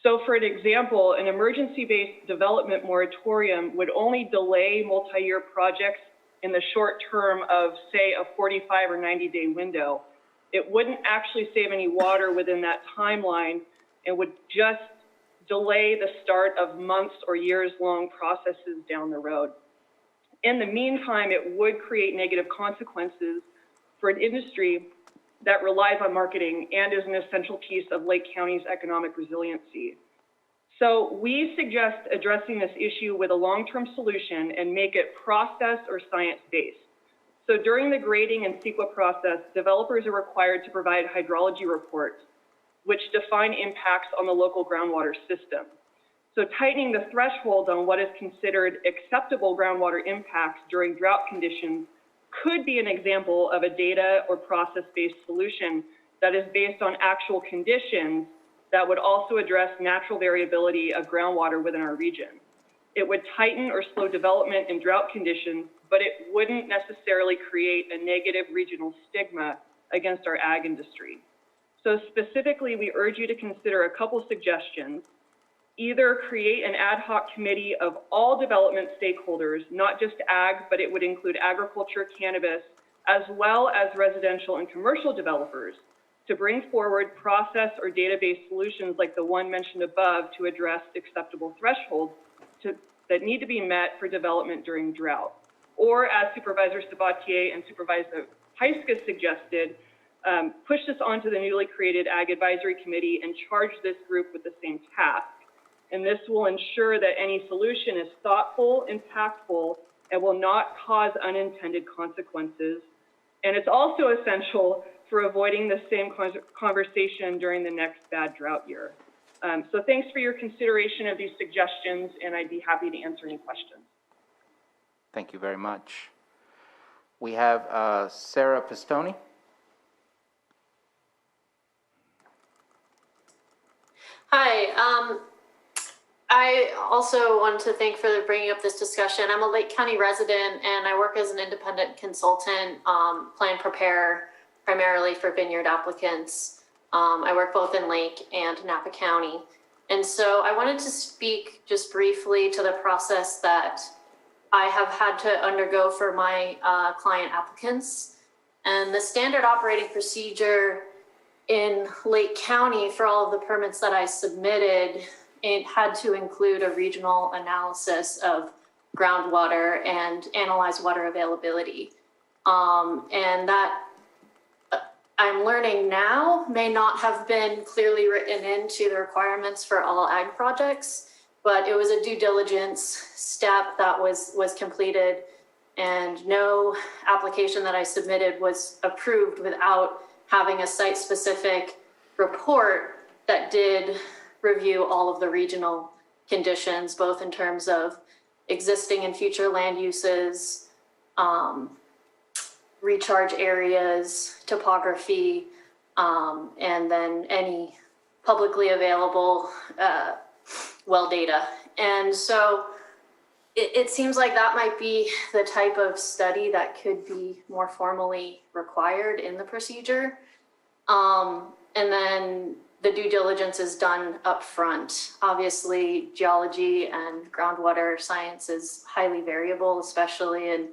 So for an example, an emergency-based development moratorium would only delay multi-year projects in the short term of, say, a 45 or 90-day window. It wouldn't actually save any water within that timeline and would just delay the start of months or years-long processes down the road. In the meantime, it would create negative consequences for an industry that relies on marketing and is an essential piece of Lake County's economic resiliency. So we suggest addressing this issue with a long-term solution and make it process or science-based. So during the grading and CEQA process, developers are required to provide hydrology reports, which define impacts on the local groundwater system. So tightening the threshold on what is considered acceptable groundwater impacts during drought conditions could be an example of a data or process-based solution that is based on actual conditions that would also address natural variability of groundwater within our region. It would tighten or slow development in drought conditions, but it wouldn't necessarily create a negative regional stigma against our ag industry. So specifically, we urge you to consider a couple suggestions. Either create an ad hoc committee of all development stakeholders, not just ag, but it would include agriculture, cannabis, as well as residential and commercial developers, to bring forward process or database solutions like the one mentioned above to address acceptable thresholds that need to be met for development during drought. Or as Supervisor Sabatier and Supervisor Heiskes suggested, push this onto the newly created Ag Advisory Committee and charge this group with the same task. And this will ensure that any solution is thoughtful, impactful, and will not cause unintended consequences. And it's also essential for avoiding the same conversation during the next bad drought year. So thanks for your consideration of these suggestions, and I'd be happy to answer any questions. Thank you very much. We have Sarah Pistone. Hi. I also want to thank for bringing up this discussion. I'm a Lake County resident and I work as an independent consultant, plan prepare primarily for vineyard applicants. I work both in Lake and Napa County. And so I wanted to speak just briefly to the process that I have had to undergo for my client applicants. And the standard operating procedure in Lake County for all of the permits that I submitted, it had to include a regional analysis of groundwater and analyze water availability. And that I'm learning now may not have been clearly written into the requirements for all ag projects, but it was a due diligence step that was completed, and no application that I submitted was approved without having a site-specific report that did review all of the regional conditions, both in terms of existing and future land uses, recharge areas, topography, and then any publicly available well data. And so it seems like that might be the type of study that could be more formally required in the procedure. And then the due diligence is done up front. Obviously, geology and groundwater science is highly variable, especially in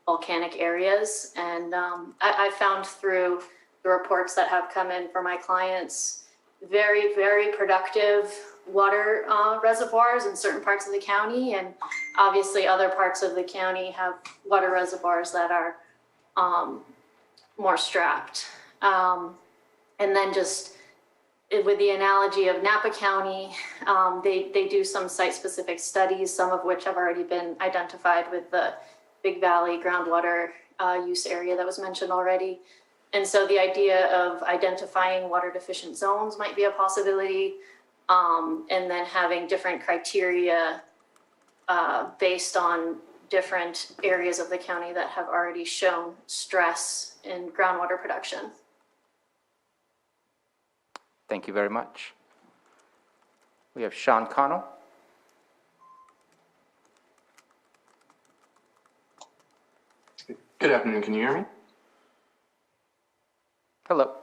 volcanic areas. And I found through the reports that have come in for my clients, very, very productive water reservoirs in certain parts of the county. And obviously other parts of the county have water reservoirs that are more strapped. And then just with the analogy of Napa County, they do some site-specific studies, some of which have already been identified with the Big Valley groundwater use area that was mentioned already. And so the idea of identifying water deficient zones might be a possibility, and then having different criteria based on different areas of the county that have already shown stress in groundwater production. Thank you very much. We have Sean Connell. Good afternoon, can you hear me? Hello.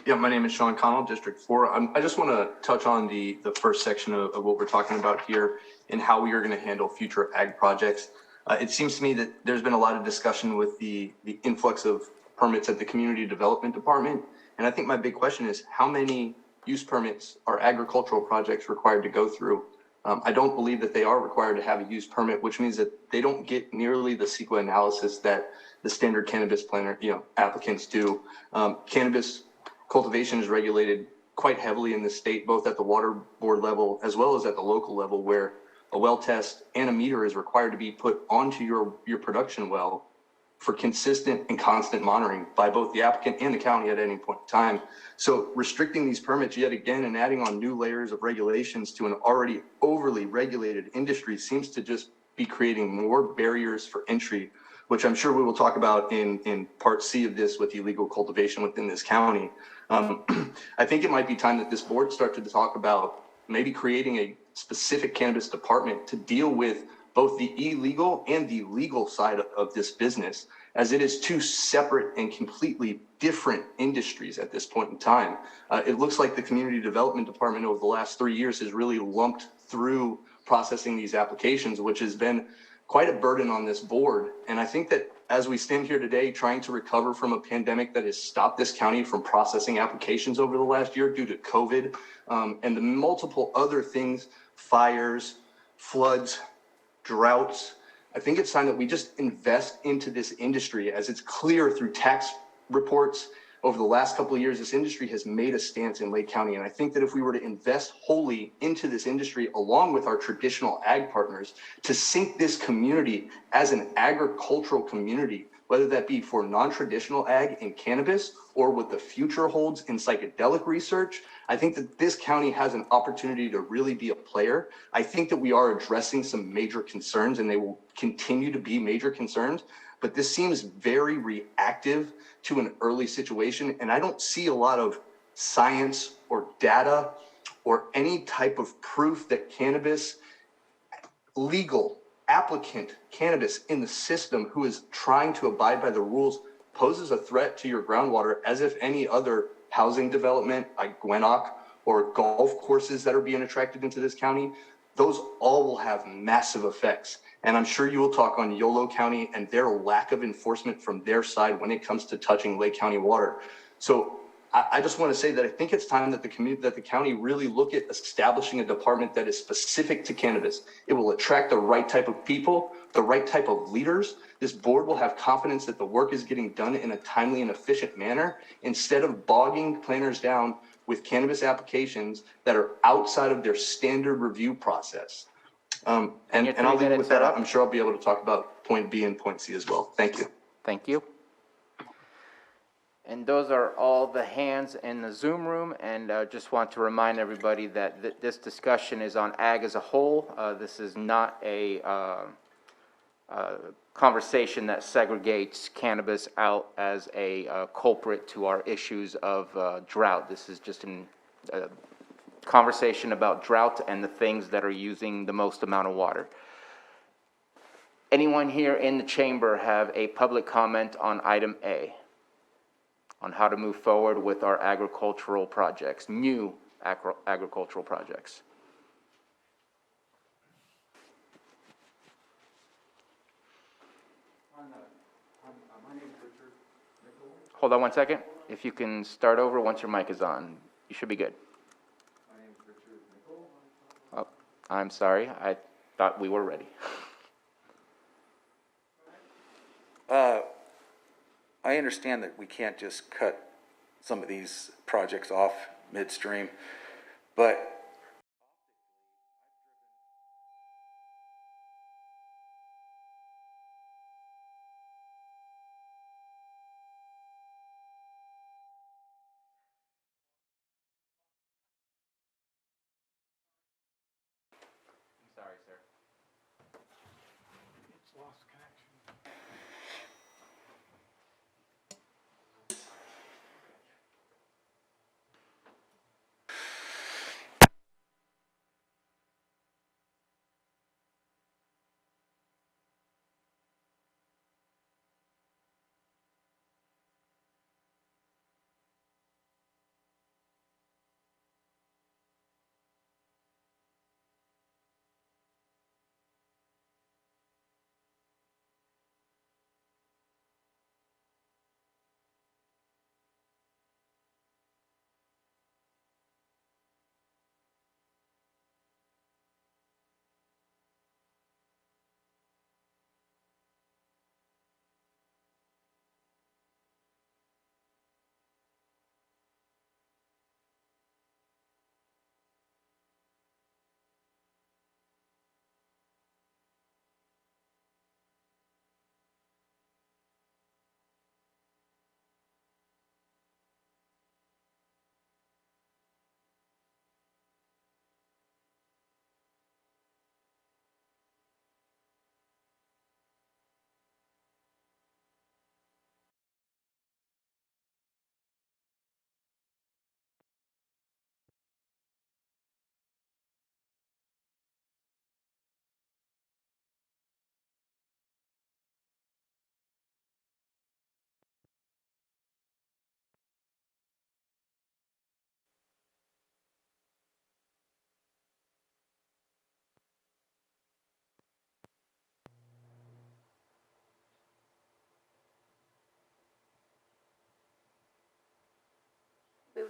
Yeah, my name is Sean Connell, District 4. I just want to touch on the first section of what we're talking about here and how we are going to handle future ag projects. It seems to me that there's been a lot of discussion with the influx of permits at the Community Development Department. And I think my big question is, how many use permits are agricultural projects required to go through I don't believe that they are required to have a use permit, which means that they don't get nearly the CEQA analysis that the standard cannabis planner, applicants do. Cannabis cultivation is regulated quite heavily in the state, both at the water board level as well as at the local level, where a well test and a meter is required to be put onto your production well for consistent and constant monitoring by both the applicant and the county at any point in time. So restricting these permits yet again and adding on new layers of regulations to an already overly regulated industry seems to just be creating more barriers for entry, which I'm sure we will talk about in part C of this with illegal cultivation within this county. I think it might be time that this board started to talk about maybe creating a specific cannabis department to deal with both the illegal and the legal side of this business, as it is two separate and completely different industries at this point in time. It looks like the community development department over the last 3 years has really lumped through processing these applications, which has been quite a burden on this board. And I think that as we stand here today trying to recover from a pandemic that has stopped this county from processing applications over the last year due to COVID, and the multiple other things, fires, floods, droughts, I think it's time that we just invest into this industry. As it's clear through tax reports over the last couple of years, this industry has made a stance in Lake County. And I think that if we were to invest wholly into this industry, along with our traditional ag partners, to sink this community as an agricultural community, whether that be for non-traditional ag and cannabis or what the future holds in psychedelic research, I think that this county has an opportunity to really be a player. I think that we are addressing some major concerns, and they will continue to be major concerns, but this seems very reactive to an early situation. And I don't see a lot of science or data or any type of proof that cannabis, legal applicant cannabis in the system who is trying to abide by the rules, poses a threat to your groundwater as if any other housing development like Gwinnett or golf courses that are being attracted into this county. Those all will have massive effects. And I'm sure you will talk on Yolo County and their lack of enforcement from their side when it comes to touching Lake County water. So I just want to say that I think it's time that the county really look at establishing a department that is specific to cannabis. It will attract the right type of people, the right type of leaders. This board will have confidence that the work is getting done in a timely and efficient manner, instead of bogging planners down with cannabis applications that are outside of their standard review process. And I'll leave it with that. I'm sure I'll be able to talk about point B and point C as well. Thank you. Thank you. And those are all the hands in the Zoom room, and just want to remind everybody that this discussion is on ag as a whole. This is not a conversation that segregates cannabis out as a culprit to our issues of drought. This is just a conversation about drought and the things that are using the most amount of water. Anyone here in the chamber have a public comment on item A, on how to move forward with our agricultural projects, new agricultural projects? Hold on one second. If you can start over once your mic is on, you should be good. Oh, I'm sorry. I thought we were ready. I understand that we can't just cut some of these projects off midstream, but Sorry, sir. it's lost connection.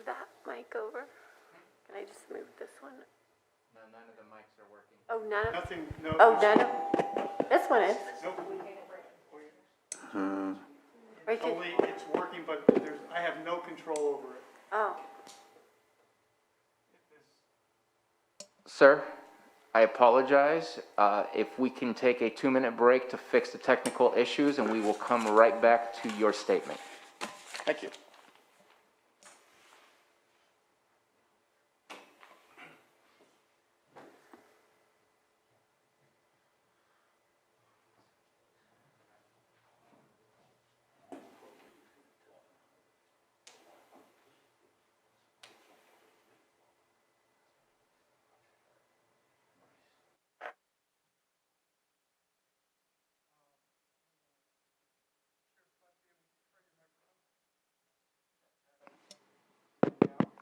move that mic over? Can I just move this one? No, none of the mics are working. Oh, none of? Nothing, no. Oh, none of? This one is. Right here. Only it's working, but I have no control over it. Oh. Sir, I apologize. If we can take a 2-minute break to fix the technical issues, and we will come right back to your statement. Thank you.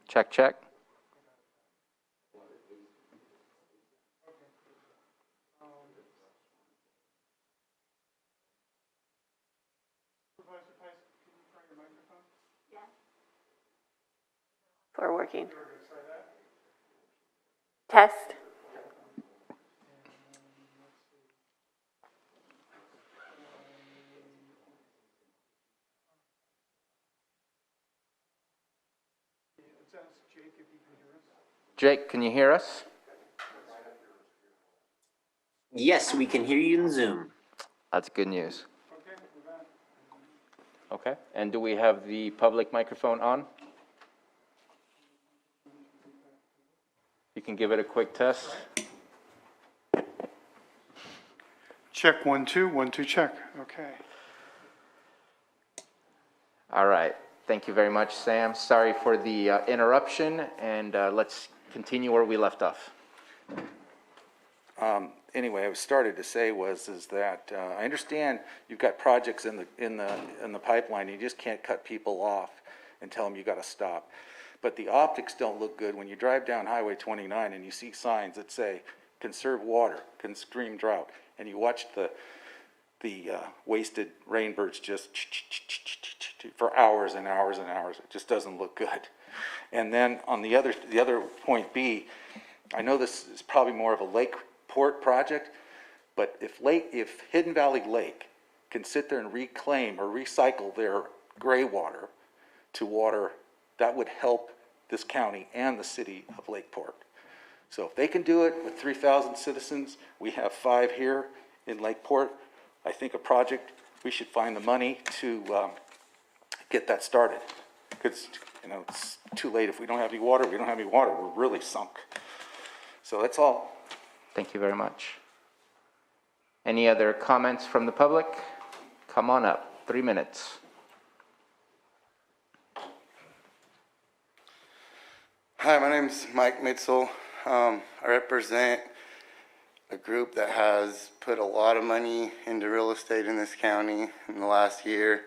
Check, check. For working. Test. Jake, can you hear us? Yes, we can hear you in Zoom. That's good news. Okay, and do we have the public microphone on? You can give it a quick test. Check 1, 2, 1, 2, check. Okay. All right, thank you very much, Sam. Sorry for the interruption, and let's continue where we left off. Anyway, I started to say is that I understand you've got projects in the pipeline. You just can't cut people off and tell them you got to stop. But the optics don't look good when you drive down Highway 29 and you see signs that say conserve water, extreme drought, and you watch the wasted rainbirds just for hours and hours and hours. It just doesn't look good. And then on the other point B, I know this is probably more of a lake port project, but if Hidden Valley Lake can sit there and reclaim or recycle their gray water to water, that would help this county and the city of Lakeport. So if they can do it with 3,000 citizens, we have 5 here in Lakeport, I think a project, we should find the money to get that started. Because, it's too late. If we don't have any water, we're really sunk. So that's all. Thank you very much. Any other comments from the public? Come on up, 3 minutes. Hi, my name's Mike Mitzel. I represent a group that has put a lot of money into real estate in this county in the last year.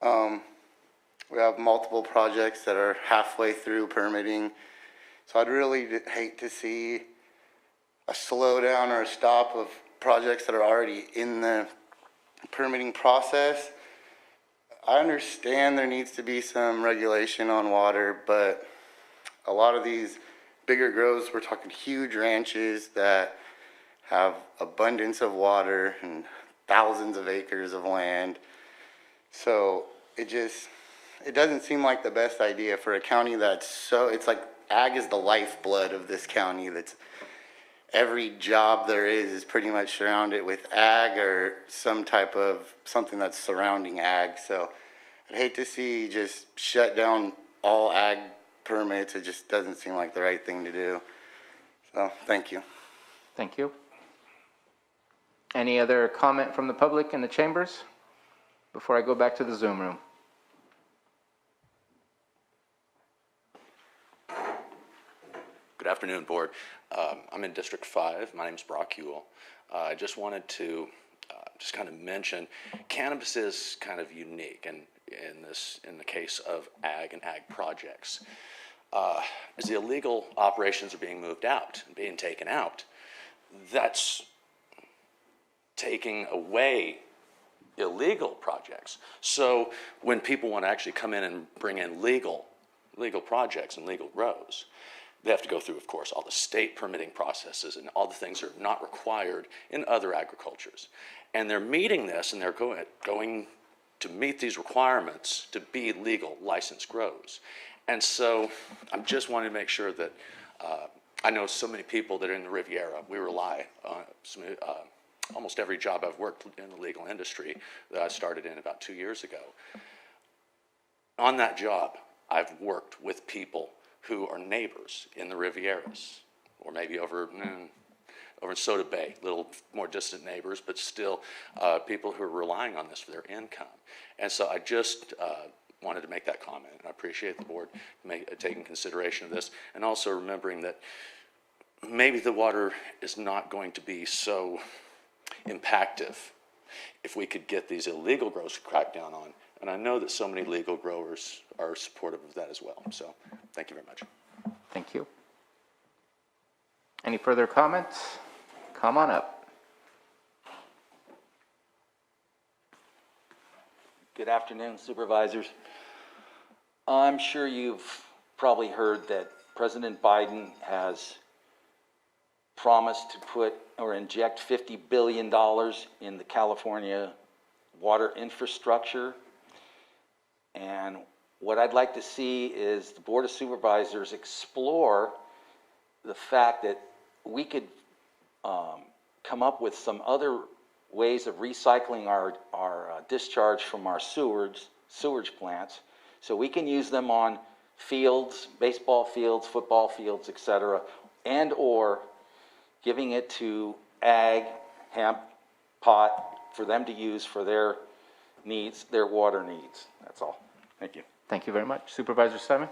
We have multiple projects that are halfway through permitting. So I'd really hate to see a slowdown or a stop of projects that are already in the permitting process. I understand there needs to be some regulation on water, but a lot of these bigger grows, we're talking huge ranches that have abundance of water and thousands of acres of land. So it doesn't seem like the best idea for a county it's like ag is the lifeblood of this county. That's every job there is pretty much surrounded with ag or something that's surrounding ag. So I'd hate to see just shut down all ag permits. It just doesn't seem like the right thing to do. So thank you. Thank you. Any other comment from the public in the chambers before I go back to the Zoom room? Good afternoon, Board. I'm in District 5. My name's Brock Ewell. I just wanted to just kind of mention cannabis is kind of unique in the case of ag and ag projects. As the illegal operations are being moved out and being taken out, that's taking away illegal projects. So when people want to actually come in and bring in legal legal projects and legal grows, they have to go through, of course, all the state permitting processes and all the things that are not required in other agricultures. And they're meeting this, and they're going to meet these requirements to be legal licensed grows. And so I'm just wanting to make sure that I know so many people that are in the Riviera. We rely on almost every job I've worked in the legal industry that I started in about 2 years ago. On that job, I've worked with people who are neighbors in the Rivieras, or maybe over in Soda Bay, a little more distant neighbors, but still people who are relying on this for their income. And so I just wanted to make that comment, and I appreciate the board taking consideration of this, and also remembering that maybe the water is not going to be so impactful if we could get these illegal grows cracked down on. And I know that so many legal growers are supportive of that as well. So thank you very much. Thank you. Any further comments? Come on up. Good afternoon, supervisors. I'm sure you've probably heard that President Biden has promised to put or inject $50 billion in the California water infrastructure. And what I'd like to see is the Board of Supervisors explore the fact that we could come up with some other ways of recycling our discharge from our sewage plants, so we can use them on fields, baseball fields, football fields, etc., and or giving it to ag, hemp, pot, for them to use for their needs, their water needs. That's all. Thank you. Thank you very much. Supervisor Simon?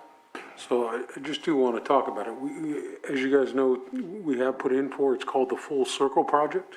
So I just do want to talk about it. As you guys know, we have put in for, it's called the Full Circle Project.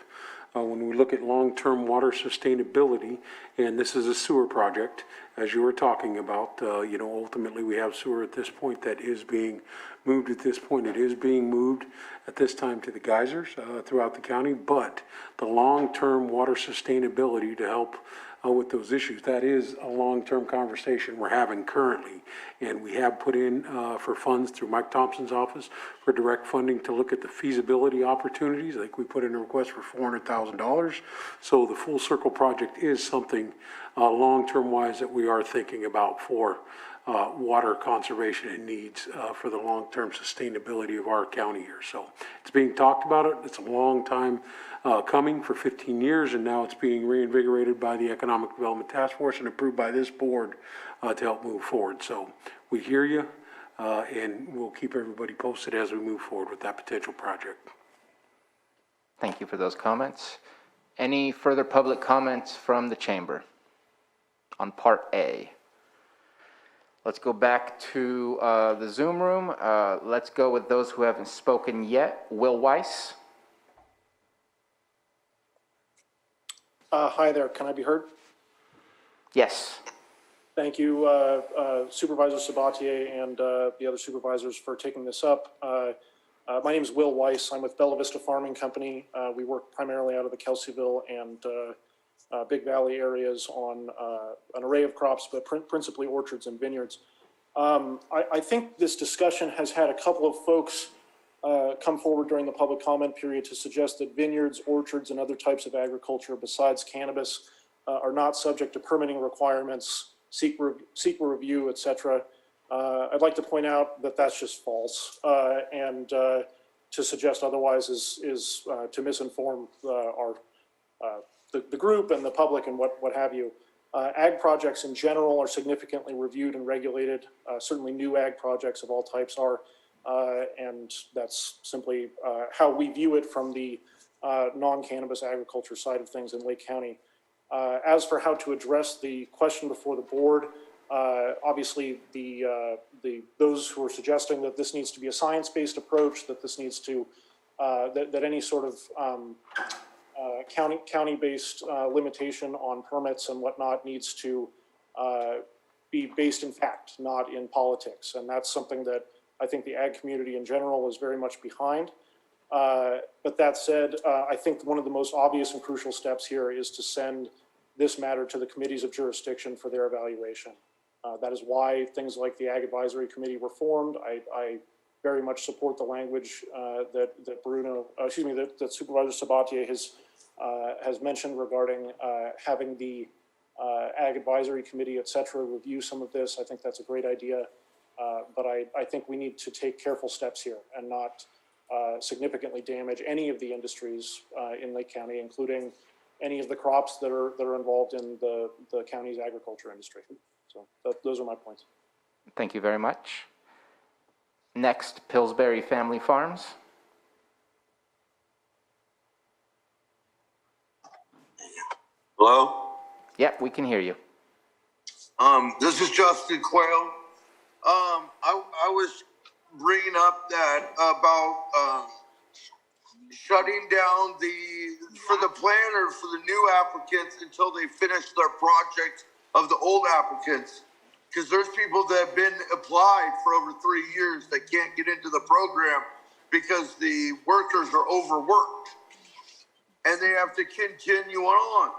When we look at long-term water sustainability, and this is a sewer project, as you were talking about, ultimately we have sewer at this point that is being moved at this point. It is being moved at this time to the geysers throughout the county, but the long-term water sustainability to help with those issues, that is a long-term conversation we're having currently. And we have put in for funds through Mike Thompson's office for direct funding to look at the feasibility opportunities. I think we put in a request for $400,000. So the Full Circle Project is something long-term wise that we are thinking about for water conservation and needs for the long-term sustainability of our county here. So it's being talked about it. It's a long time coming, for 15 years, and now it's being reinvigorated by the Economic Development Task Force and approved by this board to help move forward. So we hear you, and we'll keep everybody posted as we move forward with that potential project. Thank you for those comments. Any further public comments from the chamber on Part A? Let's go back to the Zoom room. Let's go with those who haven't spoken yet. Will Weiss. Hi there, can I be heard? Yes. Thank you, Supervisor Sabatier and the other supervisors for taking this up. My name is Will Weiss. I'm with Bella Vista Farming Company. We work primarily out of the Kelseyville and Big Valley areas on an array of crops, but principally orchards and vineyards. I think this discussion has had a couple of folks come forward during the public comment period to suggest that vineyards, orchards, and other types of agriculture besides cannabis are not subject to permitting requirements, seek review, etc. I'd like to point out that that's just false, and to suggest otherwise is to misinform the group and the public and what have you. Ag projects in general are significantly reviewed and regulated. Certainly new ag projects of all types are. And that's simply how we view it from the non-cannabis agriculture side of things in Lake County. As for how to address the question before the board, obviously those who are suggesting that this needs to be a science-based approach, that this needs to, that any sort of county-based limitation on permits and whatnot needs to be based in fact, not in politics. And that's something that I think the ag community in general is very much behind. But that said, I think one of the most obvious and crucial steps here is to send this matter to the committees of jurisdiction for their evaluation. That is why things like the Ag Advisory Committee were formed. I very much support the language that Supervisor Sabatier has mentioned regarding having the Ag Advisory Committee, et cetera, review some of this. I think that's a great idea. But I think we need to take careful steps here and not significantly damage any of the industries in Lake County, including any of the crops that are involved in the county's agriculture industry. So those are my points. Thank you very much. Next, Pillsbury Family Farms. Hello? Yep, we can hear you. This is Justin Quayle. I was bringing up that about shutting down for the planner for the new applicants until they finish their project of the old applicants. Because there's people that have been applied for over 3 years that can't get into the program because the workers are overworked and they have to continue on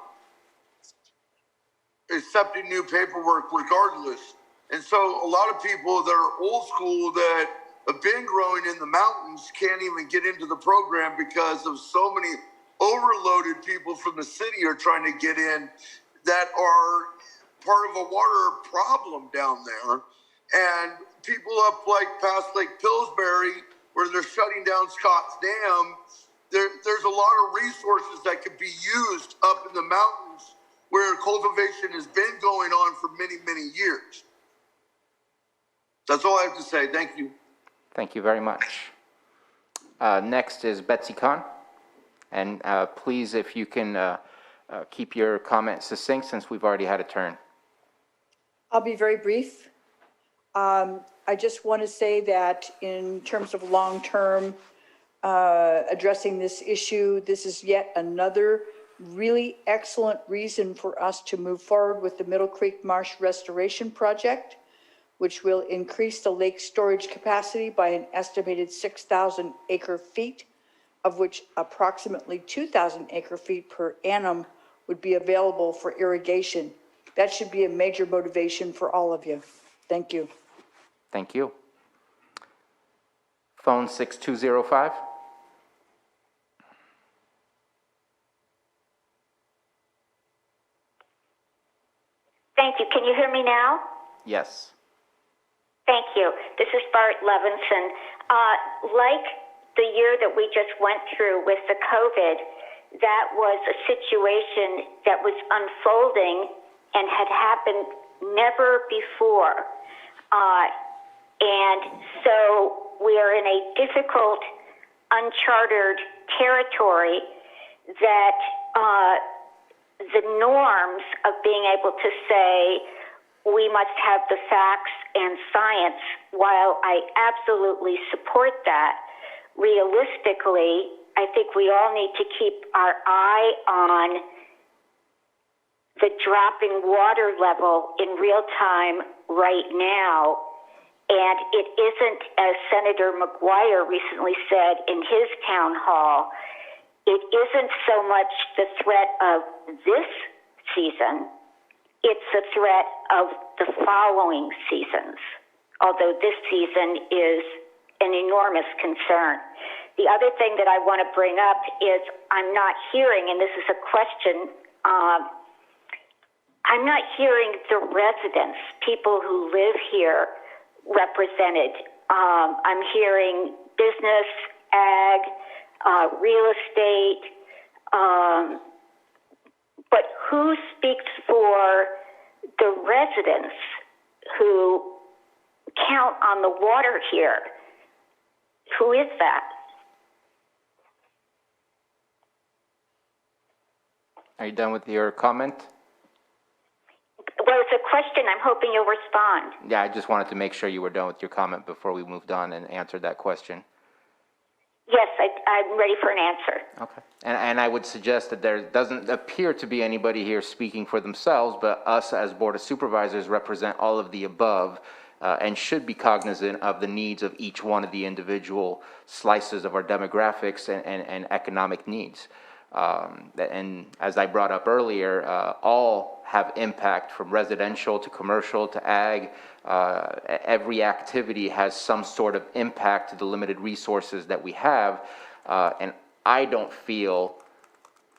accepting new paperwork regardless. And so a lot of people that are old school that have been growing in the mountains can't even get into the program because of so many overloaded people from the city are trying to get in that are part of a water problem down there. And people up like past Lake Pillsbury, where they're shutting down Scott's Dam, there's a lot of resources that could be used up in the mountains where cultivation has been going on for many, many years. That's all I have to say. Thank you. Thank you very much. Next is Betsy Kahn. And please, if you can keep your comment succinct since we've already had a turn. I'll be very brief. I just want to say that in terms of long-term addressing this issue, this is yet another really excellent reason for us to move forward with the Middle Creek Marsh Restoration Project, which will increase the lake storage capacity by an estimated 6,000 acre feet, of which approximately 2,000 acre feet per annum would be available for irrigation. That should be a major motivation for all of you. Thank you. Thank you. Phone 6205. Thank you. Can you hear me now? Yes. Thank you. This is Bart Levinson. Like the year that we just went through with the COVID, that was a situation that was unfolding and had happened never before. And so we are in a difficult, uncharted territory that the norms of being able to say we must have the facts and science, while I absolutely support that, realistically, I think we all need to keep our eye on the dropping water level in real time right now. And it isn't, as Senator McGuire recently said in his town hall, it isn't so much the threat of this season, it's the threat of the following seasons, although this season is an enormous concern. The other thing that I want to bring up is I'm not hearing, and this is a question, I'm not hearing the residents, people who live here, represented. I'm hearing business, ag, real estate, but who speaks for the residents who count on the water here? Who is that? Are you done with your comment? Well, it's a question. I'm hoping you'll respond. Yeah, I just wanted to make sure you were done with your comment before we moved on and answered that question. Yes, I'm ready for an answer. Okay. And I would suggest that there doesn't appear to be anybody here speaking for themselves, but us as Board of Supervisors represent all of the above and should be cognizant of the needs of each one of the individual slices of our demographics and economic needs. And as I brought up earlier, all have impact from residential to commercial to ag. Every activity has some sort of impact to the limited resources that we have. And I don't feel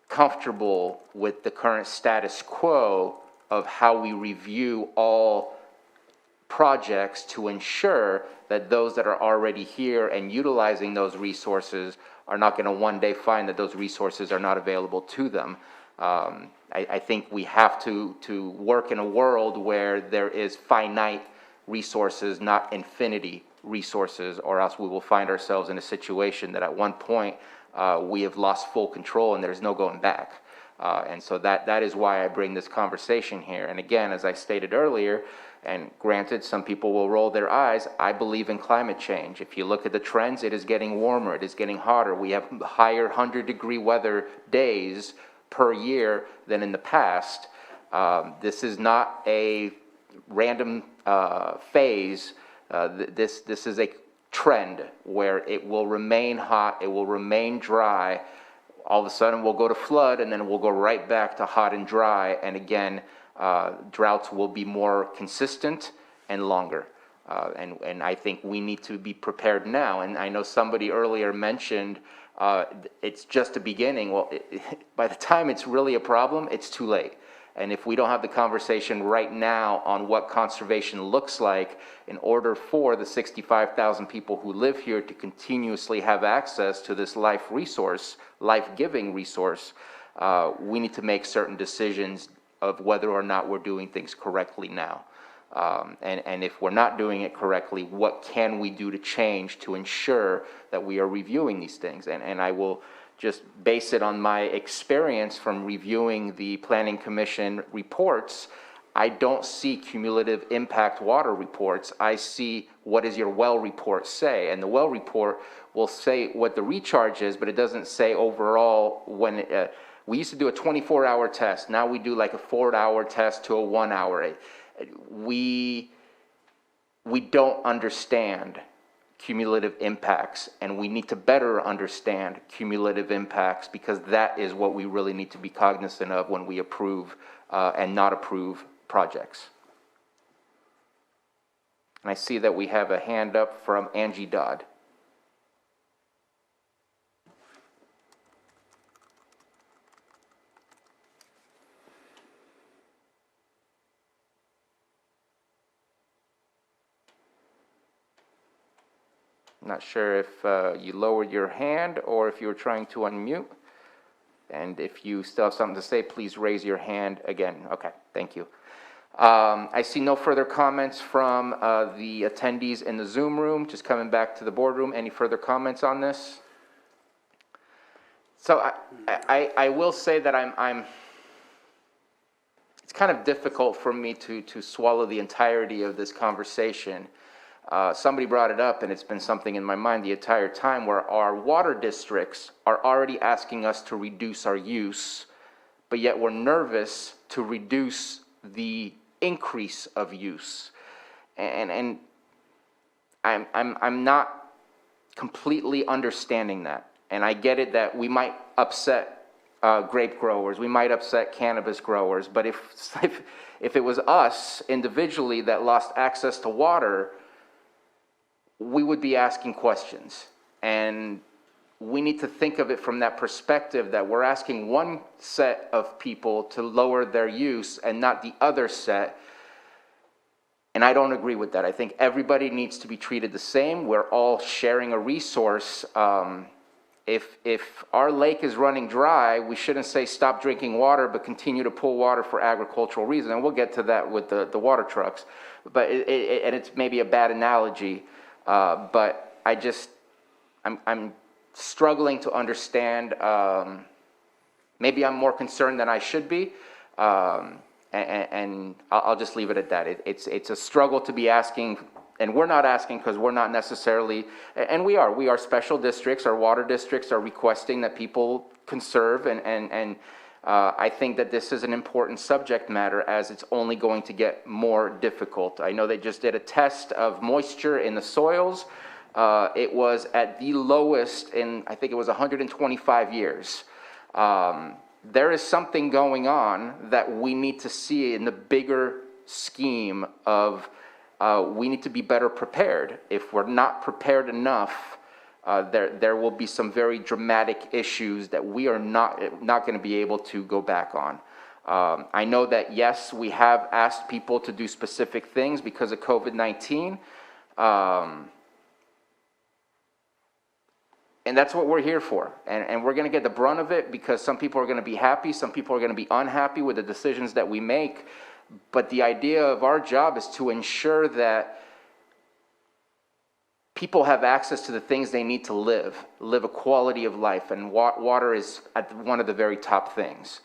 comfortable with the current status quo of how we review all projects to ensure that those that are already here and utilizing those resources are not going to one day find that those resources are not available to them. I think we have to work in a world where there is finite resources, not infinity resources, or else we will find ourselves in a situation that at one point we have lost full control and there's no going back. And so that is why I bring this conversation here. And again, as I stated earlier, and granted, some people will roll their eyes, I believe in climate change. If you look at the trends, it is getting warmer, it is getting hotter. We have higher 100-degree weather days per year than in the past. This is not a random phase. This is a trend where it will remain hot, it will remain dry. All of a sudden we'll go to flood, and then we'll go right back to hot and dry. And again, droughts will be more consistent and longer. And I think we need to be prepared now. And I know somebody earlier mentioned it's just a beginning. Well, by the time it's really a problem, it's too late. And if we don't have the conversation right now on what conservation looks like in order for the 65,000 people who live here to continuously have access to this life-giving resource, we need to make certain decisions of whether or not we're doing things correctly now. And if we're not doing it correctly, what can we do to change to ensure that we are reviewing these things? And I will just base it on my experience from reviewing the Planning Commission reports. I don't see cumulative impact water reports. I see what does your well report say, and the well report will say what the recharge is, but it doesn't say overall when we used to do a 24-hour test. Now we do like a 4-hour test to a 1-hour. We don't understand cumulative impacts, and we need to better understand cumulative impacts, because that is what we really need to be cognizant of when we approve and not approve projects. And I see that we have a hand up from Angie Dodd. Not sure if you lowered your hand or if you were trying to unmute. And if you still have something to say, please raise your hand again. Okay, thank you. I see no further comments from the attendees in the Zoom room. Just coming back to the boardroom. Any further comments on this? So I will say that it's kind of difficult for me to swallow the entirety of this conversation. Somebody brought it up, and it's been something in my mind the entire time, where our water districts are already asking us to reduce our use, but yet we're nervous to reduce the increase of use. And I'm not completely understanding that. And I get it that we might upset grape growers, we might upset cannabis growers, but if it was us individually that lost access to water, we would be asking questions. And we need to think of it from that perspective, that we're asking one set of people to lower their use and not the other set. And I don't agree with that. I think everybody needs to be treated the same. We're all sharing a resource. If our lake is running dry, we shouldn't say stop drinking water, but continue to pull water for agricultural reasons. And we'll get to that with the water trucks. But and it's maybe a bad analogy. But I'm struggling to understand. Maybe I'm more concerned than I should be, and I'll just leave it at that. It's a struggle to be asking, and we're not asking because we're not necessarily, and we are special districts. Our water districts are requesting that people conserve, and I think that this is an important subject matter, as it's only going to get more difficult. I know they just did a test of moisture in the soils. It was at the lowest in, I think it was 125 years. There is something going on that we need to see in the bigger scheme of we need to be better prepared. If we're not prepared enough, there will be some very dramatic issues that we are not going to be able to go back on. I know that, yes, we have asked people to do specific things because of COVID-19. And that's what we're here for. And we're going to get the brunt of it because some people are going to be happy, some people are going to be unhappy with the decisions that we make. But the idea of our job is to ensure that people have access to the things they need to live a quality of life. And water is at one of the very top things.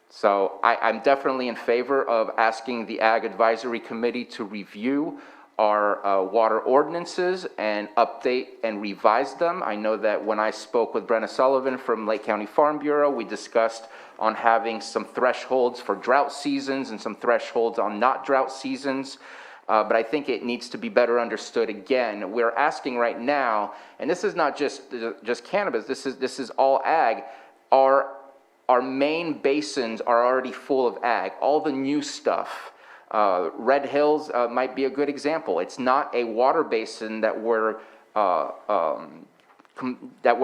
So I'm definitely in favor of asking the Ag Advisory Committee to review our water ordinances and update and revise them. I know that when I spoke with Brenna Sullivan from Lake County Farm Bureau, we discussed on having some thresholds for drought seasons and some thresholds on not drought seasons. But I think it needs to be better understood. Again, we're asking right now, and this is not just cannabis, this is all ag. Our main basins are already full of ag. All the new stuff, Red Hills might be a good example. It's not a water basin that we're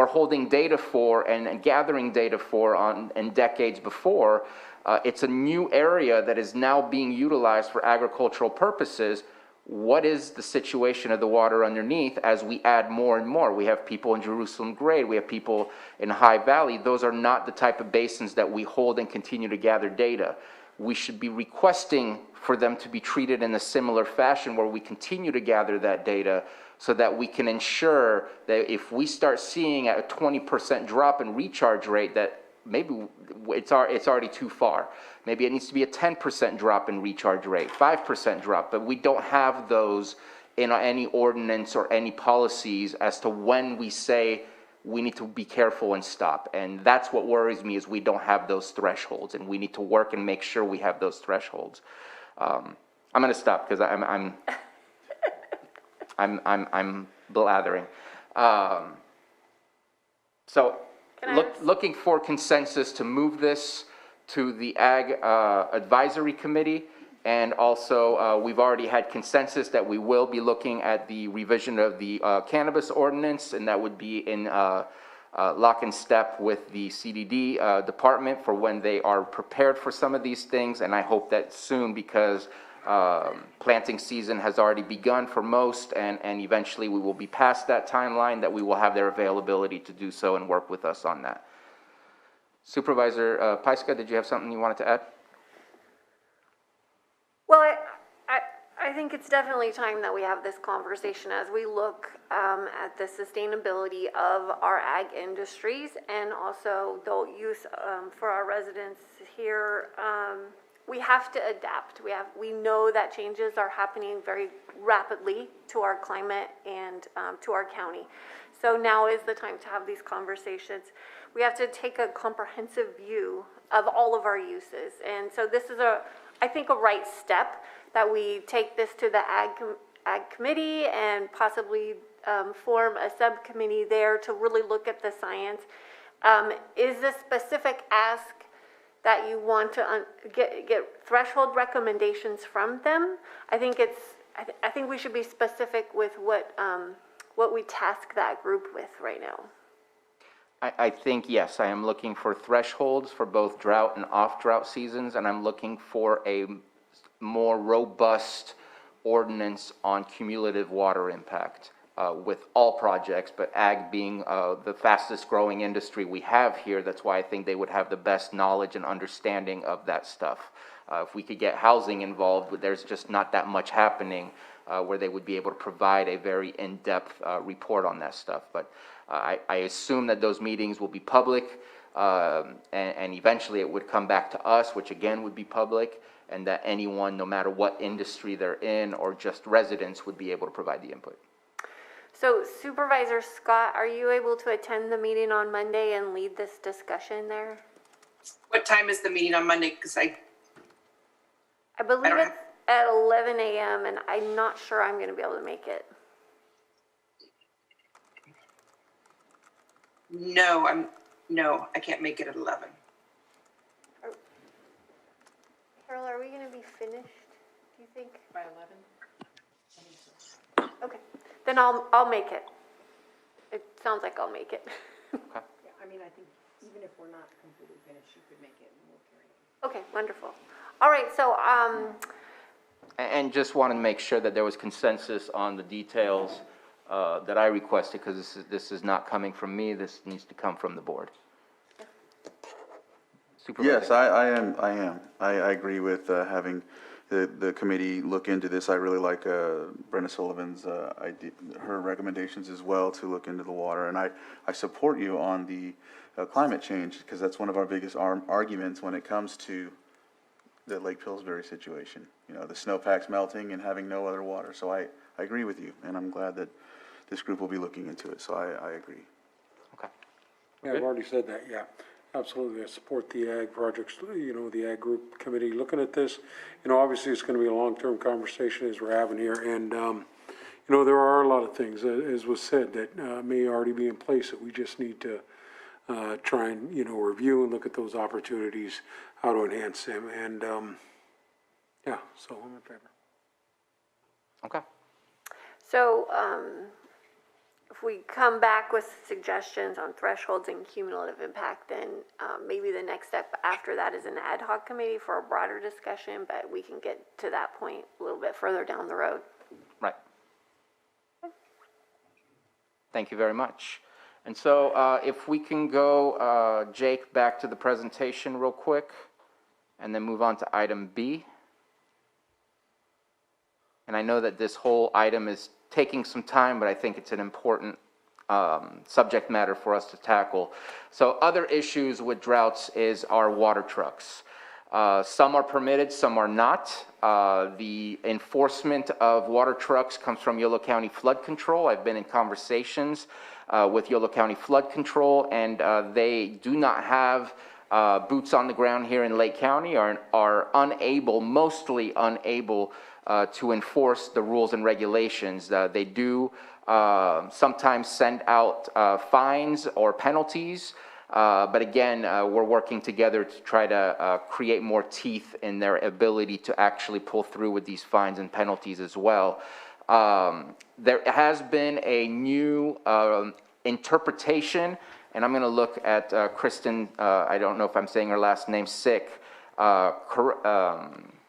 holding data for and gathering data for in decades before. It's a new area that is now being utilized for agricultural purposes. What is the situation of the water underneath as we add more and more? We have people in Jerusalem Grade, we have people in High Valley. Those are not the type of basins that we hold and continue to gather data. We should be requesting for them to be treated in a similar fashion where we continue to gather that data so that we can ensure that if we start seeing a 20% drop in recharge rate, that maybe it's already too far. Maybe it needs to be a 10% drop in recharge rate, 5% drop, but we don't have those in any ordinance or any policies as to when we say we need to be careful and stop. And that's what worries me, is we don't have those thresholds, and we need to work and make sure we have those thresholds. I'm going to stop because I'm blathering. Looking for consensus to move this to the Ag Advisory Committee, and also we've already had consensus that we will be looking at the revision of the cannabis ordinance, and that would be in lock and step with the CDD department for when they are prepared for some of these things, and I hope that soon, because planting season has already begun for most, and eventually we will be past that timeline, that we will have their availability to do so and work with us on that. Supervisor Pyska, did you have something you wanted to add? Well, I think it's definitely time that we have this conversation as we look at the sustainability of our ag industries and also the use for our residents here. We have to adapt. We know that changes are happening very rapidly to our climate and to our county. So now is the time to have these conversations. We have to take a comprehensive view of all of our uses. And so this is I think a right step, that we take this to the ag committee and possibly form a subcommittee there to really look at the science. Is this specific ask that you want to get threshold recommendations from them? I think we should be specific with what we task that group with right now. I think, yes, I am looking for thresholds for both drought and off-drought seasons, and I'm looking for a more robust ordinance on cumulative water impact with all projects, but ag being the fastest growing industry we have here. That's why I think they would have the best knowledge and understanding of that stuff. If we could get housing involved, there's just not that much happening where they would be able to provide a very in-depth report on that stuff. But I assume that those meetings will be public, and eventually it would come back to us, which again would be public, and that anyone, no matter what industry they're in or just residents, would be able to provide the input. So Supervisor Scott, are you able to attend the meeting on Monday and lead this discussion there? What time is the meeting on Monday? Because I believe it's at 11 a.m. and I'm not sure I'm going to be able to make it. No, no, I can't make it at 11. Carol, are we gonna be finished, do you think? By 11? Okay, then I'll make it. It sounds like I'll make it. Yeah, I mean, I think even if we're not completely finished, you could make it and we'll carry it. Okay, wonderful. All right, so, And just wanted to make sure that there was consensus on the details that I requested, because this is not coming from me, this needs to come from the board. Supervisor. Yes, I am. I agree with having the committee look into this. I really like Brenda Sullivan's her recommendations as well to look into the water. And I support you on the climate change, because that's one of our biggest arguments when it comes to the Lake Pillsbury situation. You know, the snowpacks melting and having no other water. So I agree with you, and I'm glad that this group will be looking into it. So I agree. Okay. Yeah, I've already said that, yeah. Absolutely, I support the ag projects, the ag group committee looking at this. Obviously, it's gonna be a long-term conversation as we're having here, and, there are a lot of things, as was said, that may already be in place that we just need to try and, review and look at those opportunities, how to enhance them, and, yeah, so I'm in favor. Okay. so, if we come back with suggestions on thresholds and cumulative impact, then maybe the next step after that is an ad hoc committee for a broader discussion, but we can get to that point a little bit further down the road. Right. Thank you very much. And so if we can go, Jake, back to the presentation real quick, and then move on to item B. And I know that this whole item is taking some time, but I think it's an important subject matter for us to tackle. So other issues with droughts is our water trucks. Some are permitted, some are not. The enforcement of water trucks comes from Yolo County Flood Control. I've been in conversations with Yolo County Flood Control, and they do not have boots on the ground here in Lake County, are unable, mostly unable, to enforce the rules and regulations. They do sometimes send out fines or penalties, but again, we're working together to try to create more teeth in their ability to actually pull through with these fines and penalties as well. There has been a new interpretation, and I'm going to look at Kristen, I don't know if I'm saying her last name, Sick.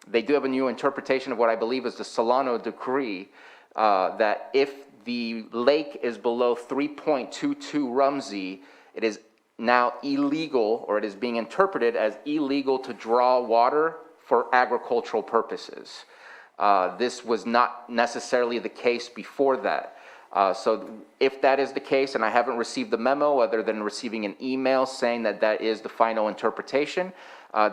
They do have a new interpretation of what I believe is the Solano Decree, that if the lake is below 3.22 Rumsey, it is now illegal, or it is being interpreted as illegal to draw water for agricultural purposes. This was not necessarily the case before that. So if that is the case, and I haven't received the memo other than receiving an email saying that that is the final interpretation,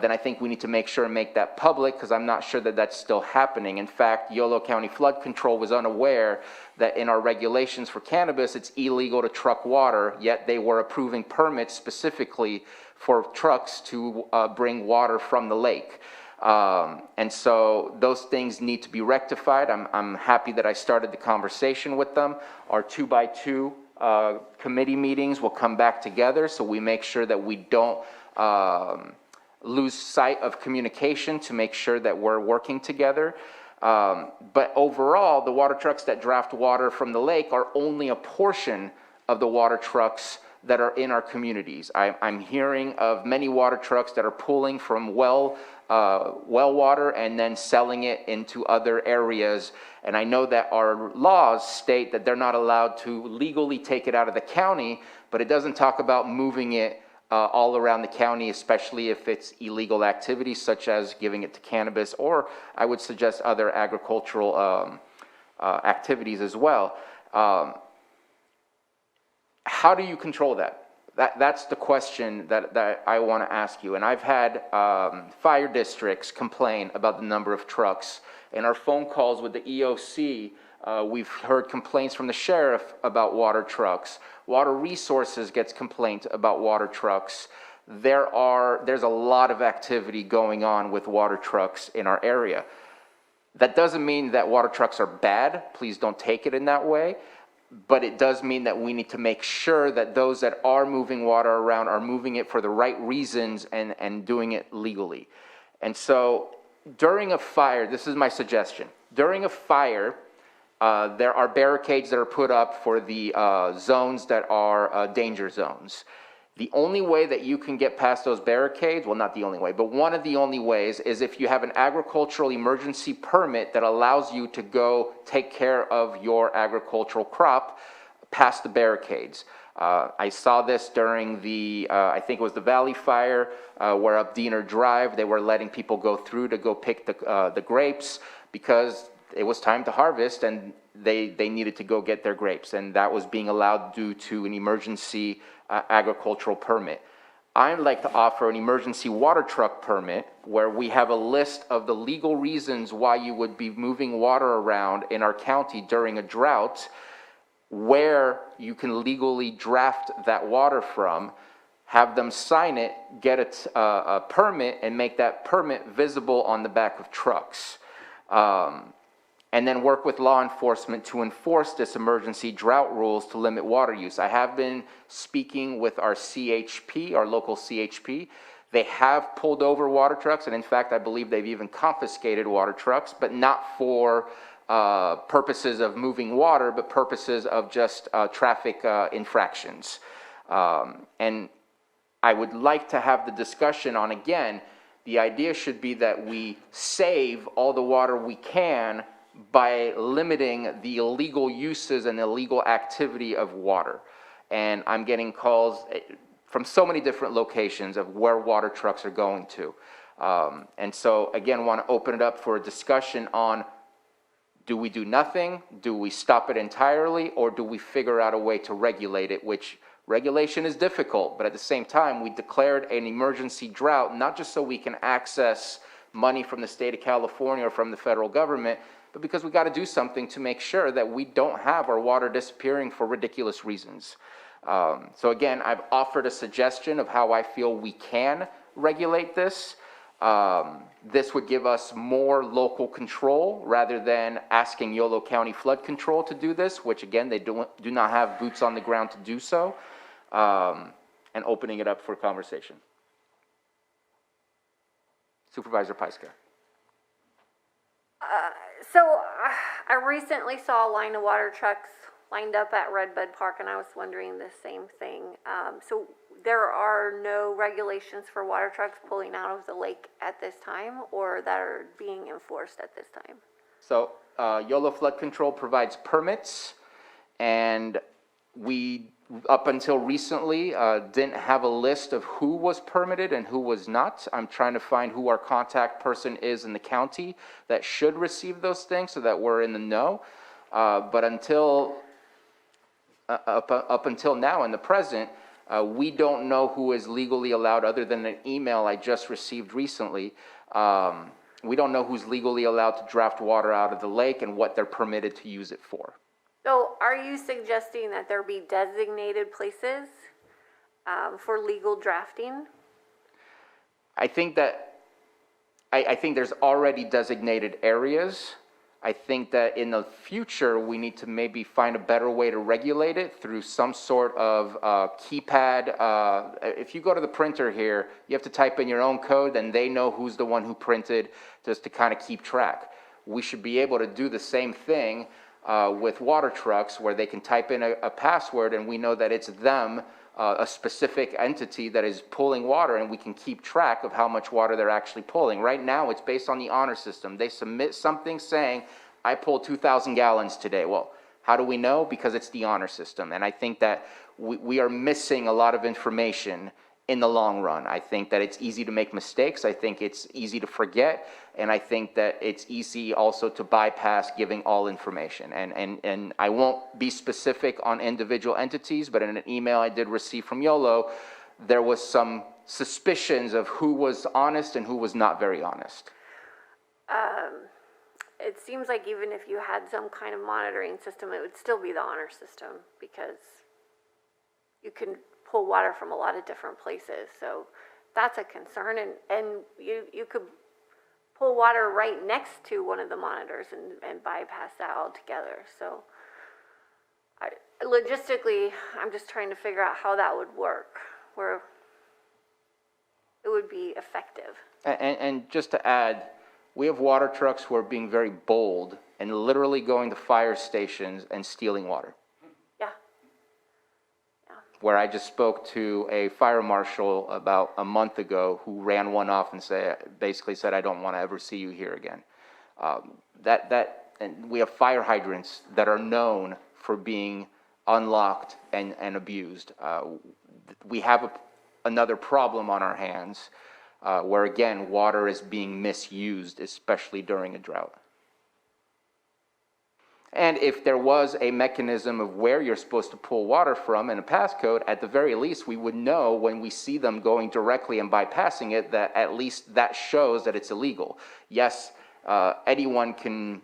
then I think we need to make sure and make that public, because I'm not sure that that's still happening. In fact, Yolo County Flood Control was unaware that in our regulations for cannabis, it's illegal to truck water, yet they were approving permits specifically for trucks to bring water from the lake. And so those things need to be rectified. I'm happy that I started the conversation with them. Our 2x2 committee meetings will come back together, so we make sure that we don't lose sight of communication to make sure that we're working together. But overall, the water trucks that draft water from the lake are only a portion of the water trucks that are in our communities. I'm hearing of many water trucks that are pulling from well water and then selling it into other areas. And I know that our laws state that they're not allowed to legally take it out of the county, but it doesn't talk about moving it all around the county, especially if it's illegal activities such as giving it to cannabis, or I would suggest other agricultural activities as well. How do you control that? That's the question that I want to ask you. And I've had fire districts complain about the number of trucks. In our phone calls with the EOC, we've heard complaints from the sheriff about water trucks. Water Resources gets complaints about water trucks. There's a lot of activity going on with water trucks in our area. That doesn't mean that water trucks are bad. Please don't take it in that way. but it does mean that we need to make sure that those that are moving water around are moving it for the right reasons and doing it legally. And so during a fire, this is my suggestion, during a fire, there are barricades that are put up for the zones that are danger zones. The only way that you can get past those barricades, well, not the only way, but one of the only ways is if you have an agricultural emergency permit that allows you to go take care of your agricultural crop past the barricades. I saw this during the, I think it was the Valley Fire, where up Diener Drive, they were letting people go through to go pick the grapes because it was time to harvest and they needed to go get their grapes, and that was being allowed due to an emergency agricultural permit. I'd like to offer an emergency water truck permit where we have a list of the legal reasons why you would be moving water around in our county during a drought, where you can legally draft that water from, have them sign it, get a permit, and make that permit visible on the back of trucks. And then work with law enforcement to enforce this emergency drought rules to limit water use. I have been speaking with our CHP, our local CHP. They have pulled over water trucks, and in fact, I believe they've even confiscated water trucks, but not for purposes of moving water, but purposes of just traffic infractions. And I would like to have the discussion on, again, the idea should be that we save all the water we can by limiting the illegal uses and illegal activity of water. And I'm getting calls from so many different locations of where water trucks are going to. And so, again, want to open it up for a discussion on, do we do nothing? Do we stop it entirely? Or do we figure out a way to regulate it, which regulation is difficult, but at the same time, we declared an emergency drought, not just so we can access money from the state of California or from the federal government, but because we got to do something to make sure that we don't have our water disappearing for ridiculous reasons. So again, I've offered a suggestion of how I feel we can regulate this. This would give us more local control rather than asking Yolo County Flood Control to do this, which again, they do not have boots on the ground to do so, and opening it up for conversation. Supervisor Pyska. So I recently saw a line of water trucks lined up at Redbud Park, and I was wondering the same thing. So there are no regulations for water trucks pulling out of the lake at this time, or that are being enforced at this time? So YOLO Flood Control provides permits, and we, up until recently, didn't have a list of who was permitted and who was not. I'm trying to find who our contact person is in the county that should receive those things so that we're in the know. But until up until now in the present, we don't know who is legally allowed, other than an email I just received recently. We don't know who's legally allowed to draft water out of the lake and what they're permitted to use it for. So are you suggesting that there be designated places for legal drafting? I think that, I think there's already designated areas. I think that in the future, we need to maybe find a better way to regulate it through some sort of keypad. If you go to the printer here, you have to type in your own code, and they know who's the one who printed, just to kind of keep track. We should be able to do the same thing with water trucks, where they can type in a password, and we know that it's them, a specific entity that is pulling water, and we can keep track of how much water they're actually pulling. Right now, it's based on the honor system. They submit something saying, I pulled 2,000 gallons today. Well, how do we know? Because it's the honor system. And I think that we are missing a lot of information in the long run. I think that it's easy to make mistakes. I think it's easy to forget. And I think that it's easy also to bypass giving all information. And I won't be specific on individual entities, but in an email I did receive from YOLO, there was some suspicions of who was honest and who was not very honest. It seems like even if you had some kind of monitoring system, it would still be the honor system, because you can pull water from a lot of different places. So that's a concern. And you could pull water right next to one of the monitors and bypass that altogether. So logistically, I'm just trying to figure out how that would work, where it would be effective. And just to add, we have water trucks who are being very bold and literally going to fire stations and stealing water. Yeah. Where I just spoke to a fire marshal about a month ago who ran one off and basically said, I don't want to ever see you here again. And we have fire hydrants that are known for being unlocked and abused. We have another problem on our hands where, again, water is being misused, especially during a drought. And if there was a mechanism of where you're supposed to pull water from in a passcode, at the very least, we would know when we see them going directly and bypassing it, that at least that shows that it's illegal. Yes, anyone can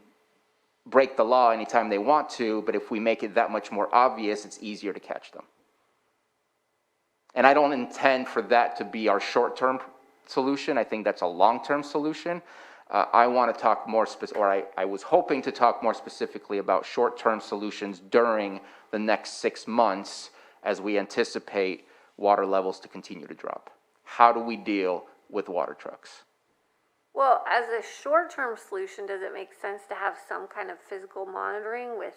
break the law anytime they want to, but if we make it that much more obvious, it's easier to catch them. And I don't intend for that to be our short-term solution. I think that's a long-term solution. I want to talk more, I was hoping to talk more specifically about short-term solutions during the next 6 months as we anticipate water levels to continue to drop. How do we deal with water trucks? Well, as a short-term solution, does it make sense to have some kind of physical monitoring with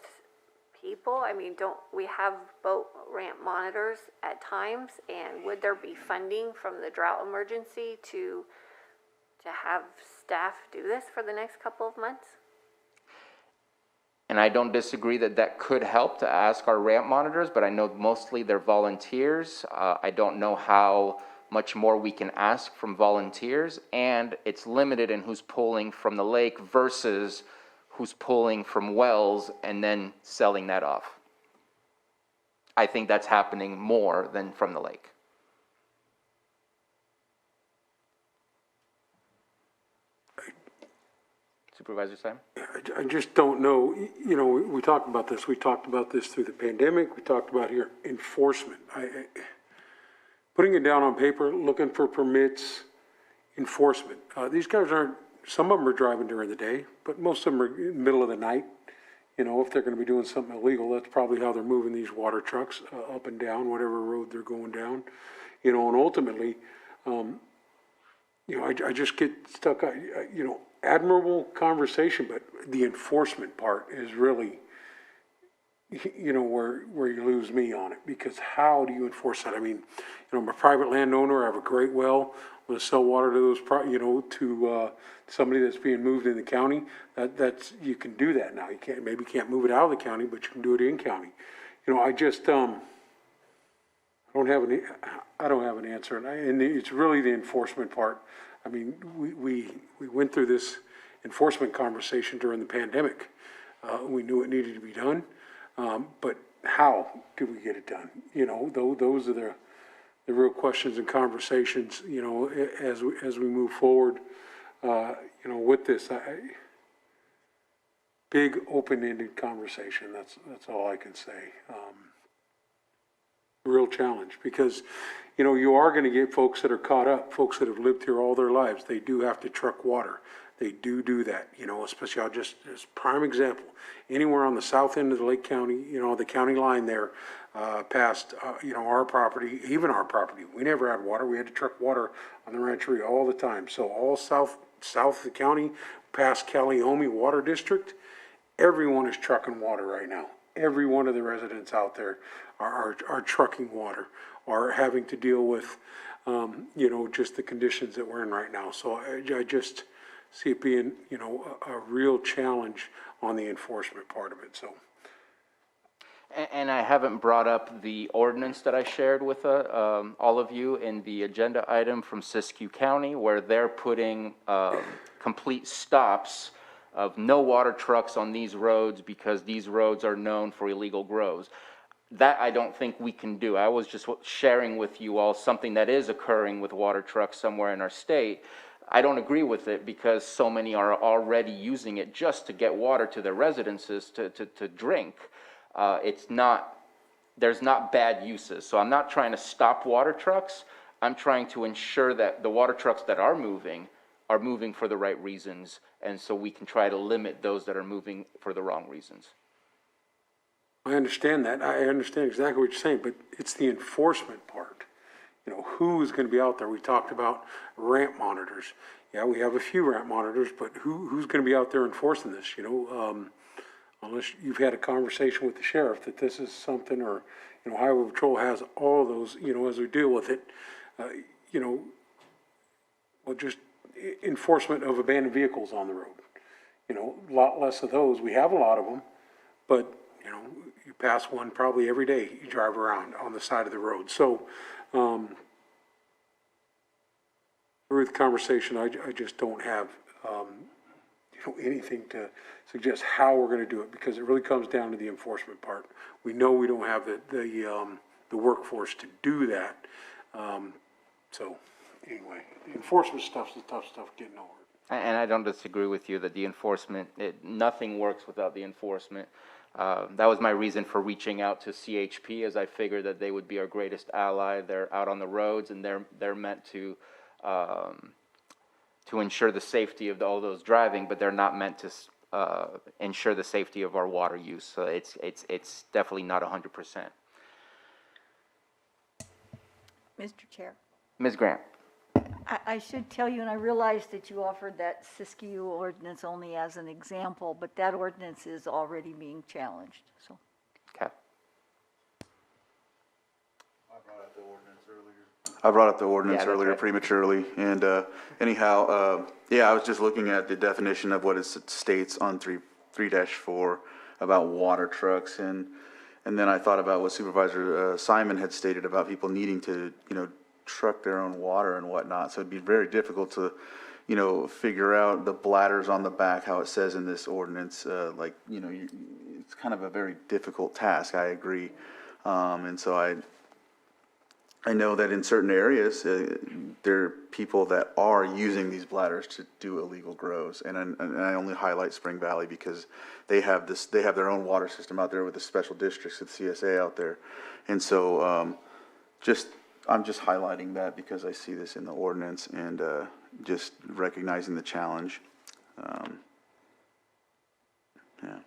people? I mean, don't we have boat ramp monitors at times? And would there be funding from the drought emergency to have staff do this for the next couple of months? And I don't disagree that could help to ask our ramp monitors, but I know mostly they're volunteers. I don't know how much more we can ask from volunteers, and it's limited in who's pulling from the lake versus who's pulling from wells and then selling that off. I think that's happening more than from the lake. Supervisor Simon? I just don't know, you know, we talked about this through the pandemic, we talked about here, enforcement. Putting it down on paper, looking for permits, enforcement. These guys aren't, some of them are driving during the day, but most of them are in the middle of the night. You know, if they're gonna be doing something illegal, that's probably how they're moving these water trucks up and down, whatever road they're going down. You know, and ultimately, you know, I just get stuck, you know, admirable conversation, but the enforcement part is really, you know, where you lose me on it, because how do you enforce that? I mean, you know, I'm a private landowner, I have a great well, I'm gonna sell water to those, you know, to somebody that's being moved in the county. That's, you can do that now. You can't move it out of the county, but you can do it in county. You know, I just, I don't have an answer, and it's really the enforcement part. I mean, we went through this enforcement conversation during the pandemic. We knew it needed to be done, but how do we get it done? You know, those are the real questions and conversations, you know, as we move forward, you know, with this. Big open-ended conversation, that's all I can say. Real challenge, because, you know, you are going to get folks that are caught up, folks that have lived here all their lives. They do have to truck water. They do that, you know, especially, I'll just, as prime example, anywhere on the south end of the Lake County, you know, the county line there, past, you know, our property, even our property. We never had water. We had to truck water on the rancheria all the time. So all south of the county, past Calliomi Water District, everyone is trucking water right now. Every one of the residents out there are trucking water, or having to deal with, you know, just the conditions that we're in right now. So I just see it being, you know, a real challenge on the enforcement part of it, so. And I haven't brought up the ordinance that I shared with all of you in the agenda item from Siskiyou County, where they're putting complete stops of no water trucks on these roads because these roads are known for illegal grows. That I don't think we can do. I was just sharing with you all something that is occurring with water trucks somewhere in our state. I don't agree with it because so many are already using it just to get water to their residences to drink. There's not bad uses. So I'm not trying to stop water trucks. I'm trying to ensure that the water trucks that are moving for the right reasons, and so we can try to limit those that are moving for the wrong reasons. I understand that. I understand exactly what you're saying, but it's the enforcement part. You know, who is going to be out there? We talked about ramp monitors. Yeah, we have a few ramp monitors, but who's going to be out there enforcing this? You know, unless you've had a conversation with the sheriff that this is something, or, you know, Highway Patrol has all those, you know, as we deal with it, you know, well, just enforcement of abandoned vehicles on the road. You know, a lot less of those. We have a lot of them, but, you know, you pass one probably every day you drive around on the side of the road. So, through the conversation, I just don't have, you know, anything to suggest how we're going to do it, because it really comes down to the enforcement part. We know we don't have the workforce to do that. So anyway, the enforcement stuff's the tough stuff getting over. And I don't disagree with you that the enforcement, nothing works without the enforcement. That was my reason for reaching out to CHP, as I figured that they would be our greatest ally. They're out on the roads, and they're meant to ensure the safety of all those driving, but they're not meant to ensure the safety of our water use. So it's definitely not 100%. Mr. Chair. Ms. Grant. I should tell you, and I realize that you offered that Siskiyou ordinance only as an example, but that ordinance is already being challenged, so. Okay. I brought up the ordinance Yeah, that's earlier right. prematurely, and anyhow, yeah, I was just looking at the definition of what it states on 3-4 about water trucks, and then I thought about what Supervisor Simon had stated about people needing to, you know, truck their own water and whatnot. So it'd be very difficult to, you know, figure out the bladders on the back, how it says in this ordinance. Like, you know, it's kind of a very difficult task. I agree, and so I know that in certain areas, there are people that are using these bladders to do illegal grows, and I only highlight Spring Valley because they have their own water system out there with the special districts with CSA out there, and so I'm just highlighting that because I see this in the ordinance and just recognizing the challenge. Yeah.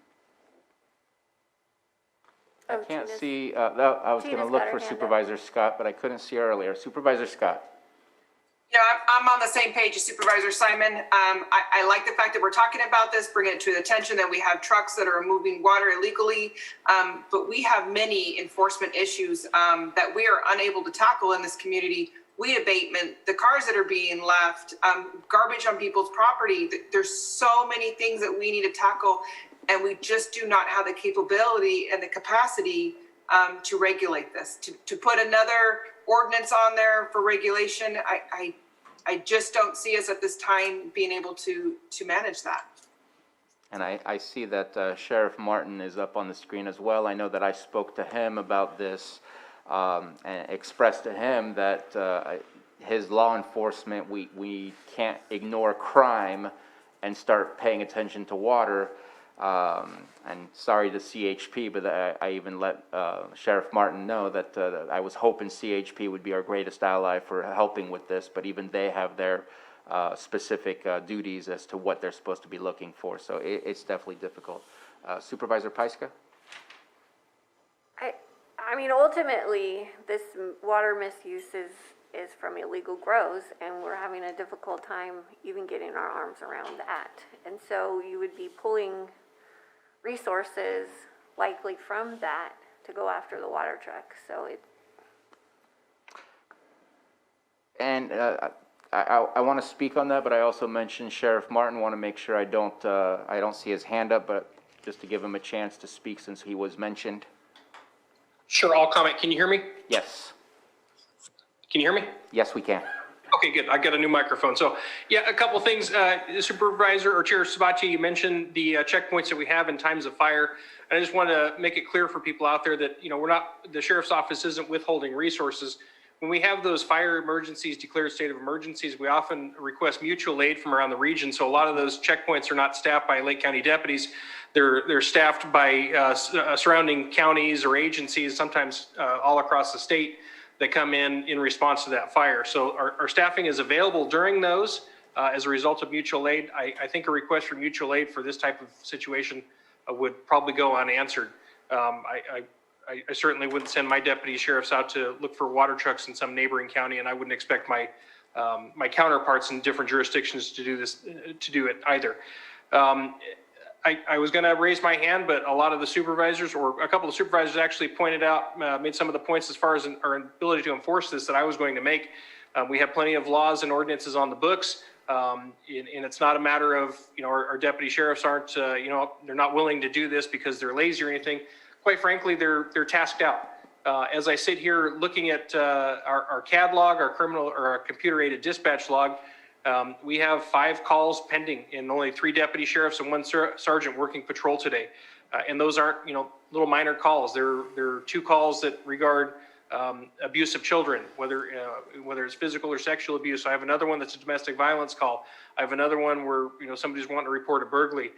I can't see, I was going to look for Supervisor Scott, but I couldn't see her earlier. Supervisor Scott. Yeah, I'm on the same page as Supervisor Simon. I like the fact that we're talking about this, bringing it to the attention that we have trucks that are moving water illegally. But we have many enforcement issues that we are unable to tackle in this community. Weed abatement, the cars that are being left, garbage on people's property. There's so many things that we need to tackle, and we just do not have the capability and the capacity to regulate this. To put another ordinance on there for regulation, I just don't see us at this time being able to manage that. And I see that Sheriff Martin is up on the screen as well. I know that I spoke to him about this and expressed to him that his law enforcement, we can't ignore crime and start paying attention to water. And sorry to CHP, but I even let Sheriff Martin know that I was hoping CHP would be our greatest ally for helping with this, but even they have their specific duties as to what they're supposed to be looking for. So it's definitely difficult. Supervisor Pyska? I mean, ultimately, this water misuse is from illegal grows, and we're having a difficult time even getting our arms around that. And so you would be pulling resources likely from that to go after the water truck. So it. And I want to speak on that, but I also mentioned Sheriff Martin. Want to make sure I don't see his hand up, but just to give him a chance to speak since he was mentioned. Sure, I'll comment. Can you hear me? Yes. Can you hear me? Yes, we can. Okay, good. I got a new microphone. So, yeah, a couple things. Supervisor or Chair Sabatier, you mentioned the checkpoints that we have in times of fire. And I just want to make it clear for people out there that, you know, the Sheriff's Office isn't withholding resources. When we have those fire emergencies, declared state of emergencies, we often request mutual aid from around the region. So a lot of those checkpoints are not staffed by Lake County deputies. They're staffed by surrounding counties or agencies, sometimes all across the state, that come in response to that fire. So our staffing is available during those as a result of mutual aid. I think a request for mutual aid for this type of situation would probably go unanswered. I certainly wouldn't send my deputy sheriffs out to look for water trucks in some neighboring county, and I wouldn't expect my my counterparts in different jurisdictions to do this, to do it either. I was going to raise my hand, but a lot of the supervisors, or a couple of supervisors, actually pointed out, made some of the points as far as our ability to enforce this that I was going to make. We have plenty of laws and ordinances on the books, and it's not a matter of, our deputy sheriffs aren't, they're not willing to do this because they're lazy or anything. Quite frankly, they're tasked out. As I sit here looking at our CAD log, our criminal or our computer-aided dispatch log, we have 5 calls pending and only 3 deputy sheriffs and 1 sergeant working patrol today. And those aren't, little minor calls. They're 2 calls that regard abuse of children, whether it's physical or sexual abuse. I have another one that's a domestic violence call. I have another one where, somebody's wanting to report a burglary.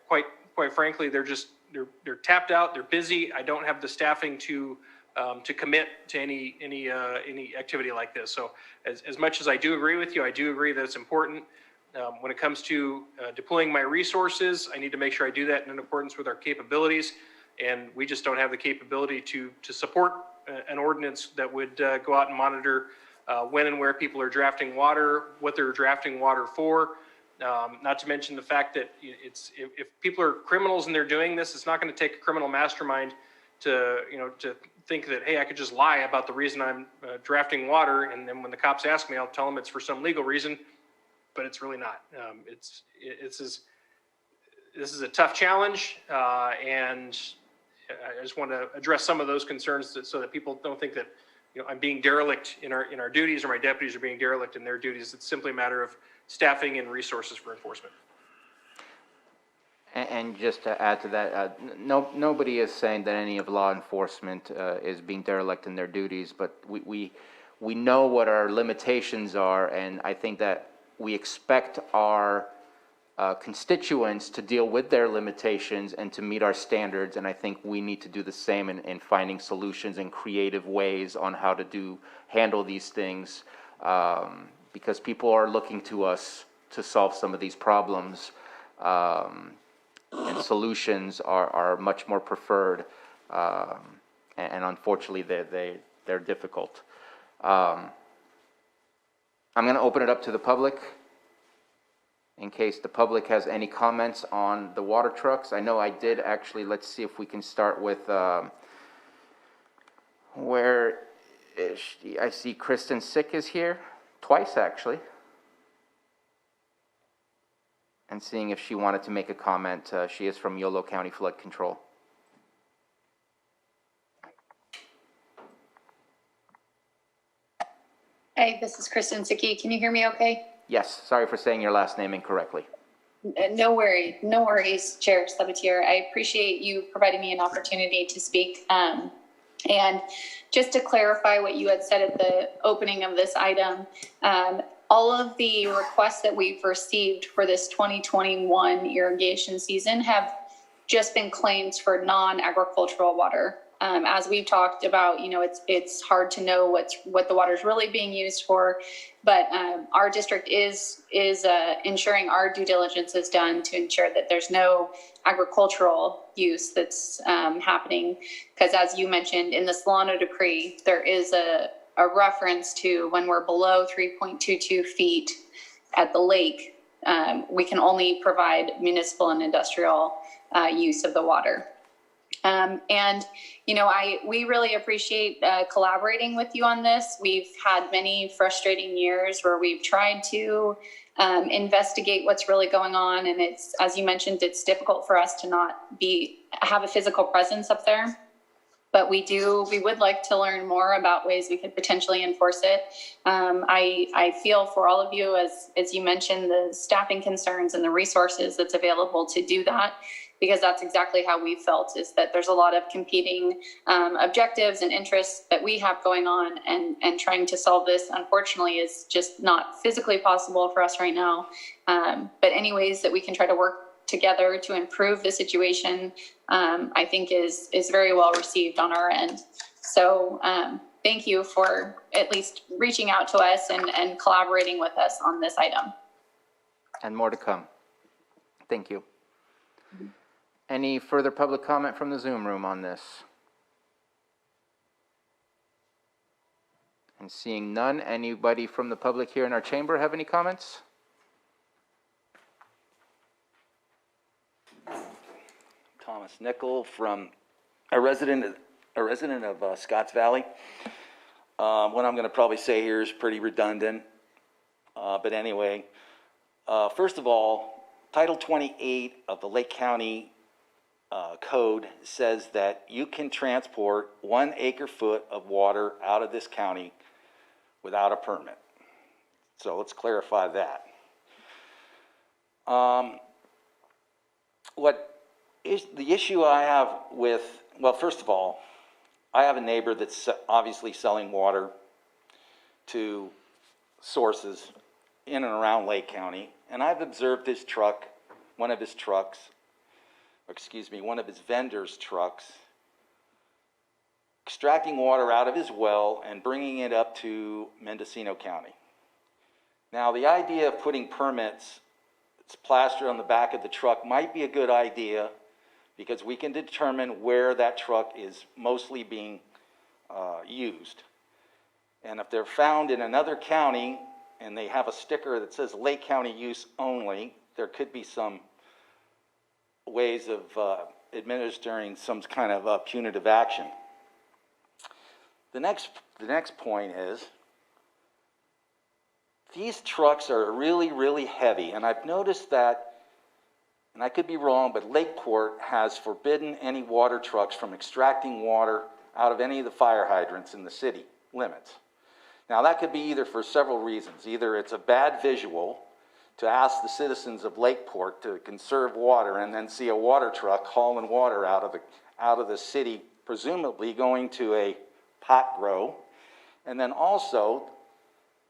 Quite frankly, they're tapped out. They're busy. I don't have the staffing to commit to any activity like this. So as much as I do agree with you, I do agree that it's important. When it comes to deploying my resources, I need to make sure I do that in accordance with our capabilities. And we just don't have the capability to support an ordinance that would go out and monitor when and where people are drafting water, what they're drafting water for. Not to mention the fact that if people are criminals and they're doing this, it's not going to take a criminal mastermind to think that, hey, I could just lie about the reason I'm drafting water, and then when the cops ask me, I'll tell them it's for some legal reason, but it's really not. This is a tough challenge, and I just want to address some of those concerns so that people don't think that I'm being derelict in our duties, or my deputies are being derelict in their duties. It's simply a matter of staffing and resources for enforcement. And just to add to that, nobody is saying that any of law enforcement is being derelict in their duties, but we know what our limitations are, and I think that we expect our constituents to deal with their limitations and to meet our standards, and I think we need to do the same in finding solutions and creative ways on how to handle these things, because people are looking to us to solve some of these problems. And solutions are much more preferred, and unfortunately they're difficult. I'm going to open it up to the public in case the public has any comments on the water trucks. I know I did actually. Let's see if we can start with where is she? I see Kristen Sick is here twice actually. And seeing if she wanted to make a comment. She is from Yolo County Flood Control. Hey, this is Kristen Sicky. Can you hear me okay? Yes, sorry for saying your last name incorrectly. No worries, Chair Sabatier. I appreciate you providing me an opportunity to speak. And just to clarify what you had said at the opening of this item, all of the requests that we've received for this 2021 irrigation season have just been claims for non-agricultural water. As we've talked about, it's hard to know what the water is really being used for, but our district is ensuring our due diligence is done to ensure that there's no agricultural use that's happening. Because as you mentioned in the Solano decree, there is a reference to when we're below 3.22 feet at the lake, we can only provide municipal and industrial use of the water. We really appreciate collaborating with you on this. We've had many frustrating years where we've tried to investigate what's really going on, and it's, as you mentioned, it's difficult for us to not have a physical presence up there. But we would like to learn more about ways we could potentially enforce it. I feel for all of you, as you mentioned, the staffing concerns and the resources that's available to do that, because that's exactly how we felt, is that there's a lot of competing objectives and interests that we have going on, and trying to solve this, unfortunately, is just not physically possible for us right now. But any ways that we can try to work together to improve the situation, I think is very well received on our end. So thank you for at least reaching out to us and collaborating with us on this item. And more to come. Thank you. Any further public comment from the Zoom room on this? And seeing none, anybody from the public here in our chamber have any comments? Thomas Nickel from a resident of Scotts Valley. What I'm going to probably say here is pretty redundant, but anyway, first of all, Title 28 of the Lake County Code says that you can transport 1 acre-foot of water out of this county without a permit. So let's clarify that. What is the issue I have with, well, first of all, I have a neighbor that's obviously selling water to sources in and around Lake County, and I've observed his truck, one of his vendor's trucks, extracting water out of his well and bringing it up to Mendocino County. Now, the idea of putting permits, it's plastered on the back of the truck, might be a good idea because we can determine where that truck is mostly being used. And if they're found in another county and they have a sticker that says Lake County use only, there could be some ways of administering some kind of punitive action. The next point is, these trucks are really, really heavy, and I've noticed that, and I could be wrong, but Lakeport has forbidden any water trucks from extracting water out of any of the fire hydrants in the city limits. Now, that could be either for several reasons. Either it's a bad visual to ask the citizens of Lakeport to conserve water and then see a water truck hauling water out of the city, presumably going to a pot grow. And then also,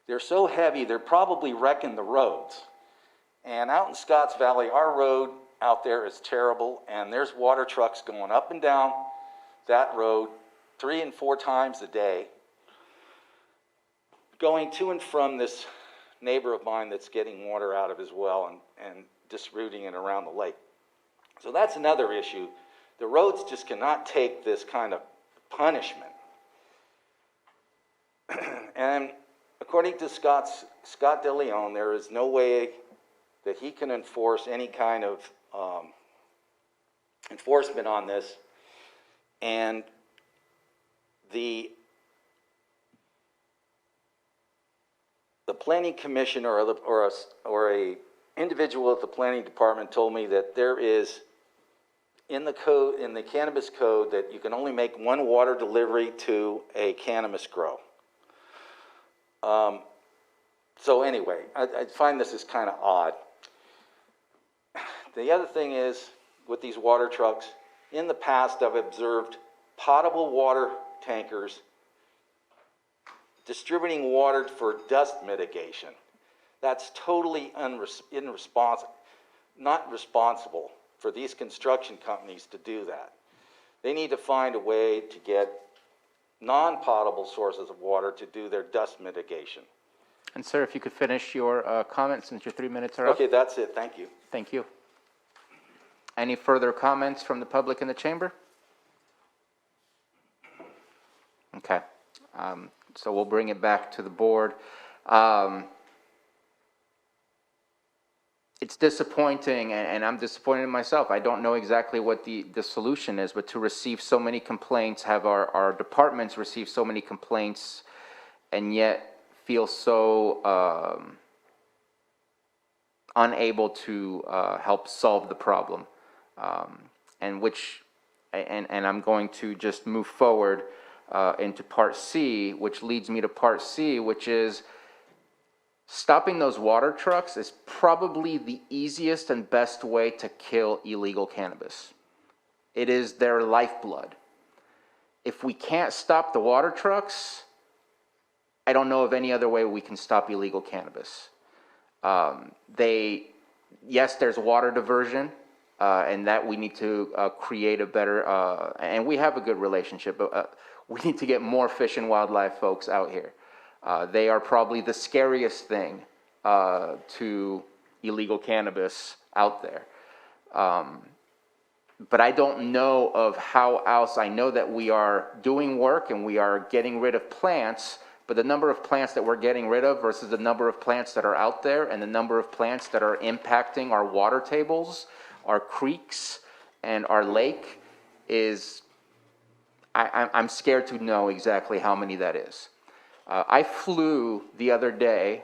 they're so heavy, they're probably wrecking the roads. And out in Scotts Valley, our road out there is terrible, and there's water trucks going up and down that road 3 and 4 times a day, going to and from this neighbor of mine that's getting water out of his well and disrouting it around the lake. So that's another issue. The roads just cannot take this kind of punishment. And according to Scott De Leon, there is no way that he can enforce any kind of enforcement on this. And the planning commission or a individual at the planning department told me that there is in the code, in the cannabis code, that you can only make 1 water delivery to a cannabis grow. So anyway, I find this is kind of odd. The other thing is, with these water trucks, in the past I've observed potable water tankers distributing water for dust mitigation. That's totally not responsible for these construction companies to do that. They need to find a way to get non-potable sources of water to do their dust mitigation. And sir, if you could finish your comment since your 3 minutes are up. Okay, that's it. Thank you. Thank you. Any further comments from the public in the chamber? Okay. So we'll bring it back to the board. It's disappointing, and I'm disappointed in myself. I don't know exactly what the solution is, but to receive so many complaints, have our departments receive so many complaints, and yet feel so unable to help solve the problem. And I'm going to just move forward into Part C, which leads me to Part C, which is stopping those water trucks is probably the easiest and best way to kill illegal cannabis. It is their lifeblood. If we can't stop the water trucks, I don't know of any other way we can stop illegal cannabis. Yes, there's water diversion, and that we need to create a better, and we have a good relationship, but we need to get more fish and wildlife folks out here. They are probably the scariest thing to illegal cannabis out there. but I don't know of how else. I know that we are doing work and we are getting rid of plants, but the number of plants that we're getting rid of versus the number of plants that are out there and the number of plants that are impacting our water tables, our creeks, and our lake is, I'm scared to know exactly how many that is. I flew the other day,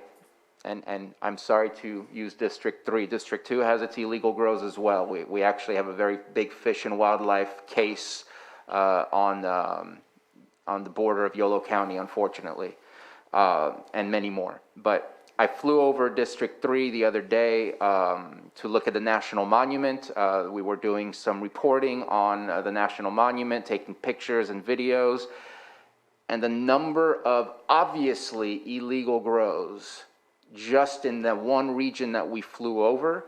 and I'm sorry to use District 3. District 2 has its illegal grows as well. We actually have a very big fish and wildlife case on the border of Yolo County, unfortunately, and many more. But I flew over District 3 the other day to look at the National Monument. We were doing some reporting on the National Monument, taking pictures and videos, and the number of obviously illegal grows just in the one region that we flew over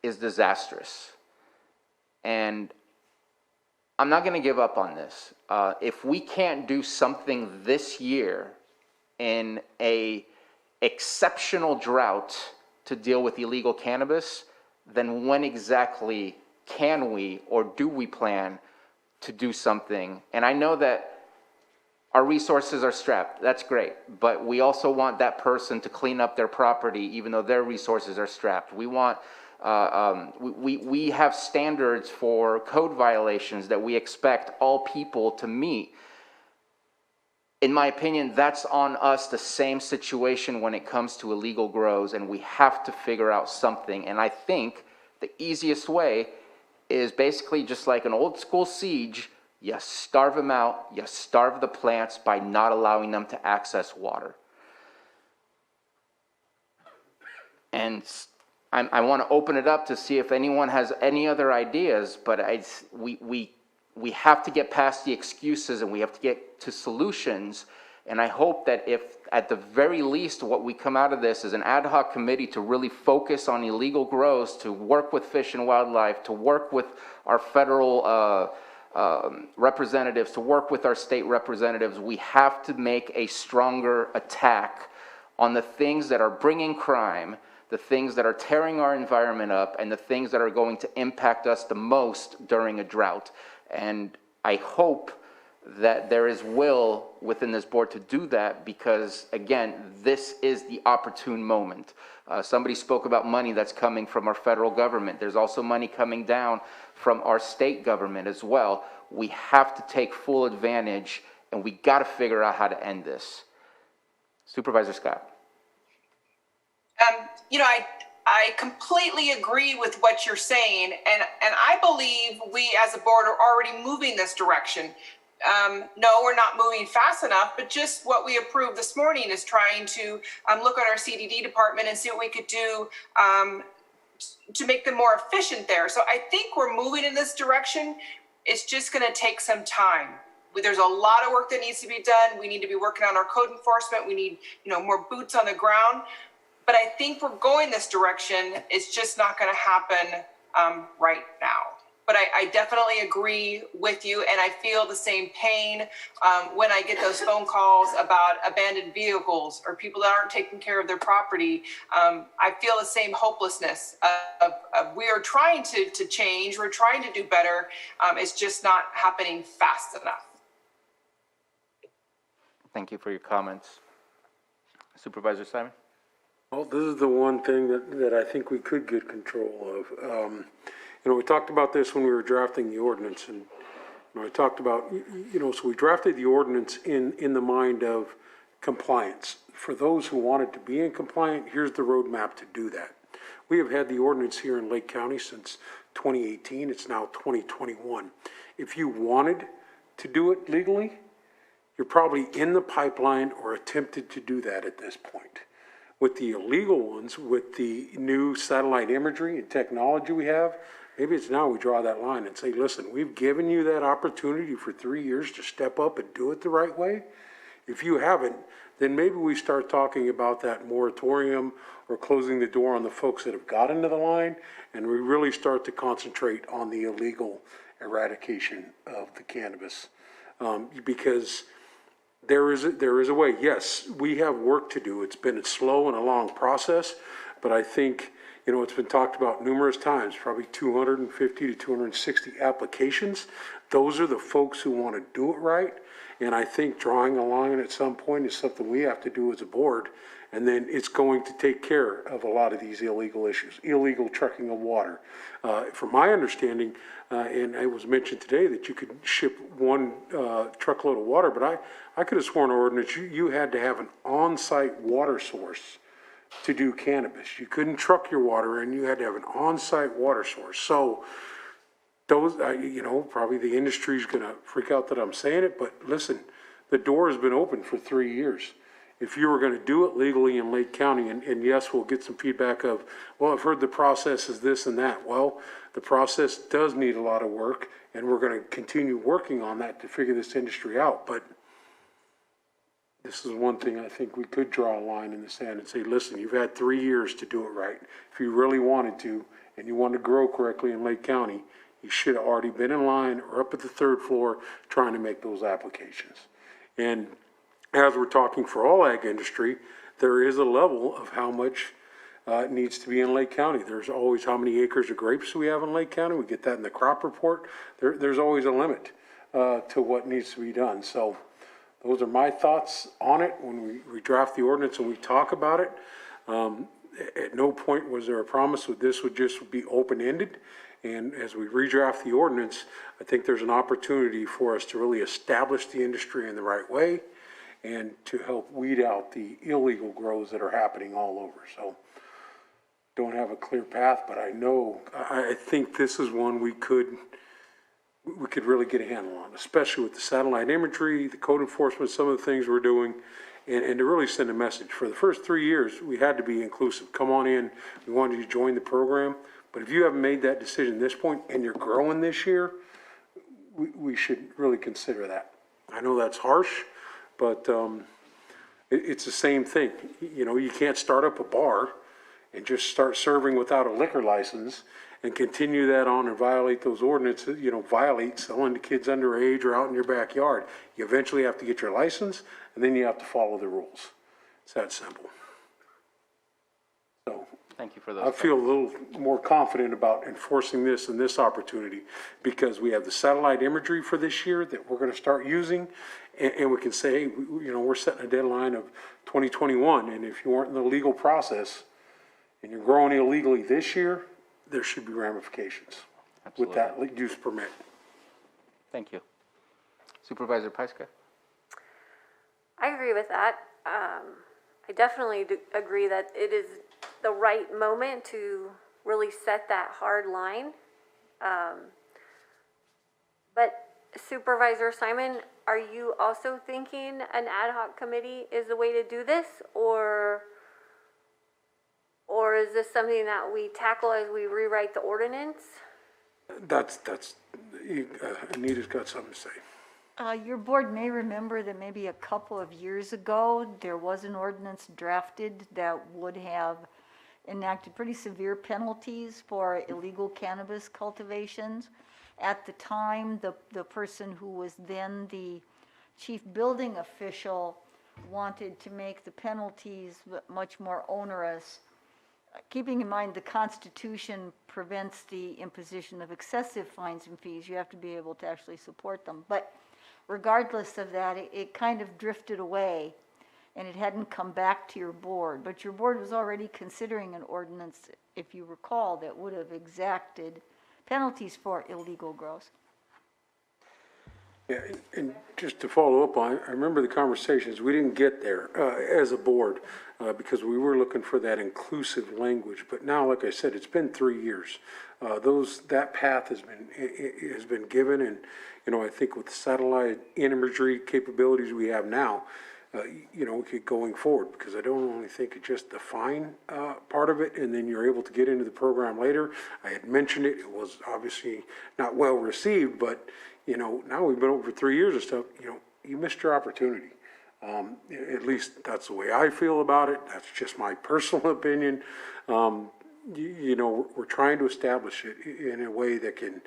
is disastrous. And I'm not going to give up on this. If we can't do something this year in a exceptional drought to deal with illegal cannabis, then when exactly can we or do we plan to do something? And I know that our resources are strapped. That's great. But we also want that person to clean up their property even though their resources are strapped. We want we have standards for code violations that we expect all people to meet. In my opinion, that's on us, the same situation when it comes to illegal grows, and we have to figure out something. And I think the easiest way is basically just like an old school siege. You starve them out, you starve the plants by not allowing them to access water. And I want to open it up to see if anyone has any other ideas, but we have to get past the excuses and we have to get to solutions. And I hope that if, at the very least, what we come out of this is an ad hoc committee to really focus on illegal grows, to work with Fish and Wildlife, to work with our federal representatives, to work with our state representatives, we have to make a stronger attack on the things that are bringing crime, the things that are tearing our environment up, and the things that are going to impact us the most during a drought. And I hope that there is will within this board to do that because, again, this is the opportune moment. Somebody spoke about money that's coming from our federal government. There's also money coming down from our state government as well. We have to take full advantage, and we got to figure out how to end this. Supervisor Scott. I completely agree with what you're saying, and I believe we as a board are already moving this direction. No, we're not moving fast enough, but just what we approved this morning is trying to look at our CDD department and see what we could do to make them more efficient there. So I think we're moving in this direction. It's just going to take some time. There's a lot of work that needs to be done. We need to be working on our code enforcement. We need, more boots on the ground. But I think we're going this direction. It's just not going to happen right now. But I definitely agree with you, and I feel the same pain when I get those phone calls about abandoned vehicles or people that aren't taking care of their property. I feel the same hopelessness of we are trying to change, we're trying to do better. It's just not happening fast enough. Thank you for your comments. Supervisor Simon? Well, this is the one thing that I think we could get control of. We talked about this when we were drafting the ordinance, and I talked about, so we drafted the ordinance in the mind of compliance. For those who wanted to be in compliant, here's the roadmap to do that. We have had the ordinance here in Lake County since 2018. It's now 2021. If you wanted to do it legally, you're probably in the pipeline or attempted to do that at this point. With the illegal ones, with the new satellite imagery and technology we have, maybe it's now we draw that line and say, listen, we've given you that opportunity for 3 years to step up and do it the right way. If you haven't, then maybe we start talking about that moratorium or closing the door on the folks that have got into the line, and we really start to concentrate on the illegal eradication of the cannabis. Because there is a way. Yes, we have work to do. It's been a slow and a long process, but I think, you know, it's been talked about numerous times, probably 250 to 260 applications. Those are the folks who want to do it right. And I think drawing a line at some point is something we have to do as a board. And then it's going to take care of a lot of these illegal issues, illegal trucking of water. From my understanding, and it was mentioned today that you could ship one truckload of water, but I could have sworn ordinance you had to have an on-site water source to do cannabis. You couldn't truck your water in, you had to have an on-site water source. So those, you know, probably the industry's gonna freak out that I'm saying it, but listen, the door has been open for 3 years. If you were gonna do it legally in Lake County, and yes, we'll get some feedback of, well, I've heard the process is this and that. Well, the process does need a lot of work, and we're gonna continue working on that to figure this industry out, but this is one thing I think we could draw a line in the sand and say, listen, you've had 3 years to do it right. If you really wanted to, and you wanted to grow correctly in Lake County, you should have already been in line or up at the 3rd floor trying to make those applications. And as we're talking for all ag industry, there is a level of how much needs to be in Lake County. There's always how many acres of grapes we have in Lake County. We get that in the crop report. There's always a limit to what needs to be done. So those are my thoughts on it when we draft the ordinance and we talk about it. At no point was there a promise that this would just be open-ended. And as we redraft the ordinance, I think there's an opportunity for us to really establish the industry in the right way and to help weed out the illegal grows that are happening all over. So don't have a clear path, but I think this is one we could really get a handle on, especially with the satellite imagery, the code enforcement, some of the things we're doing, and to really send a message. For the first 3 years, we had to be inclusive. Come on in, we wanted you to join the program, but if you haven't made that decision at this point and you're growing this year, we should really consider that. I know that's harsh, but it's the same thing. You know, you can't start up a bar and just start serving without a liquor license and continue that on and violate those ordinances, you know, violate selling to kids underage or out in your backyard. You eventually have to get your license, and then you have to follow the rules. It's that simple. So thank you for those. I feel a little more confident about enforcing this and this opportunity because we have the satellite imagery for this year that we're going to start using, and we can say, you know, we're setting a deadline of 2021, and if you weren't in the legal process and you're growing illegally this year, there should be ramifications with that use permit. Thank you. Supervisor Pyska? I agree with that. I definitely agree that it is the right moment to really set that hard line. But Supervisor Simon, are you also thinking an ad hoc committee is the way to do this, or is this something that we tackle as we rewrite the ordinance? That's Anita's got something to say. Your board may remember that maybe a couple of years ago, there was an ordinance drafted that would have enacted pretty severe penalties for illegal cannabis cultivations. At the time, the person who was then the chief building official wanted to make the penalties much more onerous. Keeping in mind the Constitution prevents the imposition of excessive fines and fees. You have to be able to actually support them. But regardless of that, it kind of drifted away and it hadn't come back to your board. But your board was already considering an ordinance, if you recall, that would have exacted penalties for illegal grows. Yeah, and just to follow up on, I remember the conversations, we didn't get there as a board because we were looking for that inclusive language. But now, like I said, it's been 3 years. That path has been given, and you know, I think with the satellite imagery capabilities we have now, you know, going forward, because I don't only think it's just the fine part of it, and then you're able to get into the program later. I had mentioned it; it was obviously not well received, but you know, now we've been over 3 years of stuff. You know, you missed your opportunity. At least that's the way I feel about it. That's just my personal opinion. You know, we're trying to establish it in a way that can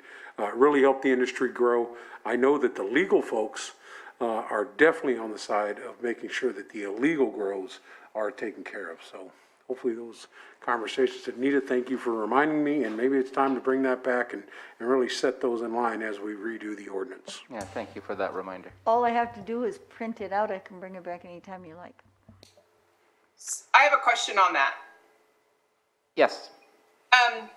really help the industry grow. I know that the legal folks are definitely on the side of making sure that the illegal grows are taken care of. So hopefully those conversations. Anita, thank you for reminding me, and maybe it's time to bring that back and really set those in line as we redo the ordinance. Yeah, thank you for that reminder. All I have to do is print it out. I can bring it back anytime you like. I have a question on that. Yes.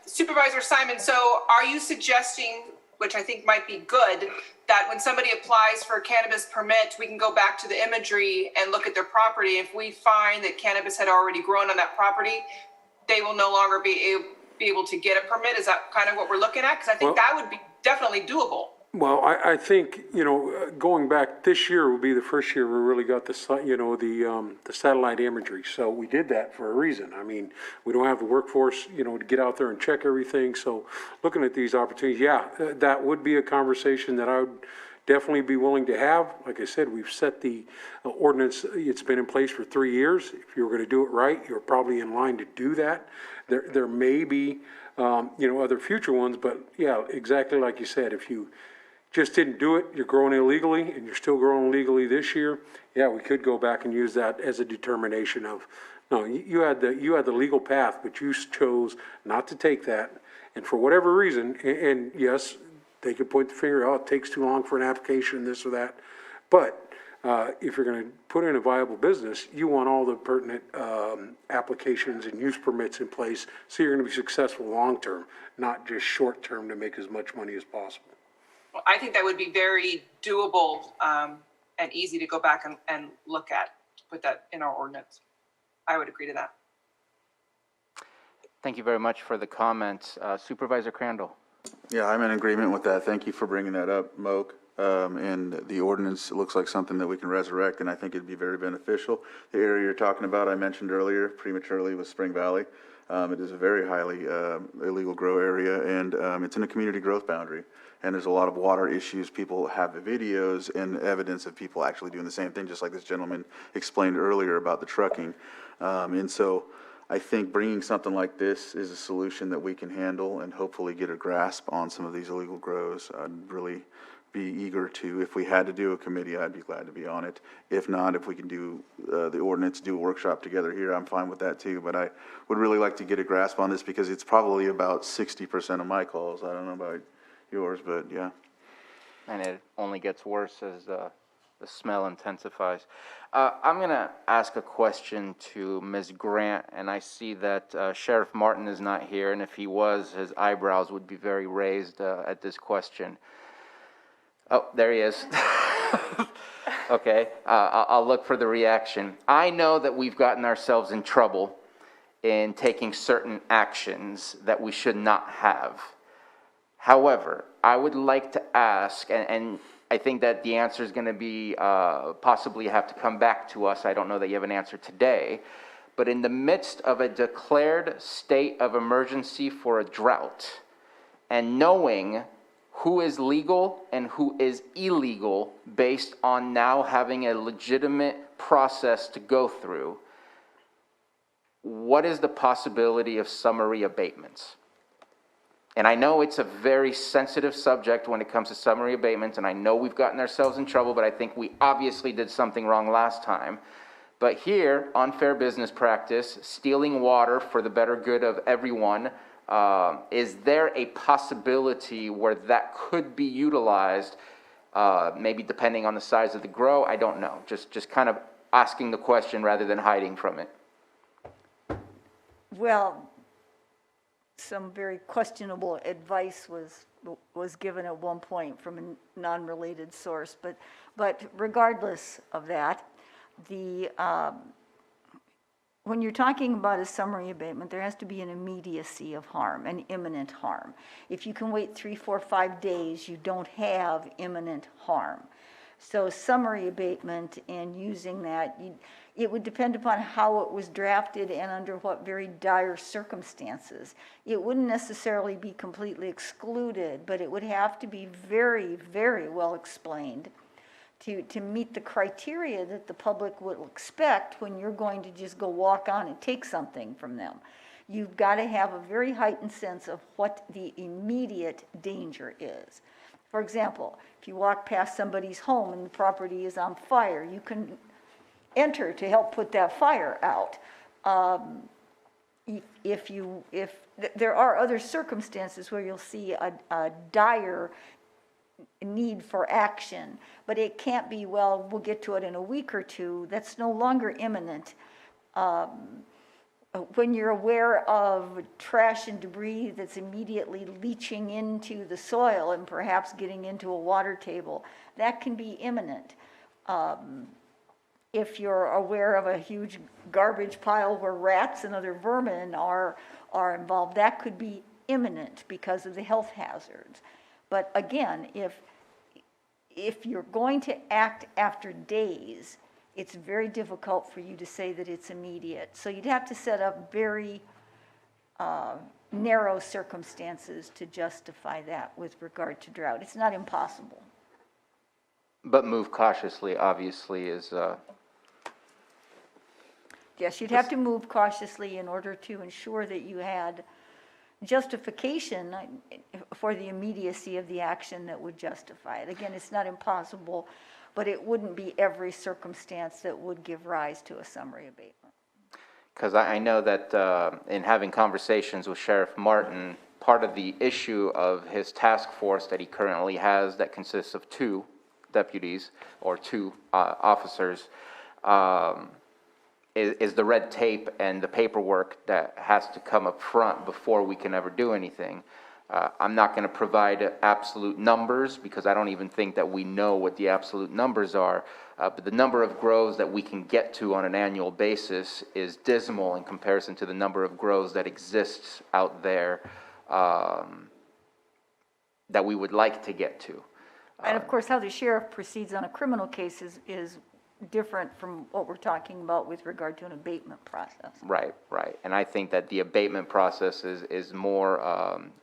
Supervisor Simon, so are you suggesting, which I think might be good, that when somebody applies for a cannabis permit, we can go back to the imagery and look at their property? If we find that cannabis had already grown on that property, they will no longer be able to get a permit? Is that kind of what we're looking at? Because I think that would be definitely doable. Well, I think, going back, this year will be the first year we really got the satellite imagery. So we did that for a reason. I mean, we don't have the workforce, to get out there and check everything. So looking at these opportunities, that would be a conversation that I would definitely be willing to have. Like I said, we've set the ordinance, it's been in place for 3 years. If you were going to do it right, you're probably in line to do that. There may be, other future ones, but yeah, exactly like you said, if you just didn't do it, you're growing illegally, and you're still growing legally this year, we could go back and use that as a determination of, no, you had the legal path, but you chose not to take that, and for whatever reason, and yes, they could point the finger, it takes too long for an application, this or that, but if you're gonna put in a viable business, you want all the pertinent applications and use permits in place, so you're gonna be successful long-term, not just short-term to make as much money as possible. Well, I think that would be very doable and easy to go back and look at, to put that in our ordinance. I would agree to that. Thank you very much for the comments. Supervisor Crandall. Yeah, I'm in agreement with that. Thank you for bringing that up, Moak. And the ordinance looks like something that we can resurrect, and I think it'd be very beneficial. The area you're talking about, I mentioned earlier, prematurely, was Spring Valley. It is a very highly illegal grow area, and it's in a community growth boundary. And there's a lot of water issues. People have the videos and evidence of people actually doing the same thing, just like this gentleman explained earlier about the trucking. And so I think bringing something like this is a solution that we can handle and hopefully get a grasp on some of these illegal grows. I'd really be eager to, if we had to do a committee, I'd be glad to be on it. If not, if we can do the ordinance, do a workshop together here, I'm fine with that too. But I would really like to get a grasp on this because it's probably about 60% of my calls. I don't know about yours, but yeah. And it only gets worse as the smell intensifies. I'm going to ask a question to Ms. Grant, and I see that Sheriff Martin is not here, and if he was, his eyebrows would be very raised at this question. Oh, there he is. Okay, I'll look for the reaction. I know that we've gotten ourselves in trouble in taking certain actions that we should not have. However, I would like to ask, and I think that the answer is going to be possibly have to come back to us. I don't know that you have an answer today. But in the midst of a declared state of emergency for a drought, and knowing who is legal and who is illegal based on now having a legitimate process to go through, what is the possibility of summary abatements? And I know it's a very sensitive subject when it comes to summary abatements, and I know we've gotten ourselves in trouble, but I think we obviously did something wrong last time. But here, unfair business practice, stealing water for the better good of everyone, is there a possibility where that could be utilized, maybe depending on the size of the grow? I don't know. Just kind of asking the question rather than hiding from it. Well, some very questionable advice was given at one point from a non-related source, but regardless of that, when you're talking about a summary abatement, there has to be an immediacy of harm, an imminent harm. If you can wait 3, 4, 5 days, you don't have imminent harm. So summary abatement and using that, it would depend upon how it was drafted and under what very dire circumstances. It wouldn't necessarily be completely excluded, but it would have to be very, very well explained to meet the criteria that the public would expect when you're going to just go walk on and take something from them. You've got to have a very heightened sense of what the immediate danger is. For example, if you walk past somebody's home and the property is on fire, you can enter to help put that fire out. there are other circumstances where you'll see a dire need for action, but it can't be, well, we'll get to it in a week or two. That's no longer imminent. When you're aware of trash and debris that's immediately leaching into the soil and perhaps getting into a water table, that can be imminent. If you're aware of a huge garbage pile where rats and other vermin are involved, that could be imminent because of the health hazards. But again, if you're going to act after days, it's very difficult for you to say that it's immediate. So you'd have to set up very narrow circumstances to justify that with regard to drought. It's not impossible. But move cautiously, obviously, is... Yes, you'd have to move cautiously in order to ensure that you had justification for the immediacy of the action that would justify it. Again, it's not impossible, but it wouldn't be every circumstance that would give rise to a summary abatement. Because I know that in having conversations with Sheriff Martin, part of the issue of his task force that he currently has that consists of 2 deputies or 2 officers is the red tape and the paperwork that has to come up front before we can ever do anything. I'm not going to provide absolute numbers because I don't even think that we know what the absolute numbers are, but the number of grows that we can get to on an annual basis is dismal in comparison to the number of grows that exists out there that we would like to get to. And of course, how the sheriff proceeds on a criminal case is different from what we're talking about with regard to an abatement process. Right, right. And I think that the abatement process is more,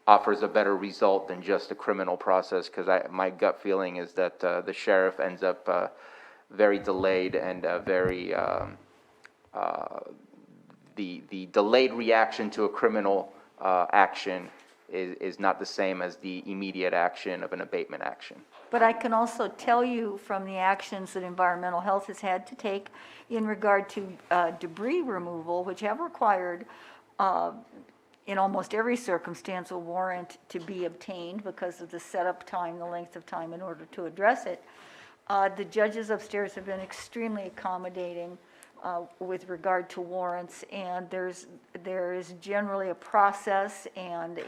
offers a better result than just a criminal process, because my gut feeling is that the sheriff ends up very delayed and very, the delayed reaction to a criminal action is not the same as the immediate action of an abatement action. But I can also tell you from the actions that environmental health has had to take in regard to debris removal, which have required in almost every circumstance a warrant to be obtained because of the setup time, the length of time in order to address it. The judges upstairs have been extremely accommodating with regard to warrants, and there is generally a process and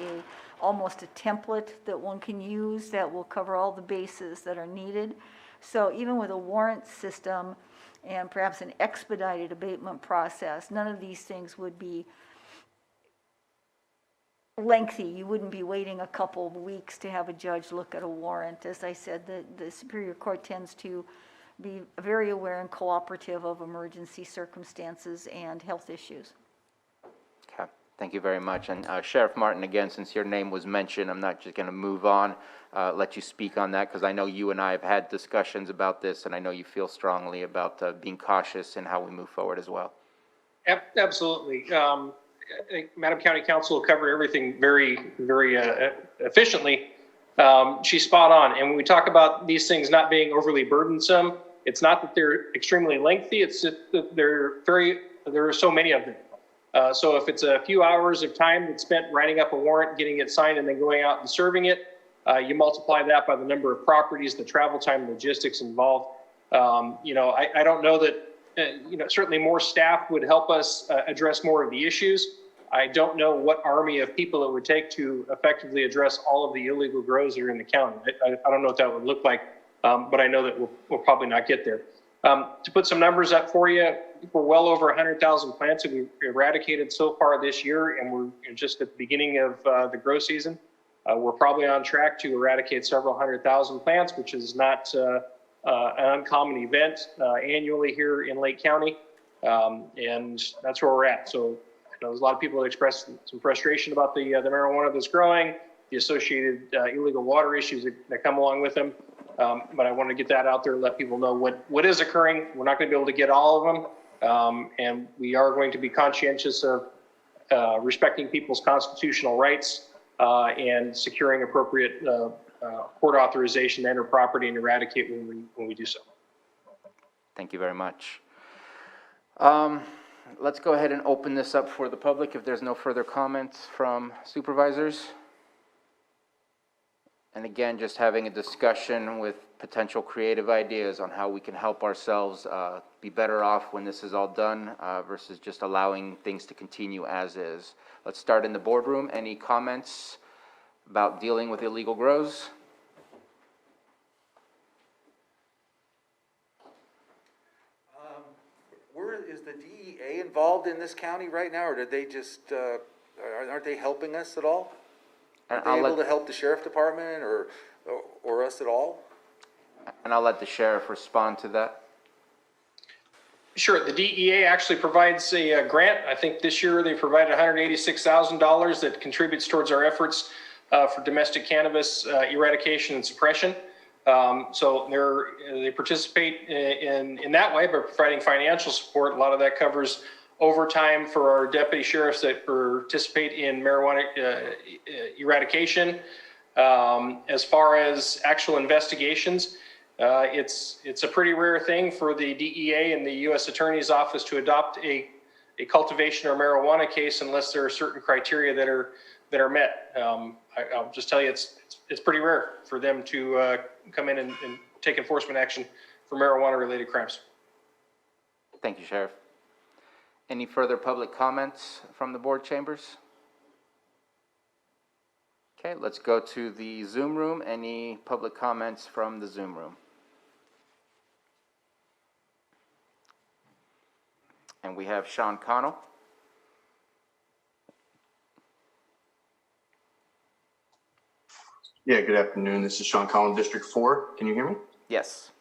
almost a template that one can use that will cover all the bases that are needed. So even with a warrant system and perhaps an expedited abatement process, none of these things would be lengthy. You wouldn't be waiting a couple of weeks to have a judge look at a warrant. As I said, the Superior Court tends to be very aware and cooperative of emergency circumstances and health issues. Okay, thank you very much. And Sheriff Martin, again, since your name was mentioned, I'm not just going to move on, let you speak on that, because I know you and I have had discussions about this, and I know you feel strongly about being cautious in how we move forward as well. Absolutely. I think Madam County Counsel covered everything very, very efficiently. She's spot on. And when we talk about these things not being overly burdensome, it's not that they're extremely lengthy, it's that there are so many of them. So if it's a few hours of time that's spent writing up a warrant, getting it signed, and then going out and serving it, you multiply that by the number of properties, the travel time, logistics involved. I don't know that, certainly more staff would help us address more of the issues. I don't know what army of people it would take to effectively address all of the illegal grows that are in the county. I don't know what that would look like, but I know that we'll probably not get there. To put some numbers up for you, we're well over 100,000 plants that we've eradicated so far this year, and we're just at the beginning of the grow season. We're probably on track to eradicate several 100,000 plants, which is not an uncommon event annually here in Lake County, and that's where we're at. So there's a lot of people that express some frustration about the marijuana that's growing, the associated illegal water issues that come along with them. But I want to get that out there and let people know what is occurring. We're not going to be able to get all of them, and we are going to be conscientious of respecting people's constitutional rights and securing appropriate court authorization to enter property and eradicate when we do so. Thank you very much. let's go ahead and open this up for the public if there's no further comments from supervisors. And again, just having a discussion with potential creative ideas on how we can help ourselves be better off when this is all done versus just allowing things to continue as is. Let's start in the boardroom. Any comments about dealing with illegal grows? Is the DEA involved in this county right now, or did they just, aren't they helping us at all? Are they able to help the sheriff department or us at all? And I'll let the sheriff respond to that. Sure, the DEA actually provides a grant. I think this year they provided $186,000 that contributes towards our efforts for domestic cannabis eradication and suppression. So they participate in that way by providing financial support. A lot of that covers overtime for our deputy sheriffs that participate in marijuana eradication. As far as actual investigations, it's a pretty rare thing for the DEA and the U.S. Attorney's Office to adopt a cultivation or marijuana case unless there are certain criteria that are met. I'll just tell you, it's pretty rare for them to come in and take enforcement action for marijuana-related crimes. Thank you, Sheriff. Any further public comments from the board chambers? Okay, let's go to the Zoom room. Any public comments from the Zoom room? And we have Sean Connell. Yeah, good afternoon. This is Sean Collins, District 4. Can you hear me? Yes.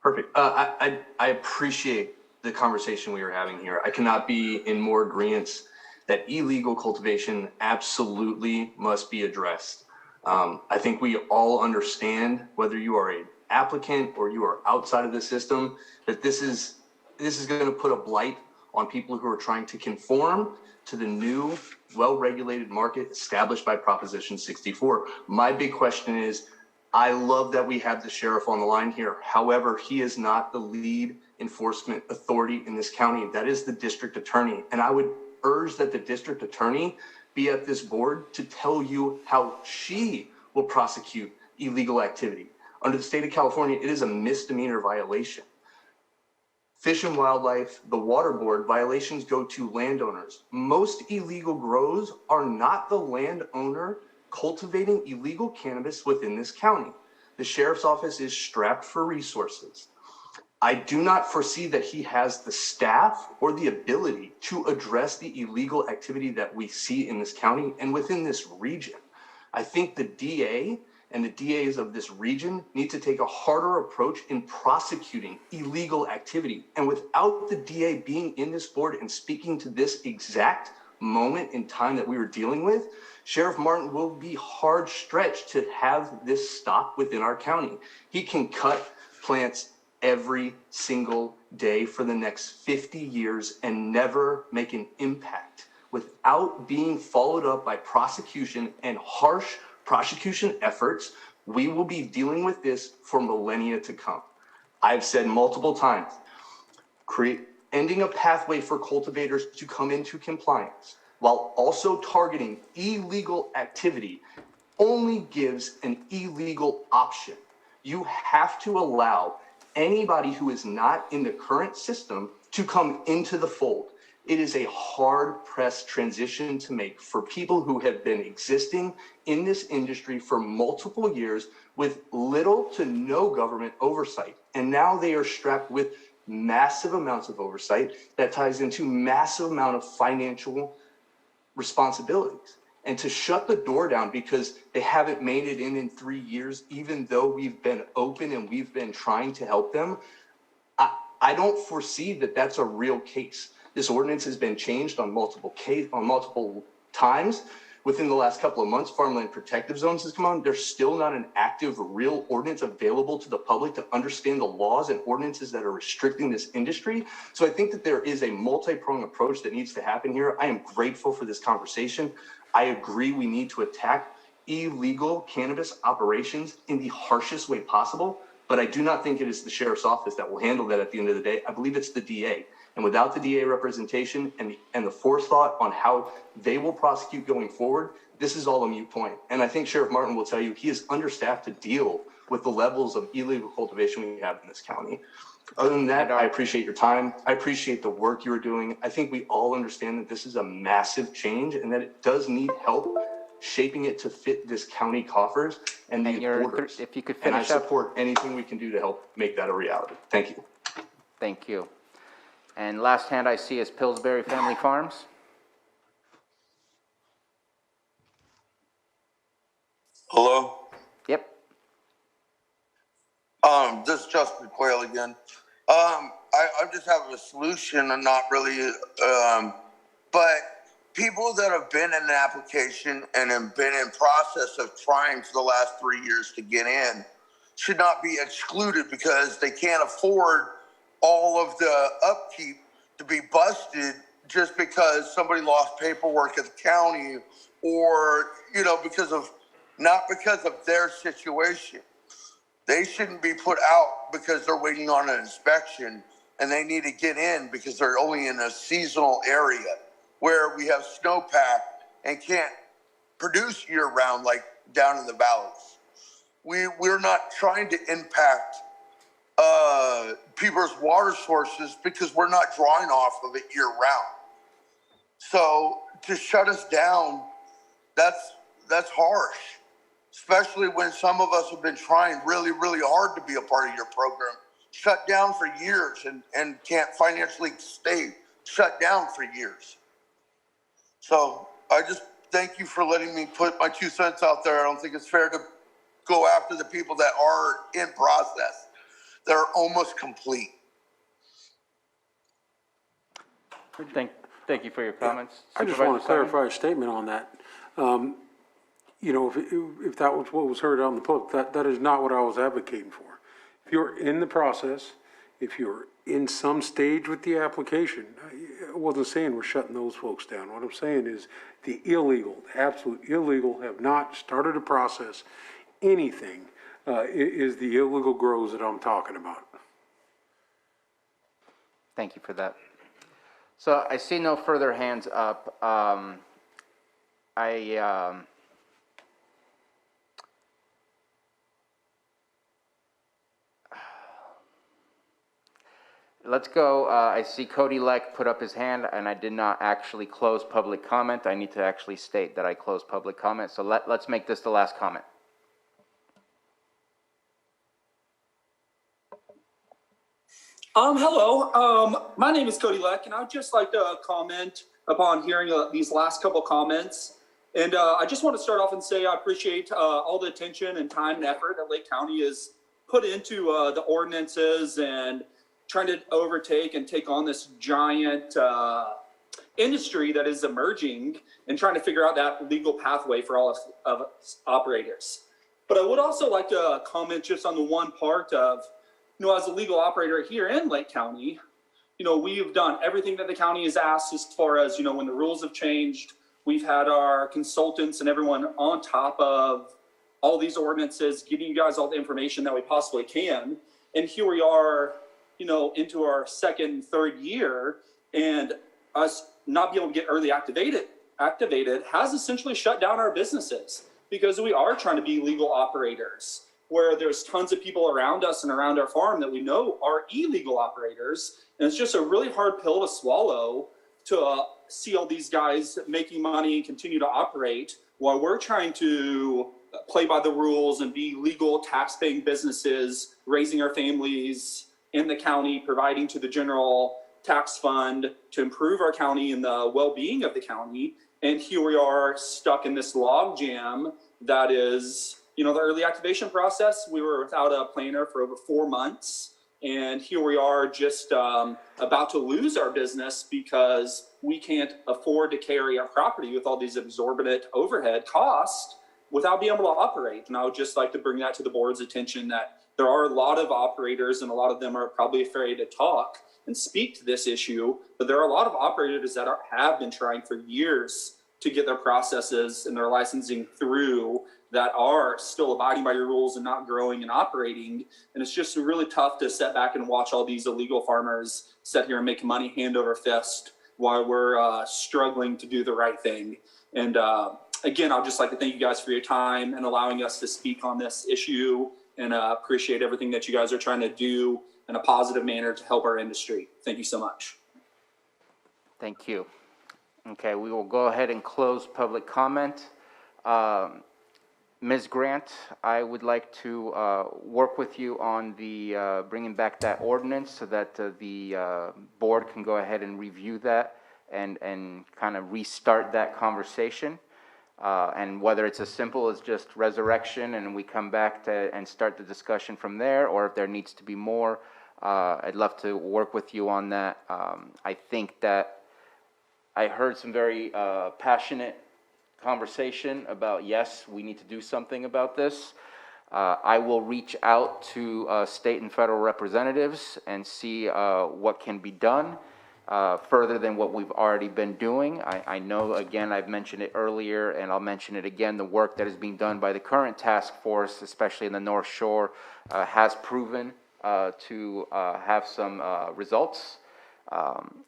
Perfect. I appreciate the conversation we are having here. I cannot be in more agreement that illegal cultivation absolutely must be addressed. I think we all understand, whether you are an applicant or you are outside of the system, that this is going to put a blight on people who are trying to conform to the new, well-regulated market established by Proposition 64. My big question is, I love that we have the sheriff on the line here. However, he is not the lead enforcement authority in this county. That is the district attorney. And I would urge that the district attorney be at this board to tell you how she will prosecute illegal activity. Under the state of California, it is a misdemeanor violation. Fish and Wildlife, the Water Board, violations go to landowners. Most illegal grows are not the landowner cultivating illegal cannabis within this county. The sheriff's office is strapped for resources. I do not foresee that he has the staff or the ability to address the illegal activity that we see in this county and within this region. I think the DA and the DAs of this region need to take a harder approach in prosecuting illegal activity. And without the DA being in this board and speaking to this exact moment in time that we were dealing with, Sheriff Martin will be hard stretched to have this stop within our county. He can cut plants every single day for the next 50 years and never make an impact without being followed up by prosecution and harsh prosecution efforts. We will be dealing with this for millennia to come. I've said multiple times, ending a pathway for cultivators to come into compliance while also targeting illegal activity only gives an illegal option. You have to allow anybody who is not in the current system to come into the fold. It is a hard-pressed transition to make for people who have been existing in this industry for multiple years with little to no government oversight. And now they are strapped with massive amounts of oversight that ties into massive amount of financial responsibilities. And to shut the door down because they haven't made it in 3 years, even though we've been open and we've been trying to help them, I don't foresee that that's a real case. This ordinance has been changed on multiple times. Within the last couple of months, farmland protective zones has come on. There's still not an active, real ordinance available to the public to understand the laws and ordinances that are restricting this industry. So I think that there is a multi-pronged approach that needs to happen here. I am grateful for this conversation. I agree we need to attack illegal cannabis operations in the harshest way possible, but I do not think it is the sheriff's office that will handle that at the end of the day. I believe it's the DA. And without the DA representation and the forethought on how they will prosecute going forward, this is all a moot point. And I think Sheriff Martin will tell you he is understaffed to deal with the levels of illegal cultivation we have in this county. Other than that, I appreciate your time. I appreciate the work you are doing. I think we all understand that this is a massive change and that it does need help shaping it to fit this county coffers and the borders. If you could And I finish up. support anything we can do to help make that a reality. Thank you. Thank you. And last hand I see is Pillsbury Family Farms. Hello? Yep. This is Justin Quayle again. I just have a solution and not really, but people that have been in an application and have been in process of trying for the last 3 years to get in should not be excluded because they can't afford all of the upkeep to be busted just because somebody lost paperwork at the county or, not because of their situation. They shouldn't be put out because they're waiting on an inspection and they need to get in because they're only in a seasonal area where we have snowpack and can't produce year round like down in the valleys. We're not trying to impact people's water sources because we're not drawing off of it year round. So to shut us down, that's harsh. Especially when some of us have been trying really, really hard to be a part of your program, shut down for years and can't financially stay shut down for years. So I just thank you for letting me put my 2 cents out there. I don't think it's fair to go after the people that are in process. They're almost complete. Thank you for your comments. I just want to clarify a statement on that. If that was what was heard on the public, that is not what I was advocating for. If you're in the process, if you're in some stage with the application, I wasn't saying we're shutting those folks down. What I'm saying is the illegal, the absolute illegal have not started a process, anything, is the illegal grows that I'm talking about. Thank you for that. So I see no further hands up. Let's go. I see Cody Leck put up his hand, and I did not actually close public comment. I need to actually state that I closed public comment. So let's make this the last comment. Hello. My name is Cody Leck, and I'd just like to comment upon hearing these last couple comments. And I just want to start off and say I appreciate all the attention and time and effort that Lake County has put into the ordinances and trying to overtake and take on this giant industry that is emerging and trying to figure out that legal pathway for all of us operators. But I would also like to comment just on the one part of, as a legal operator here in Lake County, we've done everything that the county has asked as far as, when the rules have changed, we've had our consultants and everyone on top of all these ordinances, getting you guys all the information that we possibly can. And here we are, into our second, third year, and us not being able to get early activated has essentially shut down our businesses because we are trying to be legal operators where there's tons of people around us and around our farm that we know are illegal operators. And it's just a really hard pill to swallow to see all these guys making money and continue to operate while we're trying to play by the rules and be legal tax-paying businesses, raising our families in the county, providing to the general tax fund to improve our county and the well-being of the county. And here we are stuck in this log jam that is, the early activation process. We were without a planner for over 4 months. And here we are just about to lose our business because we can't afford to carry our property with all these exorbitant overhead costs without being able to operate. And I would just like to bring that to the board's attention that there are a lot of operators and a lot of them are probably afraid to talk and speak to this issue, but there are a lot of operators that have been trying for years to get their processes and their licensing through that are still abiding by your rules and not growing and operating. And it's just really tough to sit back and watch all these illegal farmers sit here and make money hand over fist while we're struggling to do the right thing. And again, I'd just like to thank you guys for your time and allowing us to speak on this issue, and appreciate everything that you guys are trying to do in a positive manner to help our industry. Thank you so much. Thank you. Okay, we will go ahead and close public comment. Ms. Grant, I would like to work with you on the bringing back that ordinance so that the board can go ahead and review that and kind of restart that conversation. And whether it's as simple as just resurrection and we come back to and start the discussion from there, or if there needs to be more, I'd love to work with you on that. I think that I heard some very passionate conversation about, yes, we need to do something about this. I will reach out to state and federal representatives and see what can be done further than what we've already been doing. I know, again, I've mentioned it earlier, and I'll mention it again, the work that is being done by the current task force, especially in the North Shore, has proven to have some results.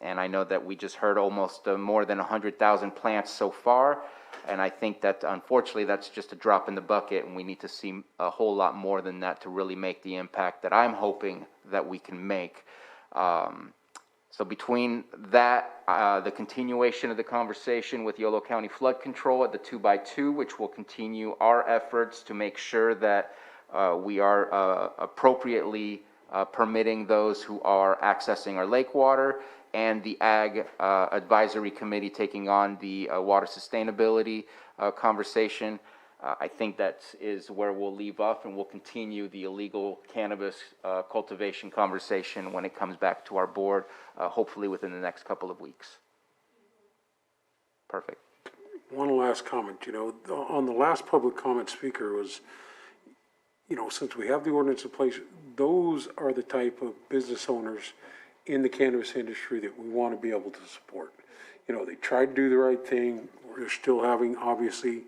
And I know that we just heard almost more than 100,000 plants so far, and I think that unfortunately that's just a drop in the bucket, and we need to see a whole lot more than that to really make the impact that I'm hoping that we can make. So between that, the continuation of the conversation with Yolo County Flood Control at the 2x2, which will continue our efforts to make sure that we are appropriately permitting those who are accessing our lake water, and the Ag Advisory Committee taking on the water sustainability conversation. I think that is where we'll leave off, and we'll continue the illegal cannabis cultivation conversation when it comes back to our board, hopefully within the next couple of weeks. Perfect. One last comment, on the last public comment speaker was, since we have the ordinance in place, those are the type of business owners in the cannabis industry that we want to be able to support. They tried to do the right thing. We're still having, obviously,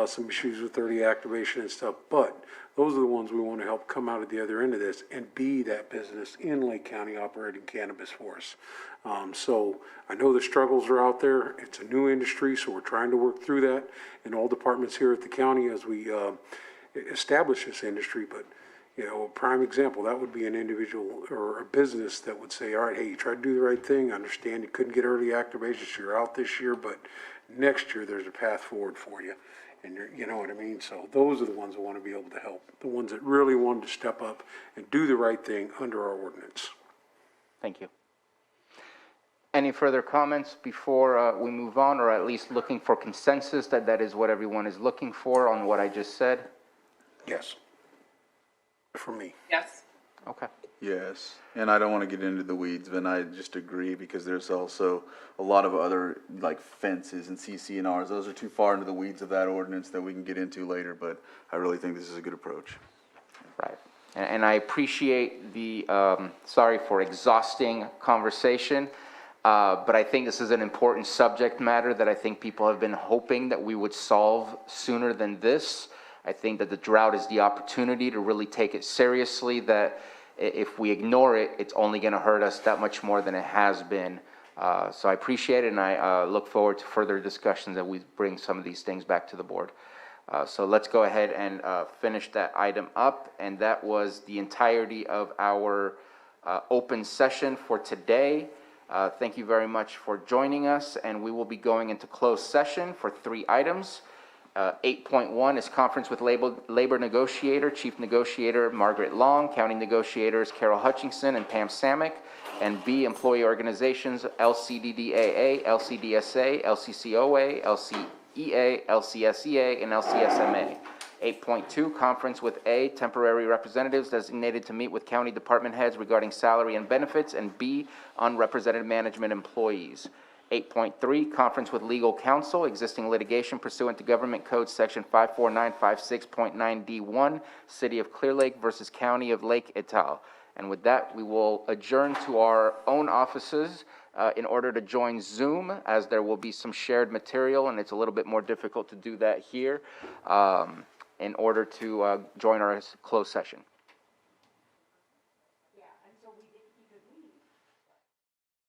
some issues with early activation and stuff, but those are the ones we want to help come out of the other end of this and be that business in Lake County operating cannabis for us. So I know the struggles are out there. It's a new industry, so we're trying to work through that in all departments here at the county as we establish this industry. But a prime example, that would be an individual or a business that would say, all right, hey, you tried to do the right thing. I understand you couldn't get early activation, so you're out this year, but next year there's a path forward for you. And you know what I mean? So those are the ones that want to be able to help, the ones that really wanted to step up and do the right thing under our ordinance. Thank you. Any further comments before we move on, or at least looking for consensus that is what everyone is looking for on what I just said? Yes. For me. Yes. Okay. Yes, and I don't want to get into the weeds, but I just agree because there's also a lot of other like fences and CC&Rs. Those are too far into the weeds of that ordinance that we can get into later, but I really think this is a good approach. Right. And I appreciate the, sorry for exhausting conversation, but I think this is an important subject matter that I think people have been hoping that we would solve sooner than this. I think that the drought is the opportunity to really take it seriously, that if we ignore it, it's only going to hurt us that much more than it has been. So I appreciate it, and I look forward to further discussions that we bring some of these things back to the board. So let's go ahead and finish that item up, and that was the entirety of our open session for today. Thank you very much for joining us, and we will be going into closed session for 3 items. 8.1 is conference with labor negotiator, chief negotiator Margaret Long, county negotiators Carol Hutchinson and Pam Samick, and B, employee organizations LCDDAA, LCDSA, LCCOA, LCEA, LCSEA, and LCSMA. 8.2, conference with A, temporary representatives designated to meet with county department heads regarding salary and benefits, and B, unrepresented management employees. 8.3, conference with legal counsel, existing litigation pursuant to Government Code Section 54956.9D1, City of Clear Lake versus County of Lake et al. And with that, we will adjourn to our own offices in order to join Zoom, as there will be some shared material, and it's a little bit more difficult to do that here, in order to join our closed session.